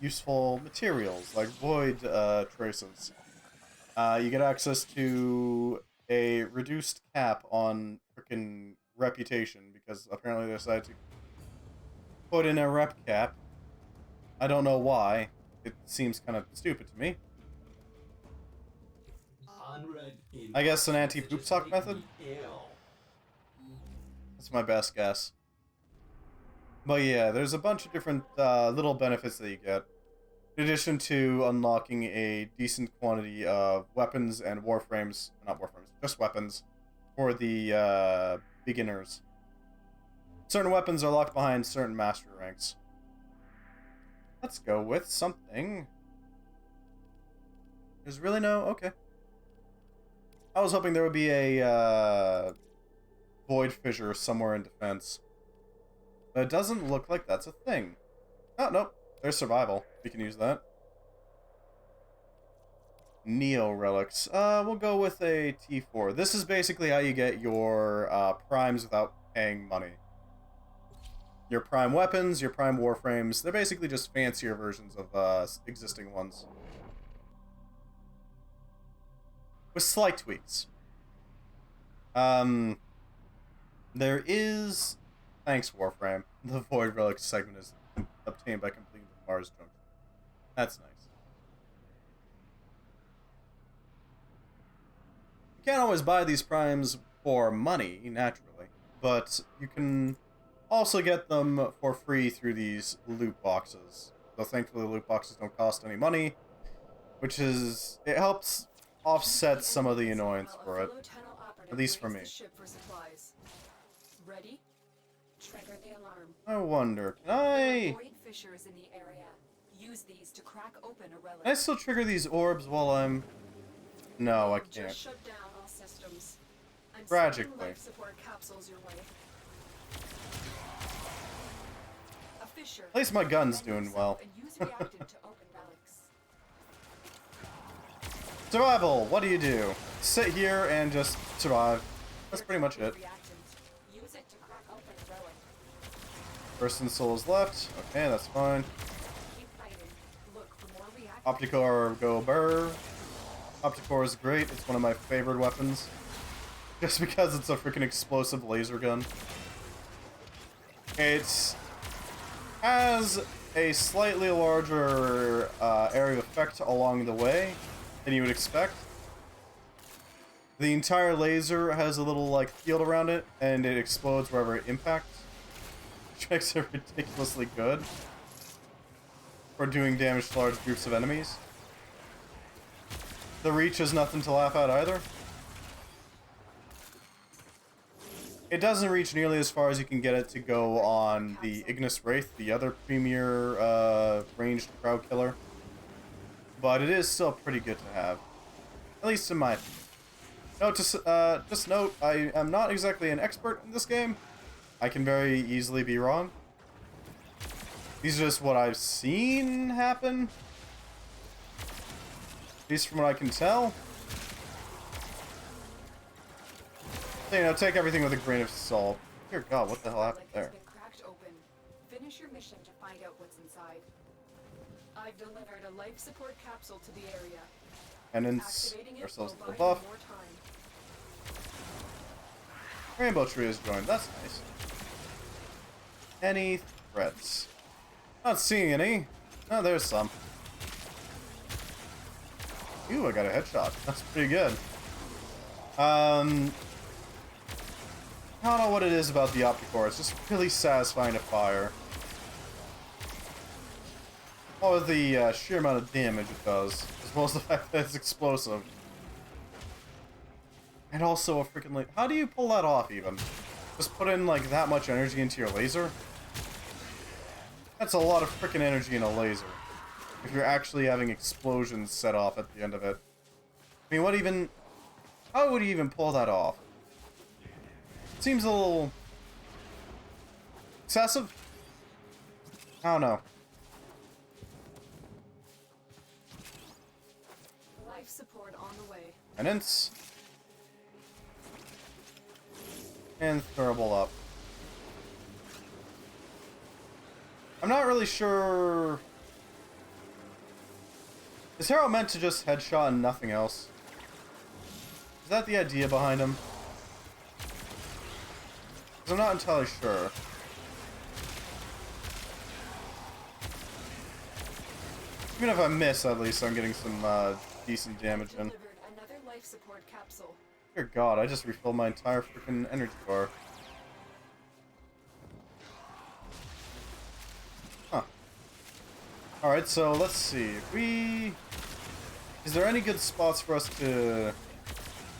useful materials, like void traces. You get access to a reduced cap on frickin' reputation, because apparently they decided to put in a rep cap. I don't know why. It seems kind of stupid to me. I guess an anti-poop sock method? That's my best guess. But yeah, there's a bunch of different little benefits that you get, in addition to unlocking a decent quantity of weapons and warframes, not warframes, just weapons, for the beginners. Certain weapons are locked behind certain mastery ranks. Let's go with something. There's really no... Okay. I was hoping there would be a void fissure somewhere in defense. But it doesn't look like that's a thing. Oh, nope. There's survival. We can use that. Neo relics. We'll go with a T4. This is basically how you get your primes without paying money. Your prime weapons, your prime warframes, they're basically just fancier versions of existing ones. With slight tweaks. There is... Thanks, Warframe. The Void Relic segment is obtained by completing the Mars Junction. That's nice. You can't always buy these primes for money, naturally, but you can also get them for free through these loot boxes. So thankfully the loot boxes don't cost any money, which is... It helps offset some of the annoyance for it. At least for me. Ready? Trigger the alarm. I wonder, can I... Void fissures in the area. Use these to crack open a relic. Can I still trigger these orbs while I'm... No, I can't. Just shut down all systems. I'm Tragically. sending life support capsules your way. A fissure. At least my gun's doing well. And use reactant to open relics. Survival! What do you do? Sit here and just survive. That's pretty much it. Use it to crack open a relic. Person souls left. Okay, that's fine. Keep fighting. Look for more reactant. Opticore go burr. Opticore is great. It's one of my favorite weapons. Just because it's a freaking explosive laser gun. It has a slightly larger area of effect along the way than you would expect. The entire laser has a little like field around it, and it explodes wherever it impacts, which makes it ridiculously good for doing damage to large groups of enemies. The reach is nothing to laugh at either. It doesn't reach nearly as far as you can get it to go on the Ignis Wraith, the other premier ranged crowd killer. But it is still pretty good to have. At least in my opinion. Just note, I am not exactly an expert in this game. I can very easily be wrong. These are just what I've seen happen. At least from what I can tell. So, you know, take everything with a grain of salt. Dear God, what the hell happened there? Been cracked open. Finish your mission to find out what's inside. I've delivered a life support capsule to the area. Penance, Activating it ourselves will a little buy you buff. more time. Rainbow tree has joined, that's nice. Any threats? Not seeing any. Oh, there's some. Ooh, I got a headshot. That's pretty good. I don't know what it is about the Opticore. It's just really satisfying to fire. Oh, the sheer amount of damage it does, as well as the fact that it's explosive. And also a freaking like, how do you pull that off even? Just put in like that much energy into your laser? That's a lot of freaking energy in a laser. If you're actually having explosions set off at the end of it. I mean, what even... how would you even pull that off? It seems a little... excessive? I don't know. Life support on the way. Penance. And throwable up. I'm not really sure... is Hero meant to just headshot and nothing else? Is that the idea behind him? Because I'm not entirely sure. Even if I miss, at least I'm getting some decent damage in. Delivered another life support capsule. Dear God, I just refilled my entire freaking energy bar. Huh. Alright, so let's see. If we... is there any good spots for us to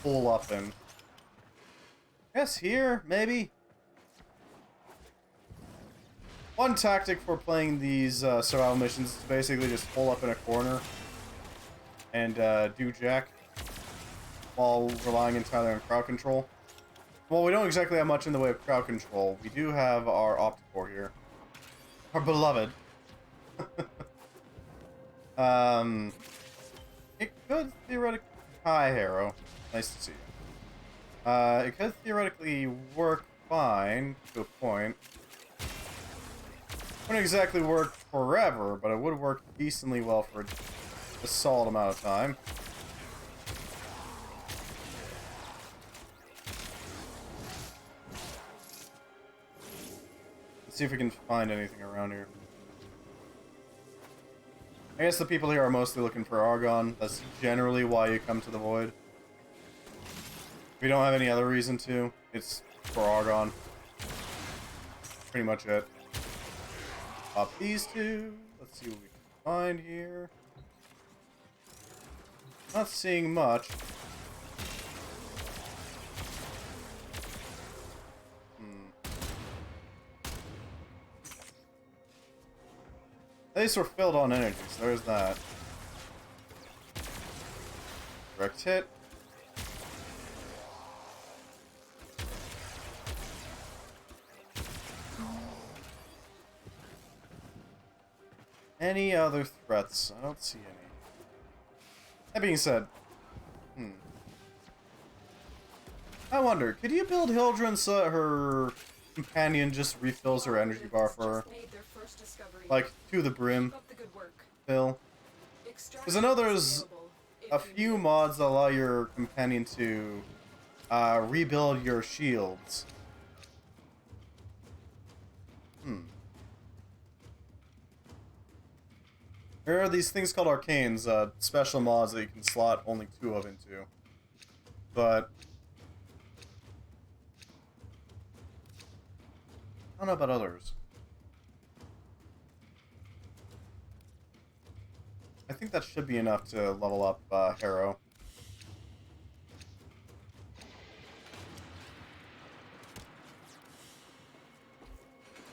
pull up in? I guess here, maybe? One tactic for playing these survival missions is to basically just pull up in a corner and do jack while relying entirely on crowd control. Well, we don't exactly have much in the way of crowd control. We do have our Opticore here. Our beloved. It could theoretically... hi, Harrow. Nice to see you. It could theoretically work fine, to a point. Wouldn't exactly work forever, but it would work decently well for a solid amount of time. Let's see if we can find anything around here. I guess the people here are mostly looking for Argon. That's generally why you come to the Void. We don't have any other reason to. It's for Argon. Pretty much it. Pop these two. Let's see what we can find here. Not seeing much. At least we're filled on energy, so there's that. Direct hit. Any other threats? I don't see any. That being said, I wonder, could you build Hildren so that her companion just refills her energy bar for her? Made their first discovery. Like, to the brim, Keep up the good work. Phil. Because I know there's a few mods that allow your companion to rebuild your shields. There are these things called arcanes, special mods that you can slot only 2 of into. But I don't know about others. I think that should be enough to level up Harrow.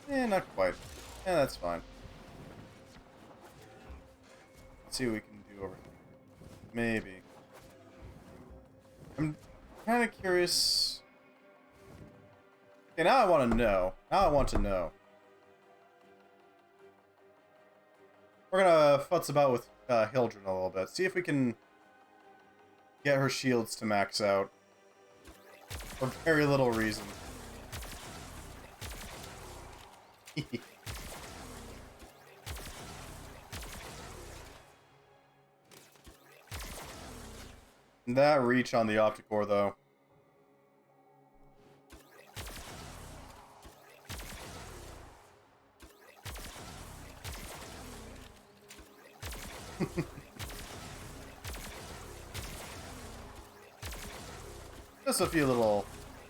Eh, not quite. Yeah, that's fine. Let's see what we can do over here. Maybe. I'm kind of curious. Okay, now I want to know. Now I want to know. We're gonna futz about with Hildren a little bit. See if we can get her shields to max out. For very little reason. That reach on the Opticore, though. Just a few little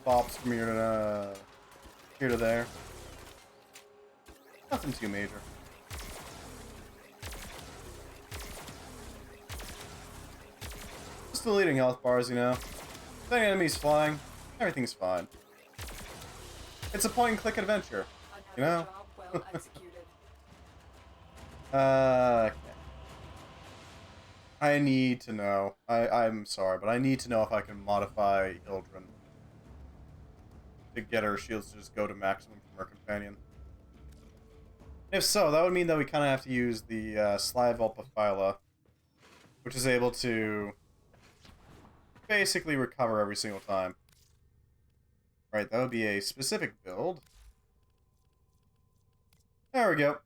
bops from here to there. Nothing too major. Just deleting health bars, you know. If any enemies flying, everything's fine. It's a point-and-click adventure, you know? Job well executed. Okay. I need to know. I'm sorry, but I need to know if I can modify Hildren to get her shields to just go to maximum from her companion. If so, that would mean that we kind of have to use the Slyvalpaphyla, which is able to basically recover every single time. Right, that would be a specific build. There we go.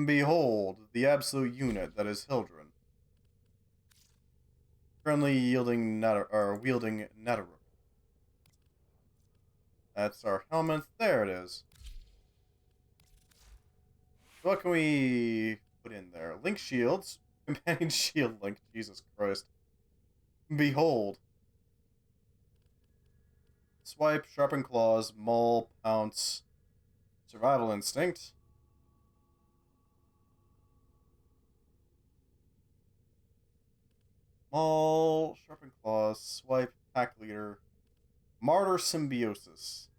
Behold, the absolute unit that is Hildren. Currently wielding Netherrook. That's our helmet. There it is. What can we put in there? Link shields. Companion shield link. Jesus Christ. Behold. Swipe, sharpen claws, maul, pounce, survival instinct. Maul, sharpen claws, swipe, pack leader, martyr symbiosis.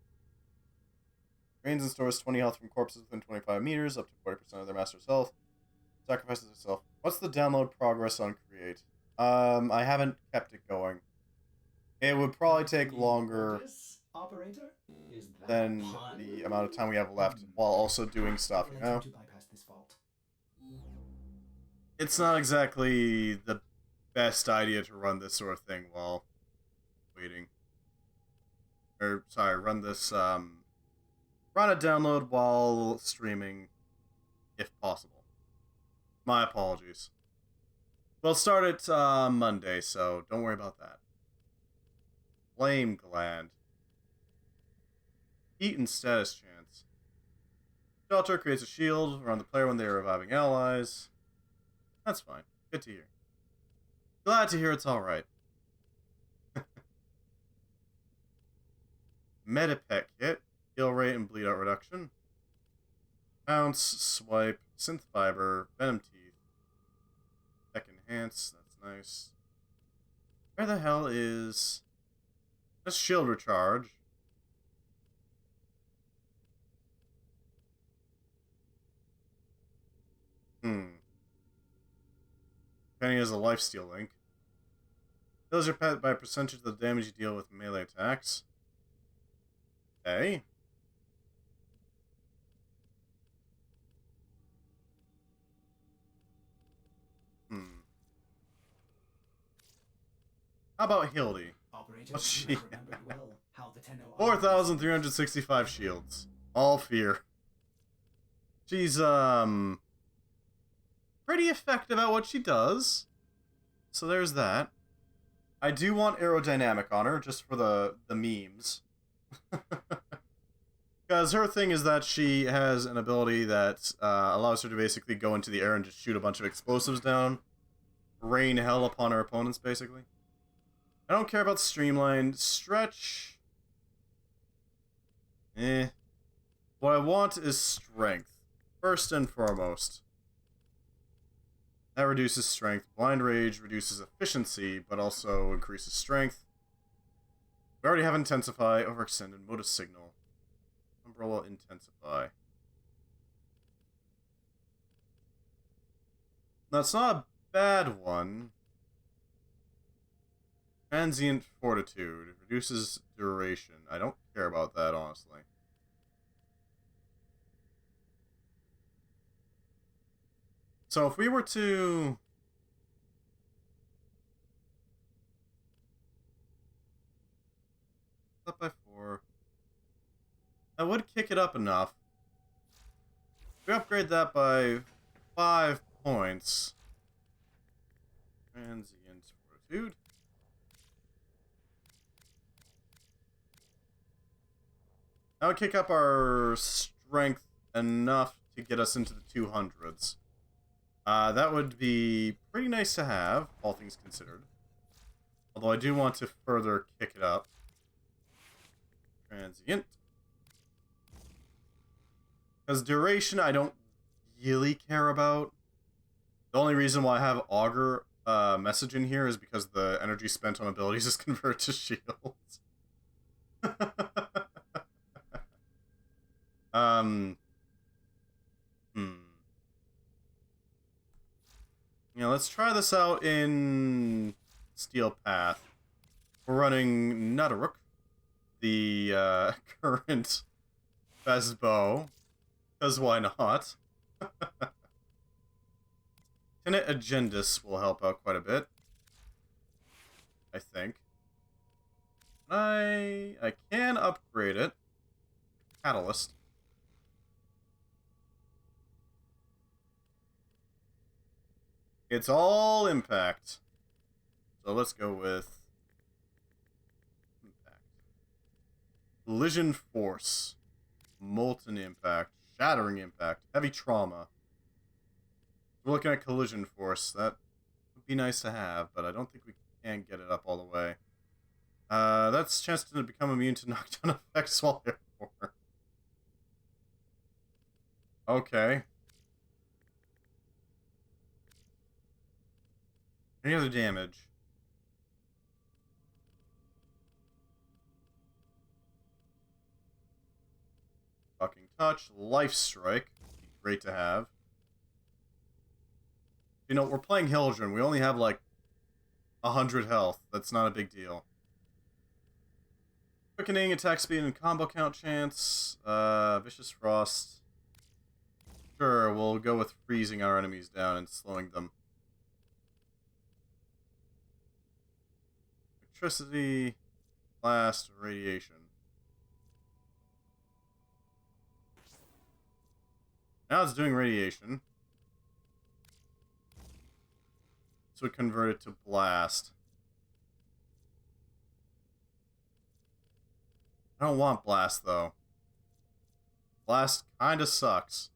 Drains and stores 20 health from corpses within 25 meters, up to 40% of their master's health. Sacrifices itself. What's the download progress on Create? I haven't kept it going. It would probably take longer Operator? Is that than pun? the amount of time we have left while also doing stuff, you know? To bypass this fault. It's not exactly the best idea to run this sort of thing while waiting. Or, sorry, run this, run a download while streaming, if possible. My apologies. We'll start it Monday, so don't worry about that. Flame Gland. Heat and status chance. Shelter creates a shield around the player when they are reviving allies. That's fine. Good to hear. Glad to hear it's alright. Medipet kit. Heal rate and bleed out reduction. Bounce, swipe, synth fiber, venom teeth. Tech enhance, that's nice. Where the hell is... That's shield recharge. Penny has a lifesteal link. Heals your pet by a percentage of the damage you deal with melee attacks. Okay. How about Hildy? Operator, What's she? you remembered well how the Tenno 4,365 shields. All fear. She's, pretty effective at what she does. So there's that. I do want aerodynamic on her, just for the memes. Because her thing is that she has an ability that allows her to basically go into the air and just shoot a bunch of explosives down. Rain hell upon her opponents, basically. I don't care about streamlined. Stretch. What I want is strength. First and foremost. That reduces strength. Blind Rage reduces efficiency, but also increases strength. We already have Intensify, Overextend, and Modus Signal. Umbrella Intensify. That's not a bad one. Transient Fortitude. Reduces duration. I don't care about that, honestly. So if we were to... Up by 4. That would kick it up enough. If we upgrade that by 5 points. Transient Fortitude. That would kick up our strength enough to get us into the 200s. That would be pretty nice to have, all things considered. Although I do want to further kick it up. transient. Because duration I don't really care about. The only reason why I have Augur message in here is because the energy spent on abilities is converted to shields. Let's try this out in Steel Path. We're running Nutteruk, the current best bow, because why not? Tenet Agendus will help out quite a bit, I think. I can upgrade it. Catalyst. It's all impact. So let's go with impact. Collision force. Molten impact. Shattering impact. Heavy trauma. We're looking at collision force. That would be nice to have, but I don't think we can get it up all the way. That's a chance to become immune to knockdown effects while airborne. Okay. Any other damage? Fucking touch. Life strike. Be great to have. You know, we're playing Hildren. We only have like 100 health. That's not a big deal. Quickening, attack speed, and combo count chance. Vicious Frost. Sure, we'll go with freezing our enemies down and slowing them. Electricity, blast, radiation. Now it's doing radiation. So convert it to blast. I don't want blast though. Blast kinda sucks.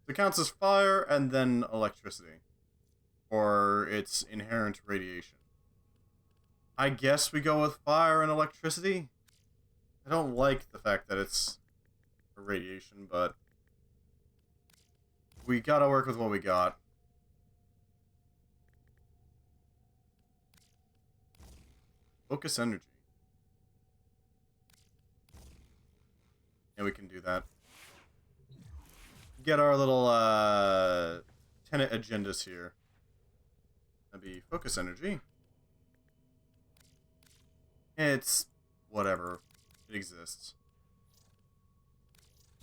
It counts as fire and then electricity. Or its inherent radiation. I guess we go with fire and electricity. I don't like the fact that it's a radiation, but we gotta work with what we got. Focus energy. Yeah, we can do that. Get our little Tenet agendas here. That'd be focus energy. It's whatever. It exists.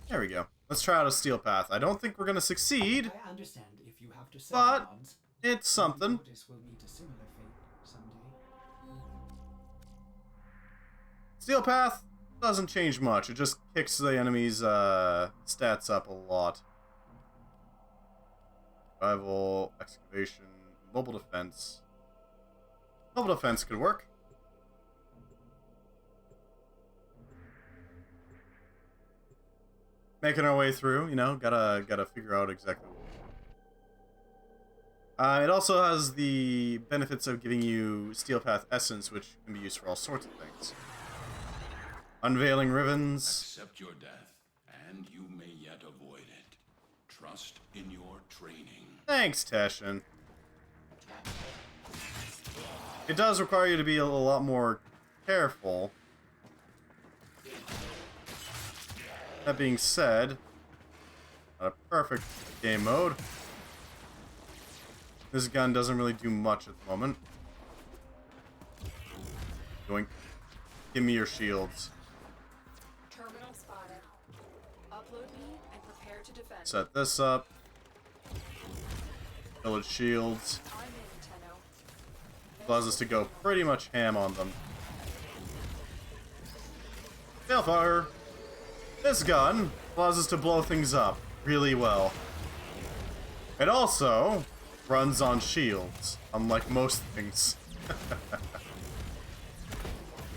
There we go. Let's try out a steel path. I don't think we're gonna succeed. I understand if you have to But bonds. it's something. Oasis will meet a similar fate someday. Steel path doesn't change much. It just kicks the enemy's stats up a lot. Survival, excavation, mobile defense. Mobile defense could work. Making our way through, you know, gotta figure out exactly what. It also has the benefits of giving you Steel Path Essence, which can be used for all sorts of things. Unveiling Ribbons. Accept your death, and you may yet avoid it. Trust in your training. Thanks, Tashin. It does require you to be a lot more careful. That being said, not a perfect game mode. This gun doesn't really do much at the moment. Doink. Give me your shields. Terminal spotted. Upload me and prepare to defend. Set this up. Village shields. I'm in, Tenno. Allows us to go pretty much ham on them. Failfire. This gun allows us to blow things up really well. It also runs on shields, unlike most things.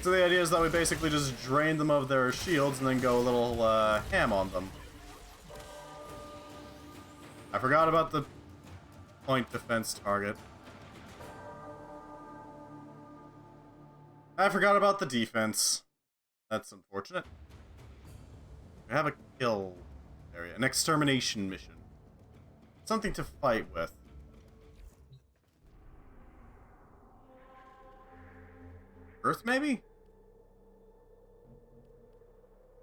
So the idea is that we basically just drain them of their shields and then go a little ham on them. I forgot about the point defense target. I forgot about the defense. That's unfortunate. We have a kill area, an extermination mission. Something to fight with. Earth, maybe?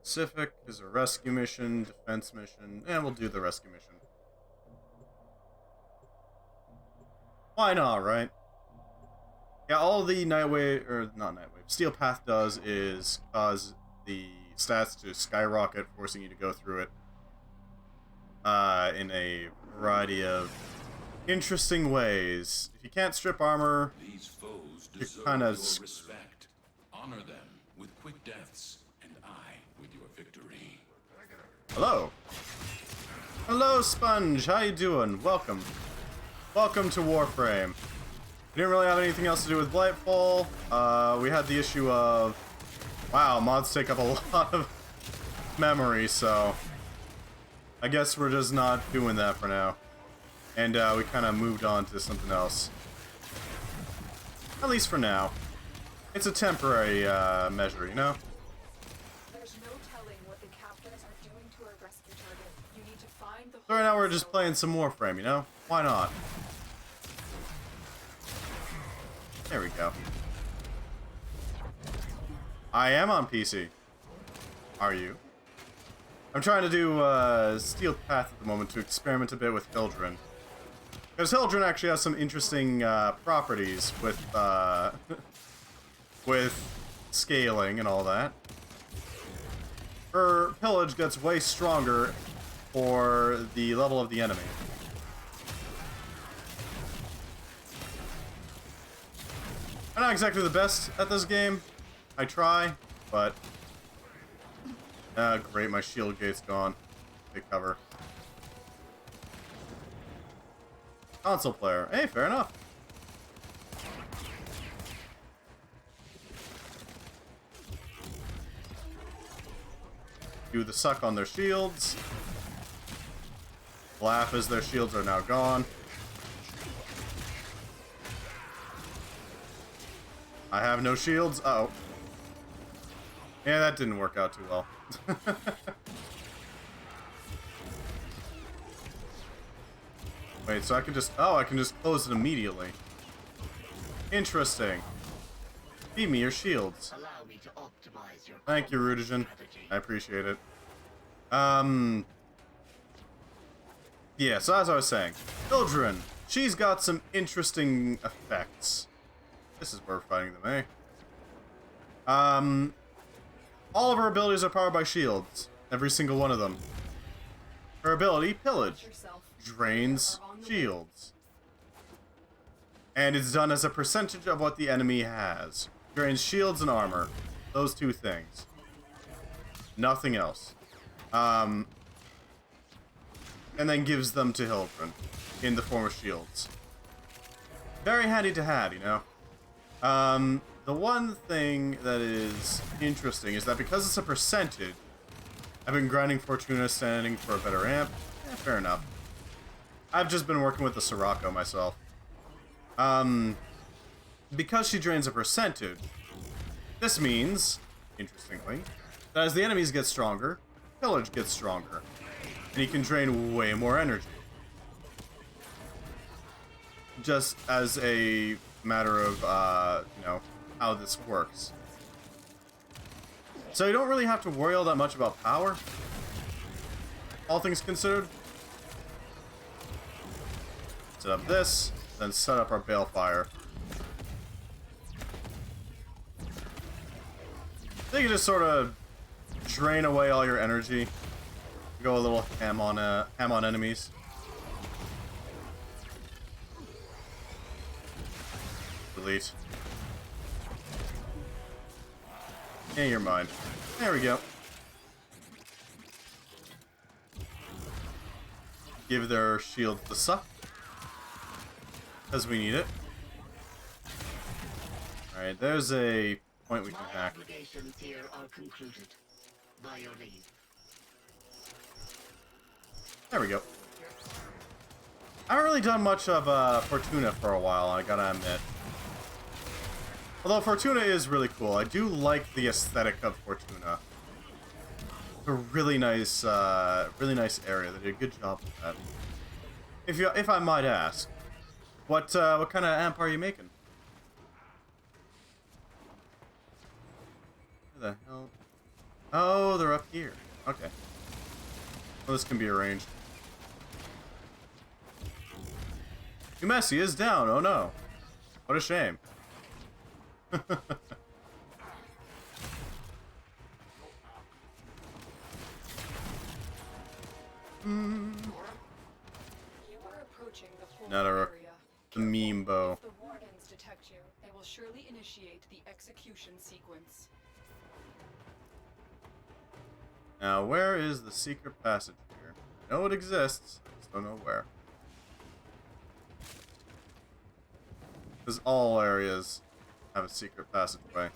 Pacific is a rescue mission, defense mission, and we'll do the rescue mission. Why not, right? Yeah, all the Nightwave, or not Nightwave, Steel Path does is cause the stats to skyrocket, forcing you to go through it in a variety of interesting ways. If you can't strip armor, These foes you're deserve kind your of respect. Honor them with quick deaths, and I with your victory. Hello. Hello, Sponge. How you doing? Welcome. Welcome to Warframe. We didn't really have anything else to do with Blightfall. We had the issue of... Wow, mods take up a lot of memory, so... I guess we're just not doing that for now. And we kind of moved on to something else. At least for now. It's a temporary measure, you know? There's no telling what the captains are doing to our rescue target. You need to find the So right now we're just playing some Warframe, you know? Why not? There we go. I am on PC. Are you? I'm trying to do Steel Path at the moment to experiment a bit with Hildren. Because Hildren actually has some interesting properties with with scaling and all that. Her pillage gets way stronger for the level of the enemy. I'm not exactly the best at this game. I try, but... great, my shield gate's gone. Take cover. Console player. Hey, fair enough. Do the suck on their shields. Laugh as their shields are now gone. I have no shields. Uh-oh. Yeah, that didn't work out too well. Wait, so I can just... Oh, I can just close it immediately. Interesting. Feed me your shields. Allow me to optimize your Thank you, combat Rudigen. strategy. I appreciate it. Yeah, so as I was saying, Hildren, she's got some interesting effects. This is where we're fighting them, eh? All of her abilities are powered by shields. Every single one of them. Her ability, Pillage, yourself. drains shields. And it's done as a percentage of what the enemy has. Drains shields and armor. Those two things. Nothing else. And then gives them to Hildren in the form of shields. Very handy to have, you know? The one thing that is interesting is that because it's a percentage, I've been grinding Fortuna standing for a better amp. Fair enough. I've just been working with the Sirocco myself. Because she drains a percentage, this means, interestingly, that as the enemies get stronger, Pillage gets stronger. And he can drain way more energy. Just as a matter of, you know, how this works. So you don't really have to worry all that much about power, all things considered. Set up this, then set up our Balefire. They can just sort of drain away all your energy. Go a little ham on enemies. Delete. Yeah, you're mine. There we go. Give their shield the suck. Because we need it. Alright, there's a point we can My hack. obligations here are concluded. By your leave. There we go. I haven't really done much of Fortuna for a while, I gotta admit. Although Fortuna is really cool. I do like the aesthetic of Fortuna. It's a really nice area. They did a good job with that. If I might ask, what kind of amp are you making? Where the hell? Oh, they're up here. Okay. Well, this can be arranged. Umesi is down. Oh no. What a shame. You are approaching the whole Not a rook. area. The meme bow. If the wardens detect you, they will surely initiate the execution sequence. Now, where is the secret passage here? I know it exists. I just don't know where. Because all areas have a secret passageway.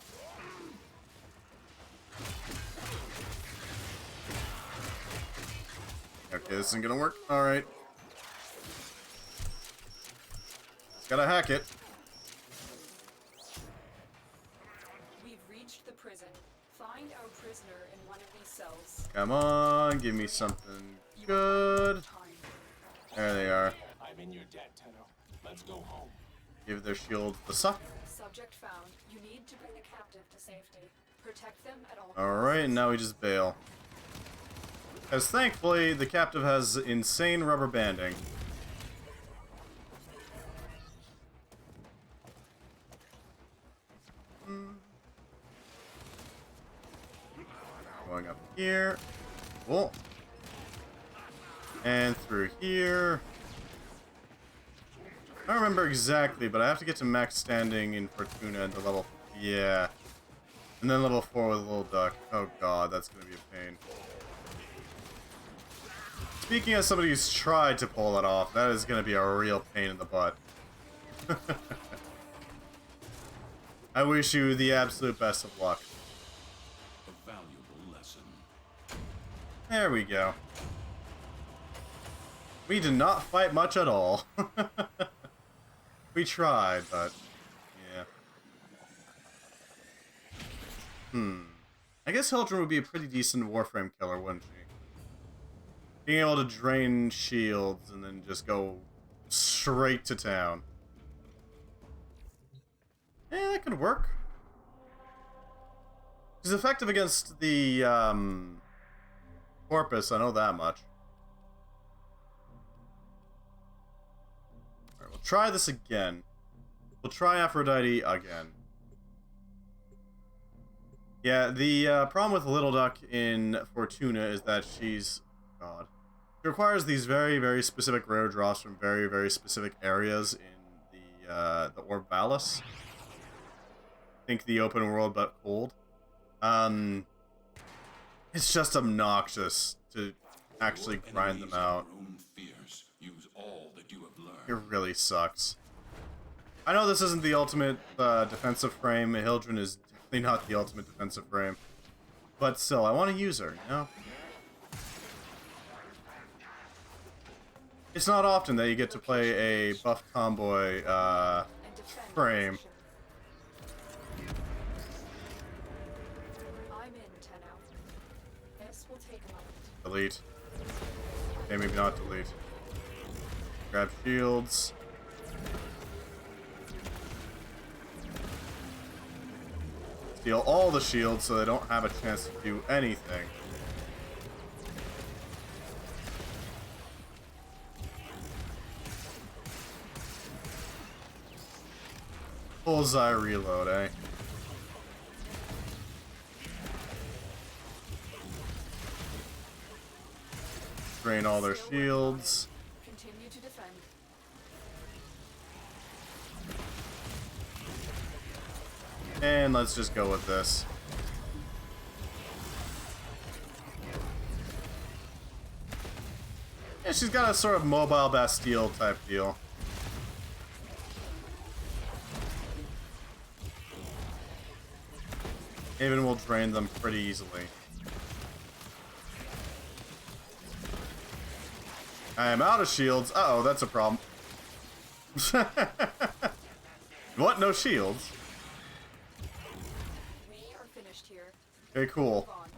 Okay, this isn't gonna work. Alright. Gotta hack it. We've reached the prison. Find our prisoner in one of these cells. Come on, give me something good. Time. There they are. I'm in your debt, Tenno. Let's go home. Give their shield the suck. Subject found. You need to bring the captive to safety. Protect them at all Alright, and now we just bail. As thankfully, the captive has insane rubber banding. Going up here. Cool. And through here. I don't remember exactly, but I have to get to max standing in Fortuna at the level... Yeah. And then level 4 with a little duck. Oh god, that's gonna be a pain. Speaking as somebody who's tried to pull it off, that is gonna be a real pain in the butt. I wish you the absolute best of luck. A valuable lesson. There we go. We did not fight much at all. We tried, but yeah. I guess Hildren would be a pretty decent Warframe killer, wouldn't she? Being able to drain shields and then just go straight to town. Yeah, that could work. She's effective against the Corpus, I know that much. Alright, we'll try this again. We'll try Aphrodite again. Yeah, the problem with Little Duck in Fortuna is that she's... God. She requires these very, very specific rare drops from very, very specific areas in the Orb Valis. Think the open world, but cold. It's just obnoxious to actually grind them out. Use all that you have learned. It really sucks. I know this isn't the ultimate defensive frame. Hildren is definitely not the ultimate defensive frame. But still, I want to use her, you know? It's not often that you get to play a buff tomboy frame. I'm in, Tenno. This will take a moment. Delete. Okay, maybe not delete. Grab shields. Steal all the shields so they don't have a chance to do anything. Bullseye reload, eh? Drain all their shields. Continue to defend. And let's just go with this. Yeah, she's got a sort of mobile Bastille type deal. Haven will drain them pretty easily. I am out of shields. Uh-oh, that's a problem. What? No shields? We are finished here. Okay, cool. Move on.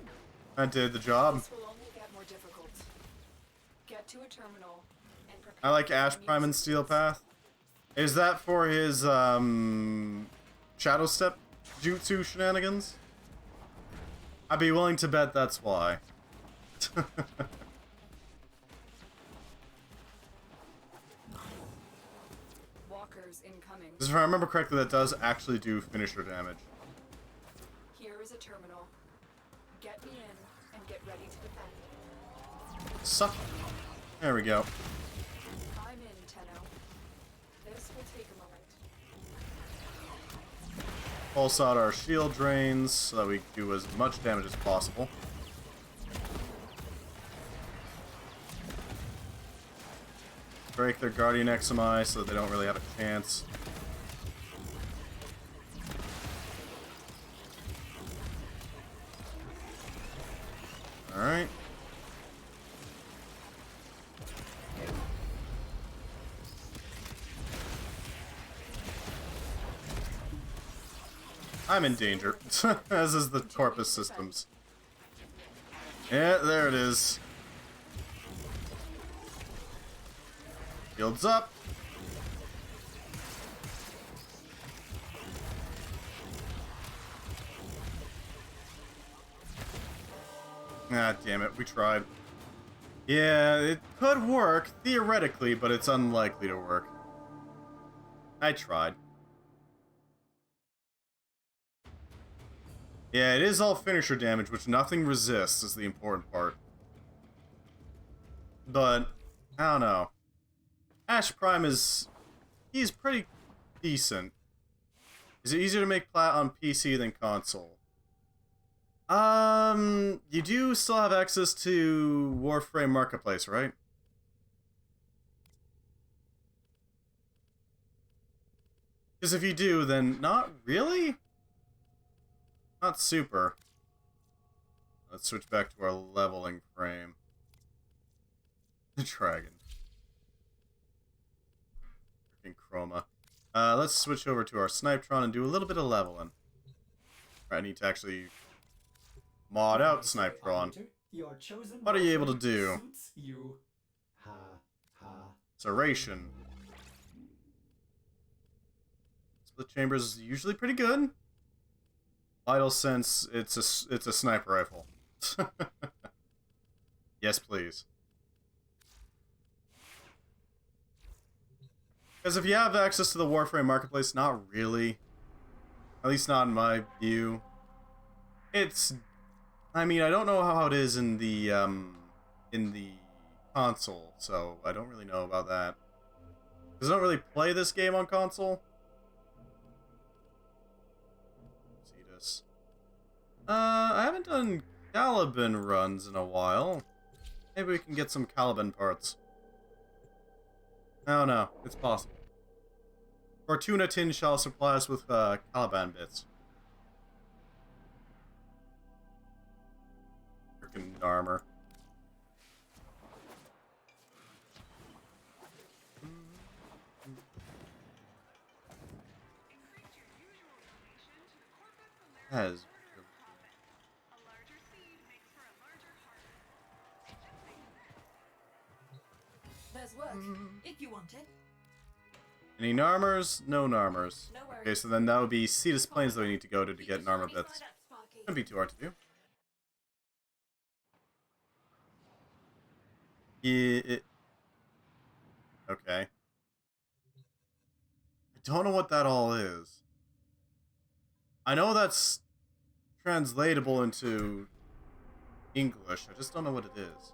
That did the job. This will only get more difficult. Get to a terminal and prepare. I like for Ash new Prime and Steel systems. Path. Is that for his, Shadow Step Jutsu shenanigans? I'd be willing to bet that's why. Walkers incoming. Because if I remember correctly, that does actually do finisher damage. Here is a terminal. Get me in and get ready to defend. Suck. There we go. I'm in, Tenno. This will take a moment. Pulse out our shield drains so that we do as much damage as possible. Break their Guardian XMI so that they don't really have a chance. Alright. I'm in danger, as is the Corpus systems. Yeah, there it is. Shields up. Ah, damn it, we tried. Yeah, it could work, theoretically, but it's unlikely to work. I tried. Yeah, it is all finisher damage, which nothing resists, is the important part. But, I don't know. Ash Prime is... he's pretty decent. Is it easier to make plat on PC than console? You do still have access to Warframe Marketplace, right? Because if you do, then not really? Not super. Let's switch back to our leveling frame. The dragon. Freaking chroma. Let's switch over to our Snipetron and do a little bit of leveling. I need to actually mod out Snipetron. Your chosen What are you able to do? suits you. Ha ha. Serration. Split chambers is usually pretty good. Vital sense, it's a sniper rifle. Yes, please. Because if you have access to the Warframe Marketplace, not really. At least not in my view. It's... I mean, I don't know how it is in the console, so I don't really know about that. Because I don't really play this game on console. See this. I haven't done Caliban runs in a while. Maybe we can get some Caliban parts. Oh no, it's possible. Fortuna Tin shall supply us with Caliban bits. Freaking armor. That is There's work, if you want it. any Narmers? No Narmers. No worries. Okay, so then that would be Cetus Plains that we need to go to get Narmer bits. Shouldn't be too hard to do. Yeah, okay. I don't know what that all is. I know that's translatable into English. I just don't know what it is.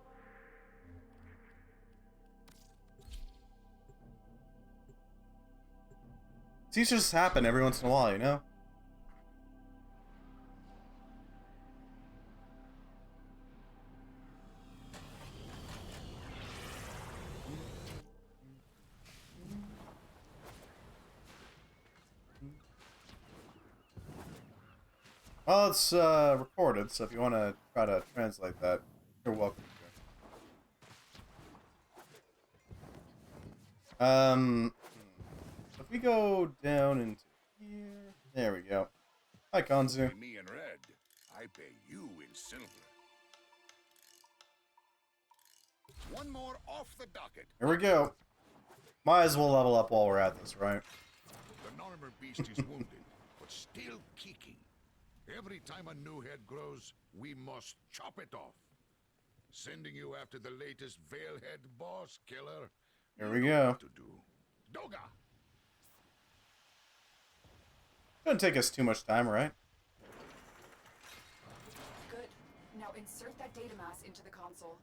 These just happen every once in a while, you know? Well, it's recorded, so if you want to try to translate that, you're welcome to. If we go down into here, there we go. Hi, Kanzu. Pay me in red. I pay you in silver. One more off the docket. Here we go. Might as well level up while we're at this, right? The armor beast is wounded, but still kicking. Every time a new head grows, we must chop it off. Sending you after the latest Veilhead boss killer. Here we You know go. what to do. Doga! Shouldn't take us too much time, right? Good. Now insert that data mass into the console.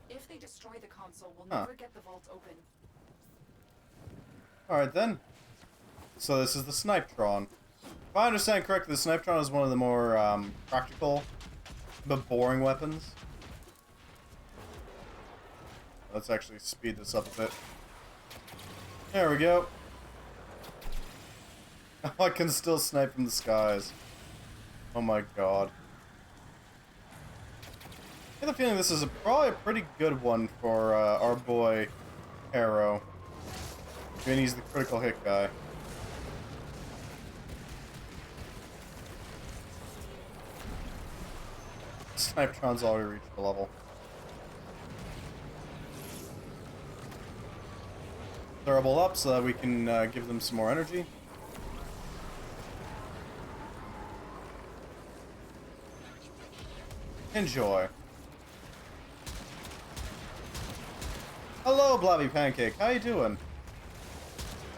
If they destroy the console, we'll never get the vault open. Alright then. So this is the Snipetron. If I understand correctly, the Snipetron is one of the more practical but boring weapons. Let's actually speed this up a bit. There we go. I can still snipe from the skies. Oh my god. I get the feeling this is probably a pretty good one for our boy Arrow. And he's the critical hit guy. Snipetron's already reached the level. Durable up so that we can give them some more energy. Enjoy. Hello, Blobby Pancake. How you doing?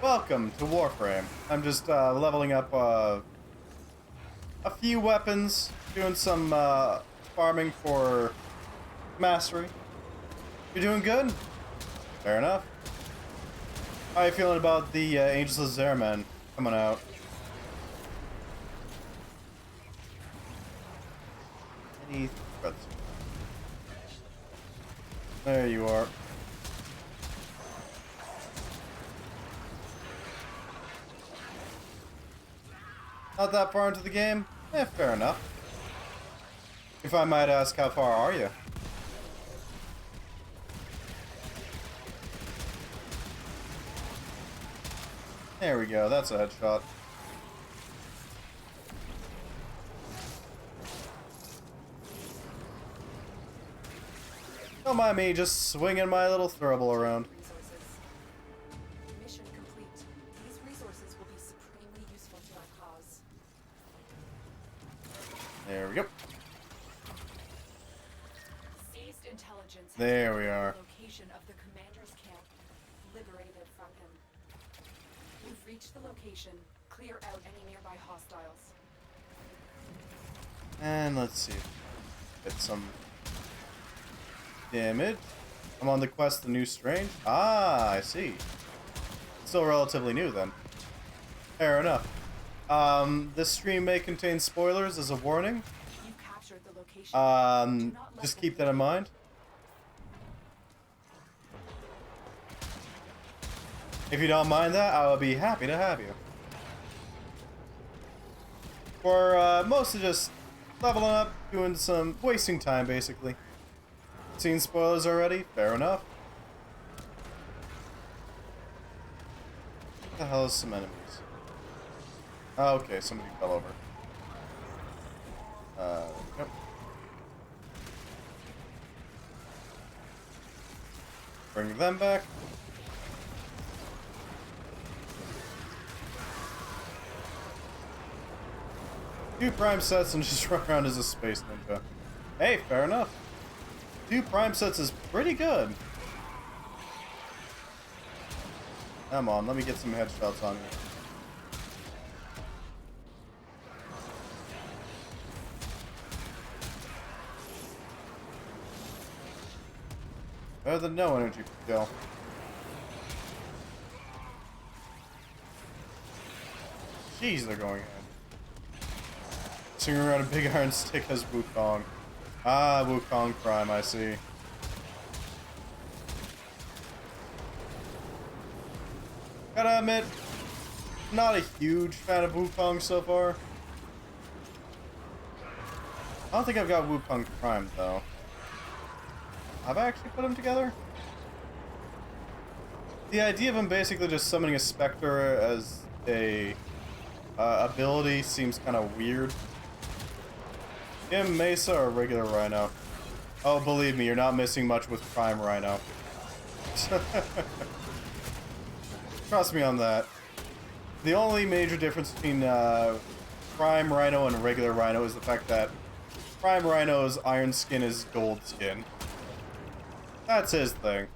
Welcome to Warframe. I'm just leveling up a few weapons, doing some farming for mastery. You're doing good? Fair enough. How are you feeling about the Angels of Zeraman coming out? Any threats? There you are. Not that far into the game? Eh, fair enough. If I might ask, how far are you? There we go, that's a headshot. Don't mind me just swinging my little throwable around. Mission complete. These resources will be supremely useful to our cause. There we go. Seized intelligence. There we are. Location of the commander's camp. Liberated from him. You've reached the location. Clear out any nearby hostiles. And let's see. Get some damage. I'm on the quest, the new strange. Ah, I see. Still relatively new then. Fair enough. This stream may contain spoilers as a warning. You captured the location. Do not let Just them keep that in mind. If you don't mind that, I will be happy to have you. We're mostly just leveling up, doing some wasting time basically. Seen spoilers already? Fair enough. What the hell is some enemies? Oh, okay, somebody fell over. Yep. Bring them back. Two prime sets and just run around as a space ninja. Hey, fair enough. 2 prime sets is pretty good. Come on, let me get some headshots on you. Better than no energy per kill. Jeez, they're going in. Swinging around a big iron stick as Wukong. Ah, Wukong Prime, I see. Gotta admit, not a huge fan of Wukong so far. I don't think I've got Wukong Prime, though. Have I actually put them together? The idea of him basically just summoning a specter as a ability seems kind of weird. Him, Mesa, or regular Rhino? Oh, believe me, you're not missing much with Prime Rhino. Trust me on that. The only major difference between Prime Rhino and regular Rhino is the fact that Prime Rhino's iron skin is gold skin. That's his thing.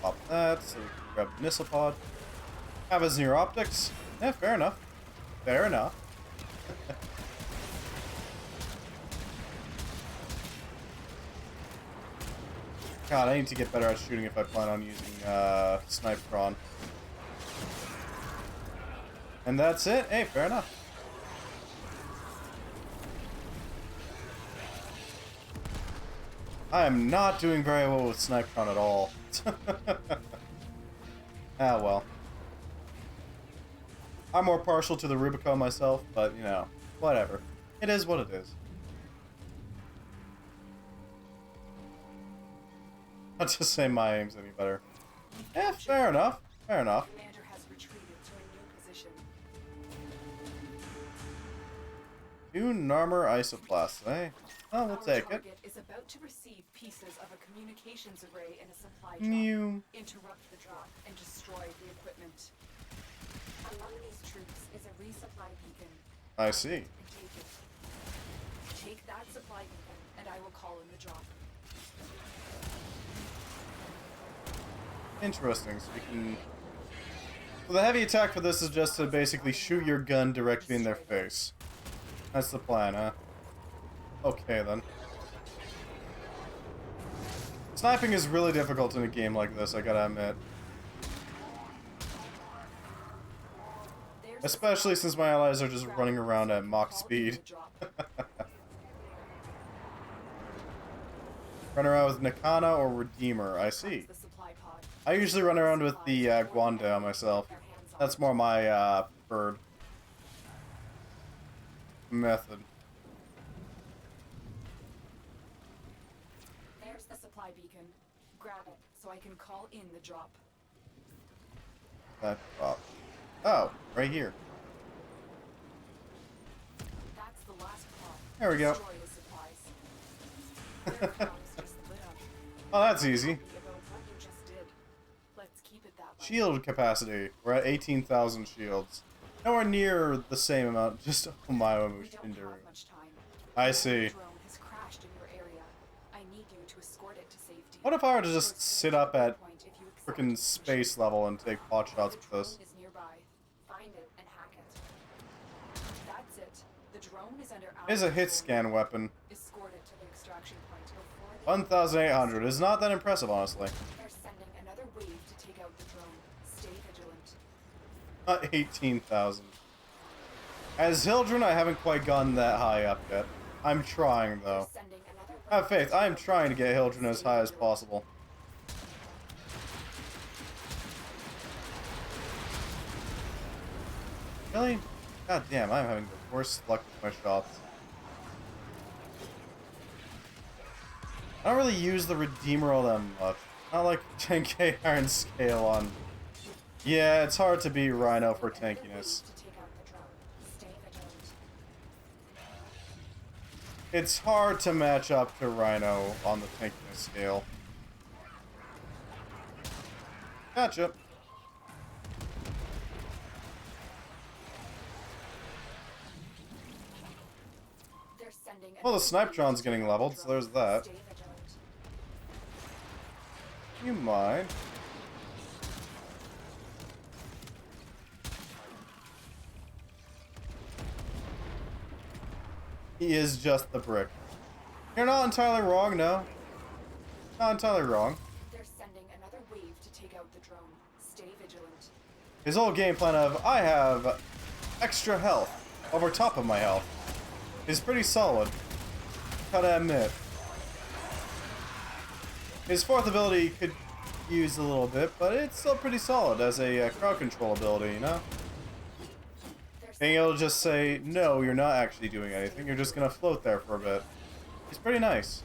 Pop that, so we can grab the missile pod. Have his near optics. Yeah, fair enough. Fair enough. God, I need to get better at shooting if I plan on using Snipetron. And that's it? Hey, fair enough. I am not doing very well with Snipetron at all. Ah, well. I'm more partial to the Rubicon myself, but, you know, whatever. It is what it is. Not to say my aim's any better. Yeah, fair enough. Fair enough. Commander has retreated to a new position. Two Narmer Isoplasts, eh? Oh, we'll Our take it. target is about to receive pieces of a communications array in a supply drop. Mew. Interrupt the drop and destroy the equipment. Among these troops is a resupply beacon. I see. And take it. Take that supply beacon, and I will call in the drop. Interesting, so we can... So the heavy attack for this is just to basically shoot your gun directly in their face. That's the plan, huh? Okay, then. Sniping is really difficult in a game like this, I gotta admit. Especially since my allies are just running around at Mach speed. Run around with Nakana or Redeemer, I see. I usually run around with the Guandao myself. That's more my preferred method. There's the supply beacon. Grab it so I can call in the drop. That drop. Oh, right here. That's the last pod. There we go. Destroy the supplies. Their comms just lit up. Oh, that's easy. About what you just did. Let's keep it that way. Shield capacity. We're at 18,000 shields. Nowhere near the same amount, just oh my We don't have much time. I see. The drone has crashed in your area. I need you to escort it to safety. What if I were to just First, sit up at point if you accept frickin' the space mission. level and take pot shots The with drone this? is nearby. Find it and hack it. That's it. The drone is under our It's a hit control. scan weapon. Escort it to the extraction point before they 1,800 is not that impressive, honestly. They're sending another wave to take out the drone. Stay vigilant. Not 18,000. As Hildren, I haven't quite gotten that high up yet. I'm trying, though. Sending another wave Have faith, to I am take out trying to the get drone. Hildren as Stay high as vigilant. possible. Really? God damn, I'm having the worst luck with my shots. I don't really use the Redeemer all that much. Not like 10k iron scale on... Yeah, it's hard to beat Rhino for Another wave tankiness. to take out the drone. Stay vigilant. It's hard to match up to Rhino on the tankiness scale. Gotcha. They're sending Well, the another wave Snipetron's to getting take out the leveled, so drone. there's that. Stay vigilant. You mind? He is just the brick. You're not entirely wrong, no. Not entirely wrong. They're sending another wave to take out the drone. Stay vigilant. His whole game plan of, I have extra health over top of my health, is pretty solid. Gotta admit. His fourth ability could use a little bit, but it's still pretty solid as a crowd control ability, you know? Being able to just say, no, you're not actually doing anything, you're just gonna float there for a bit. It's pretty nice.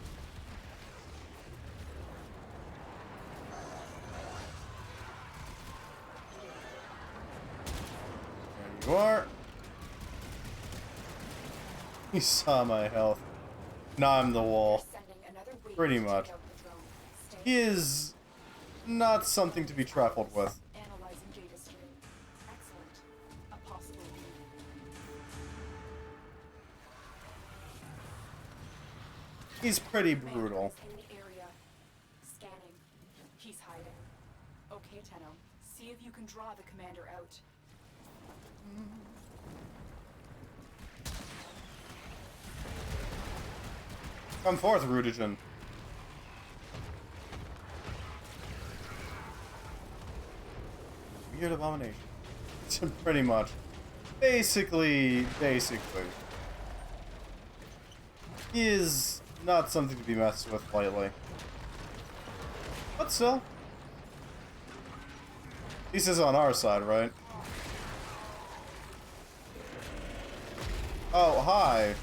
You are. He saw my health. Now I'm the wall. Pretty much. He is not something to be trifled with. Analyzing data stream. Excellent. A possible lead. He's pretty brutal. In the area. Scanning. He's hiding. Okay, Tenno. See if you can draw the commander out. Come forth, Rudigen. Weird abomination. Pretty much. Basically. He is not something to be messed with lightly. But still. This is on our side, right? Oh, hi.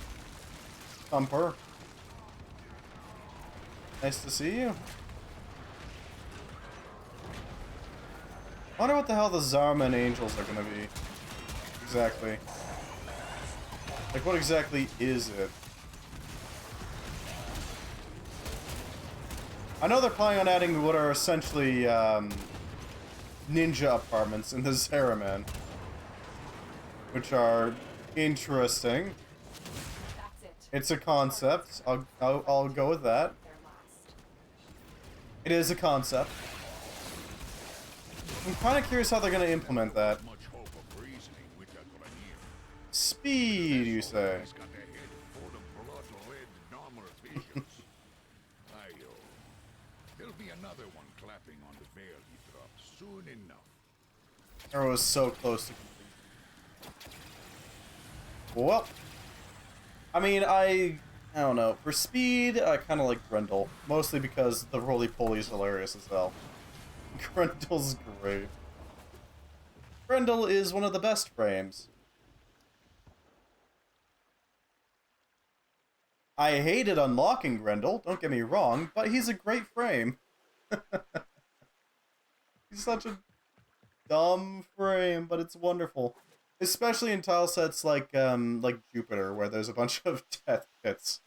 Thumper. Nice to see you. I wonder what the hell the Zarman Angels are gonna be. Exactly. Like, what exactly is it? I know they're planning on adding what are essentially, ninja apartments in the Zeraman. Which are interesting. That's it. It's a concept. I'll go with that. Their last. It is a concept. I'm kind of curious how they're going to implement that. Much hope of reasoning with that Grenier. Speed, you say? He's got a head full of blood-red normal figures. Ayo. There'll be another one clapping on the veil he dropped soon enough. Arrow was so close to completion. Well, I mean, I don't know. For speed, I kind of like Grendel. Mostly because the roly-poly is hilarious as hell. Grendel's great. Grendel is one of the best frames. I hated unlocking Grendel, don't get me wrong, but he's a great frame. He's such a dumb frame, but it's wonderful. Especially in tile sets like Jupiter, where there's a bunch of death pits.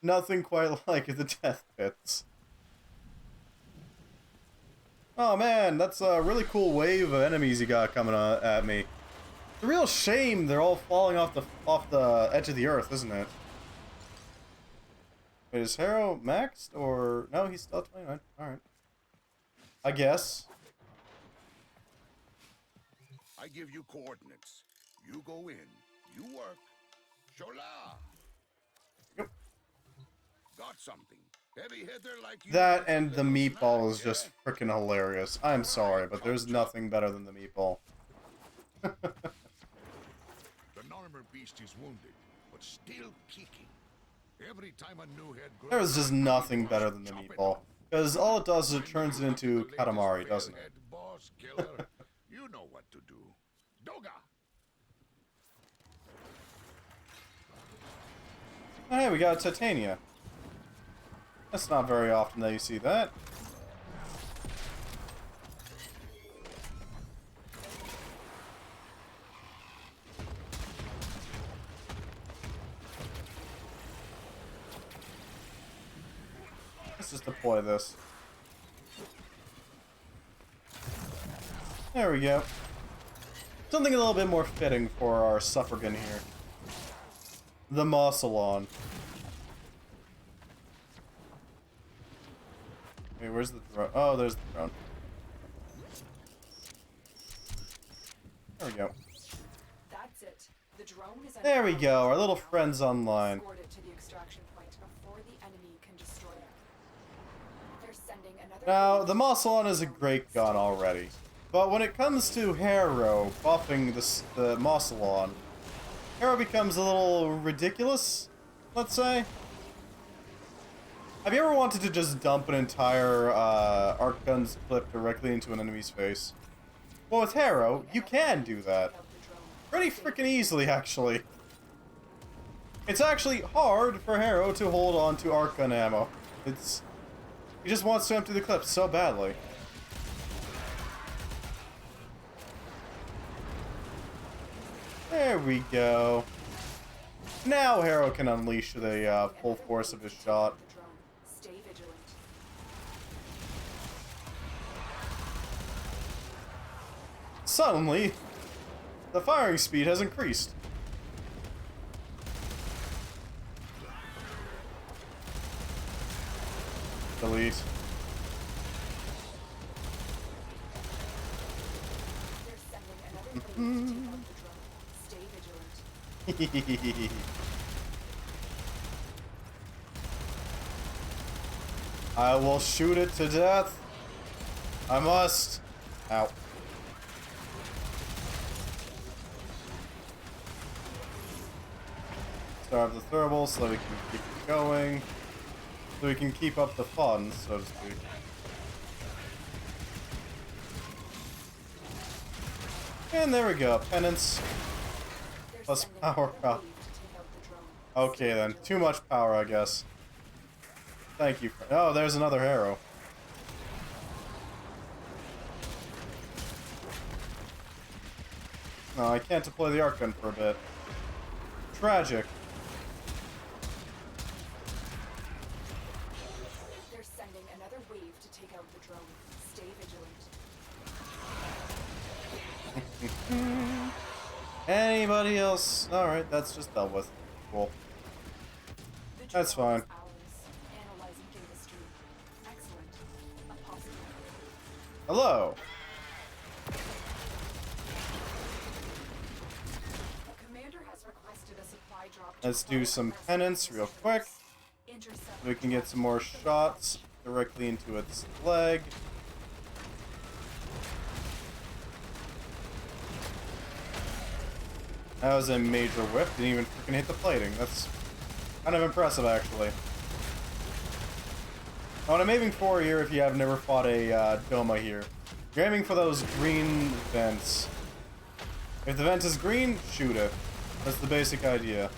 Nothing quite like the death pits. Oh man, that's a really cool wave of enemies you got coming at me. It's a real shame they're all falling off the edge of the earth, isn't it? Wait, is Harrow maxed or no? He's still 29. All right. I guess. I give you coordinates. You go in. You work. Shola. Yep. Got something. Heavy hitter like you. That and the meatball is just freaking hilarious. I'm sorry, but there's nothing better than the meatball. The armor beast is wounded, but still kicking. Every time a new head grows, There is just nothing better than the meatball. Because all it does is it turns it into Katamari, doesn't it? Boss killer. You know what to do. Doga. Oh, hey, we got Titania. That's not very often that you see that. Let's just deploy this. There we go. Something a little bit more fitting for our suffragan here. The Mausolon. Wait, where's the throne? Oh, there's the throne. There we go. That's it. The drone is There we go. Our little now. friend's online. Escort it to the extraction point before the enemy can destroy it. They're sending another. Now, the Mausolon is a great gun already. But when it comes to Harrow buffing the Mausolon, Harrow becomes a little ridiculous, let's say. Have you ever wanted to just dump an entire arc gun's clip directly into an enemy's face? Well, with Harrow, you can do that. Pretty freaking easily, actually. It's actually hard for Harrow to hold on to arc gun ammo. He just wants to empty the clip so badly. There we go. Now Harrow can unleash the full force of his shot. Stay vigilant. Suddenly, the firing speed has increased. Delete. They're sending another wave to take out the drone. Stay vigilant. I will shoot it to death. I must. Ow. Starve the thermal so that we can keep it going. So we can keep up the fun, so to speak. And there we go. Penance. They're Plus sending power another up. wave to take out the drone. Okay then. Too much power, I guess. Thank you. Oh, there's another arrow. No, I can't deploy the arc gun for a bit. Tragic. They're sending another wave to take out the drone. Stay vigilant. Anybody else? Alright, that's just dealt with. Cool. The That's drone fine. is ours. Analyzing data stream. Excellent. A positive. Hello. The commander has requested a supply drop. Let's do some penance real quick. Intercept. So we can get some more shots directly into its leg. That was a major whip. Didn't even freaking hit the plating. That's kind of impressive, actually. What I'm aiming for here, if you have never fought a Doma here, you're aiming for those green vents. If the vent is green, shoot it. That's the basic idea.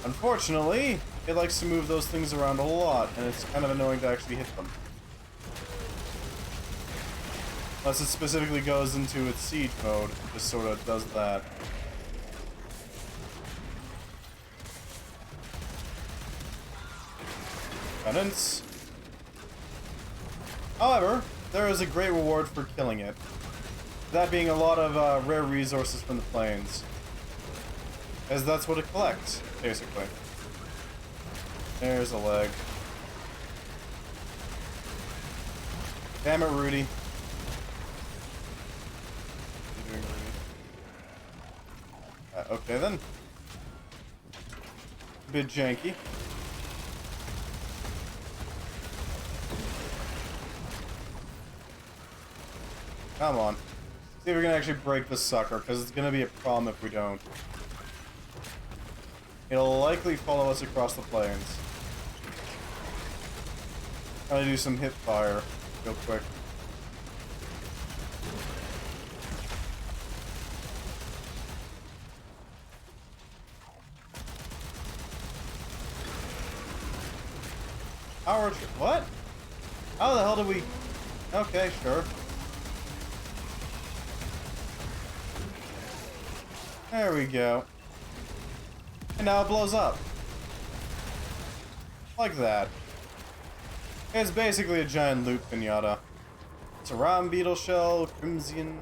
Unfortunately, it likes to move those things around a lot, and it's kind of annoying to actually hit them. Unless it specifically goes into its siege mode, it just sort of does that. Penance. However, there is a great reward for killing it. That being a lot of rare resources from the plains. As that's what it collects, basically. There's a leg. Damn it, Rudy. What are you doing, Rudy? Okay then. Bit janky. Come on. See if we can actually break this sucker, because it's going to be a problem if we don't. It'll likely follow us across the plains. I'm gonna do some hip fire real quick. What? How the hell did we... Okay, sure. There we go. And now it blows up. Like that. It's basically a giant loot pinata. It's a round beetle shell, crimson...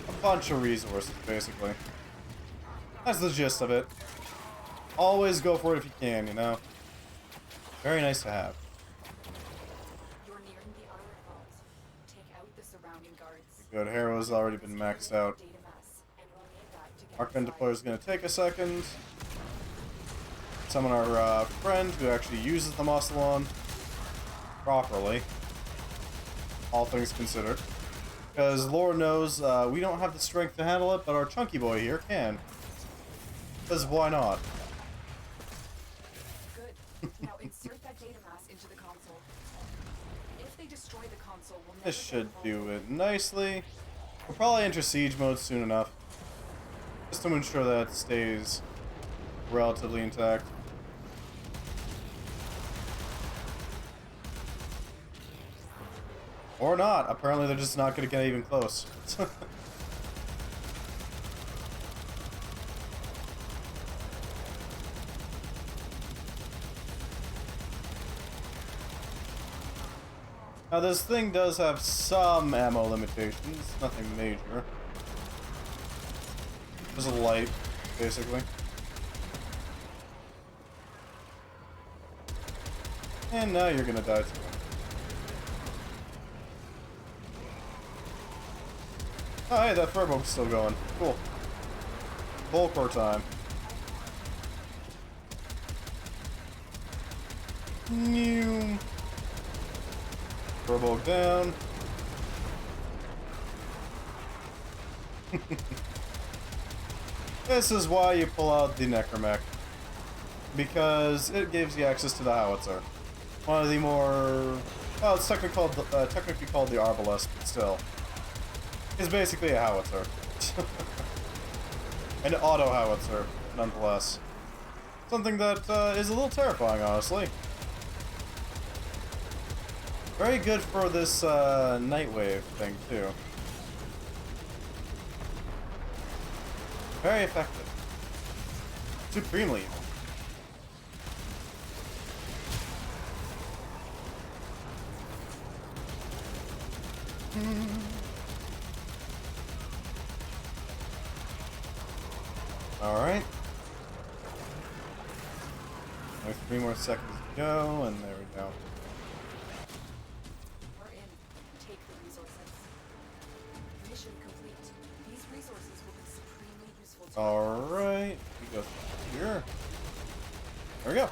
A bunch of resources, basically. That's the gist of it. Always go for it if you can, you know? Very nice to have. You're nearing the armor vault. Take out the surrounding guards. Good, Harrow's already been maxed out. Data mass, and we'll need that to get Arc gun inside. deployer is going to take a second. Summon our friend who actually uses the Muscleon properly. All things considered. Because Lord knows we don't have the strength to handle it, but our chunky boy here can. Because why not? Good. Now insert that data mass into the console. If they destroy the console, we'll never This get should the vault do open. it nicely. We'll probably enter siege mode soon enough. Just to ensure that it stays relatively intact. Or not. Apparently they're just not going to get even close. Now this thing does have some ammo limitations, nothing major. Just a light, basically. And now you're gonna die too. Oh hey, that furbolg's still going. Cool. Volcor time. New. Furbolg down. This is why you pull out the Necromech. Because it gives you access to the howitzer. One of the more... well, it's technically called the Arbalest, but still. It's basically a howitzer. An auto howitzer, nonetheless. Something that is a little terrifying, honestly. Very good for this Nightwave thing, too. Very effective. Supremely evil. Alright. Only 3 more seconds to go, and there we go. We're in. Take the resources. Mission complete. These resources will be supremely useful to Alright. We go here. There we go.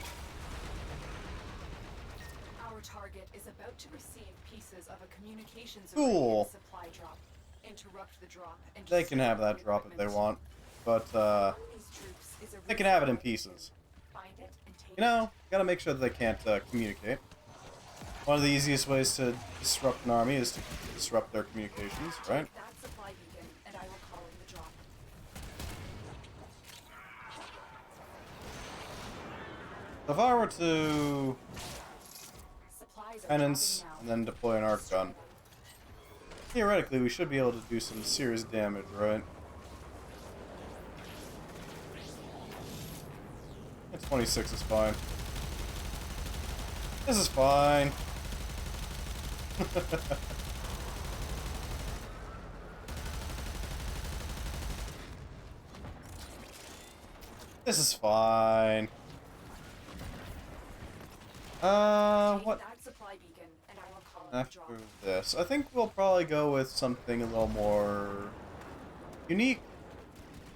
Our target is about to receive pieces of a communications Cool. array supply drop. Interrupt the drop and They can have that destroy drop if they equipment. want, but Among these troops is a they can have it in resupply pieces. Find it and take You know, gotta make sure that they can't communicate. One of the easiest ways to disrupt an army is to disrupt their communications, it. right? Take that supply beacon and I will call in the drop. If I were to Supplies are penance dropping and now. then deploy an arc Destroy gun, them. theoretically we should be able to do some serious damage, right? And 26 is fine. This is fine. This is fine. Take What that supply beacon and I will call in the after drop. this? I think we'll probably go with something a little more unique.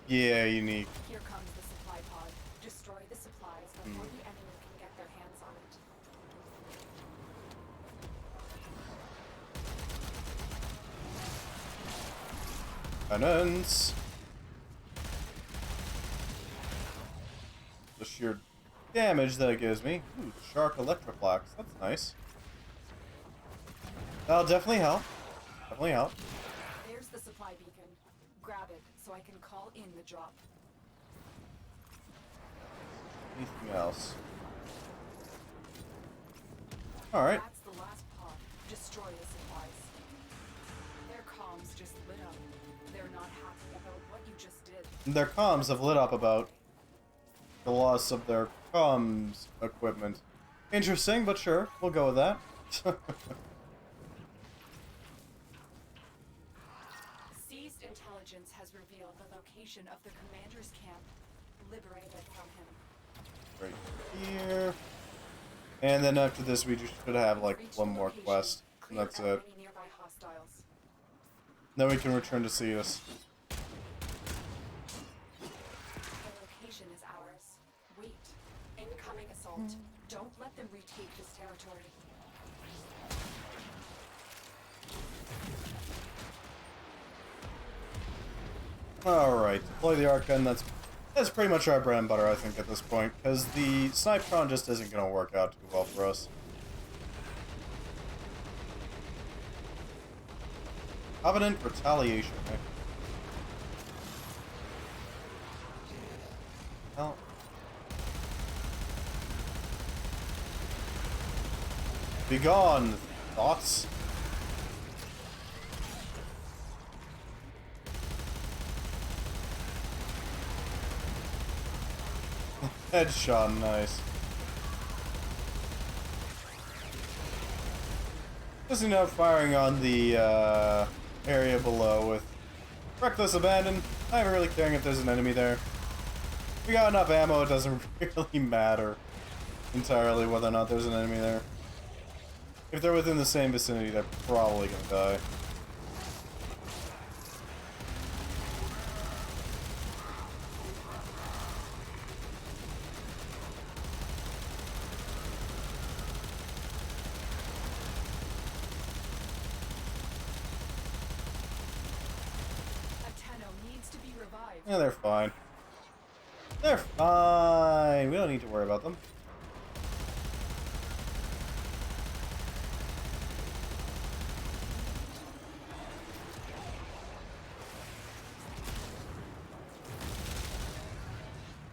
Yeah, unique. Here comes the supply pod. Destroy the supplies before the enemy can get their hands on it. Penance. The sheer damage that it gives me. Ooh, Shark Electroplax. That's nice. That'll definitely help. Definitely help. There's the supply beacon. Grab it so I can call in the drop. Anything else? Alright. That's the last pod. Destroy the supplies. Their comms just lit up. They're not happy about what you just did. Their comms have lit up about the loss of their comms equipment. Interesting, but sure. We'll go with that. Seized intelligence has revealed the location of the commander's camp. Liberated from him. Right here. And then after this, we just should have like Reach one the more location. quest. And Clear that's out it. any nearby hostiles. Then we can return to Cetus. The location is ours. Wait. Incoming assault. Don't let them retake this territory. Alright, deploy the arc gun. That's pretty much our bread and butter, I think, at this point. Because the Snipetron just isn't going to work out too well for us. Covenant Retaliation, eh? Well... Begone, thoughts. Headshot, nice. Just, you know, firing on the area below with reckless abandon. Not even really caring if there's an enemy there. If we got enough ammo, it doesn't really matter entirely whether or not there's an enemy there. If they're within the same vicinity, they're probably gonna die. Yeah, they're fine. They're fine. We don't need to worry about them.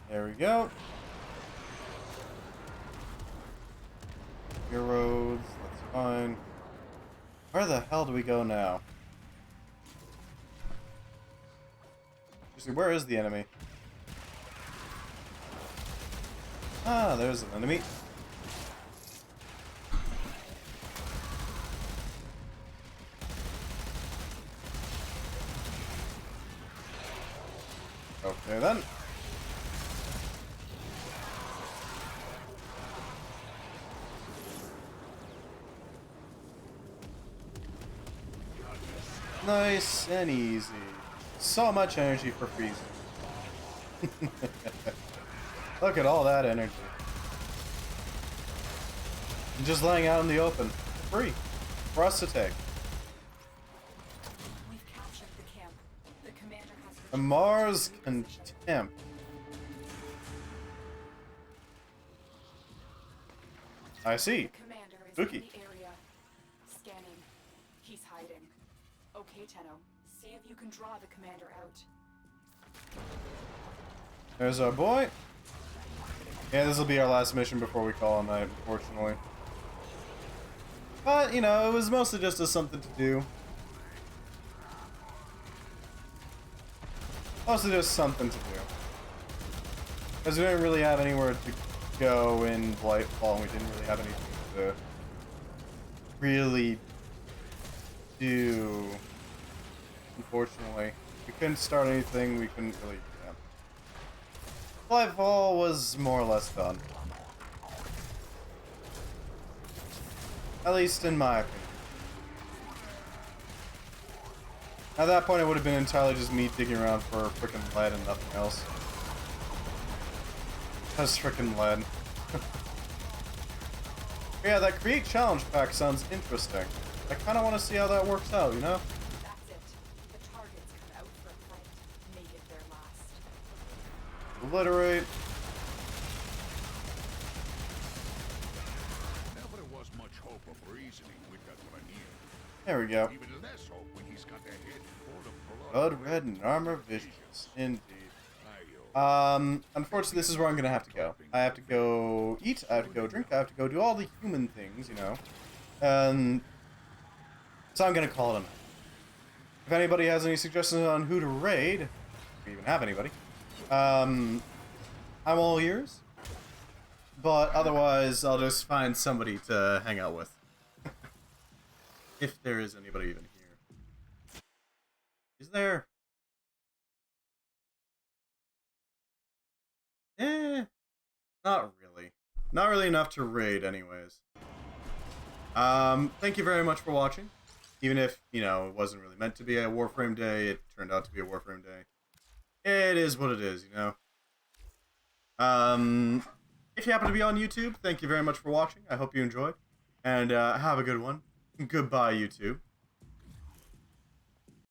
There we go. Your roads, that's fine. Where the hell do we go now? Where is the enemy? Ah, there's an enemy. Okay then. Nice and easy. So much energy for freezing. Look at all that energy. And just laying out in the open. Free. For us to take. We've captured the camp. The commander has A Mars Contempt. I see. The commander is Spooky. in the area. Scanning. He's hiding. Okay, Tenno. See if you can draw the commander out. There's our boy. Yeah, this will be our last mission before we call it night, unfortunately. But, you know, it was mostly just as something to do. Mostly just something to do. Because we didn't really have anywhere to go in Blightfall, and we didn't really have anything to really do. Unfortunately. We couldn't start anything, we couldn't really... Yeah. Blightfall was more or less done. At least in my opinion. At that point, it would have been entirely just me digging around for frickin' lead and nothing else. Just frickin' lead. Yeah, that Create Challenge pack sounds interesting. I kinda wanna see how that works out, you know? That's it. The targets come out for a fight. Make it their last. Obliterate. Never was much hope of reasoning with that Ranier. There we go. Even less hope when he's got a head full of Blood red and armor vicious. Indeed. Ayo. Unfortunately, this is where I'm gonna have to go. I have to go eat, I have to go drink, I have to go do all the human things, you know. So I'm gonna call it a night. If anybody has any suggestions on who to raid, if we even have anybody, I'm all ears. But otherwise, I'll just find somebody to hang out with. If there is anybody even here. Is there? Not really. Not really enough to raid anyways. Thank you very much for watching. Even if, you know, it wasn't really meant to be a Warframe day, it turned out to be a Warframe day. It is what it is, you know? If you happen to be on YouTube, thank you very much for watching. I hope you enjoyed. And, have a good one. Goodbye, YouTube.